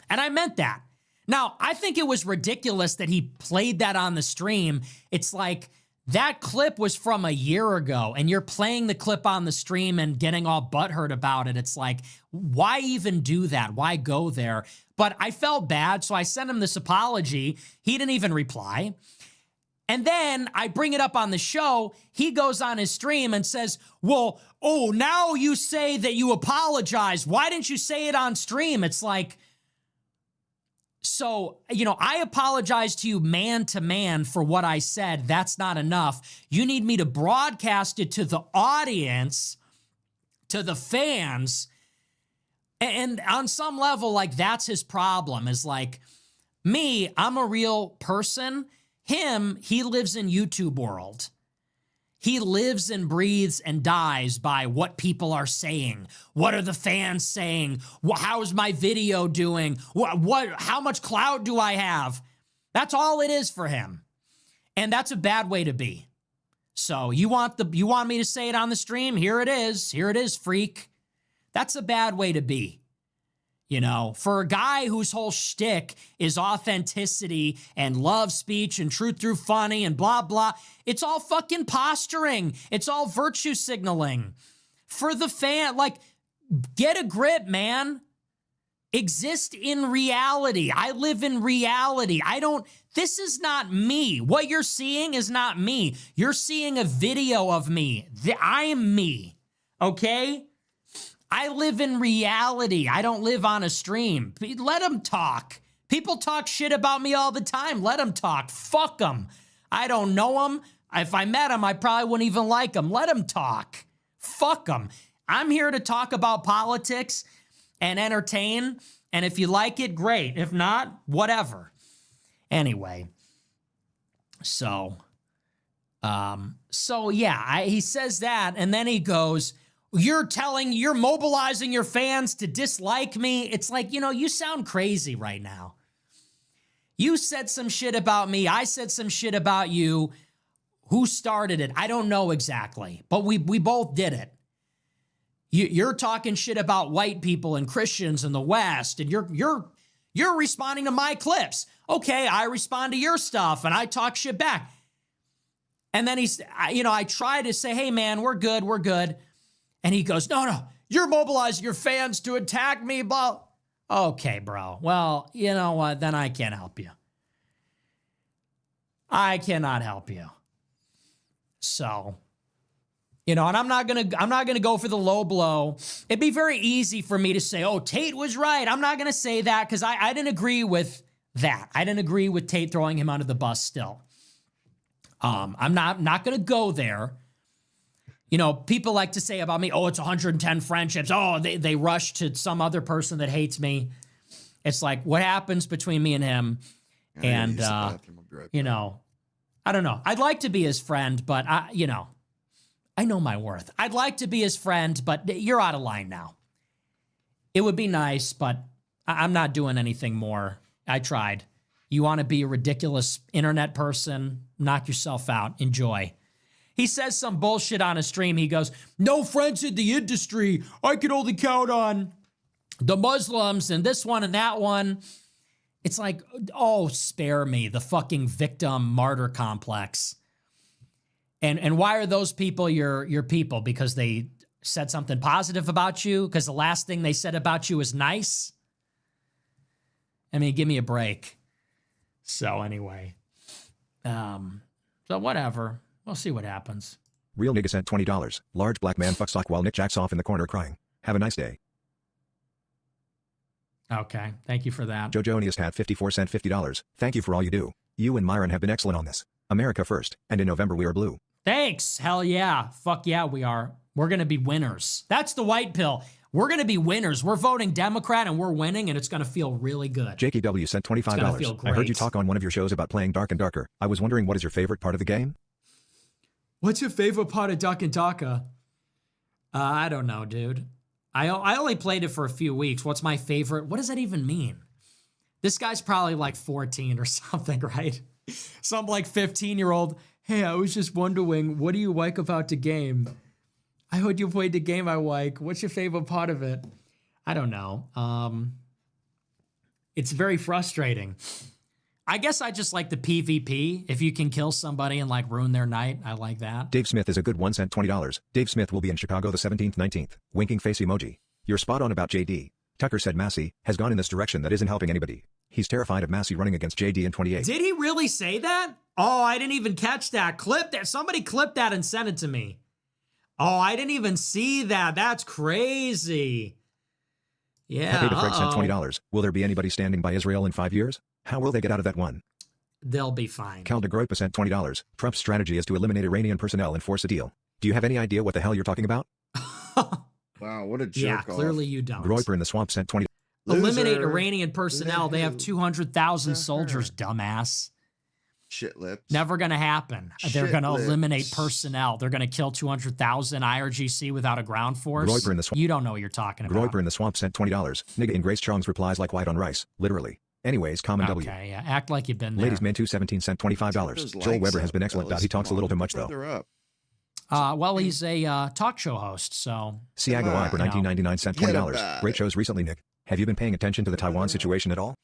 And I meant that. Now, I think it was ridiculous that he played that on the stream. It's like, that clip was from a year ago, and you're playing the clip on the stream and getting all butthurt about it. It's like, why even do that? Why go there? But I felt bad, so I sent him this apology. He didn't even reply. And then I bring it up on the show. He goes on his stream and says, well, oh, now you say that you apologize. Why didn't you say it on stream? It's like, so, you know, I apologize to you man to man for what I said. That's not enough. You need me to broadcast it to the audience, to the fans. And on some level, like, that's his problem, is like, me, I'm a real person. Him, he lives in YouTube world. He lives and breathes and dies by what people are saying. What are the fans saying? How's my video doing? How much clout do I have? That's all it is for him. And that's a bad way to be. So you want me to say it on the stream? Here it is. Here it is, freak. That's a bad way to be. You know, for a guy whose whole shtick is authenticity and love speech and truth through funny and blah, blah, it's all fucking posturing. It's all virtue signaling. For the fan, like, get a grip, man. Exist in reality. I live in reality. This is not me. What you're seeing is not me. You're seeing a video of me. I am me, okay? I live in reality. I don't live on a stream. Let them talk. People talk shit about me all the time. Let them talk. Fuck them. I don't know them. If I met them, I probably wouldn't even like them. Let them talk. Fuck them. I'm here to talk about politics and entertain. And if you like it, great. If not, whatever. Anyway. So yeah, he says that. And then he goes, you're mobilizing your fans to dislike me. It's like, you sound crazy right now. You said some shit about me. I said some shit about you. Who started it? I don't know exactly, but we both did it. You're talking shit about white people and Christians in the West, and you're responding to my clips. Okay, I respond to your stuff, and I talk shit back. And then I try to say, hey man, we're good. And he goes, no, you're mobilizing your fans to attack me, blah. Okay, bro. Well, you know what? Then I can't help you. I cannot help you. So, and I'm not gonna go for the low blow. It'd be very easy for me to say, oh, Tate was right. I'm not gonna say that because I didn't agree with that. I didn't agree with Tate throwing him under the bus still. I'm not gonna go there. People like to say about me, oh, it's 110 friendships. Oh, they rush to some other person that hates me. It's like, what happens between me and him? And, I don't know. I'd like to be his friend, but, I know my worth. I'd like to be his friend, but you're out of line now. It would be nice, but I'm not doing anything more. I tried. You want to be a ridiculous internet person? Knock yourself out. Enjoy. He says some bullshit on a stream. He goes, no friends in the industry. I can only count on the Muslims and this one and that one. It's like, oh, spare me, the fucking victim martyr complex. And why are those people your people? Because they said something positive about you? Because the last thing they said about you is nice? I mean, give me a break. So anyway, so whatever. We'll see what happens. Real nigga sent $20. Large black man fucks sock while Nick jacks off in the corner crying. Have a nice day. Okay, thank you for that. Jojonius had 54 cent $50. Thank you for all you do. You and Myron have been excellent on this. America first, and in November we are blue. Thanks. Hell yeah. Fuck yeah, we are. We're going to be winners. That's the white pill. We're going to be winners. We're voting Democrat and we're winning, and it's going to feel really good. Jakey W sent $25. I heard you talk on one of your shows about playing Dark and Darker. I was wondering, what is your favorite part of the game? What's your favorite part of Duck and Taka? I don't know, dude. I only played it for a few weeks. What's my favorite? What does that even mean? This guy's probably like 14 or something, right? Some like 15-year-old. Hey, I was just wondering, what do you like about the game? I heard you played the game I like. What's your favorite part of it? I don't know. It's very frustrating. I guess I just like the PvP. If you can kill somebody and like ruin their night, I like that. Dave Smith is a good one, sent $20. Dave Smith will be in Chicago the 17th, 19th. Winking face emoji. You're spot on about JD. Tucker said Massey has gone in this direction that isn't helping anybody. He's terrified of Massey running against JD in 28. Did he really say that? Oh, I didn't even catch that. Clip that. Somebody clip that and send it to me. Oh, I didn't even see that. That's crazy. Yeah. Pepe DeFrig sent $20. Will there be anybody standing by Israel in 5 years? How will they get out of that one? They'll be fine. Cal DeGroipa sent $20. Trump's strategy is to eliminate Iranian personnel and force a deal. Do you have any idea what the hell you're talking about? Wow, what a jerk. Yeah, clearly you don't. Groiper in the swamp sent $20. Eliminate Iranian personnel. They have 200,000 soldiers, dumbass. Shit lips. Never going to happen. They're going to eliminate personnel. They're going to kill 200,000 IRGC without a ground force. Groiper in the swamp. You don't know what you're talking about. Groiper in the swamp sent $20. Nigga in Grace Chong's replies like white on rice. Literally. Anyways, comment W. Okay, yeah. Act like you've been there. Ladies Man 217 sent $25. Joel Weber has been excellent. He talks a little too much though. Well, he's a talk show host, so. Siago Iper 1999 sent $20. Great shows recently, Nick. Have you been paying attention to the Taiwan situation at all?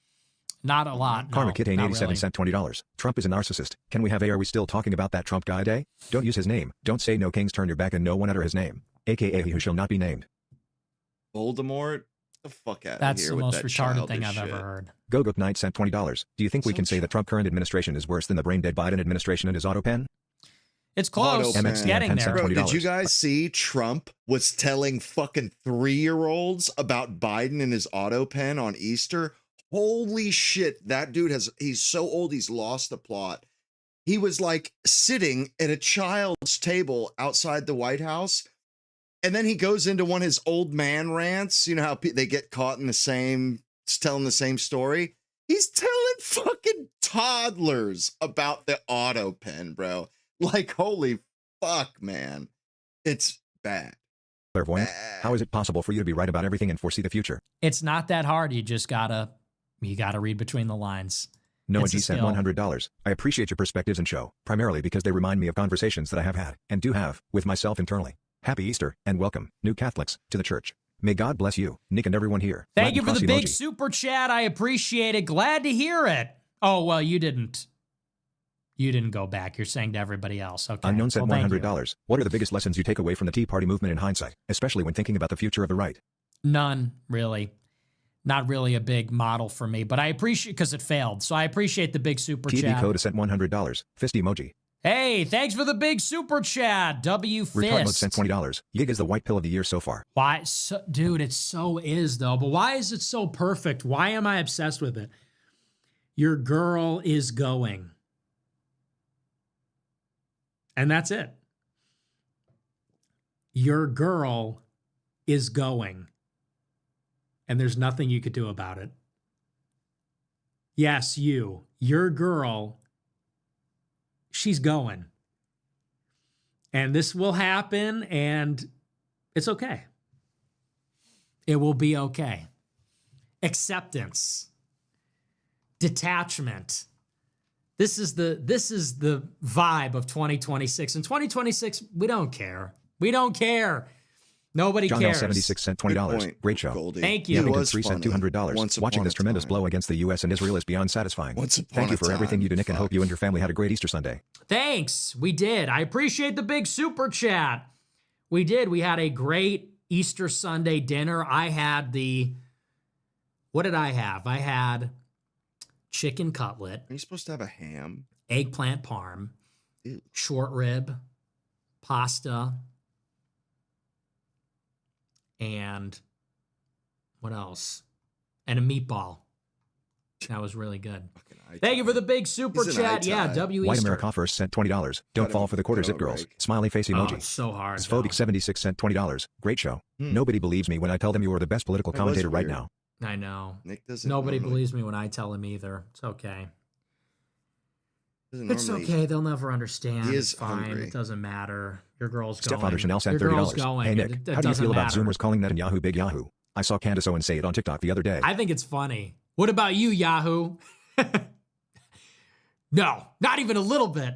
Not a lot. Karma No, Kid 87 really. sent $20. Trump is a narcissist. Can we have a are we still talking about that Trump guy day? Don't use his name. Don't say no kings turn your back and no one utter his name. AKA he who shall not be named. Voldemort? The fuck out of here. That's the most that retarded thing childish I've shit. ever heard. Gogook Knight sent $20. Do you think we can say the Trump current administration is worse than the brain dead Biden administration and his auto pen? It's close. Auto It's pen. getting there. Bro, did you $20. guys see Trump was telling fucking 3-year-olds about Biden and his auto pen on Easter? Holy shit, that dude he's so old he's lost the plot. He was like sitting at a child's table outside the White House, and then he goes into one of his old man rants. You know how they get caught in telling the same story? He's telling fucking toddlers about the auto pen, bro. Like, holy fuck, man. It's bad. Clairvoyant, how is it possible for you to be right about everything and foresee the future? It's not that hard. You just gotta read between the lines. Noah It's G a sent skill. $100. I appreciate your perspectives and show, primarily because they remind me of conversations that I have had, and do have, with myself internally. Happy Easter, and welcome, new Catholics, to the church. May God bless you, Nick and everyone here. Thank you for the Latin big cross emoji. super chat. I appreciate it. Glad to hear it. Oh, well, you didn't go back. You're saying to everybody else. Okay. Unknown sent Well, thank you. $100. What are the biggest lessons you take away from the Tea Party movement in hindsight, especially when thinking about the future of the right? None, really. Not really a big model for me, but I appreciate because it failed. So I appreciate the big super TV chat. Coda sent $100. Fist emoji. Hey, thanks for the big super chat. W Retard Mode Fist. sent $20. Yig is the white pill of the year so far. Why, dude? It so is though. But why is it so perfect? Why am I obsessed with it? Your girl is going, and that's it. Your girl is going, and there's nothing you could do about it. Yes, your girl. She's going. And this will happen, and it's okay. It will be okay. Acceptance. Detachment. This is the vibe of 2026. In 2026, we don't care. We don't care. Nobody John cares. L76 sent $20. Great show. Goldie. Thank you. It was 3 sent funny. $200. Once Watching upon this a tremendous time. blow against the U.S. and Israel is beyond satisfying. Once upon Thank you a for everything time. you do, Nick, and hope you and your family had a great Easter Sunday. Thanks. We did. I appreciate the big super chat. We did. We had a great Easter Sunday dinner. I had what did I have? I had chicken cutlet, Are you supposed to have a ham? eggplant parm, Ew. short rib, pasta, and what else? And a meatball. That was really good. Thank you for the big super He's an chat. Yeah, eye-tie. W White Easter. America first sent $20. Don't Got fall him. for the quarter Got zip him girls. right. Smiley face Oh, emoji. it's so hard. though. Sphobic 76 sent $20. Great show. Nobody believes me when I tell them you are the best political That was commentator right weird. now. I know. Nick doesn't. Nobody normally- believes me when I tell him either. It's okay. doesn't It's normally- okay. They'll never understand. He is It's fine. hungry. It doesn't matter. Your girl's going. Stepfather Chanel sent Your girl's $30. going. Hey Nick, It how do you doesn't feel about matter. Zoomers calling Netanyahu Big Yahoo? I saw Candace Owens say it on TikTok the other day. I think it's funny. What about you, Yahoo? No, not even a little bit.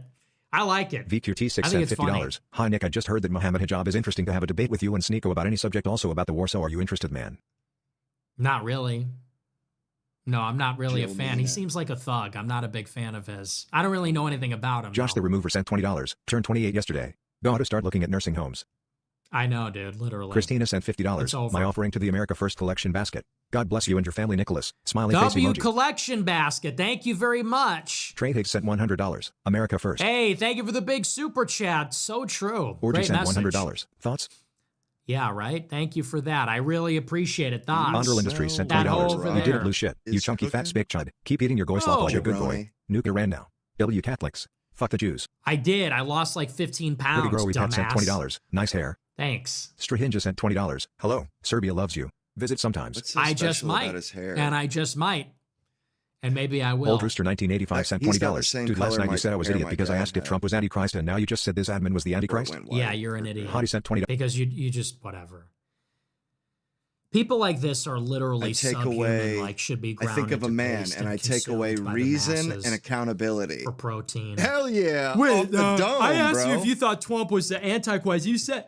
I like it. VQT6 I sent think it's $50. Hi Nick, I just heard that Mohammed Hijab is interesting to have a debate with you and Sneeko about any subject, also about the war, so are you interested, man? Not really. No, I'm not really a Joe fan. He Mina. seems like a thug. I'm not a big fan of his. I don't really know anything about him. Josh the though. Remover sent $20. Turned 28 yesterday. Got to start looking at nursing homes. I know, dude. Literally. Christina sent $50. It's over. My offering to the America First collection basket. God bless you and your family, Nicholas. Smiley face W emoji. collection basket. Thank you very much. Trey Higgs sent $100. America First. Hey, thank you for the big super chat. So true. Orgy Great sent message. $100. Thoughts? Yeah, right. Thank you for that. I really appreciate it. Thoughts? Bondrel Industries sent That $20. hoe over You didn't there. lose shit. You It's chunky fat cooking. spick chud. Keep eating your goy Oh. you're a good boy. Jabroni. Nuke Iran now. W Catholics. Fuck the Jews. I did. I lost like 15 Pretty pounds, Growy Pet sent dumbass. $20. Nice hair. Thanks. Strahinja sent $20. Hello. Serbia loves you. Visit sometimes. What's so I just special about might. his hair? And I just might. And maybe I will. Old Rooster 1985 sent $20. Dude, last night you said I was idiot because I asked if Trump was Antichrist, and now you just said this admin was the Antichrist? Yeah, you're an idiot. Hottie sent $20. Because you just, whatever. People like this are literally subhuman, like should be ground I think of a man and I take away reason and accountability. For protein. Hell yeah. Wait, the dome, I asked bro. you if you thought Trump was the Antichrist. You said...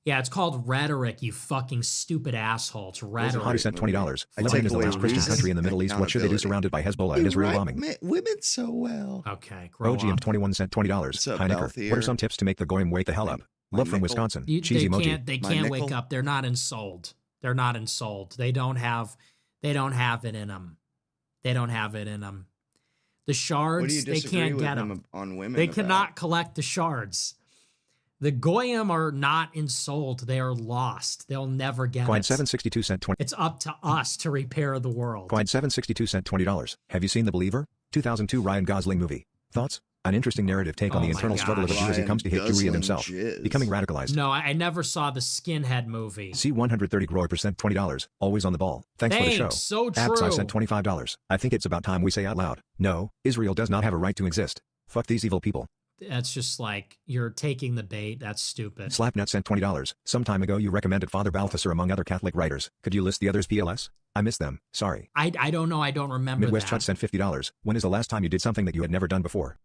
Yeah, it's called rhetoric, you fucking stupid asshole. It's rhetoric. Hottie sent $20. Lebanon is the last Christian country in the Middle East. What should they do surrounded by Hezbollah and Israel bombing? Women so well. Okay, grow up. OGM21 sent $20. Hi, Nicker. What are some tips to make the goyim wake the hell up? Love from Wisconsin. Cheesy emoji. They can't wake up. They're not ensouled. They're not ensouled. They don't have it in them. They don't have it in them. The shards, they can't get them. On women they cannot collect the shards. The goyim are not ensouled. They are lost. They'll never get Quine it. 762 sent 20. It's up to us to repair the world. Quine 762 sent $20. Have you seen The Believer? 2002 Ryan Gosling movie. Thoughts? An interesting narrative take on the internal struggle of a Jew as he comes to hate Jewry and himself. Becoming radicalized. No, I never saw the Skinhead movie. C130 Groy percent $20. Always on the ball. Thanks for the show. So true. Abs I sent $25. I think it's about time we say out loud. No, Israel does not have a right to exist. Fuck these evil people. That's just like, you're taking the bait. That's stupid. Slapnut sent $20. Some time ago you recommended Father Balthasar among other Catholic writers. Could you list the others PLS? I missed them. Sorry. I don't know. I don't remember Midwest that. Chut sent $50. When is the last time you did something that you had never done before?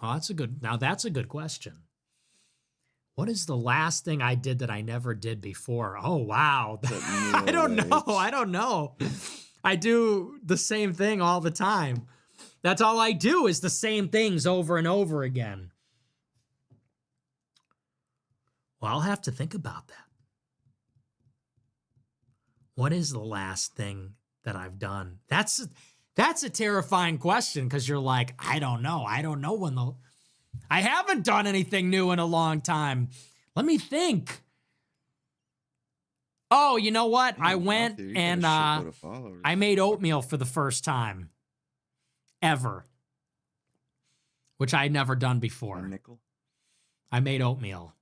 Oh, that's a good question. What is the last thing I did that I never did before? Oh, wow. I don't know. I do the same thing all the time. That's all I do is the same things over and over again. Well, I'll have to think about that. What is the last thing that I've done? That's a terrifying question because you're like, I don't know. I don't know I haven't done anything new in a long time. Let me think. Oh, you know what? I went and I made oatmeal for the first time. Ever. Which I had never done before. I made oatmeal.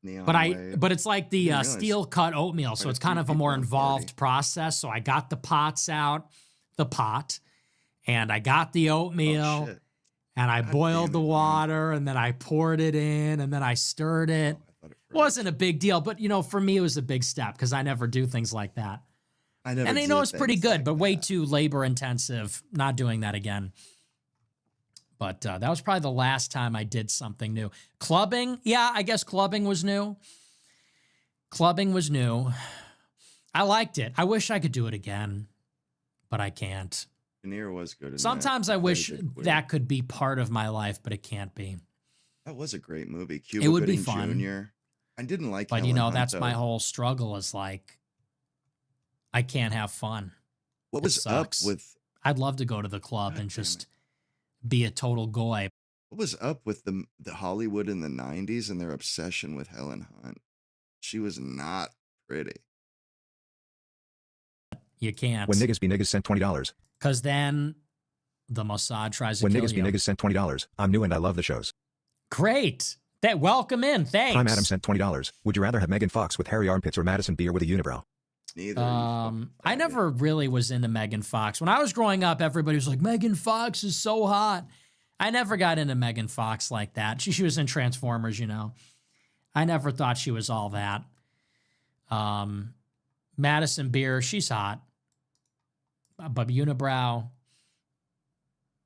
But it's like the steel cut oatmeal, so it's kind of a more involved process. So I got the pot, and I got the oatmeal, and I boiled the water, and then I poured it in, and then I stirred it. Wasn't a big deal, but for me it was a big step because I never do things like that. And I know it's pretty good, but way too labor intensive. Not doing that again. But that was probably the last time I did something new. Clubbing, yeah, I guess clubbing was new. I liked it. I wish I could do it again, but I can't. Veneer was good. Sometimes I wish that could be part of my life, but it can't be. That was a great movie. Cuba it would Gooding be fun. Jr. I didn't like but Helen Hunt, that's though. my whole struggle is like, I can't have fun. What was up with... I'd love to go to the club and just be a total goy. What was up with the Hollywood in the 90s and their obsession with Helen Hunt? She was not pretty. You can't. When niggas be niggas sent $20. Because then the Mossad tries to when kill niggas you. be niggas sent $20. I'm new and I love the shows. Great. Welcome in. Thanks. Prime Adam sent $20. Would you rather have Megan Fox with hairy armpits or Madison Beer with a unibrow? Neither. I never really was into Megan Fox. When I was growing up, everybody was like, Megan Fox is so hot. I never got into Megan Fox like that. She was in Transformers, I never thought she was all that. Madison Beer, she's hot. But unibrow.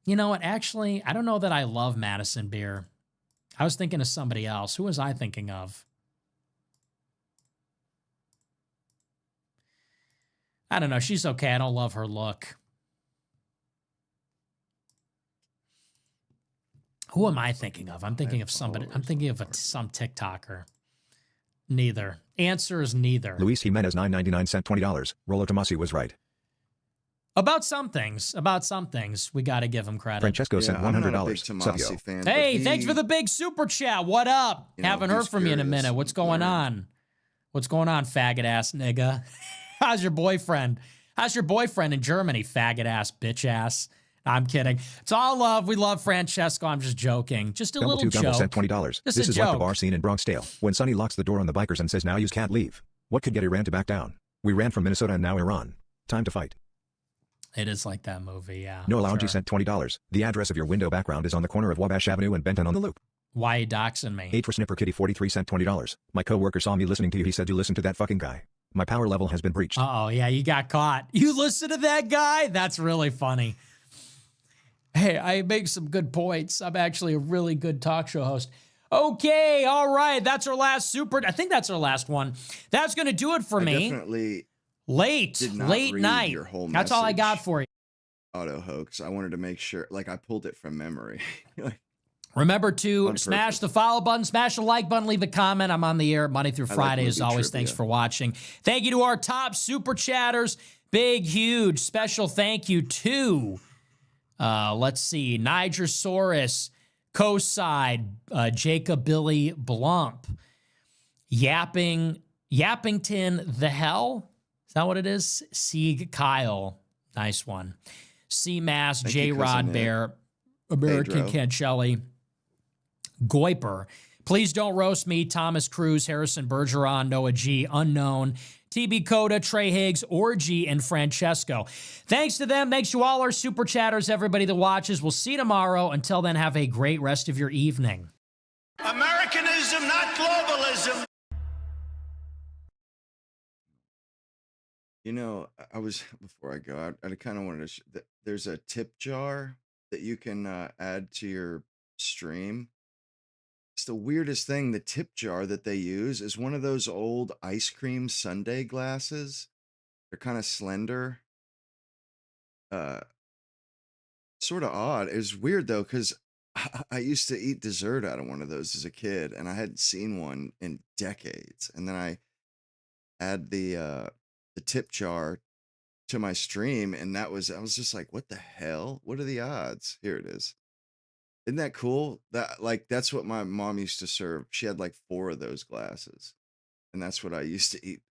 You know what? Actually, I don't know that I love Madison Beer. I was thinking of somebody else. Who was I thinking of? I don't know. She's okay. I don't love her look. Who am I thinking of? I'm thinking of somebody. I'm thinking of some TikToker. Neither. Answer is neither. Luis Jimenez 999 sent $20. Rollo Tomasi was right. About some things, we got to give him credit. Francesco sent $100. I'm not a big Tomasi fan, hey, thanks for the big super chat. What up? Haven't heard from you in a minute. What's going on? What's going on, faggot ass nigga? How's your boyfriend? How's your boyfriend in Germany, faggot ass, bitch ass? I'm kidding. It's all love. We love Francesco. I'm just joking. Just a Double little Two Gumbo joke. sent $20. This is like the bar scene in Bronx Tale when Sonny locks the door on the bikers and says, now you can't leave. What could get Iran to back down? We ran from Minnesota and now Iran. Time to fight. It is like that movie, yeah. Noah Lounge sent $20. The address of your window background is on the corner of Wabash Avenue and Benton on the Loop. Why are you doxing me? 8 for Snipper Kitty 43 sent $20. My coworker saw me listening to you. He said you listen to that fucking guy. My power level has been breached. Uh-oh, yeah, you got caught. You listen to that guy? That's really funny. Hey, I make some good points. I'm actually a really good talk show host. Okay, all right. That's our last I think that's our last one. That's going to do it for me. Definitely late night. Your whole that's all I got for you. Auto hoax. I wanted to make sure, like, I pulled it from memory. Remember to smash the follow button, smash the like button, leave a comment. I'm on the air Monday through Friday as always. Trivia. Thanks for watching. Thank you to our top super chatters. Big, huge, special thank you to, let's see, Nigersaurus, Coside, Jacob Billy Blump, Yappington the Hell. Is that what it is? Sieg Kyle. Nice one. C-Mass, J-Rod Bear, American Cancelli, Goiper. Please don't roast me. Thomas Cruz, Harrison Bergeron, Noah G, Unknown, TB Coda, Trey Higgs, Orgy, and Francesco. Thanks to them. Thanks to all our super chatters, everybody that watches. We'll see you tomorrow. Until then, have a great rest of your evening. Americanism, not globalism. You know, before I go, I kind of wanted to, there's a tip jar that you can add to your stream. It's the weirdest thing. The tip jar that they use is one of those old ice cream sundae glasses. They're kind of slender. Sort of odd. It's weird though, because I used to eat dessert out of one of those as a kid, and I hadn't seen one in decades. And then I add the tip jar to my stream, and I was just like, what the hell? What are the odds? Here it is. Isn't that cool? That's what my mom used to serve. She had like 4 of those glasses, and that's what I used to eat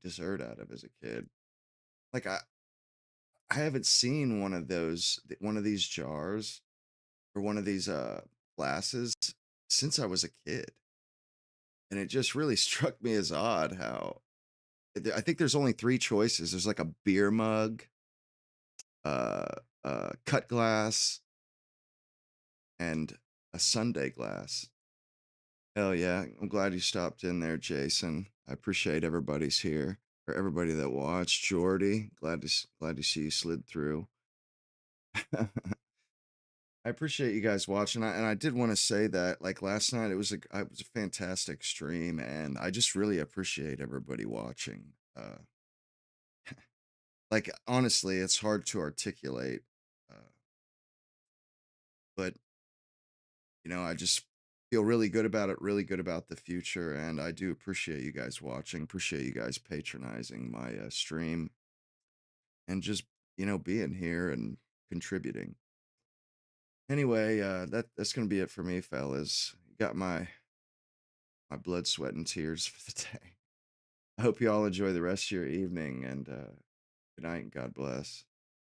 dessert out of as a kid. Like I haven't seen one of these jars or one of these glasses since I was a kid, and it just really struck me as odd how I think there's only 3 choices. There's like a beer mug, cut glass, and a sundae glass. Hell yeah. I'm glad you stopped in there, Jason. I appreciate everybody's here, or everybody that watched. Jordy, glad to see you slid through. I appreciate you guys watching. And I did want to say that, like, last night it was a fantastic stream, and I just really appreciate everybody watching. Like, honestly, it's hard to articulate, but you know, I just feel really good about it, really good about the future, and I do appreciate you guys watching, appreciate you guys patronizing my stream, and just, you know, being here and contributing. Anyway, that's gonna be it for me, fellas. You got my blood, sweat, and tears for the day. I hope you all enjoy the rest of your evening, and good night and God bless.